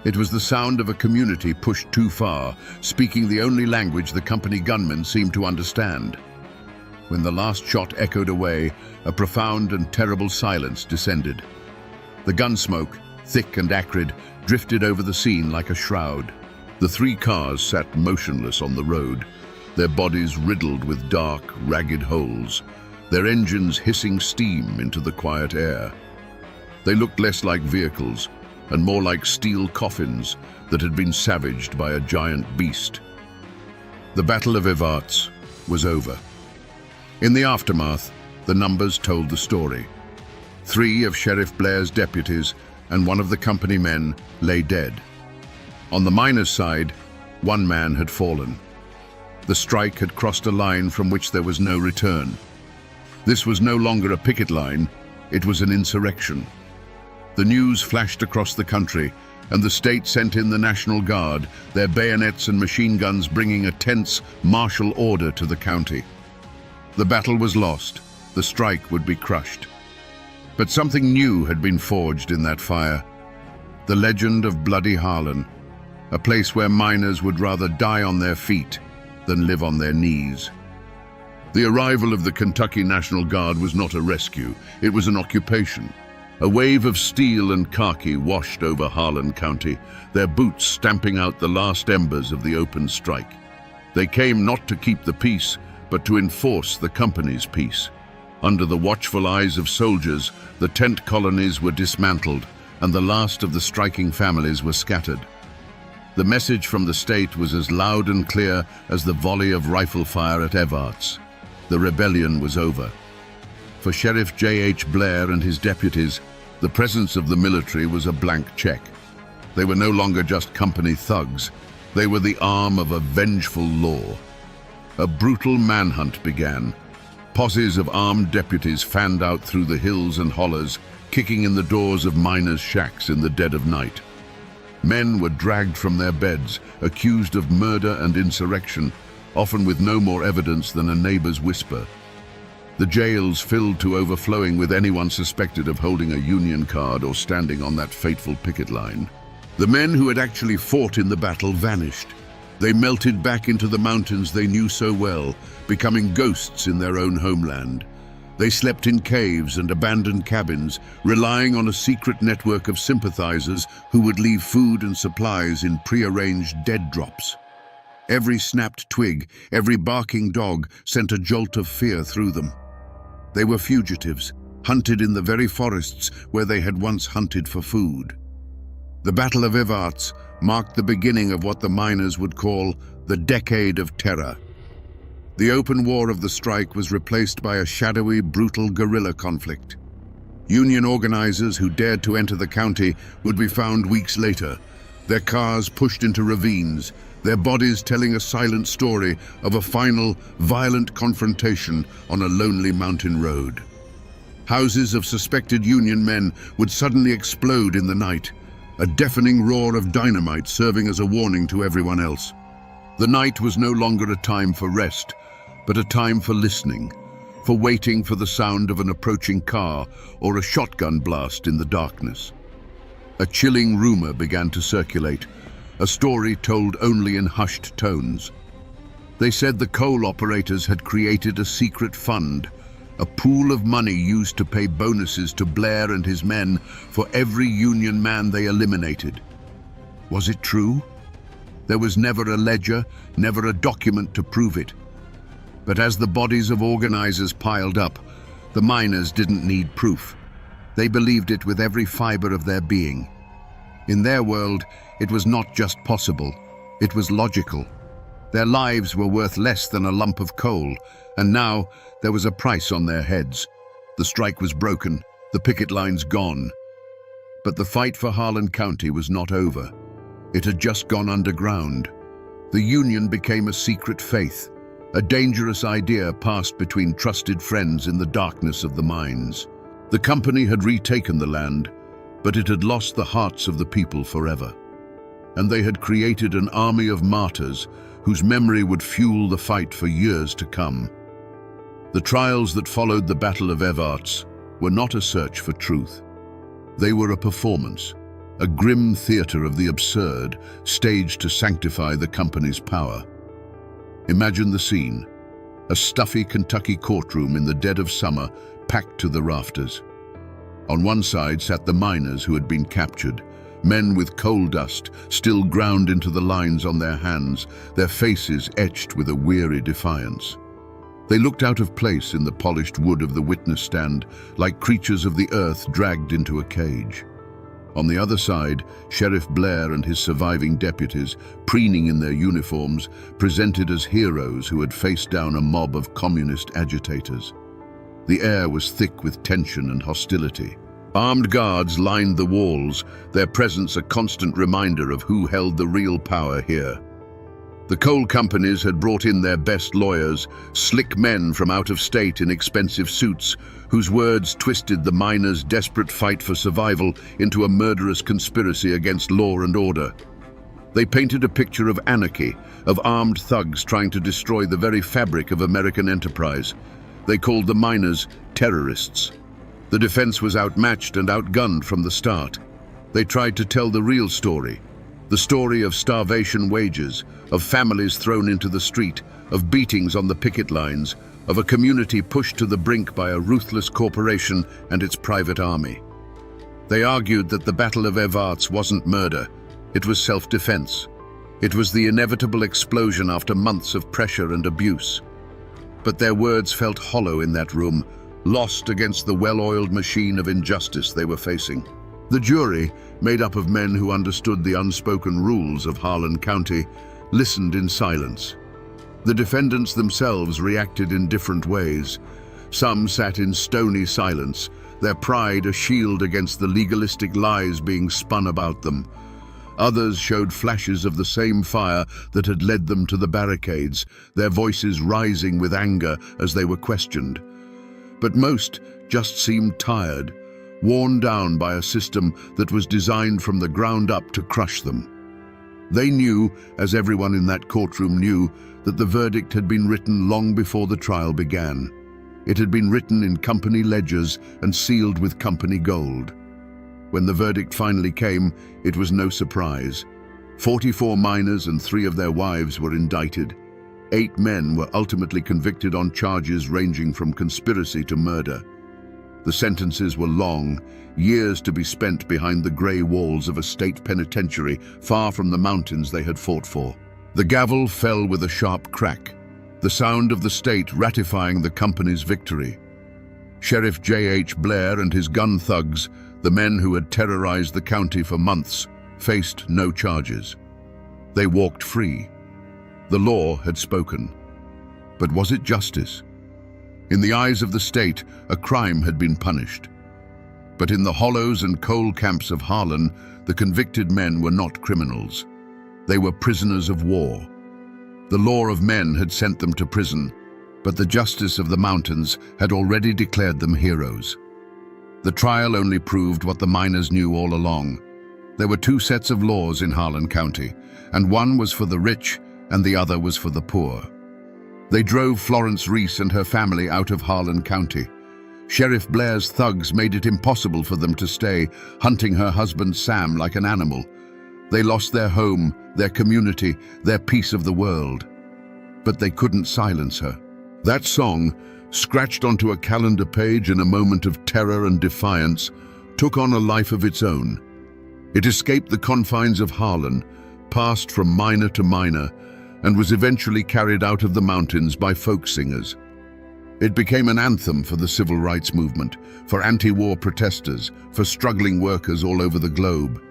It was the sound of a community pushed too far, speaking the only language the company gunmen seemed to understand. When the last shot echoed away, a profound and terrible silence descended. The gun smoke, thick and acrid, drifted over the scene like a shroud. The three cars sat motionless on the road, their bodies riddled with dark, ragged holes, their engines hissing steam into the quiet air. They looked less like vehicles and more like steel coffins that had been savaged by a giant beast. The Battle of Evarts was over. In the aftermath, the numbers told the story. 3 of Sheriff Blair's deputies and 1 of the company men lay dead. On the miners' side, 1 man had fallen. The strike had crossed a line from which there was no return. This was no longer a picket line, it was an insurrection. The news flashed across the country, and the state sent in the National Guard, their bayonets and machine guns bringing a tense martial order to the county. The battle was lost, the strike would be crushed. But something new had been forged in that fire. The legend of Bloody Harlan, a place where miners would rather die on their feet than live on their knees. The arrival of the Kentucky National Guard was not a rescue, it was an occupation. A wave of steel and khaki washed over Harlan County, their boots stamping out the last embers of the open strike. They came not to keep the peace, but to enforce the company's peace. Under the watchful eyes of soldiers, the tent colonies were dismantled, and the last of the striking families were scattered. The message from the state was as loud and clear as the volley of rifle fire at Evarts. The rebellion was over. For Sheriff J.H. Blair and his deputies, the presence of the military was a blank check. They were no longer just company thugs. They were the arm of a vengeful law. A brutal manhunt began. Posses of armed deputies fanned out through the hills and hollers, kicking in the doors of miners' shacks in the dead of night. Men were dragged from their beds, accused of murder and insurrection, often with no more evidence than a neighbor's whisper. The jails filled to overflowing with anyone suspected of holding a Union card or standing on that fateful picket line. The men who had actually fought in the battle vanished. They melted back into the mountains they knew so well, becoming ghosts in their own homeland. They slept in caves and abandoned cabins, relying on a secret network of sympathizers who would leave food and supplies in prearranged dead drops. Every snapped twig, every barking dog sent a jolt of fear through them. They were fugitives, hunted in the very forests where they had once hunted for food. The Battle of Evarts marked the beginning of what the miners would call the Decade of Terror. The open war of the strike was replaced by a shadowy, brutal guerrilla conflict. Union organizers who dared to enter the county would be found weeks later, their cars pushed into ravines, their bodies telling a silent story of a final, violent confrontation on a lonely mountain road. Houses of suspected Union men would suddenly explode in the night, a deafening roar of dynamite serving as a warning to everyone else. The night was no longer a time for rest, but a time for listening, for waiting for the sound of an approaching car or a shotgun blast in the darkness. A chilling rumor began to circulate, a story told only in hushed tones. They said the coal operators had created a secret fund, a pool of money used to pay bonuses to Blair and his men for every Union man they eliminated. Was it true? There was never a ledger, never a document to prove it. But as the bodies of organizers piled up, the miners didn't need proof. They believed it with every fiber of their being. In their world, it was not just possible, it was logical. Their lives were worth less than a lump of coal, and now there was a price on their heads. The strike was broken, the picket lines gone. But the fight for Harlan County was not over. It had just gone underground. The Union became a secret faith, a dangerous idea passed between trusted friends in the darkness of the mines. The company had retaken the land, but it had lost the hearts of the people forever. And they had created an army of martyrs whose memory would fuel the fight for years to come. The trials that followed the Battle of Evarts were not a search for truth. They were a performance, a grim theater of the absurd, staged to sanctify the company's power. Imagine the scene, a stuffy Kentucky courtroom in the dead of summer, packed to the rafters. On one side sat the miners who had been captured, men with coal dust still ground into the lines on their hands, their faces etched with a weary defiance. They looked out of place in the polished wood of the witness stand, like creatures of the earth dragged into a cage. On the other side, Sheriff Blair and his surviving deputies, preening in their uniforms, presented as heroes who had faced down a mob of communist agitators. The air was thick with tension and hostility. Armed guards lined the walls, their presence a constant reminder of who held the real power here. The coal companies had brought in their best lawyers, slick men from out of state in expensive suits, whose words twisted the miners' desperate fight for survival into a murderous conspiracy against law and order. They painted a picture of anarchy, of armed thugs trying to destroy the very fabric of American enterprise. They called the miners terrorists. The defense was outmatched and outgunned from the start. They tried to tell the real story, the story of starvation wages, of families thrown into the street, of beatings on the picket lines, of a community pushed to the brink by a ruthless corporation and its private army. They argued that the Battle of Evarts wasn't murder, it was self-defense. It was the inevitable explosion after months of pressure and abuse. But their words felt hollow in that room, lost against the well-oiled machine of injustice they were facing. The jury, made up of men who understood the unspoken rules of Harlan County, listened in silence. The defendants themselves reacted in different ways. Some sat in stony silence, their pride a shield against the legalistic lies being spun about them. Others showed flashes of the same fire that had led them to the barricades, their voices rising with anger as they were questioned. But most just seemed tired, worn down by a system that was designed from the ground up to crush them. They knew, as everyone in that courtroom knew, that the verdict had been written long before the trial began. It had been written in company ledgers and sealed with company gold. When the verdict finally came, it was no surprise. 44 miners and 3 of their wives were indicted. 8 men were ultimately convicted on charges ranging from conspiracy to murder. The sentences were long, years to be spent behind the grey walls of a state penitentiary far from the mountains they had fought for. The gavel fell with a sharp crack, the sound of the state ratifying the company's victory. Sheriff J.H. Blair and his gun thugs, the men who had terrorized the county for months, faced no charges. They walked free. The law had spoken. But was it justice? In the eyes of the state, a crime had been punished. But in the hollows and coal camps of Harlan, the convicted men were not criminals. They were prisoners of war. The law of men had sent them to prison, but the justice of the mountains had already declared them heroes. The trial only proved what the miners knew all along. There were two sets of laws in Harlan County, and one was for the rich and the other was for the poor. They drove Florence Reese and her family out of Harlan County. Sheriff Blair's thugs made it impossible for them to stay, hunting her husband Sam like an animal. They lost their home, their community, their piece of the world. But they couldn't silence her. That song, scratched onto a calendar page in a moment of terror and defiance, took on a life of its own. It escaped the confines of Harlan, passed from miner to miner, and was eventually carried out of the mountains by folk singers. It became an anthem for the civil rights movement, for anti-war protesters, for struggling workers all over the globe.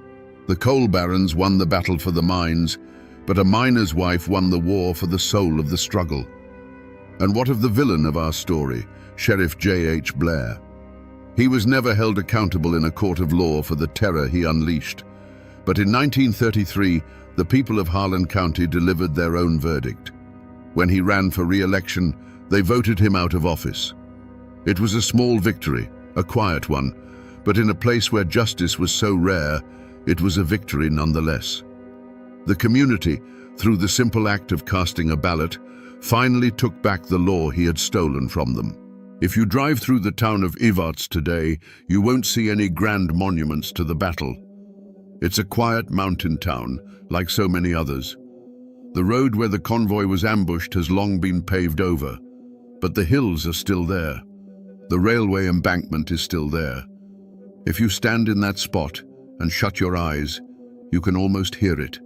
The coal barons won the battle for the mines, but a miner's wife won the war for the soul of the struggle. And what of the villain of our story, Sheriff J.H. Blair? He was never held accountable in a court of law for the terror he unleashed. But in 1933, the people of Harlan County delivered their own verdict. When he ran for re-election, they voted him out of office. It was a small victory, a quiet one, but in a place where justice was so rare, it was a victory nonetheless. The community, through the simple act of casting a ballot, finally took back the law he had stolen from them. If you drive through the town of Evarts today, you won't see any grand monuments to the battle. It's a quiet mountain town, like so many others. The road where the convoy was ambushed has long been paved over, but the hills are still there. The railway embankment is still there. If you stand in that spot and shut your eyes, you can almost hear it.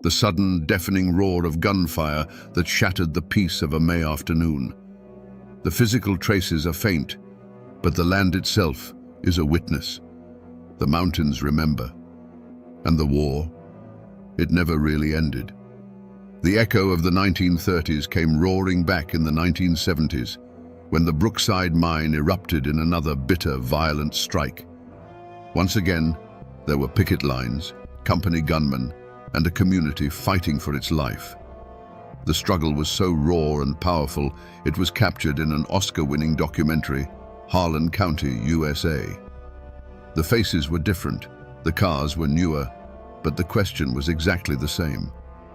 The sudden, deafening roar of gunfire that shattered the peace of a May afternoon. The physical traces are faint, but the land itself is a witness. The mountains remember. And the war, it never really ended. The echo of the 1930s came roaring back in the 1970s, when the Brookside mine erupted in another bitter, violent strike. Once again, there were picket lines, company gunmen, and a community fighting for its life. The struggle was so raw and powerful, it was captured in an Oscar-winning documentary, Harlan County, USA. The faces were different, the cars were newer, but the question was exactly the same.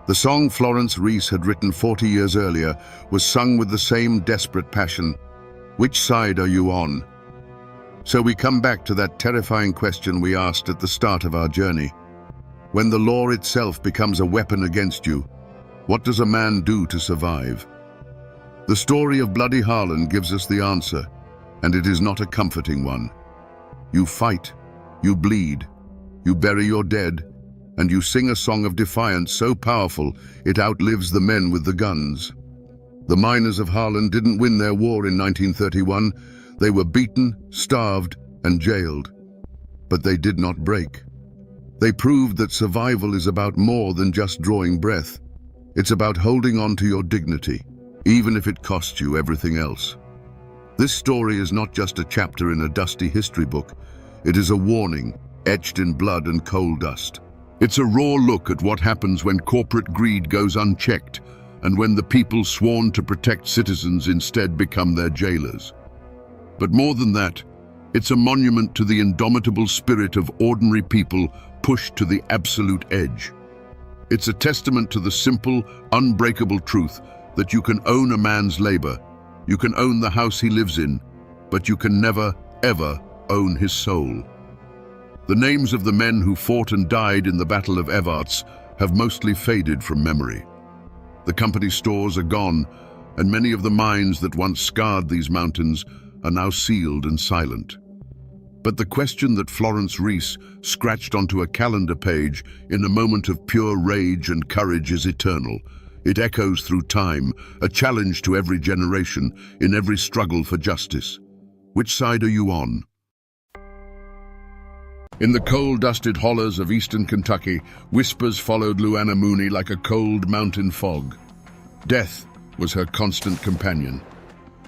The song Florence Reese had written 40 years earlier was sung with the same desperate passion. Which side are you on? So we come back to that terrifying question we asked at the start of our journey. When the law itself becomes a weapon against you, what does a man do to survive? The story of Bloody Harlan gives us the answer, and it is not a comforting one. You fight, you bleed, you bury your dead, and you sing a song of defiance so powerful it outlives the men with the guns. The miners of Harlan didn't win their war in 1931. They were beaten, starved, and jailed. But they did not break. They proved that survival is about more than just drawing breath. It's about holding on to your dignity, even if it costs you everything else. This story is not just a chapter in a dusty history book. It is a warning, etched in blood and coal dust. It's a raw look at what happens when corporate greed goes unchecked and when the people sworn to protect citizens instead become their jailers. But more than that, it's a monument to the indomitable spirit of ordinary people pushed to the absolute edge. It's a testament to the simple, unbreakable truth that you can own a man's labor, you can own the house he lives in, but you can never, ever own his soul. The names of the men who fought and died in the Battle of Evarts have mostly faded from memory. The company stores are gone, and many of the mines that once scarred these mountains are now sealed and silent. But the question that Florence Reese scratched onto a calendar page in a moment of pure rage and courage is eternal. It echoes through time, a challenge to every generation, in every struggle for justice. Which side are you on? In the coal-dusted hollows of eastern Kentucky, whispers followed Luana Mooney like a cold mountain fog. Death was her constant companion.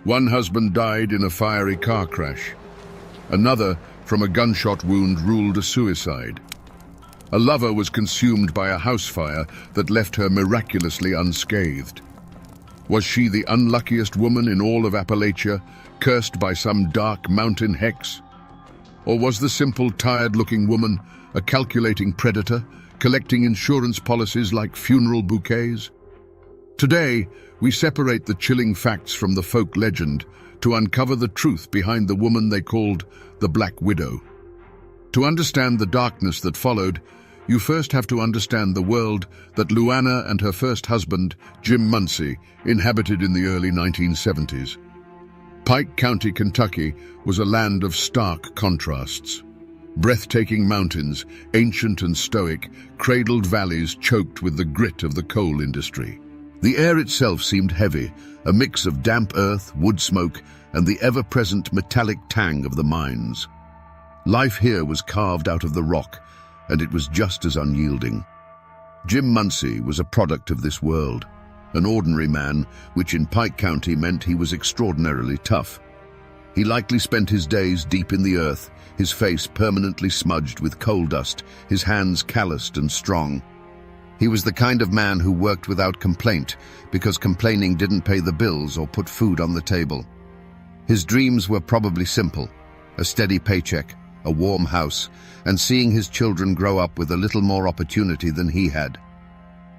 One husband died in a fiery car crash. Another, from a gunshot wound ruled a suicide. A lover was consumed by a house fire that left her miraculously unscathed. Was she the unluckiest woman in all of Appalachia, cursed by some dark mountain hex? Or was the simple, tired-looking woman a calculating predator, collecting insurance policies like funeral bouquets? Today, we separate the chilling facts from the folk legend to uncover the truth behind the woman they called the Black Widow. To understand the darkness that followed, you first have to understand the world that Luana and her first husband, Jim Muncie, inhabited in the early 1970s. Pike County, Kentucky, was a land of stark contrasts. Breathtaking mountains, ancient and stoic, cradled valleys choked with the grit of the coal industry. The air itself seemed heavy, a mix of damp earth, wood smoke, and the ever-present metallic tang of the mines. Life here was carved out of the rock, and it was just as unyielding. Jim Muncie was a product of this world, an ordinary man, which in Pike County meant he was extraordinarily tough. He likely spent his days deep in the earth, his face permanently smudged with coal dust, his hands calloused and strong. He was the kind of man who worked without complaint, because complaining didn't pay the bills or put food on the table. His dreams were probably simple: a steady paycheck, a warm house, and seeing his children grow up with a little more opportunity than he had.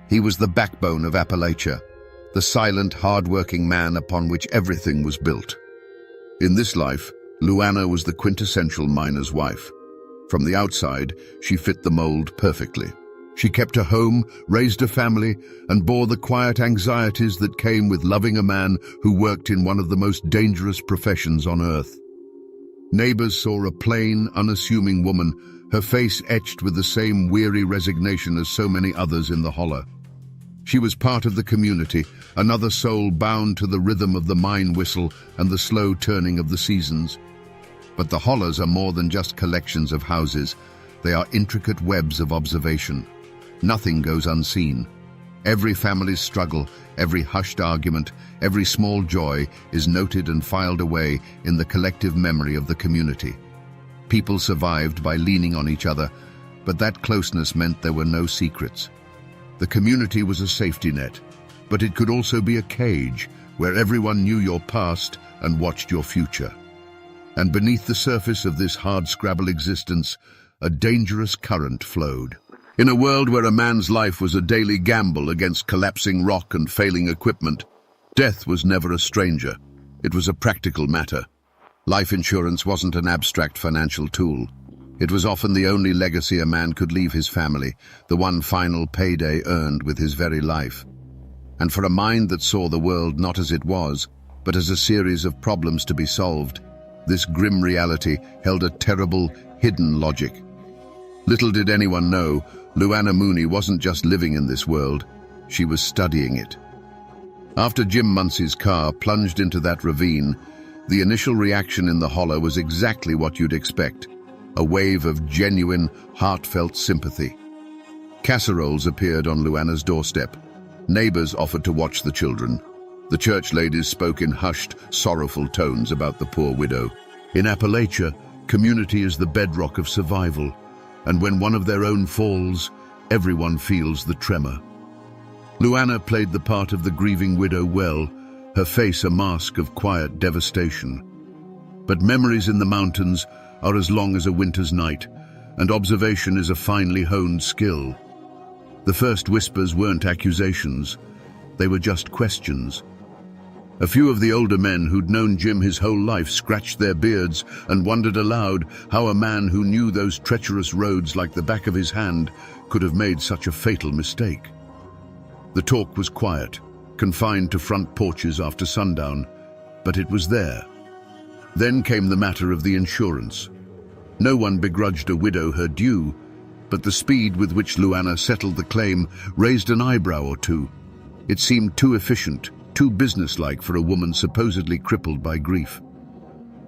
He was the backbone of Appalachia, the silent, hard-working man upon which everything was built. In this life, Luana was the quintessential miner's wife. From the outside, she fit the mold perfectly. She kept a home, raised a family, and bore the quiet anxieties that came with loving a man who worked in one of the most dangerous professions on earth. Neighbors saw a plain, unassuming woman, her face etched with the same weary resignation as so many others in the holler. She was part of the community, another soul bound to the rhythm of the mine whistle and the slow turning of the seasons. But the hollers are more than just collections of houses. They are intricate webs of observation. Nothing goes unseen. Every family's struggle, every hushed argument, every small joy is noted and filed away in the collective memory of the community. People survived by leaning on each other, but that closeness meant there were no secrets. The community was a safety net, but it could also be a cage where everyone knew your past and watched your future. And beneath the surface of this hardscrabble existence, a dangerous current flowed. In a world where a man's life was a daily gamble against collapsing rock and failing equipment, death was never a stranger. It was a practical matter. Life insurance wasn't an abstract financial tool. It was often the only legacy a man could leave his family, the one final payday earned with his very life. And for a mind that saw the world not as it was, but as a series of problems to be solved, this grim reality held a terrible, hidden logic. Little did anyone know, Luana Mooney wasn't just living in this world, she was studying it. After Jim Muncie's car plunged into that ravine, the initial reaction in the holler was exactly what you'd expect, a wave of genuine, heartfelt sympathy. Casseroles appeared on Luana's doorstep. Neighbors offered to watch the children. The church ladies spoke in hushed, sorrowful tones about the poor widow. In Appalachia, community is the bedrock of survival, and when one of their own falls, everyone feels the tremor. Luana played the part of the grieving widow well, her face a mask of quiet devastation. But memories in the mountains are as long as a winter's night, and observation is a finely honed skill. The first whispers weren't accusations, they were just questions. A few of the older men who'd known Jim his whole life scratched their beards and wondered aloud how a man who knew those treacherous roads like the back of his hand could have made such a fatal mistake. The talk was quiet, confined to front porches after sundown, but it was there. Then came the matter of the insurance. No one begrudged a widow her due, but the speed with which Luana settled the claim raised an eyebrow or two. It seemed too efficient, too businesslike for a woman supposedly crippled by grief.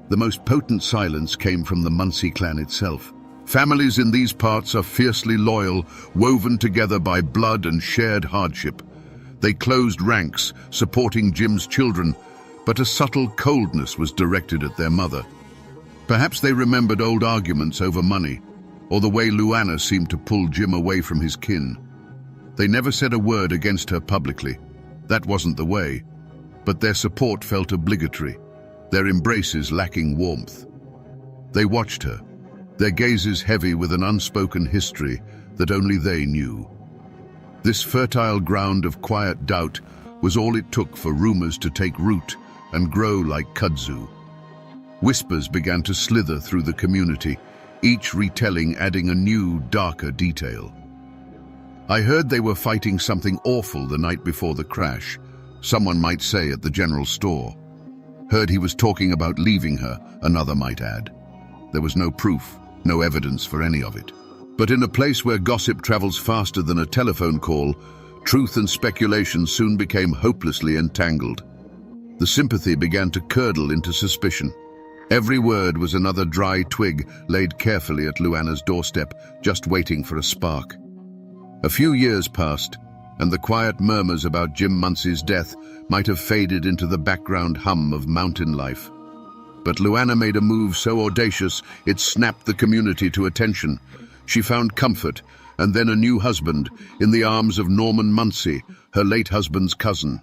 The most potent silence came from the Muncie clan itself. Families in these parts are fiercely loyal, woven together by blood and shared hardship. They closed ranks, supporting Jim's children, but a subtle coldness was directed at their mother. Perhaps they remembered old arguments over money, or the way Luana seemed to pull Jim away from his kin. They never said a word against her publicly. That wasn't the way. But their support felt obligatory, their embraces lacking warmth. They watched her, their gazes heavy with an unspoken history that only they knew. This fertile ground of quiet doubt was all it took for rumors to take root and grow like kudzu. Whispers began to slither through the community, each retelling adding a new, darker detail. I heard they were fighting something awful the night before the crash, someone might say at the general store. Heard he was talking about leaving her, another might add. There was no proof, no evidence for any of it. But in a place where gossip travels faster than a telephone call, truth and speculation soon became hopelessly entangled. The sympathy began to curdle into suspicion. Every word was another dry twig laid carefully at Luana's doorstep, just waiting for a spark. A few years passed, and the quiet murmurs about Jim Muncey's death might have faded into the background hum of mountain life. But Luana made a move so audacious it snapped the community to attention. She found comfort, and then a new husband, in the arms of Norman Muncey, her late husband's cousin.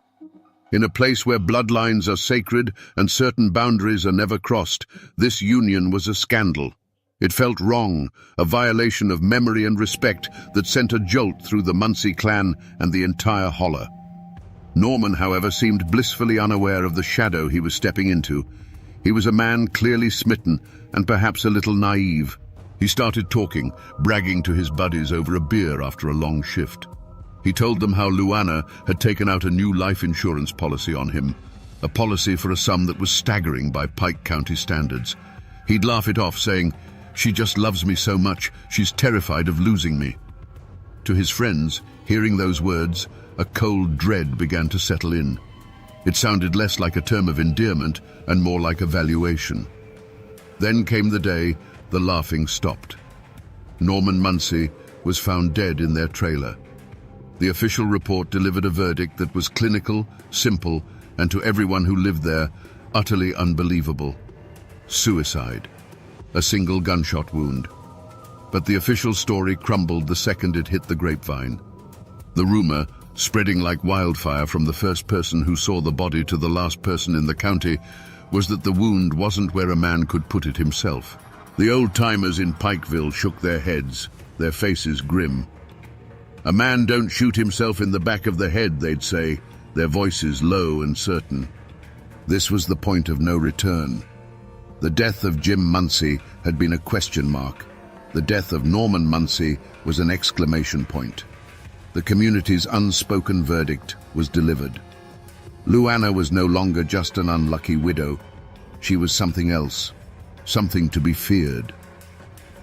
In a place where bloodlines are sacred and certain boundaries are never crossed, this union was a scandal. It felt wrong, a violation of memory and respect that sent a jolt through the Muncey clan and the entire holler. Norman, however, seemed blissfully unaware of the shadow he was stepping into. He was a man clearly smitten and perhaps a little naive. He started talking, bragging to his buddies over a beer after a long shift. He told them how Luana had taken out a new life insurance policy on him, a policy for a sum that was staggering by Pike County standards. He'd laugh it off, saying, "She just loves me so much, she's terrified of losing me." To his friends, hearing those words, a cold dread began to settle in. It sounded less like a term of endearment and more like a valuation. Then came the day the laughing stopped. Norman Muncey was found dead in their trailer. The official report delivered a verdict that was clinical, simple, and to everyone who lived there, utterly unbelievable. Suicide. A single gunshot wound. But the official story crumbled the second it hit the grapevine. The rumor, spreading like wildfire from the first person who saw the body to the last person in the county, was that the wound wasn't where a man could put it himself. The old-timers in Pikeville shook their heads, their faces grim. "A man don't shoot himself in the back of the head," they'd say, their voices low and certain. This was the point of no return. The death of Jim Muncey had been a question mark. The death of Norman Muncey was an exclamation point. The community's unspoken verdict was delivered. Luana was no longer just an unlucky widow. She was something else, something to be feared.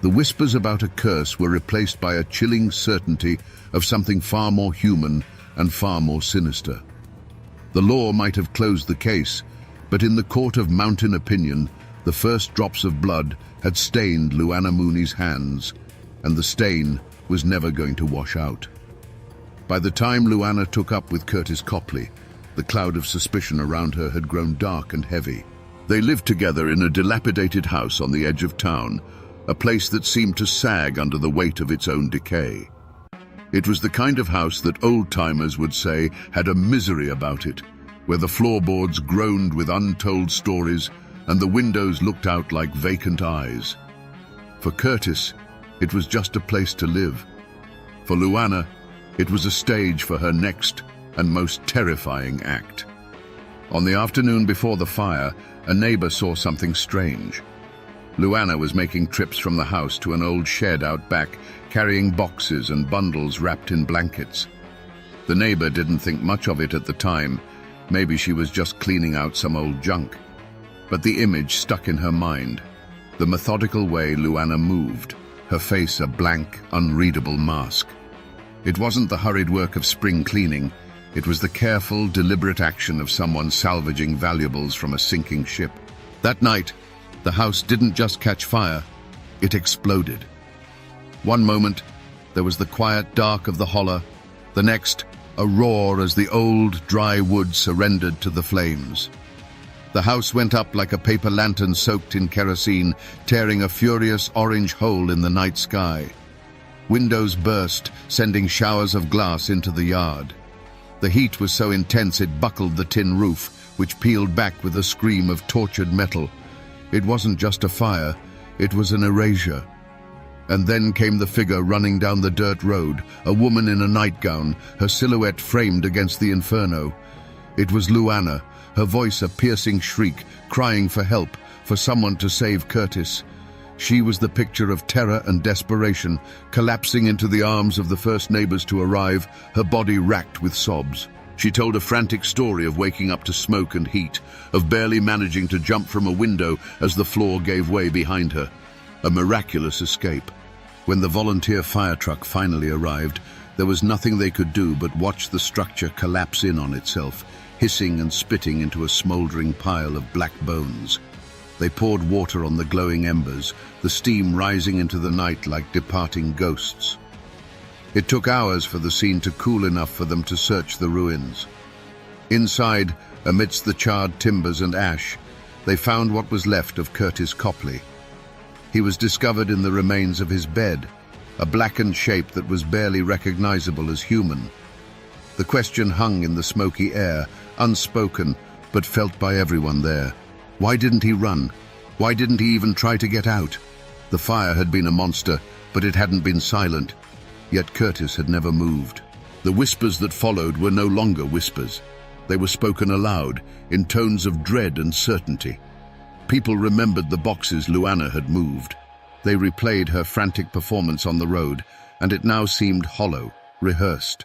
The whispers about a curse were replaced by a chilling certainty of something far more human and far more sinister. The law might have closed the case, but in the court of mountain opinion, the first drops of blood had stained Luana Mooney's hands, and the stain was never going to wash out. By the time Luana took up with Curtis Copley, the cloud of suspicion around her had grown dark and heavy. They lived together in a dilapidated house on the edge of town, a place that seemed to sag under the weight of its own decay. It was the kind of house that old-timers would say had a misery about it, where the floorboards groaned with untold stories and the windows looked out like vacant eyes. For Curtis, it was just a place to live. For Luana, it was a stage for her next and most terrifying act. On the afternoon before the fire, a neighbor saw something strange. Luana was making trips from the house to an old shed out back, carrying boxes and bundles wrapped in blankets. The neighbor didn't think much of it at the time. Maybe she was just cleaning out some old junk. But the image stuck in her mind. The methodical way Luana moved, her face a blank, unreadable mask. It wasn't the hurried work of spring cleaning. It was the careful, deliberate action of someone salvaging valuables from a sinking ship. That night, the house didn't just catch fire, it exploded. One moment, there was the quiet dark of the holler. The next, a roar as the old, dry wood surrendered to the flames. The house went up like a paper lantern soaked in kerosene, tearing a furious orange hole in the night sky. Windows burst, sending showers of glass into the yard. The heat was so intense it buckled the tin roof, which peeled back with a scream of tortured metal. It wasn't just a fire, it was an erasure. And then came the figure running down the dirt road, a woman in a nightgown, her silhouette framed against the inferno. It was Luana, her voice a piercing shriek, crying for help, for someone to save Curtis. She was the picture of terror and desperation, collapsing into the arms of the first neighbors to arrive, her body racked with sobs. She told a frantic story of waking up to smoke and heat, of barely managing to jump from a window as the floor gave way behind her. A miraculous escape. When the volunteer fire truck finally arrived, there was nothing they could do but watch the structure collapse in on itself, hissing and spitting into a smoldering pile of black bones. They poured water on the glowing embers, the steam rising into the night like departing ghosts. It took hours for the scene to cool enough for them to search the ruins. Inside, amidst the charred timbers and ash, they found what was left of Curtis Copley. He was discovered in the remains of his bed, a blackened shape that was barely recognizable as human. The question hung in the smoky air, unspoken, but felt by everyone there. Why didn't he run? Why didn't he even try to get out? The fire had been a monster, but it hadn't been silent. Yet Curtis had never moved. The whispers that followed were no longer whispers. They were spoken aloud, in tones of dread and certainty. People remembered the boxes Luana had moved. They replayed her frantic performance on the road, and it now seemed hollow, rehearsed.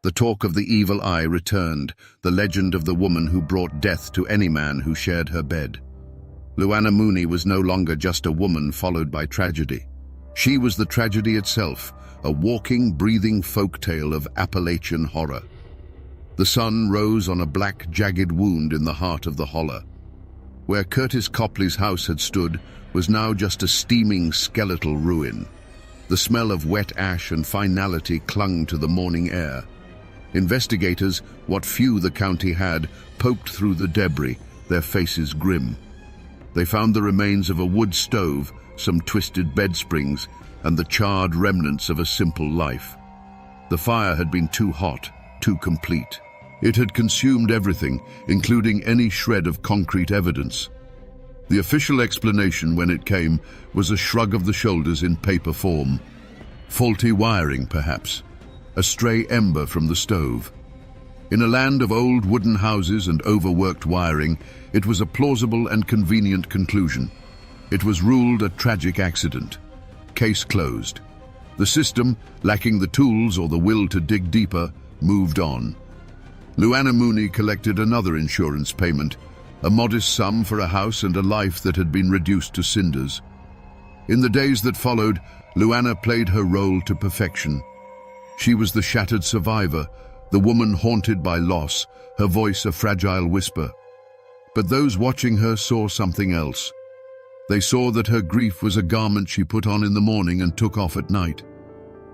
The talk of the evil eye returned, the legend of the woman who brought death to any man who shared her bed. Luana Mooney was no longer just a woman followed by tragedy. She was the tragedy itself, a walking, breathing folktale of Appalachian horror. The sun rose on a black, jagged wound in the heart of the holler. Where Curtis Copley's house had stood was now just a steaming skeletal ruin. The smell of wet ash and finality clung to the morning air. Investigators, what few the county had, poked through the debris, their faces grim. They found the remains of a wood stove, some twisted bed springs, and the charred remnants of a simple life. The fire had been too hot, too complete. It had consumed everything, including any shred of concrete evidence. The official explanation, when it came, was a shrug of the shoulders in paper form. Faulty wiring, perhaps. A stray ember from the stove. In a land of old wooden houses and overworked wiring, it was a plausible and convenient conclusion. It was ruled a tragic accident. Case closed. The system, lacking the tools or the will to dig deeper, moved on. Luana Mooney collected another insurance payment, a modest sum for a house and a life that had been reduced to cinders. In the days that followed, Luana played her role to perfection. She was the shattered survivor, the woman haunted by loss, her voice a fragile whisper. But those watching her saw something else. They saw that her grief was a garment she put on in the morning and took off at night.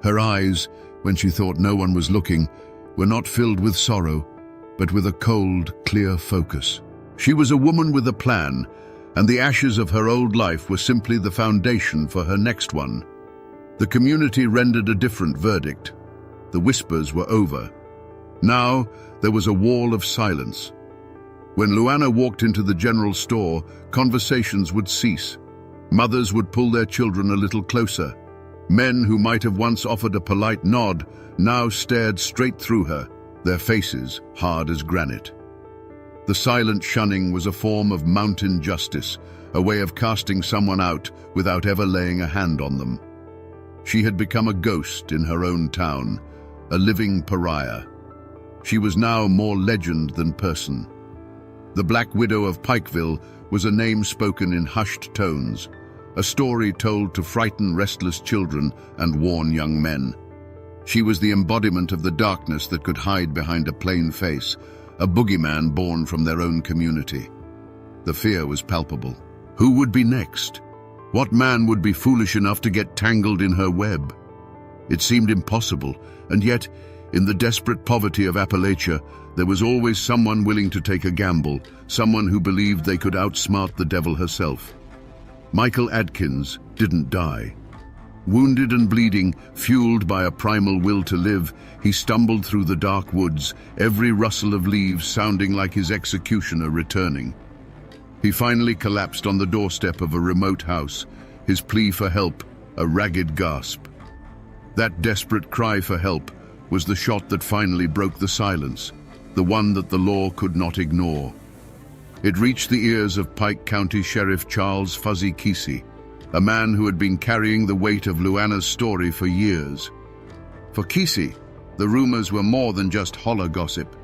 Her eyes, when she thought no one was looking, were not filled with sorrow, but with a cold, clear focus. She was a woman with a plan, and the ashes of her old life were simply the foundation for her next one. The community rendered a different verdict. The whispers were over. Now there was a wall of silence. When Luana walked into the general store, conversations would cease. Mothers would pull their children a little closer. Men who might have once offered a polite nod now stared straight through her, their faces hard as granite. The silent shunning was a form of mountain justice, a way of casting someone out without ever laying a hand on them. She had become a ghost in her own town, a living pariah. She was now more legend than person. The Black Widow of Pikeville was a name spoken in hushed tones, a story told to frighten restless children and warn young men. She was the embodiment of the darkness that could hide behind a plain face, a boogeyman born from their own community. The fear was palpable. Who would be next? What man would be foolish enough to get tangled in her web? It seemed impossible, and yet In the desperate poverty of Appalachia, there was always someone willing to take a gamble, someone who believed they could outsmart the devil herself. Michael Adkins didn't die. Wounded and bleeding, fueled by a primal will to live, he stumbled through the dark woods, every rustle of leaves sounding like his executioner returning. He finally collapsed on the doorstep of a remote house, his plea for help a ragged gasp. That desperate cry for help was the shot that finally broke the silence, the one that the law could not ignore. It reached the ears of Pike County Sheriff Charles Fuzzy Kesey, a man who had been carrying the weight of Luana's story for years. For Kesey, the rumors were more than just holler gossip.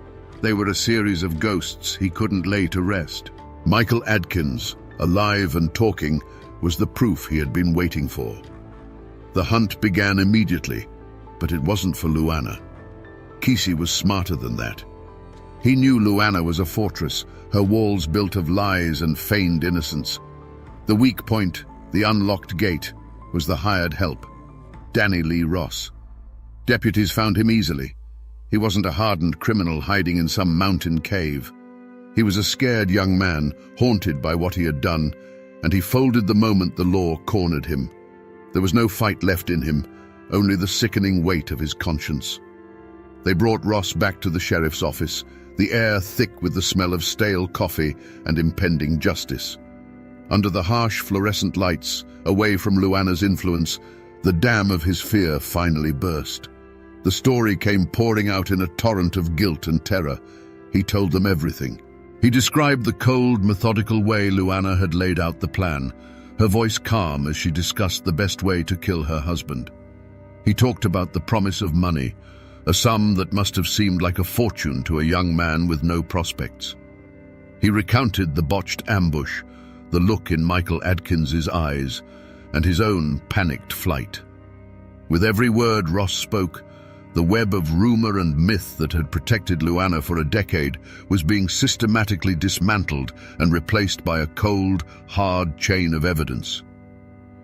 They were a series of ghosts he couldn't lay to rest. Michael Adkins, alive and talking, was the proof he had been waiting for. The hunt began immediately, but it wasn't for Luana. Kesey was smarter than that. He knew Luana was a fortress, her walls built of lies and feigned innocence. The weak point, the unlocked gate, was the hired help, Danny Lee Ross. Deputies found him easily. He wasn't a hardened criminal hiding in some mountain cave. He was a scared young man, haunted by what he had done, and he folded the moment the law cornered him. There was no fight left in him, only the sickening weight of his conscience. They brought Ross back to the sheriff's office, the air thick with the smell of stale coffee and impending justice. Under the harsh fluorescent lights, away from Luana's influence, the dam of his fear finally burst. The story came pouring out in a torrent of guilt and terror. He told them everything. He described the cold, methodical way Luana had laid out the plan, her voice calm as she discussed the best way to kill her husband. He talked about the promise of money, a sum that must have seemed like a fortune to a young man with no prospects. He recounted the botched ambush, the look in Michael Adkins's eyes, and his own panicked flight. With every word Ross spoke, the web of rumor and myth that had protected Luana for a decade was being systematically dismantled and replaced by a cold, hard chain of evidence.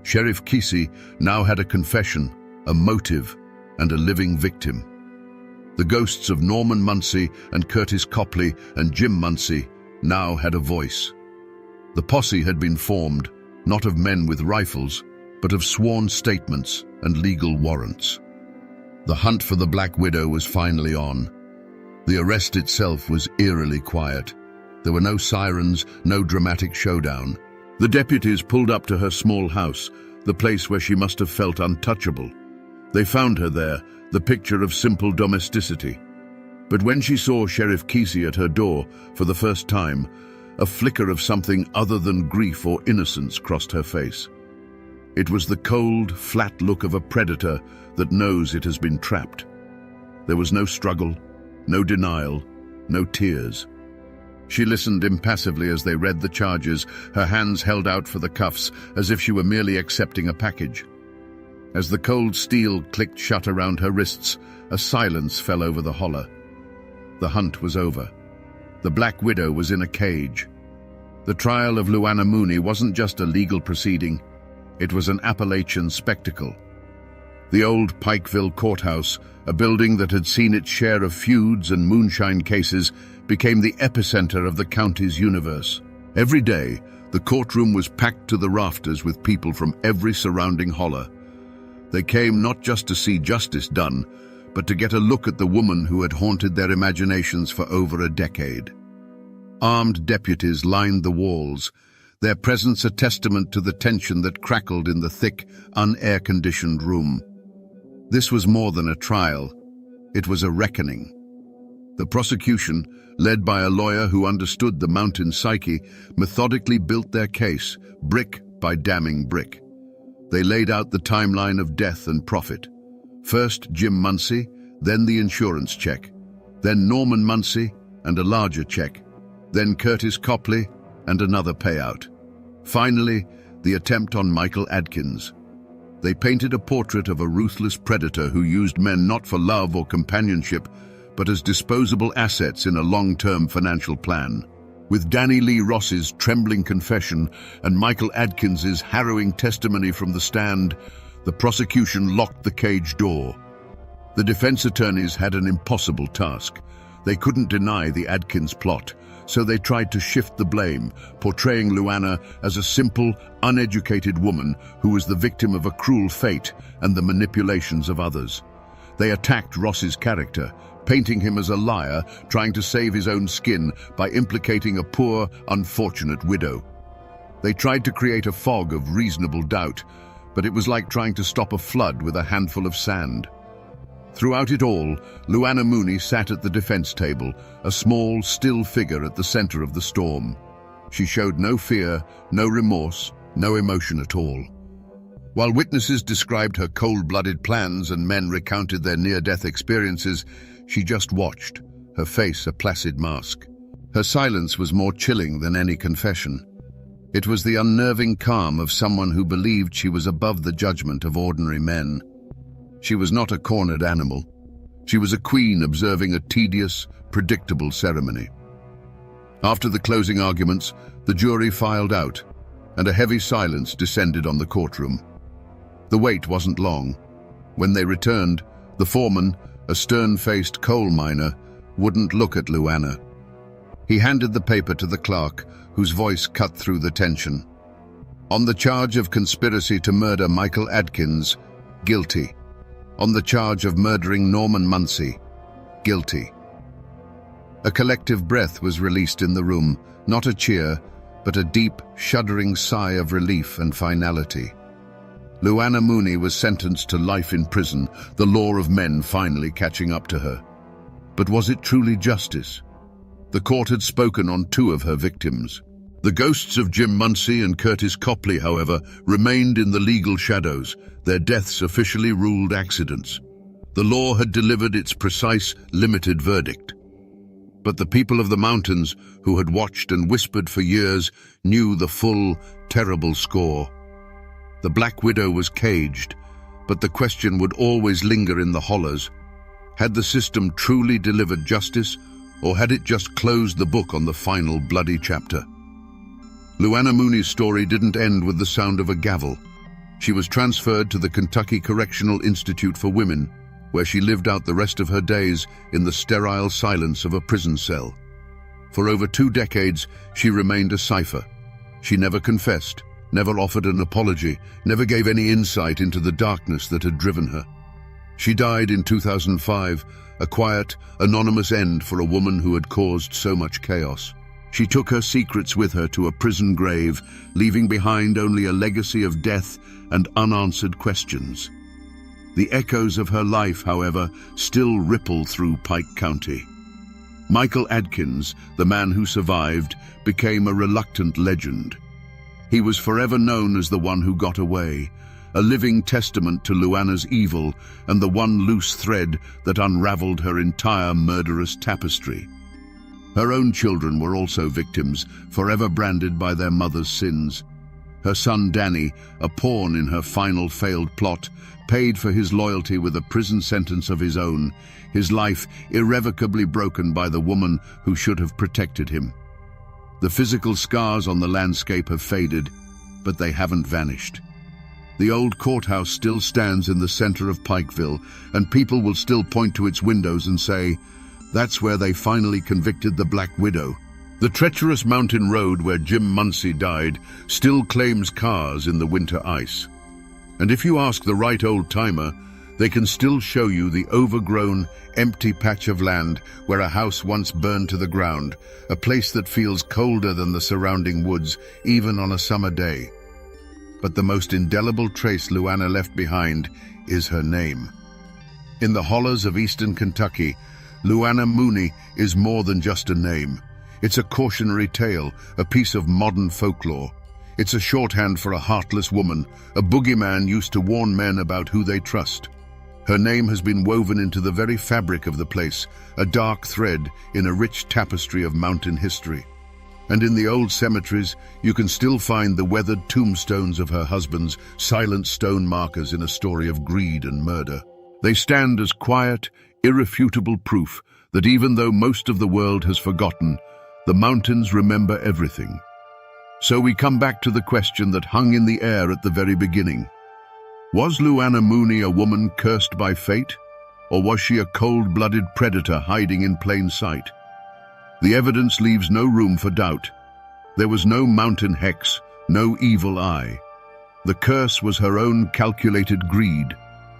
Sheriff Kesey now had a confession, a motive, and a living victim. The ghosts of Norman Muncie and Curtis Copley and Jim Muncie now had a voice. The posse had been formed, not of men with rifles, but of sworn statements and legal warrants. The hunt for the Black Widow was finally on. The arrest itself was eerily quiet. There were no sirens, no dramatic showdown. The deputies pulled up to her small house, the place where she must have felt untouchable. They found her there, the picture of simple domesticity. But when she saw Sheriff Kesey at her door for the first time, a flicker of something other than grief or innocence crossed her face. It was the cold, flat look of a predator that knows it has been trapped. There was no struggle, no denial, no tears. She listened impassively as they read the charges, her hands held out for the cuffs as if she were merely accepting a package. As the cold steel clicked shut around her wrists, a silence fell over the holler. The hunt was over. The Black Widow was in a cage. The trial of Luana Mooney wasn't just a legal proceeding. It was an Appalachian spectacle. The old Pikeville courthouse, a building that had seen its share of feuds and moonshine cases, became the epicenter of the county's universe. Every day, the courtroom was packed to the rafters with people from every surrounding holler. They came not just to see justice done, but to get a look at the woman who had haunted their imaginations for over a decade. Armed deputies lined the walls, their presence a testament to the tension that crackled in the thick, un-air-conditioned room. This was more than a trial. It was a reckoning. The prosecution, led by a lawyer who understood the mountain psyche, methodically built their case, brick by damning brick. They laid out the timeline of death and profit. First Jim Muncie, then the insurance check, then Norman Muncie and a larger check, then Curtis Copley and another payout. Finally, the attempt on Michael Adkins. They painted a portrait of a ruthless predator who used men not for love or companionship, but as disposable assets in a long-term financial plan. With Danny Lee Ross's trembling confession and Michael Adkins's harrowing testimony from the stand, the prosecution locked the cage door. The defense attorneys had an impossible task. They couldn't deny the Adkins plot, so they tried to shift the blame, portraying Luana as a simple, uneducated woman who was the victim of a cruel fate and the manipulations of others. They attacked Ross's character, painting him as a liar, trying to save his own skin by implicating a poor, unfortunate widow. They tried to create a fog of reasonable doubt, but it was like trying to stop a flood with a handful of sand. Throughout it all, Luana Mooney sat at the defense table, a small, still figure at the center of the storm. She showed no fear, no remorse, no emotion at all. While witnesses described her cold-blooded plans and men recounted their near-death experiences, she just watched, her face a placid mask. Her silence was more chilling than any confession. It was the unnerving calm of someone who believed she was above the judgment of ordinary men. She was not a cornered animal. She was a queen observing a tedious, predictable ceremony. After the closing arguments, the jury filed out, and a heavy silence descended on the courtroom. The wait wasn't long. When they returned, the foreman, a stern-faced coal miner, wouldn't look at Luana. He handed the paper to the clerk, whose voice cut through the tension. On the charge of conspiracy to murder Michael Adkins, guilty. On the charge of murdering Norman Munsey, guilty. A collective breath was released in the room, not a cheer, but a deep, shuddering sigh of relief and finality. Luana Mooney was sentenced to life in prison, the law of men finally catching up to her. But was it truly justice? The court had spoken on two of her victims. The ghosts of Jim Munsey and Curtis Copley, however, remained in the legal shadows, their deaths officially ruled accidents. The law had delivered its precise, limited verdict. But the people of the mountains, who had watched and whispered for years, knew the full, terrible score. The Black Widow was caged, but the question would always linger in the hollows. Had the system truly delivered justice, or had it just closed the book on the final bloody chapter? Luana Mooney's story didn't end with the sound of a gavel. She was transferred to the Kentucky Correctional Institute for Women, where she lived out the rest of her days in the sterile silence of a prison cell. For over 2 decades, she remained a cipher. She never confessed, never offered an apology, never gave any insight into the darkness that had driven her. She died in 2005, a quiet, anonymous end for a woman who had caused so much chaos. She took her secrets with her to a prison grave, leaving behind only a legacy of death and unanswered questions. The echoes of her life, however, still ripple through Pike County. Michael Adkins, the man who survived, became a reluctant legend. He was forever known as the one who got away, a living testament to Luana's evil and the one loose thread that unraveled her entire murderous tapestry. Her own children were also victims, forever branded by their mother's sins. Her son Danny, a pawn in her final failed plot, paid for his loyalty with a prison sentence of his own, his life irrevocably broken by the woman who should have protected him. The physical scars on the landscape have faded, but they haven't vanished. The old courthouse still stands in the center of Pikeville, and people will still point to its windows and say, "That's where they finally convicted the Black Widow." The treacherous mountain road where Jim Munsey died still claims cars in the winter ice. And if you ask the right old-timer, they can still show you the overgrown, empty patch of land where a house once burned to the ground, a place that feels colder than the surrounding woods, even on a summer day. But the most indelible trace Luana left behind is her name. In the hollows of eastern Kentucky, Luana Mooney is more than just a name. It's a cautionary tale, a piece of modern folklore. It's a shorthand for a heartless woman, a boogeyman used to warn men about who they trust. Her name has been woven into the very fabric of the place, a dark thread in a rich tapestry of mountain history. And in the old cemeteries, you can still find the weathered tombstones of her husbands, silent stone markers in a story of greed and murder. They stand as quiet, irrefutable proof that even though most of the world has forgotten, the mountains remember everything. So we come back to the question that hung in the air at the very beginning. Was Luana Mooney a woman cursed by fate? Or was she a cold-blooded predator hiding in plain sight? The evidence leaves no room for doubt. There was no mountain hex, no evil eye. The curse was her own calculated greed,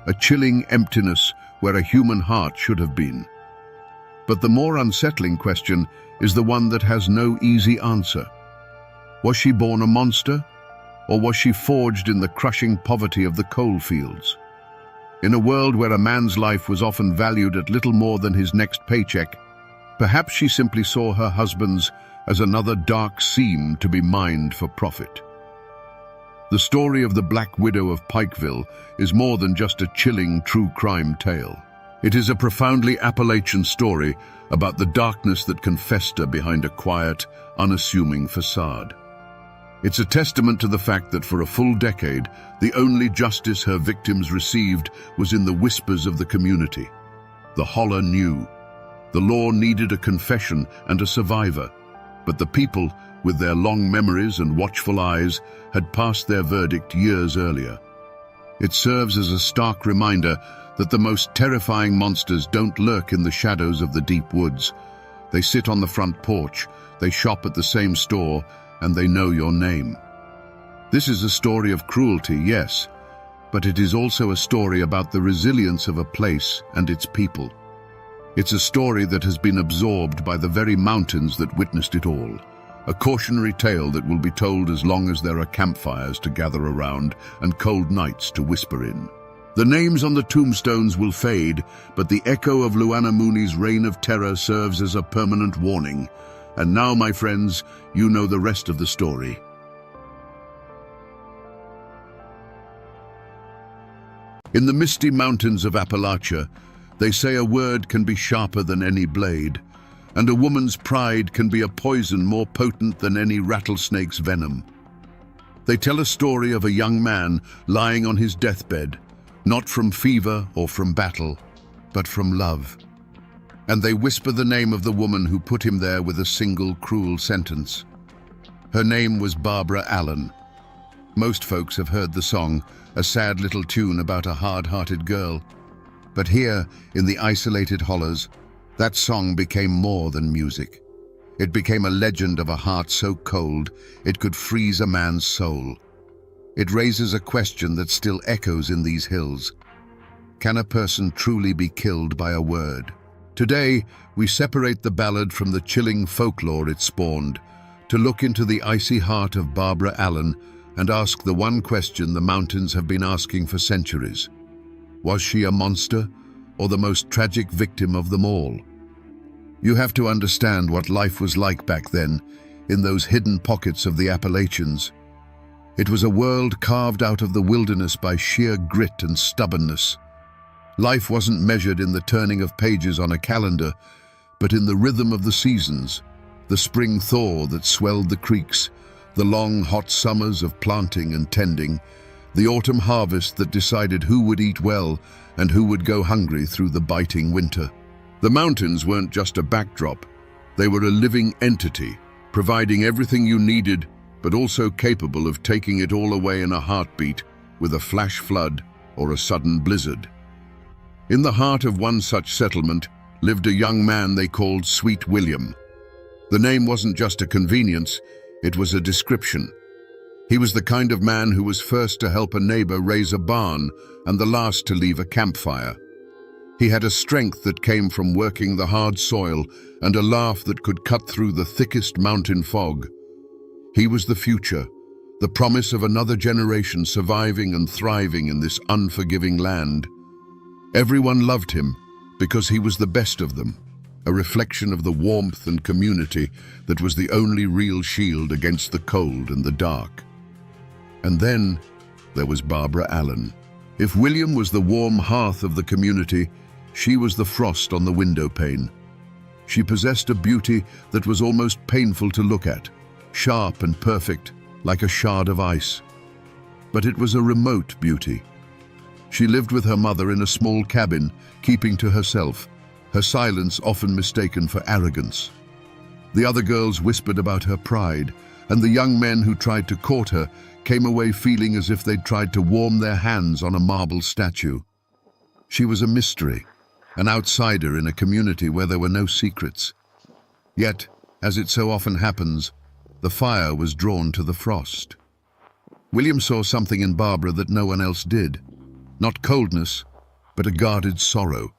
a chilling emptiness where a human heart should have been. But the more unsettling question is the one that has no easy answer. Was she born a monster, or was she forged in the crushing poverty of the coal fields? In a world where a man's life was often valued at little more than his next paycheck, perhaps she simply saw her husband's as another dark seam to be mined for profit. The story of the Black Widow of Pikeville is more than just a chilling true crime tale. It is a profoundly Appalachian story about the darkness that can fester behind a quiet, unassuming facade. It's a testament to the fact that for a full decade, the only justice her victims received was in the whispers of the community. The holler knew. The law needed a confession and a survivor, but the people, with their long memories and watchful eyes, had passed their verdict years earlier. It serves as a stark reminder that the most terrifying monsters don't lurk in the shadows of the deep woods. They sit on the front porch, they shop at the same store, and they know your name. This is a story of cruelty, yes, but it is also a story about the resilience of a place and its people. It's a story that has been absorbed by the very mountains that witnessed it all. A cautionary tale that will be told as long as there are campfires to gather around and cold nights to whisper in. The names on the tombstones will fade, but the echo of Luana Mooney's reign of terror serves as a permanent warning. And now, my friends, you know the rest of the story. In the misty mountains of Appalachia, they say a word can be sharper than any blade, and a woman's pride can be a poison more potent than any rattlesnake's venom. They tell a story of a young man lying on his deathbed, not from fever or from battle, but from love. And they whisper the name of the woman who put him there with a single cruel sentence. Her name was Barbara Allen. Most folks have heard the song, a sad little tune about a hard-hearted girl. But here, in the isolated hollows, that song became more than music. It became a legend of a heart so cold it could freeze a man's soul. It raises a question that still echoes in these hills. Can a person truly be killed by a word? Today, we separate the ballad from the chilling folklore it spawned, to look into the icy heart of Barbara Allen and ask the one question the mountains have been asking for centuries. Was she a monster, or the most tragic victim of them all? You have to understand what life was like back then, in those hidden pockets of the Appalachians. It was a world carved out of the wilderness by sheer grit and stubbornness. Life wasn't measured in the turning of pages on a calendar, but in the rhythm of the seasons, the spring thaw that swelled the creeks, the long hot summers of planting and tending, the autumn harvest that decided who would eat well and who would go hungry through the biting winter. The mountains weren't just a backdrop, they were a living entity, providing everything you needed, but also capable of taking it all away in a heartbeat with a flash flood or a sudden blizzard. In the heart of one such settlement lived a young man they called Sweet William. The name wasn't just a convenience, it was a description. He was the kind of man who was first to help a neighbor raise a barn and the last to leave a campfire. He had a strength that came from working the hard soil and a laugh that could cut through the thickest mountain fog. He was the future, the promise of another generation surviving and thriving in this unforgiving land. Everyone loved him because he was the best of them, a reflection of the warmth and community that was the only real shield against the cold and the dark. And then there was Barbara Allen. If William was the warm hearth of the community, she was the frost on the window pane. She possessed a beauty that was almost painful to look at, sharp and perfect, like a shard of ice. But it was a remote beauty. She lived with her mother in a small cabin, keeping to herself, her silence often mistaken for arrogance. The other girls whispered about her pride, and the young men who tried to court her came away feeling as if they'd tried to warm their hands on a marble statue. She was a mystery, an outsider in a community where there were no secrets. Yet, as it so often happens, the fire was drawn to the frost. William saw something in Barbara that no one else did. Not coldness, but a guarded sorrow,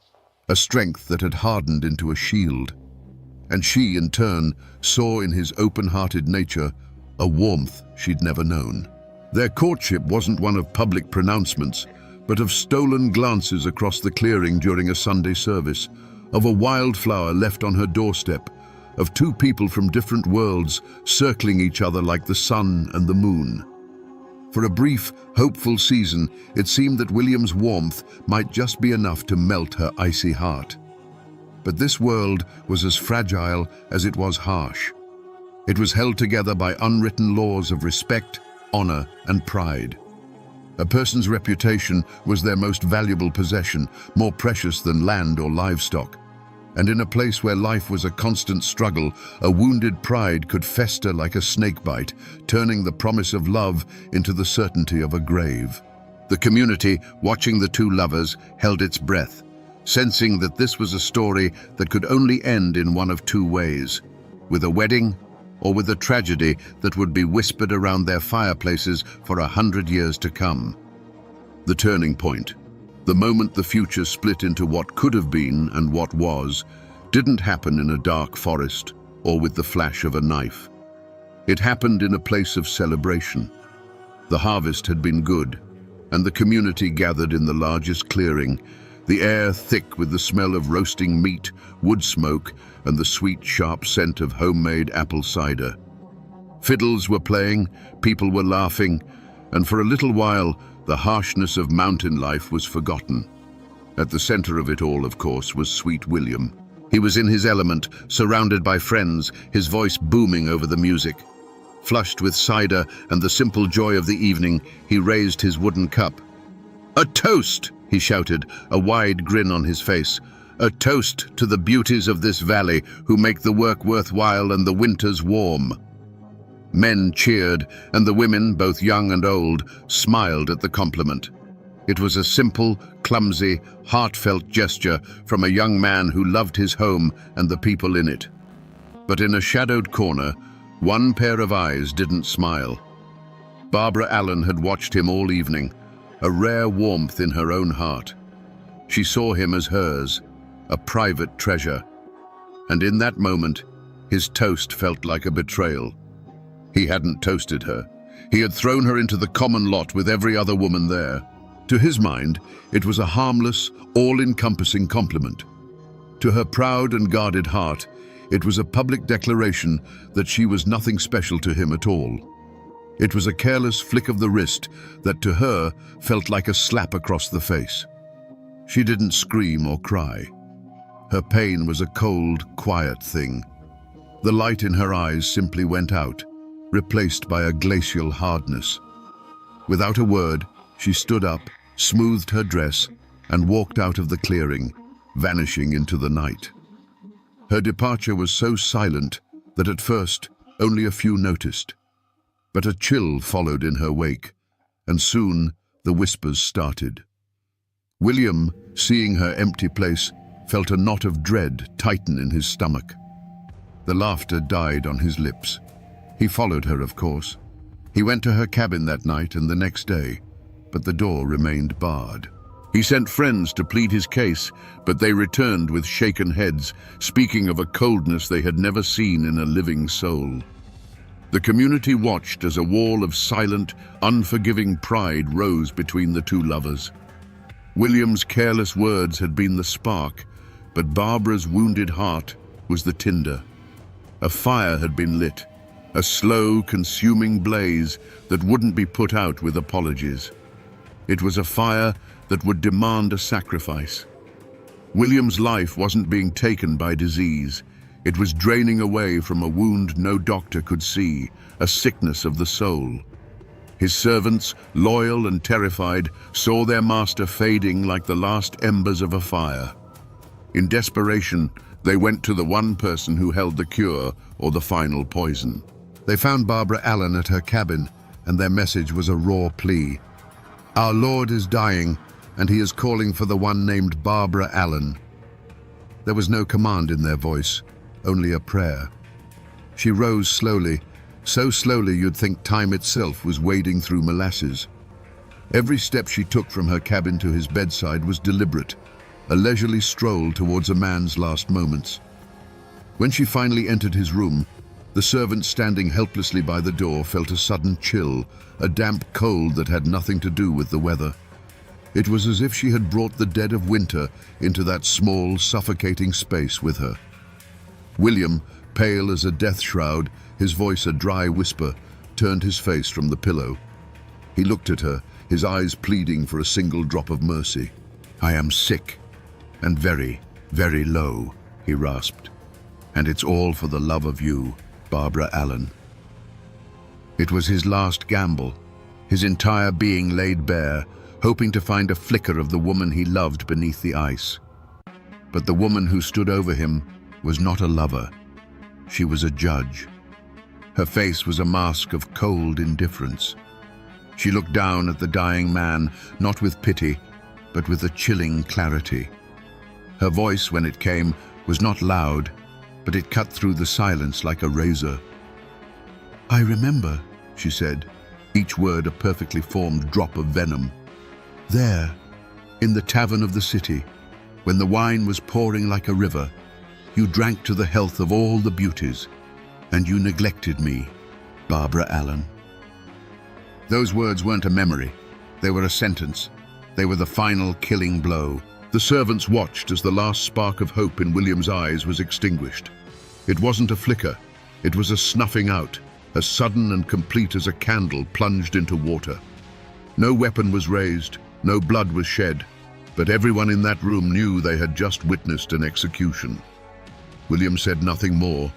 a strength that had hardened into a shield. And she, in turn, saw in his open-hearted nature a warmth she'd never known. Their courtship wasn't one of public pronouncements, but of stolen glances across the clearing during a Sunday service, of a wildflower left on her doorstep, of two people from different worlds circling each other like the sun and the moon. For a brief, hopeful season, it seemed that William's warmth might just be enough to melt her icy heart. But this world was as fragile as it was harsh. It was held together by unwritten laws of respect, honor, and pride. A person's reputation was their most valuable possession, more precious than land or livestock. And in a place where life was a constant struggle, a wounded pride could fester like a snakebite, turning the promise of love into the certainty of a grave. The community, watching the two lovers, held its breath, sensing that this was a story that could only end in one of two ways, with a wedding or with a tragedy that would be whispered around their fireplaces for 100 years to come. The turning point, the moment the future split into what could have been and what was, didn't happen in a dark forest or with the flash of a knife. It happened in a place of celebration. The harvest had been good, and the community gathered in the largest clearing, the air thick with the smell of roasting meat, wood smoke, and the sweet, sharp scent of homemade apple cider. Fiddles were playing, people were laughing, and for a little while, the harshness of mountain life was forgotten. At the center of it all, of course, was sweet William. He was in his element, surrounded by friends, his voice booming over the music. Flushed with cider and the simple joy of the evening, he raised his wooden cup. "A toast!" he shouted, a wide grin on his face. "A toast to the beauties of this valley who make the work worthwhile and the winters warm." Men cheered, and the women, both young and old, smiled at the compliment. It was a simple, clumsy, heartfelt gesture from a young man who loved his home and the people in it. But in a shadowed corner, one pair of eyes didn't smile. Barbara Allen had watched him all evening, a rare warmth in her own heart. She saw him as hers, a private treasure. And in that moment, his toast felt like a betrayal. He hadn't toasted her. He had thrown her into the common lot with every other woman there. To his mind, it was a harmless, all-encompassing compliment. To her proud and guarded heart, it was a public declaration that she was nothing special to him at all. It was a careless flick of the wrist that to her felt like a slap across the face. She didn't scream or cry. Her pain was a cold, quiet thing. The light in her eyes simply went out, replaced by a glacial hardness. Without a word, she stood up, smoothed her dress, and walked out of the clearing, vanishing into the night. Her departure was so silent that at first only a few noticed. But a chill followed in her wake, and soon the whispers started. William, seeing her empty place, felt a knot of dread tighten in his stomach. The laughter died on his lips. He followed her, of course. He went to her cabin that night and the next day, but the door remained barred. He sent friends to plead his case, but they returned with shaken heads, speaking of a coldness they had never seen in a living soul. The community watched as a wall of silent, unforgiving pride rose between the two lovers. William's careless words had been the spark, but Barbara's wounded heart was the tinder. A fire had been lit, a slow, consuming blaze that wouldn't be put out with apologies. It was a fire that would demand a sacrifice. William's life wasn't being taken by disease. It was draining away from a wound no doctor could see, a sickness of the soul. His servants, loyal and terrified, saw their master fading like the last embers of a fire. In desperation, they went to the one person who held the cure or the final poison. They found Barbara Allen at her cabin, and their message was a raw plea. "Our Lord is dying, and he is calling for the one named Barbara Allen. There was no command in their voice, only a prayer. She rose slowly, so slowly you'd think time itself was wading through molasses. Every step she took from her cabin to his bedside was deliberate, a leisurely stroll towards a man's last moments. When she finally entered his room, the servant standing helplessly by the door felt a sudden chill, a damp cold that had nothing to do with the weather. It was as if she had brought the dead of winter into that small, suffocating space with her. William, pale as a death shroud, his voice a dry whisper, turned his face from the pillow. He looked at her, his eyes pleading for a single drop of mercy. "I am sick, and very, very low," he rasped. "And it's all for the love of you, Barbara Allen." It was his last gamble, his entire being laid bare, hoping to find a flicker of the woman he loved beneath the ice. But the woman who stood over him was not a lover. She was a judge. Her face was a mask of cold indifference. She looked down at the dying man, not with pity, but with a chilling clarity. Her voice, when it came, was not loud, but it cut through the silence like a razor. "I remember," she said, each word a perfectly formed drop of venom. "There, in the tavern of the city, when the wine was pouring like a river, you drank to the health of all the beauties, and you neglected me, Barbara Allen." Those words weren't a memory. They were a sentence. They were the final killing blow. The servants watched as the last spark of hope in William's eyes was extinguished. It wasn't a flicker. It was a snuffing out, as sudden and complete as a candle plunged into water. No weapon was raised, no blood was shed, but everyone in that room knew they had just witnessed an execution. William said nothing more.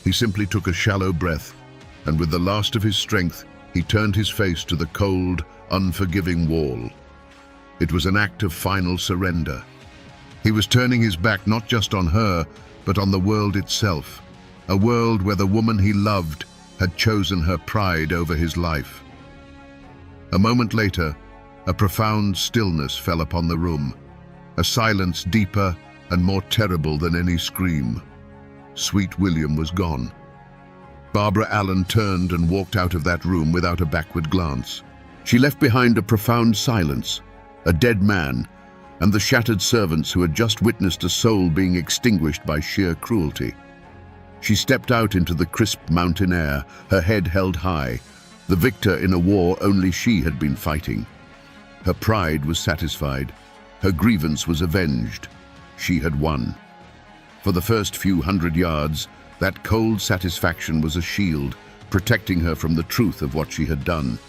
He simply took a shallow breath, and with the last of his strength, he turned his face to the cold, unforgiving wall. It was an act of final surrender. He was turning his back not just on her, but on the world itself, a world where the woman he loved had chosen her pride over his life. A moment later, a profound stillness fell upon the room, a silence deeper and more terrible than any scream. Sweet William was gone. Barbara Allen turned and walked out of that room without a backward glance. She left behind a profound silence, a dead man, and the shattered servants who had just witnessed a soul being extinguished by sheer cruelty. She stepped out into the crisp mountain air, her head held high, the victor in a war only she had been fighting. Her pride was satisfied. Her grievance was avenged. She had won. For the first few hundred yards, that cold satisfaction was a shield, protecting her from the truth of what she had done.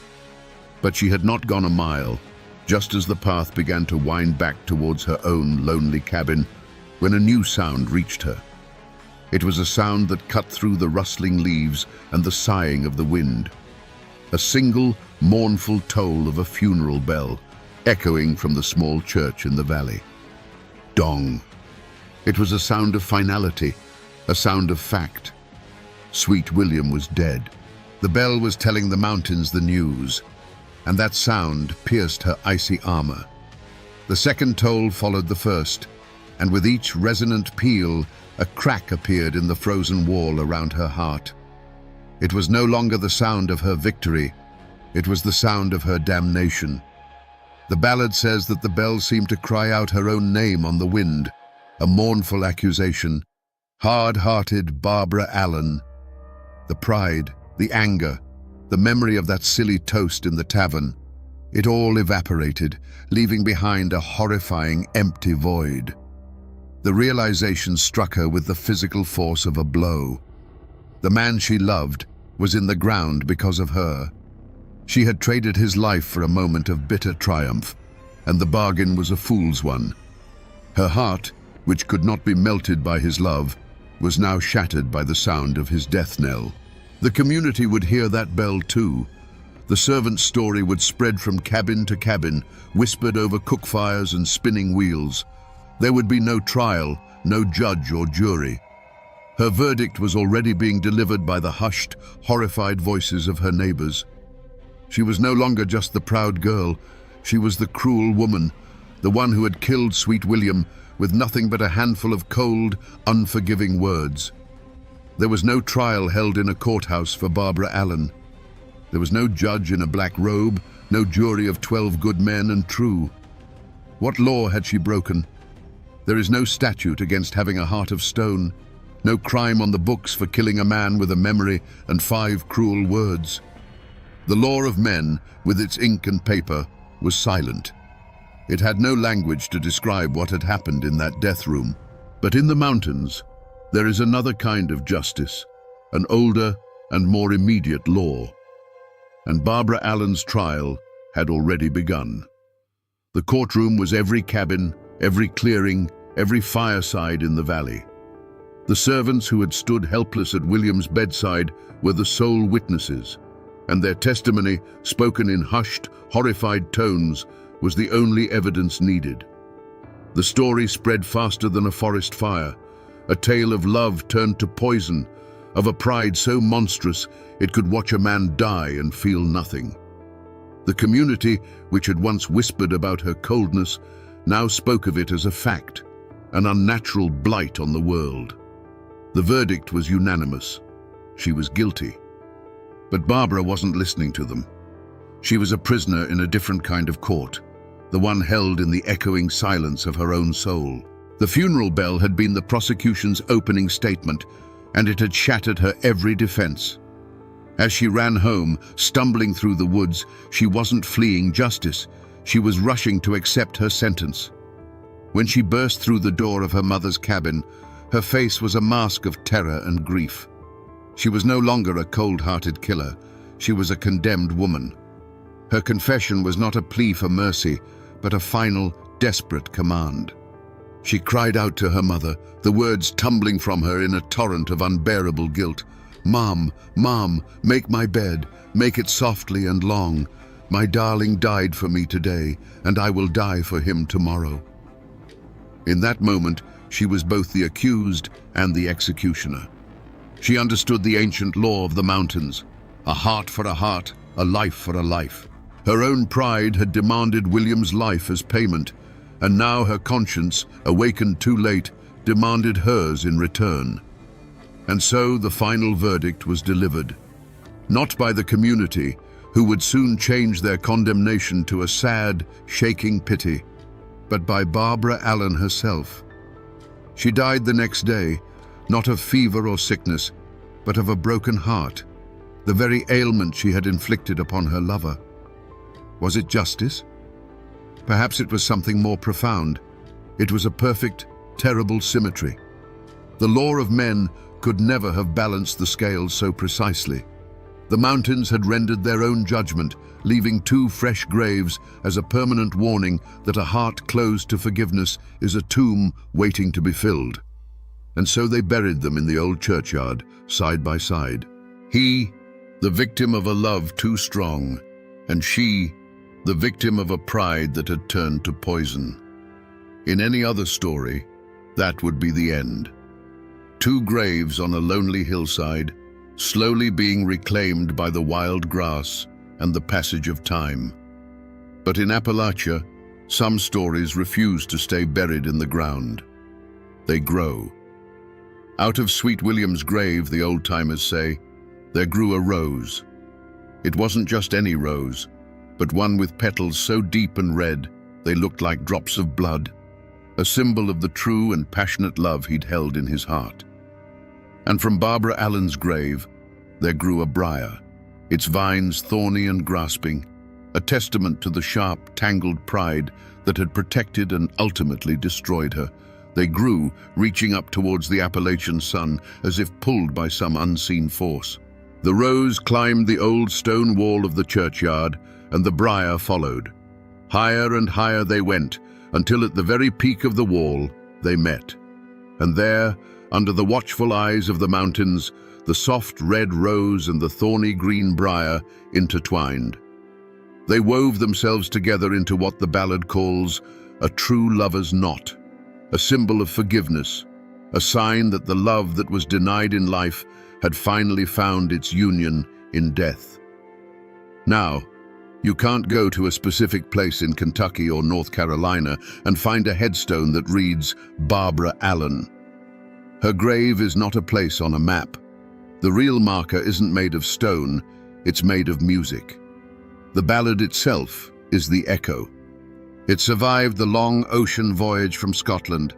But she had not gone a mile, just as the path began to wind back towards her own lonely cabin, when a new sound reached her. It was a sound that cut through the rustling leaves and the sighing of the wind. A single, mournful toll of a funeral bell, echoing from the small church in the valley. Dong. It was a sound of finality, a sound of fact. Sweet William was dead. The bell was telling the mountains the news, and that sound pierced her icy armor. The second toll followed the first, and with each resonant peal, a crack appeared in the frozen wall around her heart. It was no longer the sound of her victory, it was the sound of her damnation. The ballad says that the bell seemed to cry out her own name on the wind, a mournful accusation. Hard-hearted Barbara Allen. The pride, the anger, the memory of that silly toast in the tavern, it all evaporated, leaving behind a horrifying, empty void. The realization struck her with the physical force of a blow. The man she loved was in the ground because of her. She had traded his life for a moment of bitter triumph, and the bargain was a fool's one. Her heart, which could not be melted by his love, was now shattered by the sound of his death knell. The community would hear that bell too. The servant's story would spread from cabin to cabin, whispered over cook fires and spinning wheels. There would be no trial, no judge or jury. Her verdict was already being delivered by the hushed, horrified voices of her neighbors. She was no longer just the proud girl. She was the cruel woman, the one who had killed Sweet William with nothing but a handful of cold, unforgiving words. There was no trial held in a courthouse for Barbara Allen. There was no judge in a black robe, no jury of 12 good men and true. What law had she broken? There is no statute against having a heart of stone, no crime on the books for killing a man with a memory and 5 cruel words. The law of men, with its ink and paper, was silent. It had no language to describe what had happened in that death room. But in the mountains, there is another kind of justice, an older and more immediate law. And Barbara Allen's trial had already begun. The courtroom was every cabin, every clearing, every fireside in the valley. The servants who had stood helpless at William's bedside were the sole witnesses, and their testimony, spoken in hushed, horrified tones, was the only evidence needed. The story spread faster than a forest fire, a tale of love turned to poison, of a pride so monstrous it could watch a man die and feel nothing. The community, which had once whispered about her coldness, now spoke of it as a fact, an unnatural blight on the world. The verdict was unanimous. She was guilty. But Barbara wasn't listening to them. She was a prisoner in a different kind of court, the one held in the echoing silence of her own soul. The funeral bell had been the prosecution's opening statement, and it had shattered her every defense. As she ran home, stumbling through the woods, she wasn't fleeing justice. She was rushing to accept her sentence. When she burst through the door of her mother's cabin, her face was a mask of terror and grief. She was no longer a cold-hearted killer. She was a condemned woman. Her confession was not a plea for mercy, but a final, desperate command. She cried out to her mother, the words tumbling from her in a torrent of unbearable guilt. "Mom, Mom, make my bed, make it softly and long. My darling died for me today, and I will die for him tomorrow." In that moment, she was both the accused and the executioner. She understood the ancient law of the mountains, a heart for a heart, a life for a life. Her own pride had demanded William's life as payment, and now her conscience, awakened too late, demanded hers in return. And so the final verdict was delivered, not by the community, who would soon change their condemnation to a sad, shaking pity, but by Barbara Allen herself. She died the next day, not of fever or sickness, but of a broken heart, the very ailment she had inflicted upon her lover. Was it justice? Perhaps it was something more profound. It was a perfect, terrible symmetry. The law of men could never have balanced the scales so precisely. The mountains had rendered their own judgment, leaving 2 fresh graves as a permanent warning that a heart closed to forgiveness is a tomb waiting to be filled. And so they buried them in the old churchyard, side by side. He, the victim of a love too strong, and she, the victim of a pride that had turned to poison. In any other story, that would be the end. 2 graves on a lonely hillside, slowly being reclaimed by the wild grass and the passage of time. But in Appalachia, some stories refuse to stay buried in the ground. They grow. Out of Sweet William's grave, the old-timers say, there grew a rose. It wasn't just any rose, but one with petals so deep and red they looked like drops of blood, a symbol of the true and passionate love he'd held in his heart. And from Barbara Allen's grave, there grew a briar, its vines thorny and grasping, a testament to the sharp, tangled pride that had protected and ultimately destroyed her. They grew, reaching up towards the Appalachian sun as if pulled by some unseen force. The rose climbed the old stone wall of the churchyard, and the briar followed. Higher and higher they went, until at the very peak of the wall they met. And there, under the watchful eyes of the mountains, the soft red rose and the thorny green briar intertwined. They wove themselves together into what the ballad calls a true lover's knot, a symbol of forgiveness, a sign that the love that was denied in life had finally found its union in death. Now, You can't go to a specific place in Kentucky or North Carolina and find a headstone that reads Barbara Allen. Her grave is not a place on a map. The real marker isn't made of stone, it's made of music. The ballad itself is the echo. It survived the long ocean voyage from Scotland,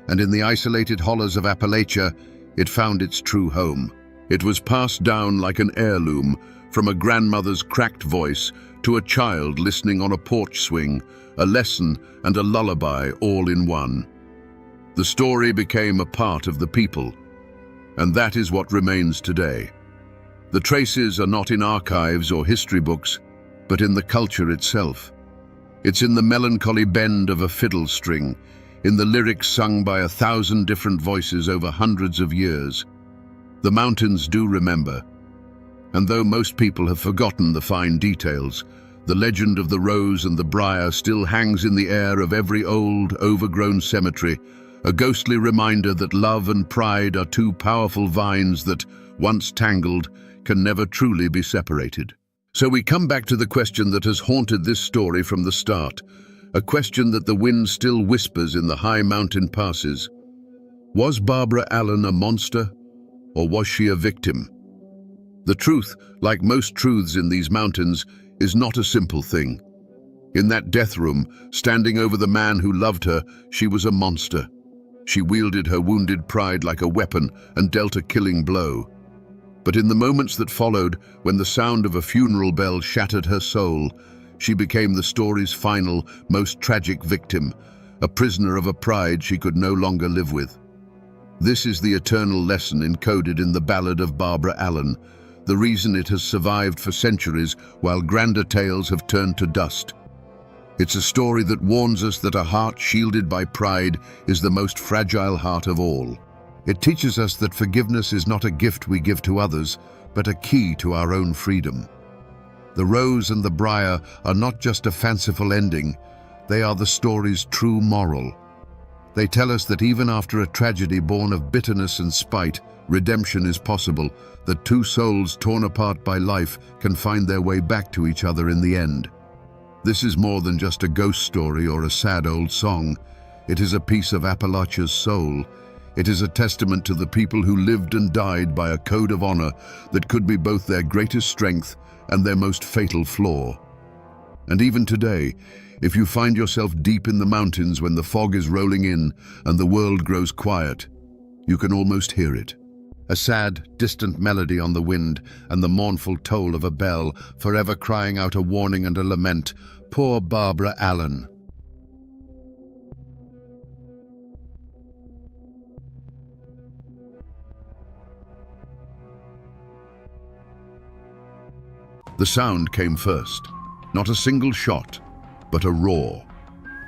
and in the isolated hollows of Appalachia, it found its true home. It was passed down like an heirloom, from a grandmother's cracked voice to a child listening on a porch swing, a lesson and a lullaby all in one. The story became a part of the people, and that is what remains today. The traces are not in archives or history books, but in the culture itself. It's in the melancholy bend of a fiddle string, in the lyrics sung by 1,000 different voices over hundreds of years. The mountains do remember, and though most people have forgotten the fine details, the legend of the rose and the briar still hangs in the air of every old, overgrown cemetery, a ghostly reminder that love and pride are two powerful vines that, once tangled, can never truly be separated. So we come back to the question that has haunted this story from the start, a question that the wind still whispers in the high mountain passes. Was Barbara Allen a monster, or was she a victim? The truth, like most truths in these mountains, is not a simple thing. In that death room, standing over the man who loved her, she was a monster. She wielded her wounded pride like a weapon and dealt a killing blow. But in the moments that followed, when the sound of a funeral bell shattered her soul, she became the story's final, most tragic victim, a prisoner of a pride she could no longer live with. This is the eternal lesson encoded in the ballad of Barbara Allen, the reason it has survived for centuries while grander tales have turned to dust. It's a story that warns us that a heart shielded by pride is the most fragile heart of all. It teaches us that forgiveness is not a gift we give to others, but a key to our own freedom. The rose and the briar are not just a fanciful ending, they are the story's true moral. They tell us that even after a tragedy born of bitterness and spite, redemption is possible, that two souls torn apart by life can find their way back to each other in the end. This is more than just a ghost story or a sad old song. It is a piece of Appalachia's soul. It is a testament to the people who lived and died by a code of honor that could be both their greatest strength and their most fatal flaw. And even today, if you find yourself deep in the mountains when the fog is rolling in and the world grows quiet, you can almost hear it. A sad, distant melody on the wind and the mournful toll of a bell, forever crying out a warning and a lament. Poor Barbara Allen. The sound came first. Not a single shot, but a roar.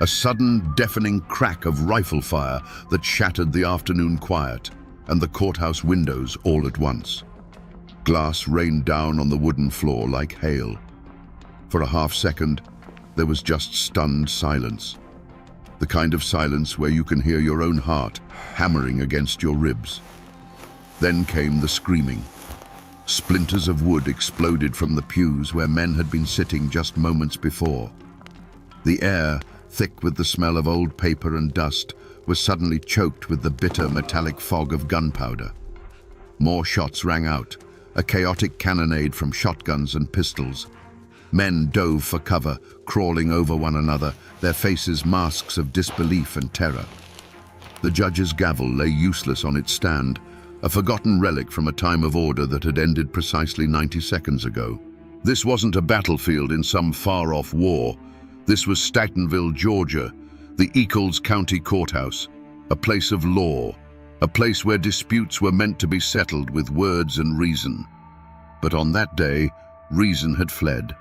A sudden, deafening crack of rifle fire that shattered the afternoon quiet and the courthouse windows all at once. Glass rained down on the wooden floor like hail. For a half second, there was just stunned silence. The kind of silence where you can hear your own heart hammering against your ribs. Then came the screaming. Splinters of wood exploded from the pews where men had been sitting just moments before. The air, thick with the smell of old paper and dust, was suddenly choked with the bitter metallic fog of gunpowder. More shots rang out, a chaotic cannonade from shotguns and pistols. Men dove for cover, crawling over one another, their faces masks of disbelief and terror. The judge's gavel lay useless on its stand, a forgotten relic from a time of order that had ended precisely 90 seconds ago. This wasn't a battlefield in some far-off war. This was Stagtonville, Georgia, the Eccles County Courthouse, a place of law, a place where disputes were meant to be settled with words and reason. But on that day, reason had fled.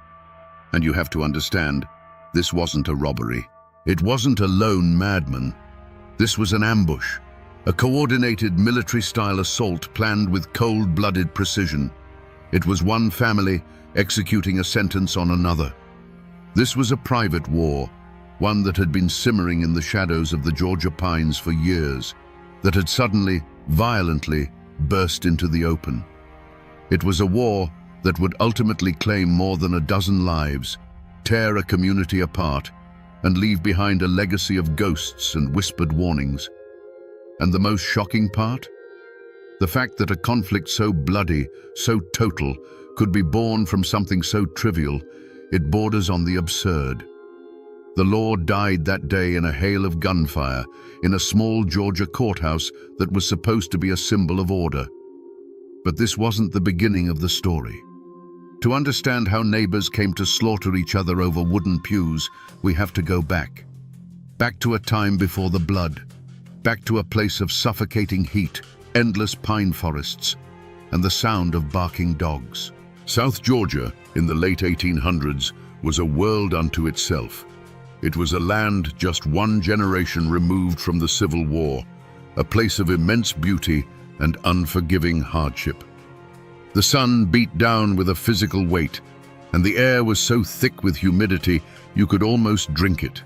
And you have to understand, this wasn't a robbery. It wasn't a lone madman. This was an ambush, a coordinated military-style assault planned with cold-blooded precision. It was one family executing a sentence on another. This was a private war, one that had been simmering in the shadows of the Georgia pines for years, that had suddenly, violently, burst into the open. It was a war that would ultimately claim more than a dozen lives, tear a community apart and leave behind a legacy of ghosts and whispered warnings. And the most shocking part? The fact that a conflict so bloody, so total, could be born from something so trivial, it borders on the absurd. The law died that day in a hail of gunfire in a small Georgia courthouse that was supposed to be a symbol of order. But this wasn't the beginning of the story. To understand how neighbors came to slaughter each other over wooden pews, we have to go back. Back to a time before the blood. Back to a place of suffocating heat, endless pine forests, and the sound of barking dogs. South Georgia, in the late 1800s, was a world unto itself. It was a land just one generation removed from the Civil War, a place of immense beauty and unforgiving hardship. The sun beat down with a physical weight, and the air was so thick with humidity you could almost drink it.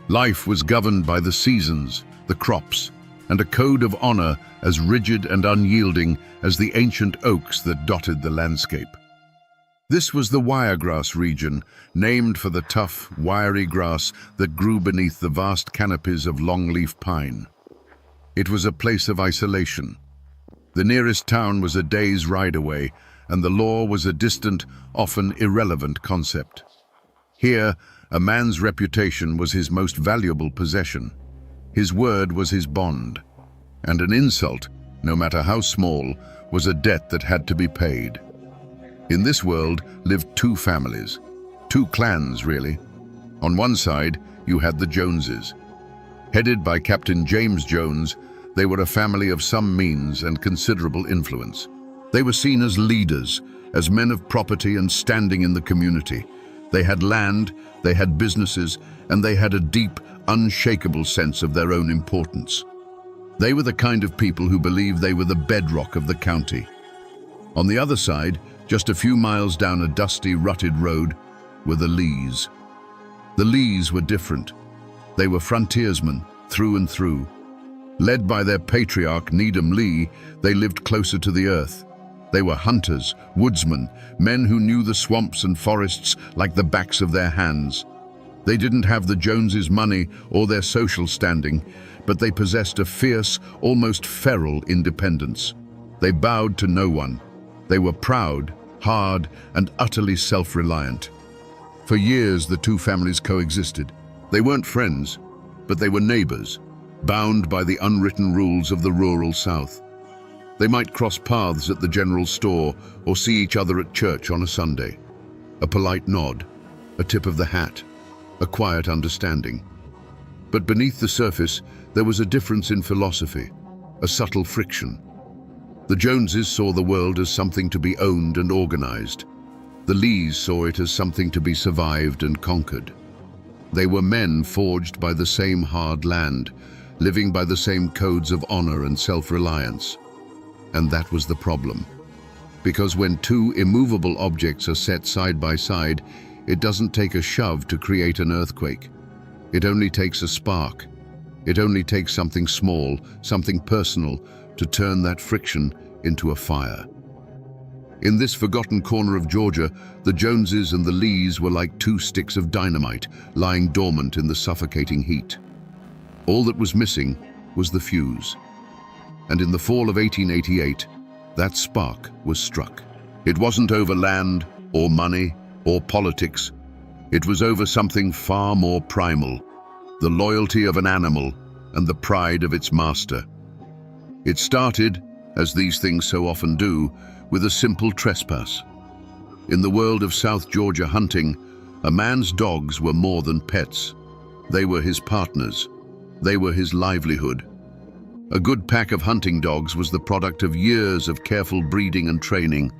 Life was governed by the seasons, the crops, and a code of honor as rigid and unyielding as the ancient oaks that dotted the landscape. This was the wiregrass region, named for the tough, wiry grass that grew beneath the vast canopies of longleaf pine. It was a place of isolation. The nearest town was a day's ride away, and the law was a distant, often irrelevant concept. Here, a man's reputation was his most valuable possession. His word was his bond, and an insult, no matter how small, was a debt that had to be paid. In this world lived two families, two clans really. On one side, you had the Joneses. Headed by Captain James Jones, they were a family of some means and considerable influence. They were seen as leaders, as men of property and standing in the community. They had land, they had businesses, and they had a deep, unshakable sense of their own importance. They were the kind of people who believed they were the bedrock of the county. On the other side, just a few miles down a dusty, rutted road, were the Lees. The Lees were different. They were frontiersmen, through and through. Led by their patriarch, Needham Lee, they lived closer to the earth. They were hunters, woodsmen, men who knew the swamps and forests like the backs of their hands. They didn't have the Joneses' money or their social standing, but they possessed a fierce, almost feral independence. They bowed to no one. They were proud, hard, and utterly self-reliant. For years, the two families coexisted. They weren't friends, but they were neighbors, bound by the unwritten rules of the rural South. They might cross paths at the general store or see each other at church on a Sunday. A polite nod, a tip of the hat, a quiet understanding. But beneath the surface, there was a difference in philosophy, a subtle friction. The Joneses saw the world as something to be owned and organized. The Lees saw it as something to be survived and conquered. They were men forged by the same hard land, living by the same codes of honor and self-reliance. And that was the problem. Because when two immovable objects are set side by side, it doesn't take a shove to create an earthquake. It only takes a spark. It only takes something small, something personal, to turn that friction into a fire. In this forgotten corner of Georgia, the Joneses and the Lees were like two sticks of dynamite lying dormant in the suffocating heat. All that was missing was the fuse. And in the fall of 1888, that spark was struck. It wasn't over land, or money, or politics. It was over something far more primal, the loyalty of an animal and the pride of its master. It started, as these things so often do, with a simple trespass. In the world of South Georgia hunting, a man's dogs were more than pets. They were his partners. They were his livelihood. A good pack of hunting dogs was the product of years of careful breeding and training,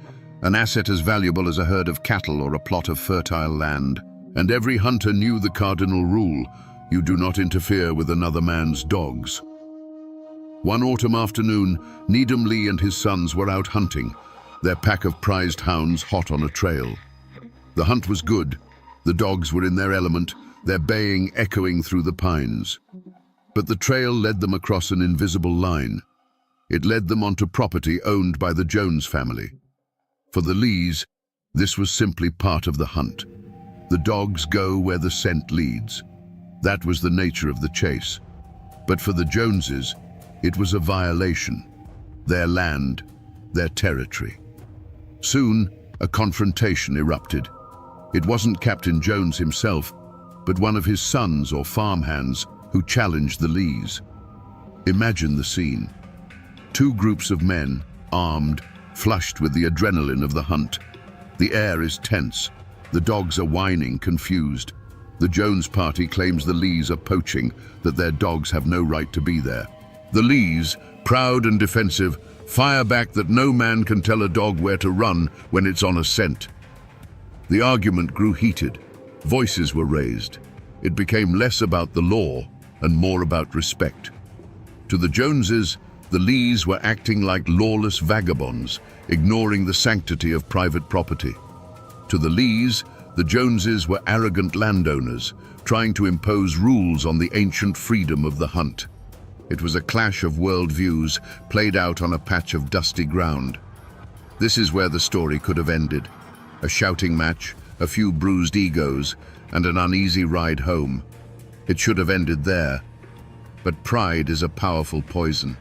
an asset as valuable as a herd of cattle or a plot of fertile land. And every hunter knew the cardinal rule: you do not interfere with another man's dogs. One autumn afternoon, Needham Lee and his sons were out hunting, their pack of prized hounds hot on a trail. The hunt was good. The dogs were in their element, their baying echoing through the pines. But the trail led them across an invisible line. It led them onto property owned by the Jones family. For the Lees, this was simply part of the hunt. The dogs go where the scent leads. That was the nature of the chase. But for the Joneses, it was a violation. Their land, their territory. Soon, a confrontation erupted. It wasn't Captain Jones himself, but one of his sons or farmhands who challenged the Lees. Imagine the scene. Two groups of men, armed, flushed with the adrenaline of the hunt. The air is tense. The dogs are whining, confused. The Jones party claims the Lees are poaching, that their dogs have no right to be there. The Lees, proud and defensive, fire back that no man can tell a dog where to run when it's on a scent. The argument grew heated. Voices were raised. It became less about the law and more about respect. To the Joneses, the Lees were acting like lawless vagabonds, ignoring the sanctity of private property. To the Lees, the Joneses were arrogant landowners, trying to impose rules on the ancient freedom of the hunt. It was a clash of worldviews played out on a patch of dusty ground. This is where the story could have ended. A shouting match, a few bruised egos, and an uneasy ride home. It should have ended there. But pride is a powerful poison.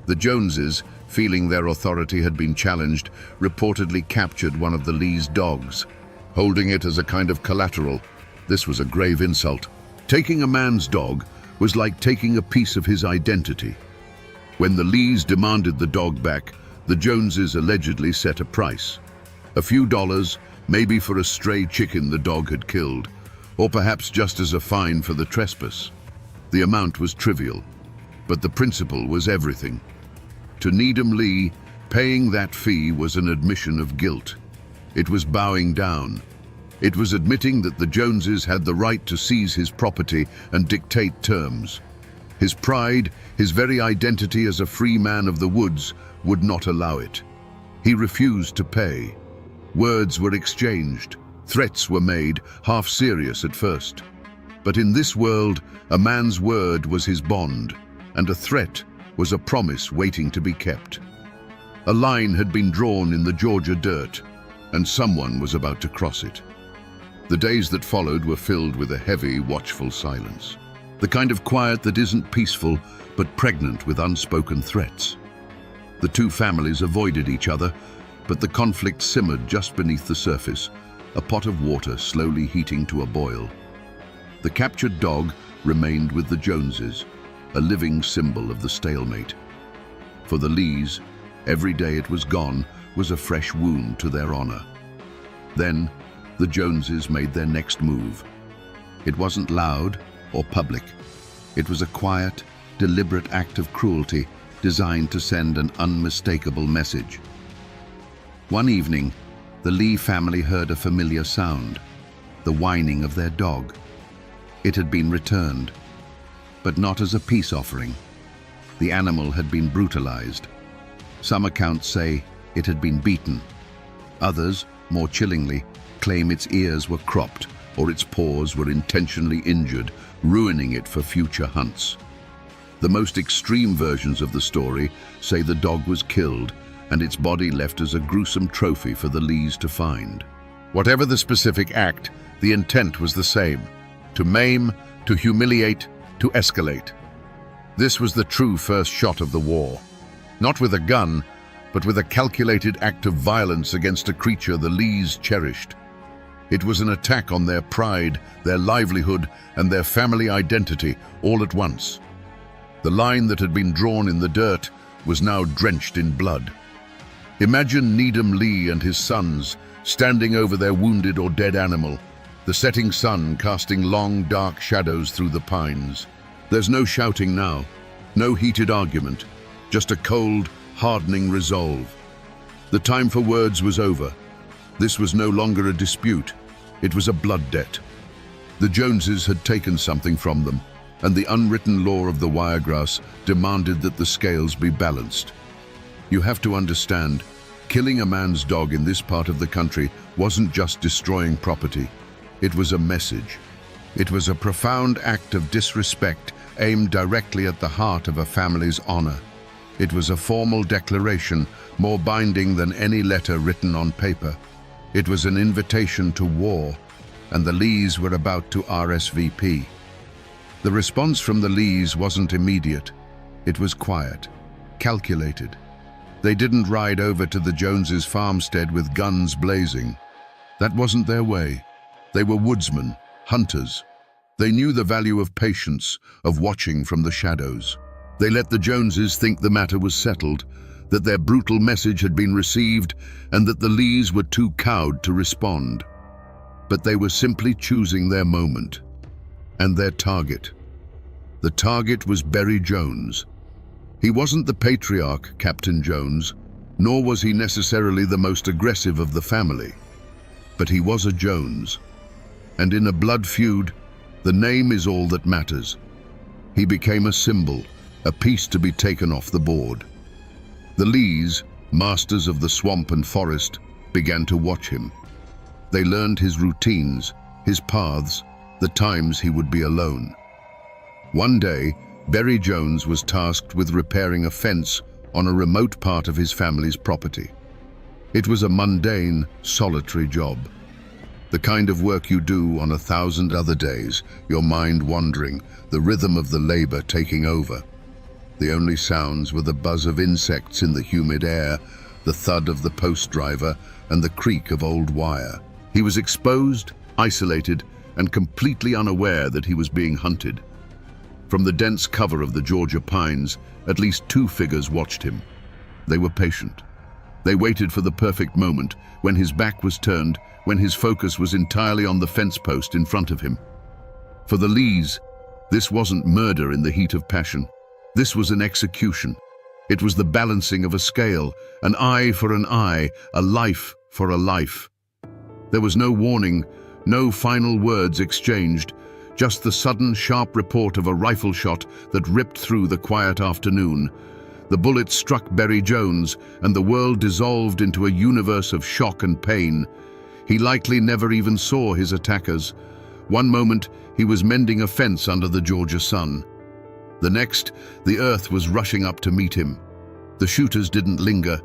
The Joneses, feeling their authority had been challenged, reportedly captured one of the Lees' dogs, holding it as a kind of collateral. This was a grave insult. Taking a man's dog was like taking a piece of his identity. When the Lees demanded the dog back, the Joneses allegedly set a price. A few dollars, maybe for a stray chicken the dog had killed, or perhaps just as a fine for the trespass. The amount was trivial, but the principle was everything. To Needham Lee, paying that fee was an admission of guilt. It was bowing down. It was admitting that the Joneses had the right to seize his property and dictate terms. His pride, his very identity as a free man of the woods, would not allow it. He refused to pay. Words were exchanged. Threats were made, half serious at first. But in this world, a man's word was his bond, and a threat was a promise waiting to be kept. A line had been drawn in the Georgia dirt, and someone was about to cross it. The days that followed were filled with a heavy, watchful silence. The kind of quiet that isn't peaceful, but pregnant with unspoken threats. The two families avoided each other, but the conflict simmered just beneath the surface, a pot of water slowly heating to a boil. The captured dog remained with the Joneses, a living symbol of the stalemate. For the Lees, every day it was gone was a fresh wound to their honor. Then, the Joneses made their next move. It wasn't loud or public. It was a quiet, deliberate act of cruelty designed to send an unmistakable message. One evening, the Lee family heard a familiar sound, the whining of their dog. It had been returned, but not as a peace offering. The animal had been brutalized. Some accounts say it had been beaten. Others, more chillingly, claim its ears were cropped or its paws were intentionally injured, ruining it for future hunts. The most extreme versions of the story say the dog was killed and its body left as a gruesome trophy for the Lees to find. Whatever the specific act, the intent was the same: to maim, to humiliate, to escalate. This was the true first shot of the war. Not with a gun, but with a calculated act of violence against a creature the Lees cherished. It was an attack on their pride, their livelihood, and their family identity all at once. The line that had been drawn in the dirt was now drenched in blood. Imagine Needham Lee and his sons standing over their wounded or dead animal, the setting sun casting long, dark shadows through the pines. There's no shouting now, no heated argument, just a cold, hardening resolve. The time for words was over. This was no longer a dispute. It was a blood debt. The Joneses had taken something from them, and the unwritten law of the Wiregrass demanded that the scales be balanced. You have to understand, killing a man's dog in this part of the country wasn't just destroying property. It was a message. It was a profound act of disrespect aimed directly at the heart of a family's honor. It was a formal declaration, more binding than any letter written on paper. It was an invitation to war, and the Lees were about to RSVP. The response from the Lees wasn't immediate. It was quiet, calculated. They didn't ride over to the Joneses' farmstead with guns blazing. That wasn't their way. They were woodsmen, hunters. They knew the value of patience, of watching from the shadows. They let the Joneses think the matter was settled, that their brutal message had been received, and that the Lees were too cowed to respond. But they were simply choosing their moment and their target. The target was Berry Jones. He wasn't the patriarch, Captain Jones, nor was he necessarily the most aggressive of the family. But he was a Jones. And in a blood feud, the name is all that matters. He became a symbol, a piece to be taken off the board. The Lees, masters of the swamp and forest, began to watch him. They learned his routines, his paths, the times he would be alone. One day, Berry Jones was tasked with repairing a fence on a remote part of his family's property. It was a mundane, solitary job. The kind of work you do on 1,000 other days, your mind wandering, the rhythm of the labor taking over. The only sounds were the buzz of insects in the humid air, the thud of the post driver, and the creak of old wire. He was exposed, isolated, and completely unaware that he was being hunted. From the dense cover of the Georgia pines, at least 2 figures watched him. They were patient. They waited for the perfect moment, when his back was turned, when his focus was entirely on the fence post in front of him. For the Lees, this wasn't murder in the heat of passion. This was an execution. It was the balancing of a scale, an eye for an eye, a life for a life. There was no warning, no final words exchanged, just the sudden, sharp report of a rifle shot that ripped through the quiet afternoon. The bullet struck Berry Jones, and the world dissolved into a universe of shock and pain. He likely never even saw his attackers. One moment, he was mending a fence under the Georgia sun. The next, the earth was rushing up to meet him. The shooters didn't linger.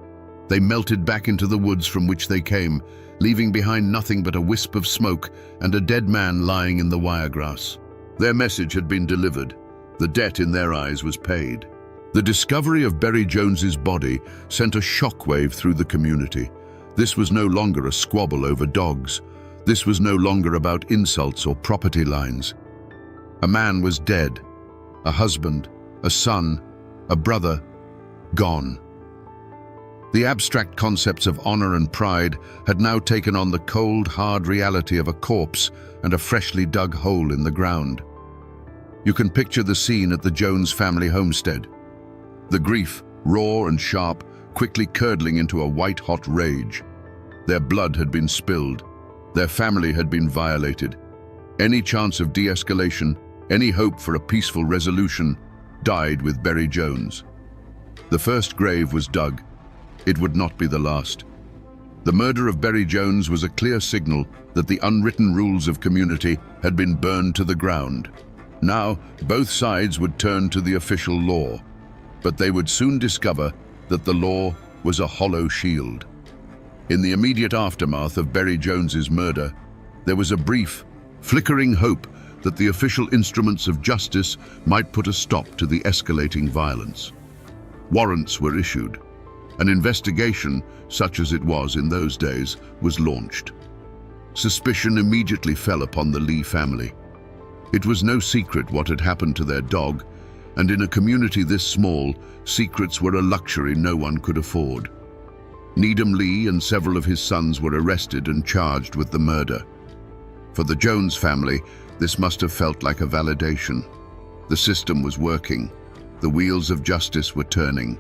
They melted back into the woods from which they came, leaving behind nothing but a wisp of smoke and a dead man lying in the wiregrass. Their message had been delivered. The debt in their eyes was paid. The discovery of Berry Jones's body sent a shockwave through the community. This was no longer a squabble over dogs. This was no longer about insults or property lines. A man was dead. A husband, a son, a brother, gone. The abstract concepts of honor and pride had now taken on the cold, hard reality of a corpse and a freshly dug hole in the ground. You can picture the scene at the Jones family homestead. The grief, raw and sharp, quickly curdling into a white-hot rage. Their blood had been spilled. Their family had been violated. Any chance of de-escalation, any hope for a peaceful resolution, died with Berry Jones. The first grave was dug. It would not be the last. The murder of Berry Jones was a clear signal that the unwritten rules of community had been burned to the ground. Now, both sides would turn to the official law, but they would soon discover that the law was a hollow shield. In the immediate aftermath of Berry Jones's murder, there was a brief, flickering hope that the official instruments of justice might put a stop to the escalating violence. Warrants were issued. An investigation, such as it was in those days, was launched. Suspicion immediately fell upon the Lee family. It was no secret what had happened to their dog, and in a community this small, secrets were a luxury no one could afford. Needham Lee and several of his sons were arrested and charged with the murder. For the Jones family, this must have felt like a validation. The system was working. The wheels of justice were turning.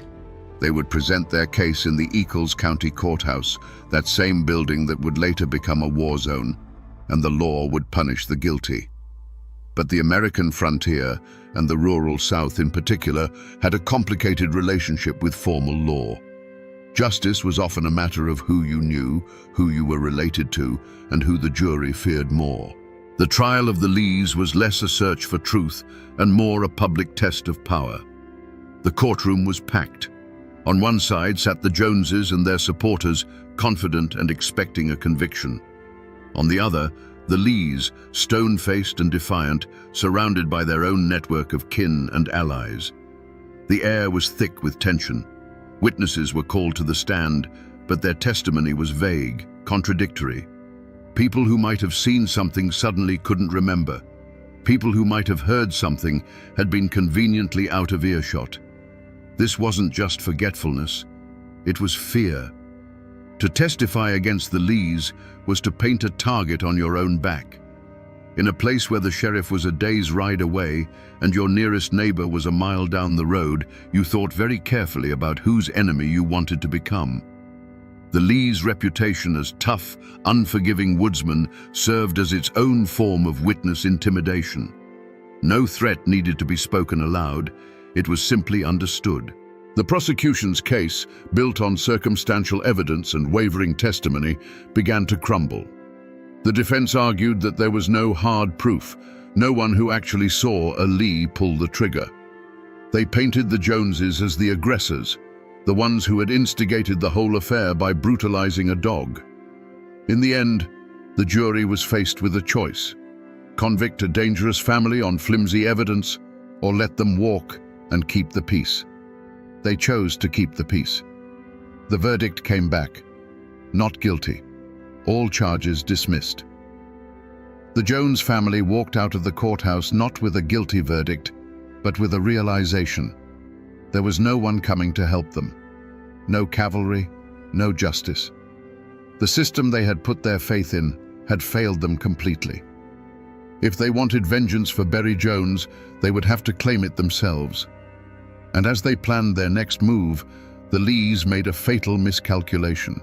They would present their case in the Eccles County Courthouse, that same building that would later become a war zone, and the law would punish the guilty. But the American frontier, and the rural South in particular, had a complicated relationship with formal law. Justice was often a matter of who you knew, who you were related to, and who the jury feared more. The trial of the Lees was less a search for truth and more a public test of power. The courtroom was packed. On one side sat the Joneses and their supporters, confident and expecting a conviction. On the other, The Lees, stone-faced and defiant, surrounded by their own network of kin and allies. The air was thick with tension. Witnesses were called to the stand, but their testimony was vague, contradictory. People who might have seen something suddenly couldn't remember. People who might have heard something had been conveniently out of earshot. This wasn't just forgetfulness, it was fear. To testify against the Lees was to paint a target on your own back. In a place where the sheriff was a day's ride away and your nearest neighbor was a mile down the road, you thought very carefully about whose enemy you wanted to become. The Lees' reputation as tough, unforgiving woodsmen served as its own form of witness intimidation. No threat needed to be spoken aloud, it was simply understood. The prosecution's case, built on circumstantial evidence and wavering testimony, began to crumble. The defense argued that there was no hard proof, no one who actually saw a Lee pull the trigger. They painted the Joneses as the aggressors, the ones who had instigated the whole affair by brutalizing a dog. In the end, the jury was faced with a choice: convict a dangerous family on flimsy evidence, or let them walk and keep the peace. They chose to keep the peace. The verdict came back: not guilty. All charges dismissed. The Jones family walked out of the courthouse not with a guilty verdict, but with a realization. There was no one coming to help them. No cavalry, no justice. The system they had put their faith in had failed them completely. If they wanted vengeance for Berry Jones, they would have to claim it themselves. And as they planned their next move, the Lees made a fatal miscalculation.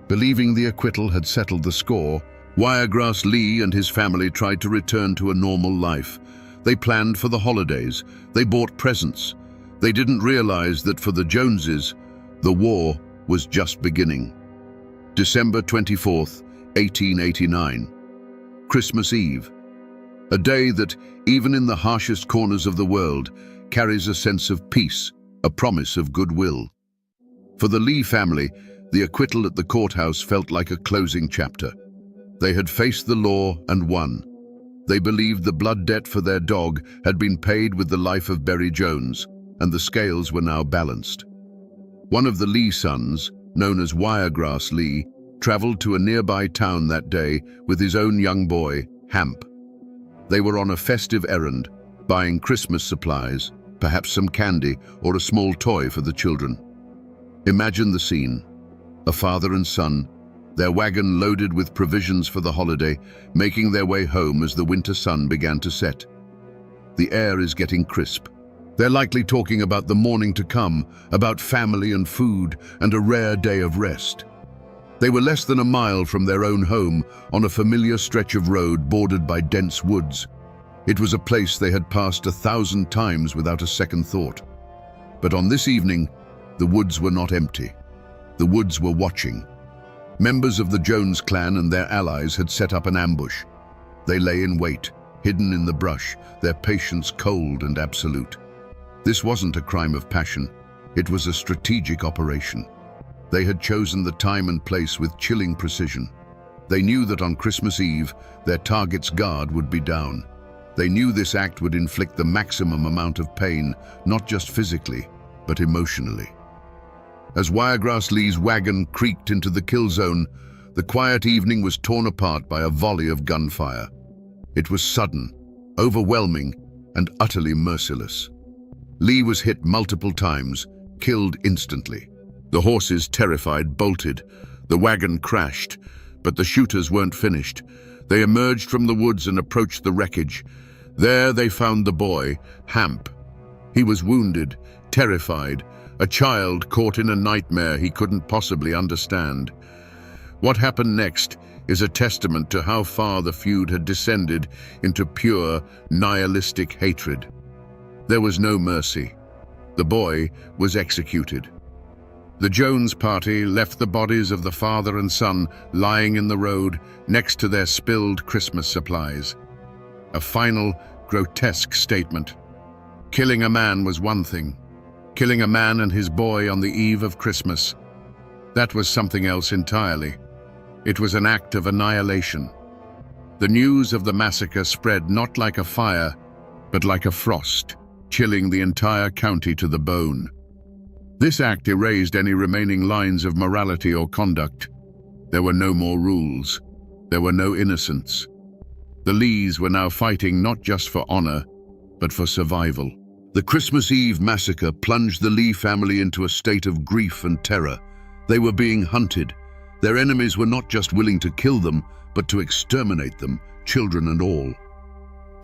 Believing the acquittal had settled the score, Wiregrass Lee and his family tried to return to a normal life. They planned for the holidays. They bought presents. They didn't realize that for the Joneses, the war was just beginning. December 24th, 1889. Christmas Eve. A day that, even in the harshest corners of the world, carries a sense of peace, a promise of goodwill. For the Lee family, the acquittal at the courthouse felt like a closing chapter. They had faced the law and won. They believed the blood debt for their dog had been paid with the life of Berry Jones, and the scales were now balanced. One of the Lee sons, known as Wiregrass Lee, traveled to a nearby town that day with his own young boy, Hamp. They were on a festive errand, buying Christmas supplies, perhaps some candy or a small toy for the children. Imagine the scene: a father and son, their wagon loaded with provisions for the holiday, making their way home as the winter sun began to set. The air is getting crisp. They're likely talking about the morning to come, about family and food, and a rare day of rest. They were less than a mile from their own home, on a familiar stretch of road bordered by dense woods. It was a place they had passed 1,000 times without a second thought. But on this evening, the woods were not empty. The woods were watching. Members of the Jones clan and their allies had set up an ambush. They lay in wait, hidden in the brush, their patience cold and absolute. This wasn't a crime of passion. It was a strategic operation. They had chosen the time and place with chilling precision. They knew that on Christmas Eve, their target's guard would be down. They knew this act would inflict the maximum amount of pain, not just physically, but emotionally. As Wiregrass Lee's wagon creaked into the kill zone, the quiet evening was torn apart by a volley of gunfire. It was sudden, overwhelming, and utterly merciless. Lee was hit multiple times, killed instantly. The horses, terrified, bolted. The wagon crashed, but the shooters weren't finished. They emerged from the woods and approached the wreckage. There they found the boy, Hamp. He was wounded, terrified, a child caught in a nightmare he couldn't possibly understand. What happened next is a testament to how far the feud had descended into pure, nihilistic hatred. There was no mercy. The boy was executed. The Jones party left the bodies of the father and son lying in the road next to their spilled Christmas supplies. A final, grotesque statement. Killing a man was one thing. Killing a man and his boy on the eve of Christmas, that was something else entirely. It was an act of annihilation. The news of the massacre spread not like a fire, but like a frost, chilling the entire county to the bone. This act erased any remaining lines of morality or conduct. There were no more rules. There were no innocents. The Lees were now fighting not just for honor, but for survival. The Christmas Eve massacre plunged the Lee family into a state of grief and terror. They were being hunted. Their enemies were not just willing to kill them, but to exterminate them, children and all.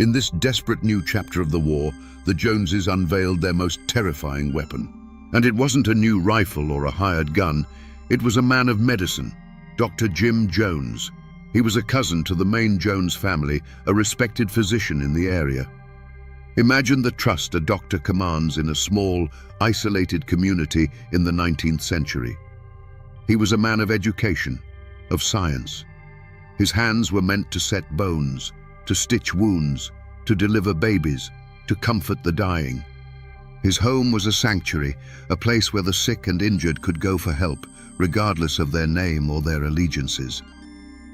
In this desperate new chapter of the war, the Joneses unveiled their most terrifying weapon. And it wasn't a new rifle or a hired gun. It was a man of medicine, Dr. Jim Jones. He was a cousin to the main Jones family, a respected physician in the area. Imagine the trust a doctor commands in a small, isolated community in the 19th century. He was a man of education, of science. His hands were meant to set bones, to stitch wounds, to deliver babies, to comfort the dying. His home was a sanctuary, a place where the sick and injured could go for help, regardless of their name or their allegiances.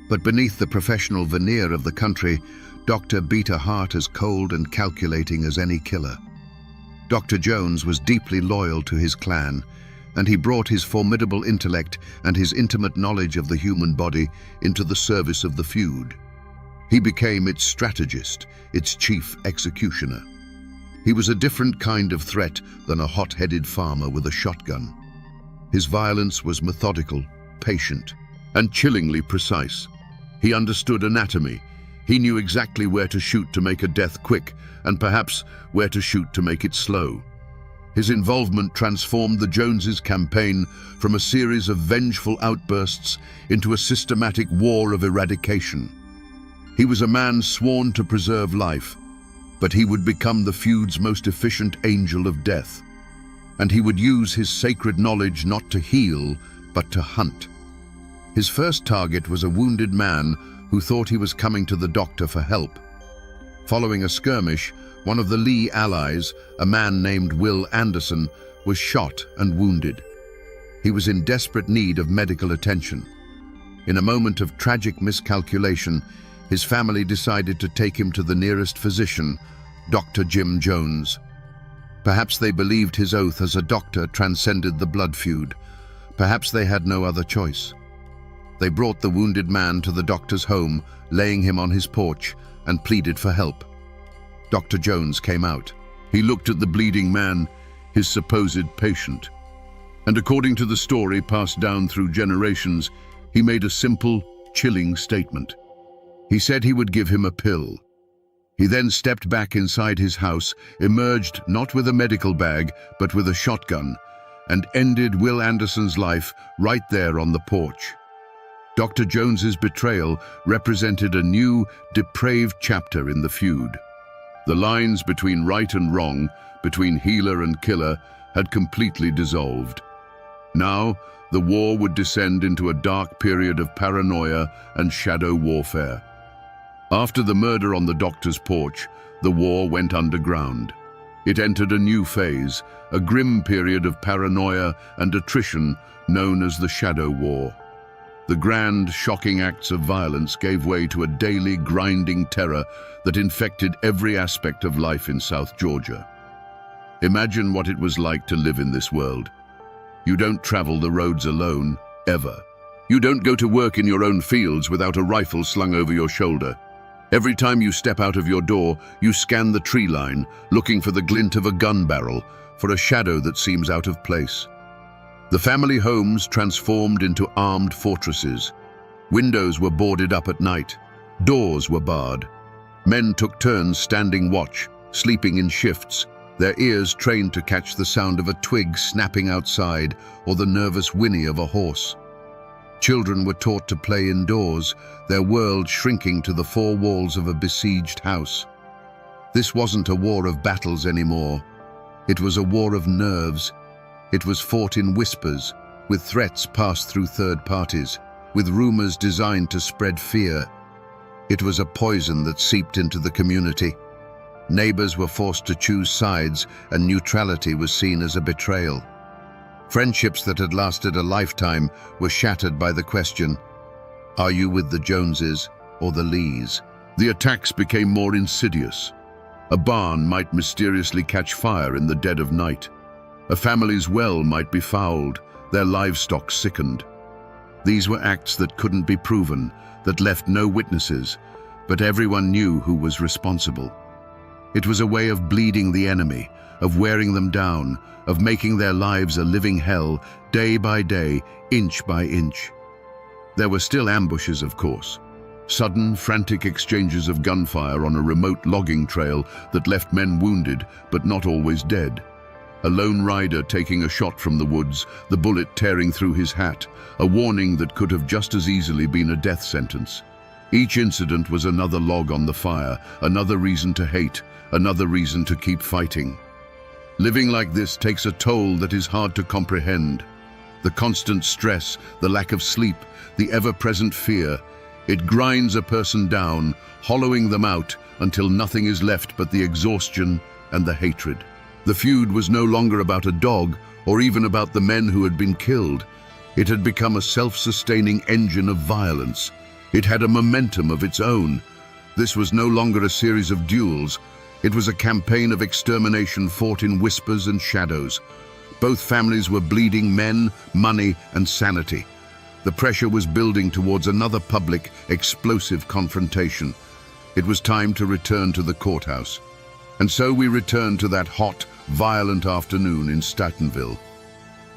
But beneath the professional veneer of the country, Doctor beat a heart as cold and calculating as any killer. Dr. Jones was deeply loyal to his clan, and he brought his formidable intellect and his intimate knowledge of the human body into the service of the feud. He became its strategist, its chief executioner. He was a different kind of threat than a hot-headed farmer with a shotgun. His violence was methodical, patient, and chillingly precise. He understood anatomy. He knew exactly where to shoot to make a death quick, and perhaps where to shoot to make it slow. His involvement transformed the Joneses' campaign from a series of vengeful outbursts into a systematic war of eradication. He was a man sworn to preserve life, but he would become the feud's most efficient angel of death. And he would use his sacred knowledge not to heal, but to hunt. His first target was a wounded man who thought he was coming to the doctor for help. Following a skirmish, one of the Lee allies, a man named Will Anderson, was shot and wounded. He was in desperate need of medical attention. In a moment of tragic miscalculation, his family decided to take him to the nearest physician, Dr. Jim Jones. Perhaps they believed his oath as a doctor transcended the blood feud. Perhaps they had no other choice. They brought the wounded man to the doctor's home, laying him on his porch, and pleaded for help. Dr. Jones came out. He looked at the bleeding man, his supposed patient. And according to the story passed down through generations, he made a simple, chilling statement. He said he would give him a pill. He then stepped back inside his house, emerged not with a medical bag, but with a shotgun, and ended Will Anderson's life right there on the porch. Dr. Jones's betrayal represented a new, depraved chapter in the feud. The lines between right and wrong, between healer and killer, had completely dissolved. Now, the war would descend into a dark period of paranoia and shadow warfare. After the murder on the doctor's porch, the war went underground. It entered a new phase, a grim period of paranoia and attrition known as the Shadow War. The grand, shocking acts of violence gave way to a daily, grinding terror that infected every aspect of life in South Georgia. Imagine what it was like to live in this world. You don't travel the roads alone, ever. You don't go to work in your own fields without a rifle slung over your shoulder. Every time you step out of your door, you scan the tree line, looking for the glint of a gun barrel, for a shadow that seems out of place. The family homes transformed into armed fortresses. Windows were boarded up at night. Doors were barred. Men took turns standing watch, sleeping in shifts, their ears trained to catch the sound of a twig snapping outside or the nervous whinny of a horse. Children were taught to play indoors, their world shrinking to the four walls of a besieged house. This wasn't a war of battles anymore. It was a war of nerves. It was fought in whispers, with threats passed through third parties, with rumors designed to spread fear. It was a poison that seeped into the community. Neighbors were forced to choose sides, and neutrality was seen as a betrayal. Friendships that had lasted a lifetime were shattered by the question, are you with the Joneses or the Lees? The attacks became more insidious. A barn might mysteriously catch fire in the dead of night. A family's well might be fouled, their livestock sickened. These were acts that couldn't be proven, that left no witnesses, but everyone knew who was responsible. It was a way of bleeding the enemy, of wearing them down, of making their lives a living hell, day by day, inch by inch. There were still ambushes, of course. Sudden, frantic exchanges of gunfire on a remote logging trail that left men wounded, but not always dead. A lone rider taking a shot from the woods, the bullet tearing through his hat, a warning that could have just as easily been a death sentence. Each incident was another log on the fire, another reason to hate, another reason to keep fighting. Living like this takes a toll that is hard to comprehend. The constant stress, the lack of sleep, the ever-present fear. It grinds a person down, hollowing them out until nothing is left but the exhaustion and the hatred. The feud was no longer about a dog or even about the men who had been killed. It had become a self-sustaining engine of violence. It had a momentum of its own. This was no longer a series of duels. It was a campaign of extermination fought in whispers and shadows. Both families were bleeding men, money, and sanity. The pressure was building towards another public, explosive confrontation. It was time to return to the courthouse. And so we returned to that hot, violent afternoon in Statenville.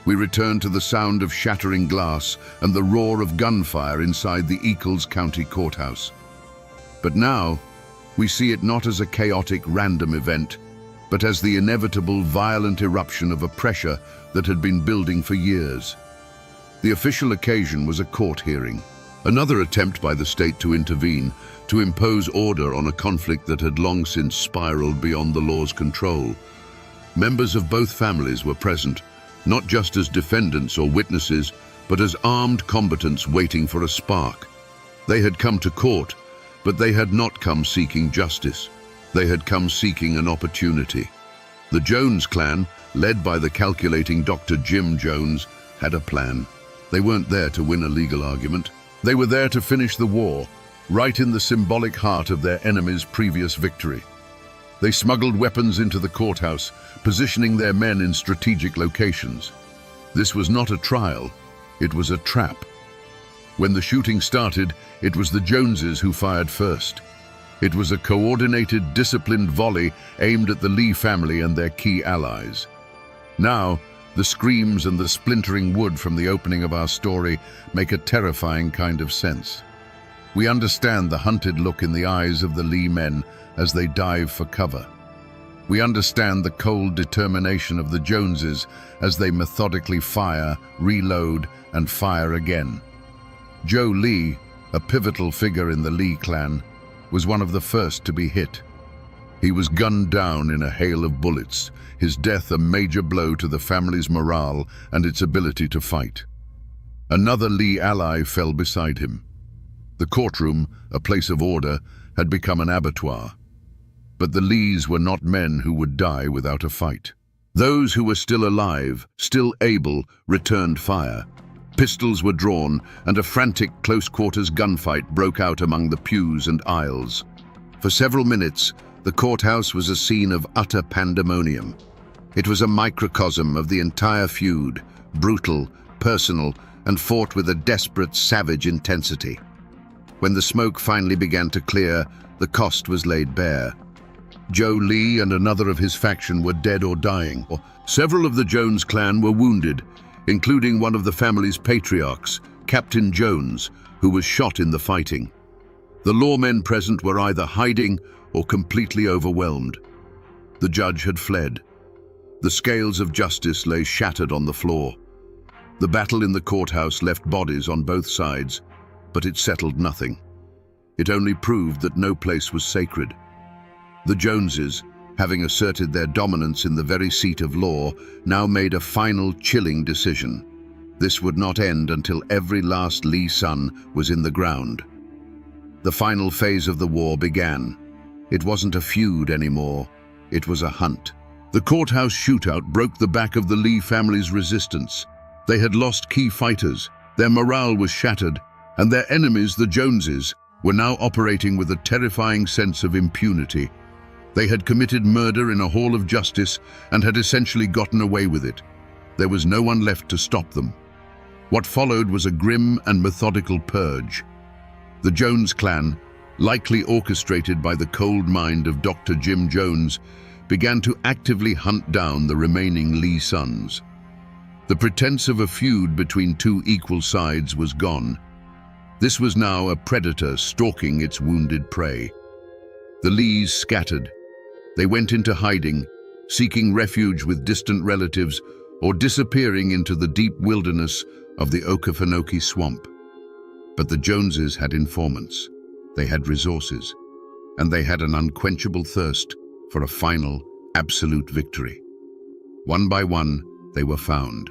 We returned to the sound of shattering glass and the roar of gunfire inside the Eccles County Courthouse. But now, we see it not as a chaotic, random event, but as the inevitable, violent eruption of a pressure that had been building for years. The official occasion was a court hearing, another attempt by the state to intervene, to impose order on a conflict that had long since spiraled beyond the law's control. Members of both families were present, not just as defendants or witnesses, but as armed combatants waiting for a spark. They had come to court, but they had not come seeking justice. They had come seeking an opportunity. The Jones clan, led by the calculating Dr. Jim Jones, had a plan. They weren't there to win a legal argument. They were there to finish the war, right in the symbolic heart of their enemy's previous victory. They smuggled weapons into the courthouse, positioning their men in strategic locations. This was not a trial, it was a trap. When the shooting started, it was the Joneses who fired first. It was a coordinated, disciplined volley aimed at the Lee family and their key allies. Now, the screams and the splintering wood from the opening of our story make a terrifying kind of sense. We understand the hunted look in the eyes of the Lee men as they dive for cover. We understand the cold determination of the Joneses as they methodically fire, reload, and fire again. Joe Lee, a pivotal figure in the Lee clan, was one of the first to be hit. He was gunned down in a hail of bullets, his death a major blow to the family's morale and its ability to fight. Another Lee ally fell beside him. The courtroom, a place of order, had become an abattoir. But the Lees were not men who would die without a fight. Those who were still alive, still able, returned fire. Pistols were drawn, and a frantic close-quarters gunfight broke out among the pews and aisles. For several minutes, the courthouse was a scene of utter pandemonium. It was a microcosm of the entire feud, brutal, personal, and fought with a desperate, savage intensity. When the smoke finally began to clear, the cost was laid bare. Joe Lee and another of his faction were dead or dying. Several of the Jones clan were wounded, including one of the family's patriarchs, Captain Jones, who was shot in the fighting. The lawmen present were either hiding or completely overwhelmed. The judge had fled. The scales of justice lay shattered on the floor. The battle in the courthouse left bodies on both sides, but it settled nothing. It only proved that no place was sacred. The Joneses, having asserted their dominance in the very seat of law, now made a final, chilling decision. This would not end until every last Lee son was in the ground. The final phase of the war began. It wasn't a feud anymore, it was a hunt. The courthouse shootout broke the back of the Lee family's resistance. They had lost key fighters, their morale was shattered, and their enemies, the Joneses, were now operating with a terrifying sense of impunity. They had committed murder in a hall of justice and had essentially gotten away with it. There was no one left to stop them. What followed was a grim and methodical purge. The Jones clan, likely orchestrated by the cold mind of Dr. Jim Jones, began to actively hunt down the remaining Lee sons. The pretense of a feud between two equal sides was gone. This was now a predator stalking its wounded prey. The Lees scattered. They went into hiding, seeking refuge with distant relatives or disappearing into the deep wilderness of the Okefenokee swamp. But the Joneses had informants, they had resources, and they had an unquenchable thirst for a final, absolute victory. One by one, they were found.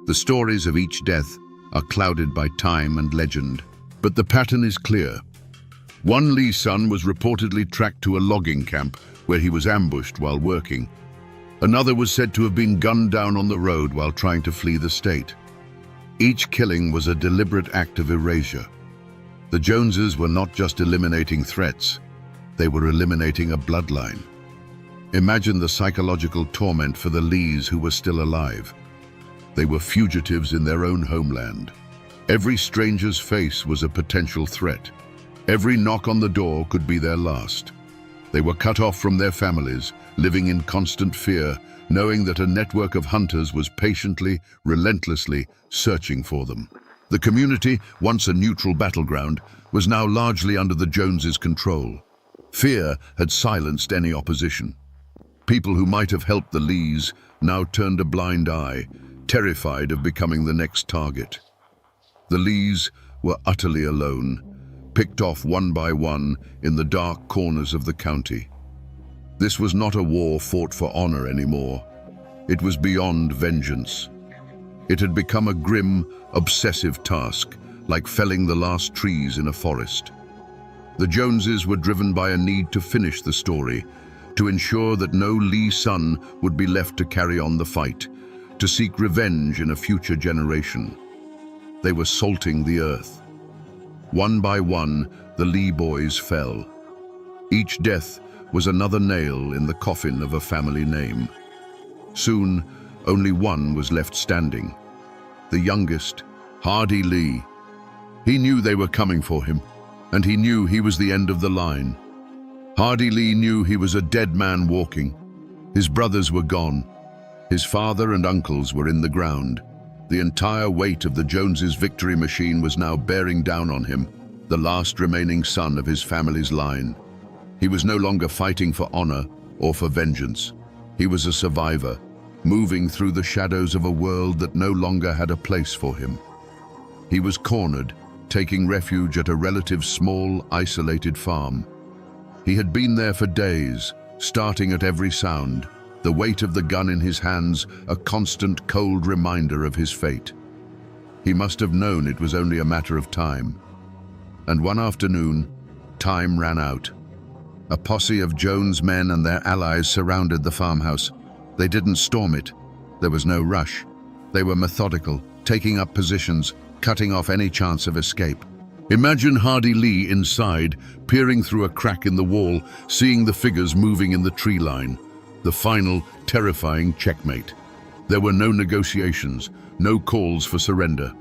The stories of each death are clouded by time and legend, but the pattern is clear. One Lee son was reportedly tracked to a logging camp where he was ambushed while working. Another was said to have been gunned down on the road while trying to flee the state. Each killing was a deliberate act of erasure. The Joneses were not just eliminating threats, they were eliminating a bloodline. Imagine the psychological torment for the Lees who were still alive. They were fugitives in their own homeland. Every stranger's face was a potential threat. Every knock on the door could be their last. They were cut off from their families, living in constant fear, knowing that a network of hunters was patiently, relentlessly searching for them. The community, once a neutral battleground, was now largely under the Joneses' control. Fear had silenced any opposition. People who might have helped the Lees now turned a blind eye, terrified of becoming the next target. The Lees were utterly alone, picked off one by one in the dark corners of the county. This was not a war fought for honor anymore. It was beyond vengeance. It had become a grim, obsessive task, like felling the last trees in a forest. The Joneses were driven by a need to finish the story, to ensure that no Lee son would be left to carry on the fight, to seek revenge in a future generation. They were salting the earth. One by one, the Lee boys fell. Each death was another nail in the coffin of a family name. Soon, only one was left standing. The youngest, Hardy Lee. He knew they were coming for him, and he knew he was the end of the line. Hardy Lee knew he was a dead man walking. His brothers were gone. His father and uncles were in the ground. The entire weight of the Joneses' victory machine was now bearing down on him, the last remaining son of his family's line. He was no longer fighting for honor or for vengeance. He was a survivor, moving through the shadows of a world that no longer had a place for him. He was cornered, taking refuge at a relative small, isolated farm. He had been there for days, starting at every sound, the weight of the gun in his hands a constant cold reminder of his fate. He must have known it was only a matter of time. And one afternoon, time ran out. A posse of Jones' men and their allies surrounded the farmhouse. They didn't storm it. There was no rush. They were methodical, taking up positions, cutting off any chance of escape. Imagine Hardy Lee inside, peering through a crack in the wall, seeing the figures moving in the tree line. The final, terrifying checkmate. There were no negotiations, no calls for surrender.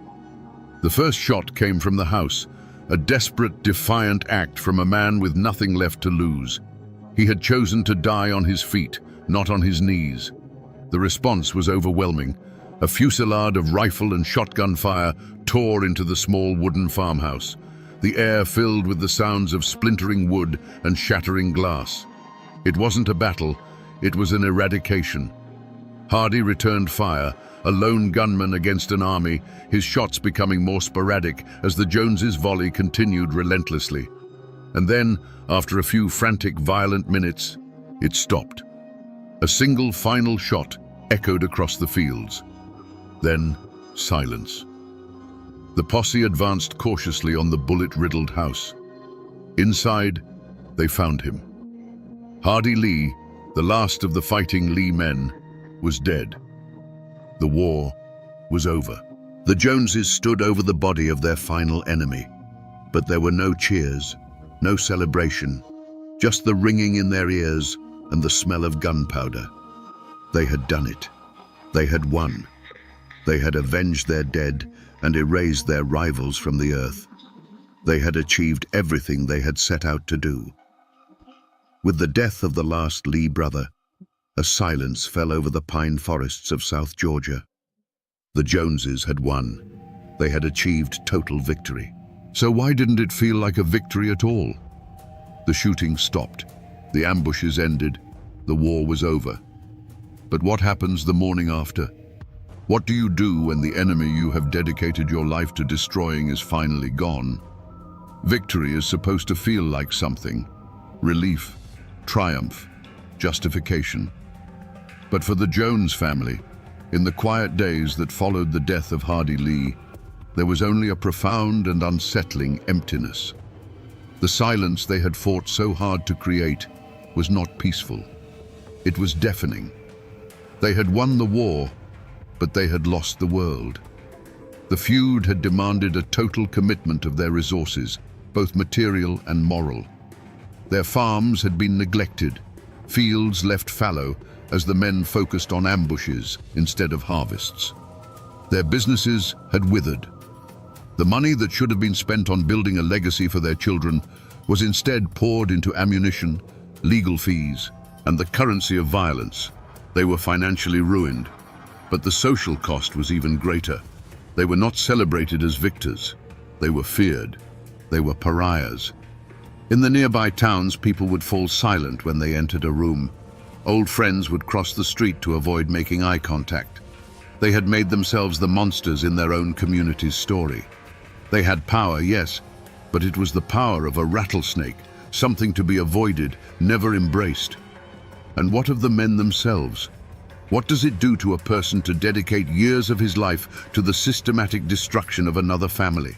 The first shot came from the house, a desperate, defiant act from a man with nothing left to lose. He had chosen to die on his feet, not on his knees. The response was overwhelming. A fusillade of rifle and shotgun fire tore into the small wooden farmhouse, the air filled with the sounds of splintering wood and shattering glass. It wasn't a battle, it was an eradication. Hardy returned fire, a lone gunman against an army, his shots becoming more sporadic as the Joneses' volley continued relentlessly. And then, after a few frantic, violent minutes, it stopped. A single final shot echoed across the fields. Then, silence. The posse advanced cautiously on the bullet-riddled house. Inside, they found him. Hardy Lee, the last of the fighting Lee men, was dead. The war was over. The Joneses stood over the body of their final enemy. But there were no cheers, no celebration, just the ringing in their ears and the smell of gunpowder. They had done it. They had won. They had avenged their dead and erased their rivals from the earth. They had achieved everything they had set out to do. With the death of the last Lee brother, a silence fell over the pine forests of South Georgia. The Joneses had won. They had achieved total victory. So why didn't it feel like a victory at all? The shooting stopped. The ambushes ended. The war was over. But what happens the morning after? What do you do when the enemy you have dedicated your life to destroying is finally gone? Victory is supposed to feel like something. Relief, triumph, justification. But for the Jones family, in the quiet days that followed the death of Hardy Lee, there was only a profound and unsettling emptiness. The silence they had fought so hard to create was not peaceful. It was deafening. They had won the war, but they had lost the world. The feud had demanded a total commitment of their resources, both material and moral. Their farms had been neglected, fields left fallow as the men focused on ambushes instead of harvests. Their businesses had withered. The money that should have been spent on building a legacy for their children was instead poured into ammunition, legal fees, and the currency of violence. They were financially ruined, but the social cost was even greater. They were not celebrated as victors. They were feared. They were pariahs. In the nearby towns, people would fall silent when they entered a room. Old friends would cross the street to avoid making eye contact. They had made themselves the monsters in their own community's story. They had power, yes, but it was the power of a rattlesnake, something to be avoided, never embraced. And what of the men themselves? What does it do to a person to dedicate years of his life to the systematic destruction of another family?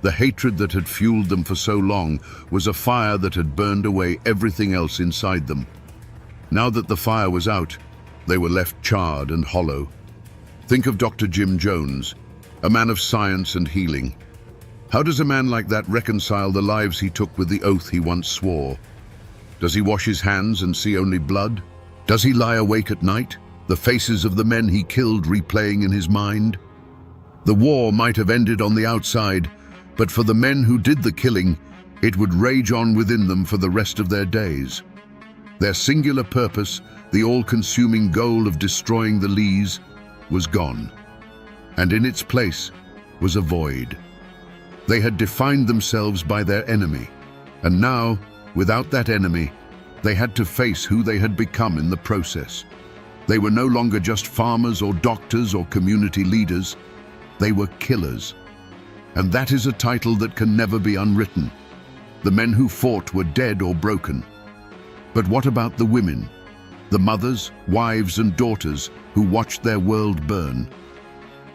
The hatred that had fueled them for so long was a fire that had burned away everything else inside them. Now that the fire was out, they were left charred and hollow. Think of Dr. Jim Jones, a man of science and healing. How does a man like that reconcile the lives he took with the oath he once swore? Does he wash his hands and see only blood? Does he lie awake at night, the faces of the men he killed replaying in his mind? The war might have ended on the outside, but for the men who did the killing, it would rage on within them for the rest of their days. Their singular purpose, the all-consuming goal of destroying the Lees, was gone. And in its place was a void. They had defined themselves by their enemy, and now, without that enemy, they had to face who they had become in the process. They were no longer just farmers or doctors or community leaders. They were killers. And that is a title that can never be unwritten. The men who fought were dead or broken. But what about the women, the mothers, wives, and daughters who watched their world burn?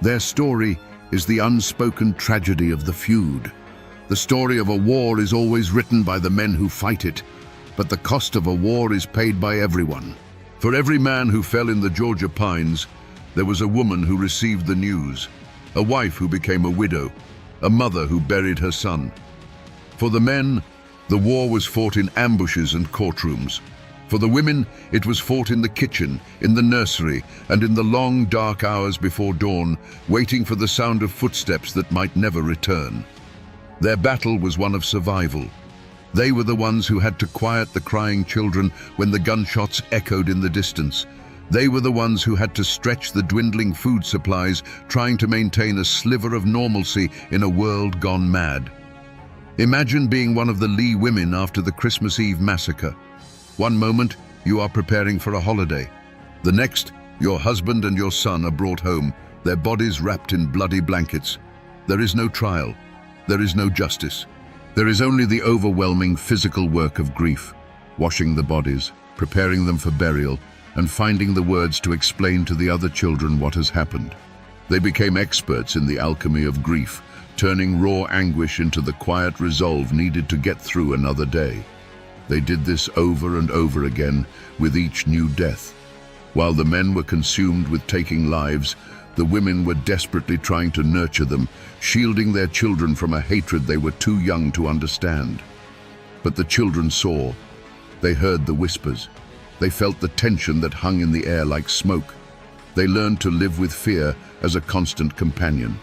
Their story is the unspoken tragedy of the feud. The story of a war is always written by the men who fight it, but the cost of a war is paid by everyone. For every man who fell in the Georgia pines, there was a woman who received the news, a wife who became a widow, a mother who buried her son. For the men, the war was fought in ambushes and courtrooms. For the women, it was fought in the kitchen, in the nursery, and in the long, dark hours before dawn, waiting for the sound of footsteps that might never return. Their battle was one of survival. They were the ones who had to quiet the crying children when the gunshots echoed in the distance. They were the ones who had to stretch the dwindling food supplies, trying to maintain a sliver of normalcy in a world gone mad. Imagine being one of the Lee women after the Christmas Eve massacre. One moment, you are preparing for a holiday. The next, your husband and your son are brought home, their bodies wrapped in bloody blankets. There is no trial. There is no justice. There is only the overwhelming physical work of grief, washing the bodies, preparing them for burial, and finding the words to explain to the other children what has happened. They became experts in the alchemy of grief, turning raw anguish into the quiet resolve needed to get through another day. They did this over and over again with each new death. While the men were consumed with taking lives, the women were desperately trying to nurture them, shielding their children from a hatred they were too young to understand. But the children saw. They heard the whispers. They felt the tension that hung in the air like smoke. They learned to live with fear as a constant companion.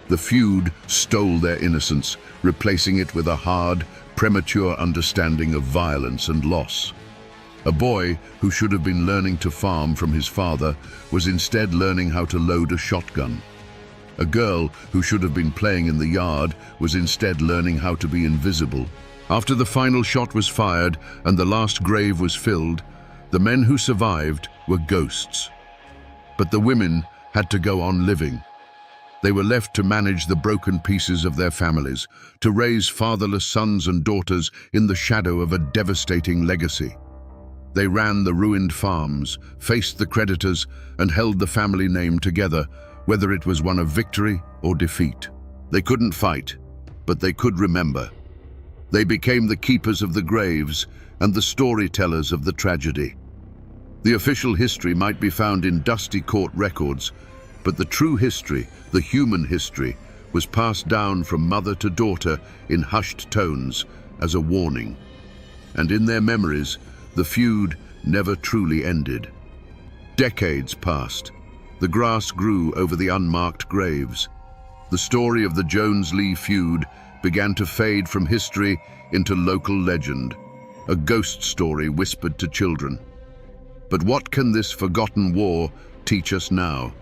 The feud stole their innocence, replacing it with a hard, premature understanding of violence and loss. A boy who should have been learning to farm from his father was instead learning how to load a shotgun. A girl who should have been playing in the yard was instead learning how to be invisible. After the final shot was fired and the last grave was filled, the men who survived were ghosts. But the women had to go on living. They were left to manage the broken pieces of their families, to raise fatherless sons and daughters in the shadow of a devastating legacy. They ran the ruined farms, faced the creditors, and held the family name together, whether it was one of victory or defeat. They couldn't fight, but they could remember. They became the keepers of the graves and the storytellers of the tragedy. The official history might be found in dusty court records, but the true history, the human history, was passed down from mother to daughter in hushed tones as a warning. And in their memories, the feud never truly ended. Decades passed. The grass grew over the unmarked graves. The story of the Jones-Lee feud began to fade from history into local legend, a ghost story whispered to children. But what can this forgotten war teach us now?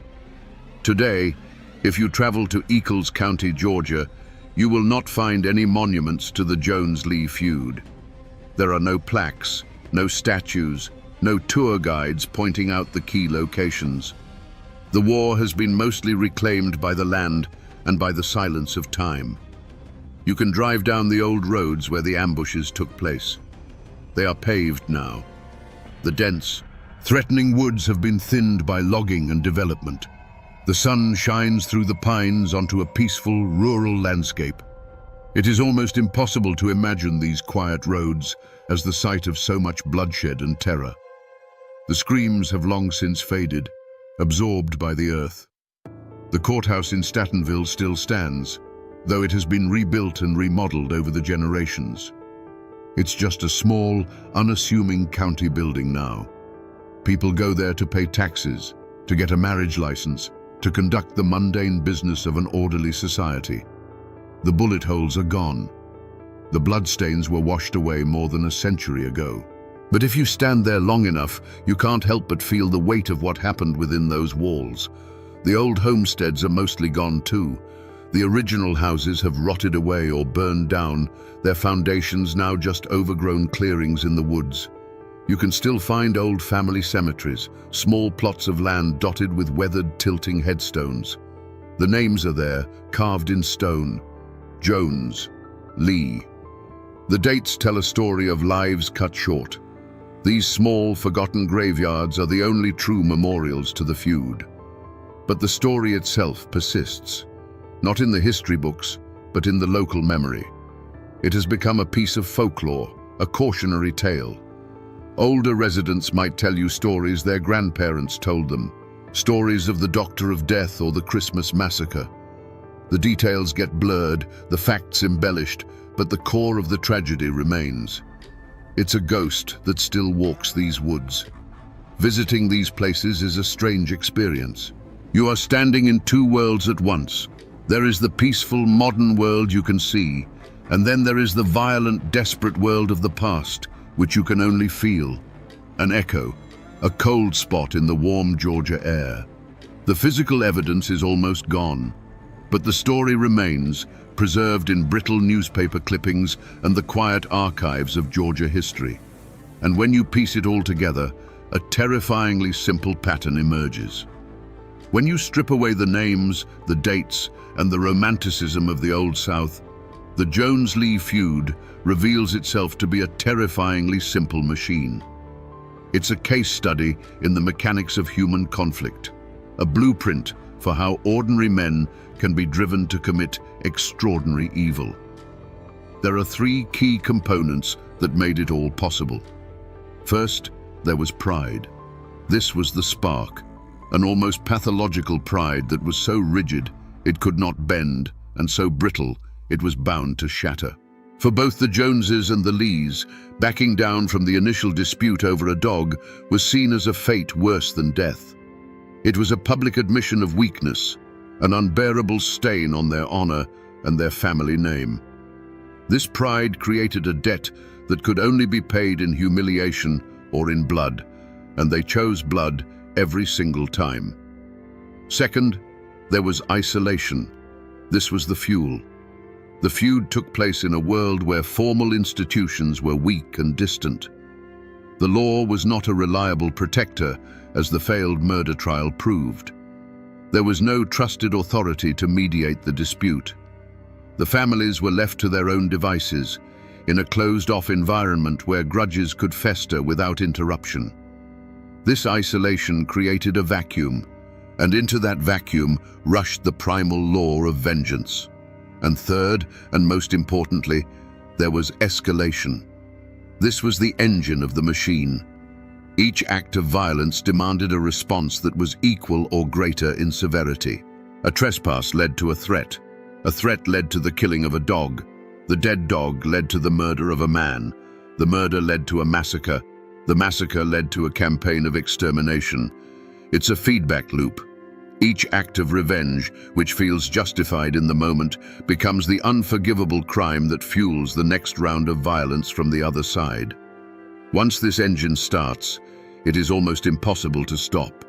Today, if you travel to Eccles County, Georgia, you will not find any monuments to the Jones-Lee feud. There are no plaques, no statues, no tour guides pointing out the key locations. The war has been mostly reclaimed by the land and by the silence of time. You can drive down the old roads where the ambushes took place. They are paved now. The dense, threatening woods have been thinned by logging and development. The sun shines through the pines onto a peaceful, rural landscape. It is almost impossible to imagine these quiet roads as the site of so much bloodshed and terror. The screams have long since faded, absorbed by the earth. The courthouse in Statenville still stands, though it has been rebuilt and remodeled over the generations. It's just a small, unassuming county building now. People go there to pay taxes, to get a marriage license, to conduct the mundane business of an orderly society. The bullet holes are gone. The bloodstains were washed away more than a century ago. But if you stand there long enough, you can't help but feel the weight of what happened within those walls. The old homesteads are mostly gone too. The original houses have rotted away or burned down, their foundations now just overgrown clearings in the woods. You can still find old family cemeteries, small plots of land dotted with weathered, tilting headstones. The names are there, carved in stone. Jones, Lee. The dates tell a story of lives cut short. These small, forgotten graveyards are the only true memorials to the feud. But the story itself persists, not in the history books, but in the local memory. It has become a piece of folklore, a cautionary tale. Older residents might tell you stories their grandparents told them, stories of the Doctor of Death or the Christmas Massacre. The details get blurred, the facts embellished, but the core of the tragedy remains. It's a ghost that still walks these woods. Visiting these places is a strange experience. You are standing in two worlds at once. There is the peaceful, modern world you can see, and then there is the violent, desperate world of the past, which you can only feel. An echo, a cold spot in the warm Georgia air. The physical evidence is almost gone, but the story remains, preserved in brittle newspaper clippings and the quiet archives of Georgia history. And when you piece it all together, a terrifyingly simple pattern emerges. When you strip away the names, the dates, and the romanticism of the Old South, the Jones-Lee feud reveals itself to be a terrifyingly simple machine. It's a case study in the mechanics of human conflict, a blueprint for how ordinary men can be driven to commit extraordinary evil. There are three key components that made it all possible. First, there was pride. This was the spark, an almost pathological pride that was so rigid it could not bend, and so brittle it was bound to shatter. For both the Joneses and the Lees, backing down from the initial dispute over a dog was seen as a fate worse than death. It was a public admission of weakness, an unbearable stain on their honor and their family name. This pride created a debt that could only be paid in humiliation or in blood, and they chose blood every single time. Second, there was isolation. This was the fuel. The feud took place in a world where formal institutions were weak and distant. The law was not a reliable protector, as the failed murder trial proved. There was no trusted authority to mediate the dispute. The families were left to their own devices, in a closed-off environment where grudges could fester without interruption. This isolation created a vacuum, and into that vacuum rushed the primal law of vengeance. And third, and most importantly, there was escalation. This was the engine of the machine. Each act of violence demanded a response that was equal or greater in severity. A trespass led to a threat. A threat led to the killing of a dog. The dead dog led to the murder of a man. The murder led to a massacre. The massacre led to a campaign of extermination. It's a feedback loop. Each act of revenge, which feels justified in the moment, becomes the unforgivable crime that fuels the next round of violence from the other side. Once this engine starts, it is almost impossible to stop.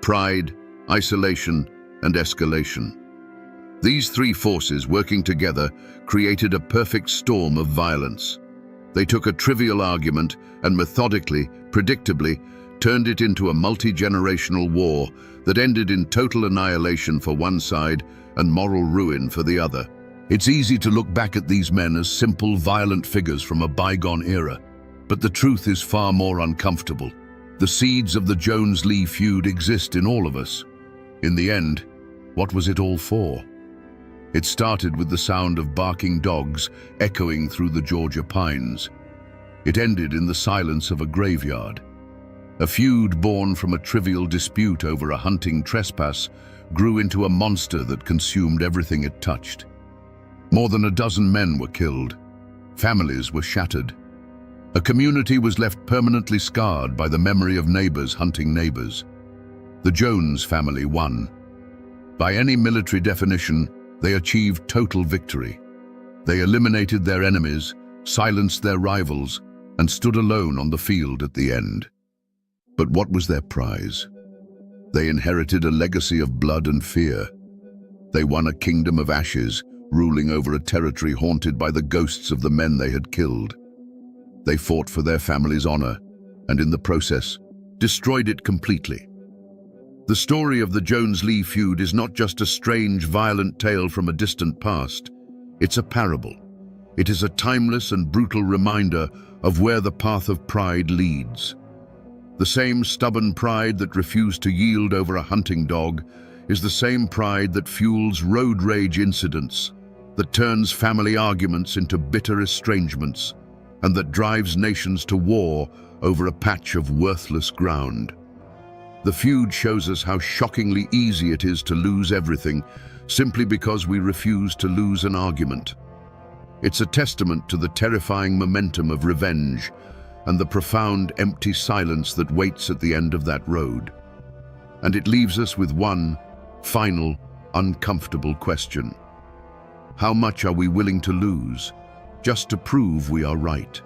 Pride, isolation, and escalation. These three forces working together created a perfect storm of violence. They took a trivial argument and methodically, predictably, turned it into a multi-generational war that ended in total annihilation for one side and moral ruin for the other. It's easy to look back at these men as simple, violent figures from a bygone era, but the truth is far more uncomfortable. The seeds of the Jones-Lee feud exist in all of us. In the end, what was it all for? It started with the sound of barking dogs echoing through the Georgia pines. It ended in the silence of a graveyard. A feud born from a trivial dispute over a hunting trespass grew into a monster that consumed everything it touched. More than a dozen men were killed. Families were shattered. A community was left permanently scarred by the memory of neighbors hunting neighbors. The Jones family won. By any military definition, they achieved total victory. They eliminated their enemies, silenced their rivals, and stood alone on the field at the end. But what was their prize? They inherited a legacy of blood and fear. They won a kingdom of ashes, ruling over a territory haunted by the ghosts of the men they had killed. They fought for their family's honor, and in the process, destroyed it completely. The story of the Jones-Lee feud is not just a strange, violent tale from a distant past. It's a parable. It is a timeless and brutal reminder of where the path of pride leads. The same stubborn pride that refused to yield over a hunting dog is the same pride that fuels road rage incidents, that turns family arguments into bitter estrangements, and that drives nations to war over a patch of worthless ground. The feud shows us how shockingly easy it is to lose everything simply because we refuse to lose an argument. It's a testament to the terrifying momentum of revenge and the profound, empty silence that waits at the end of that road. And it leaves us with one final, uncomfortable question. How much are we willing to lose just to prove we are right?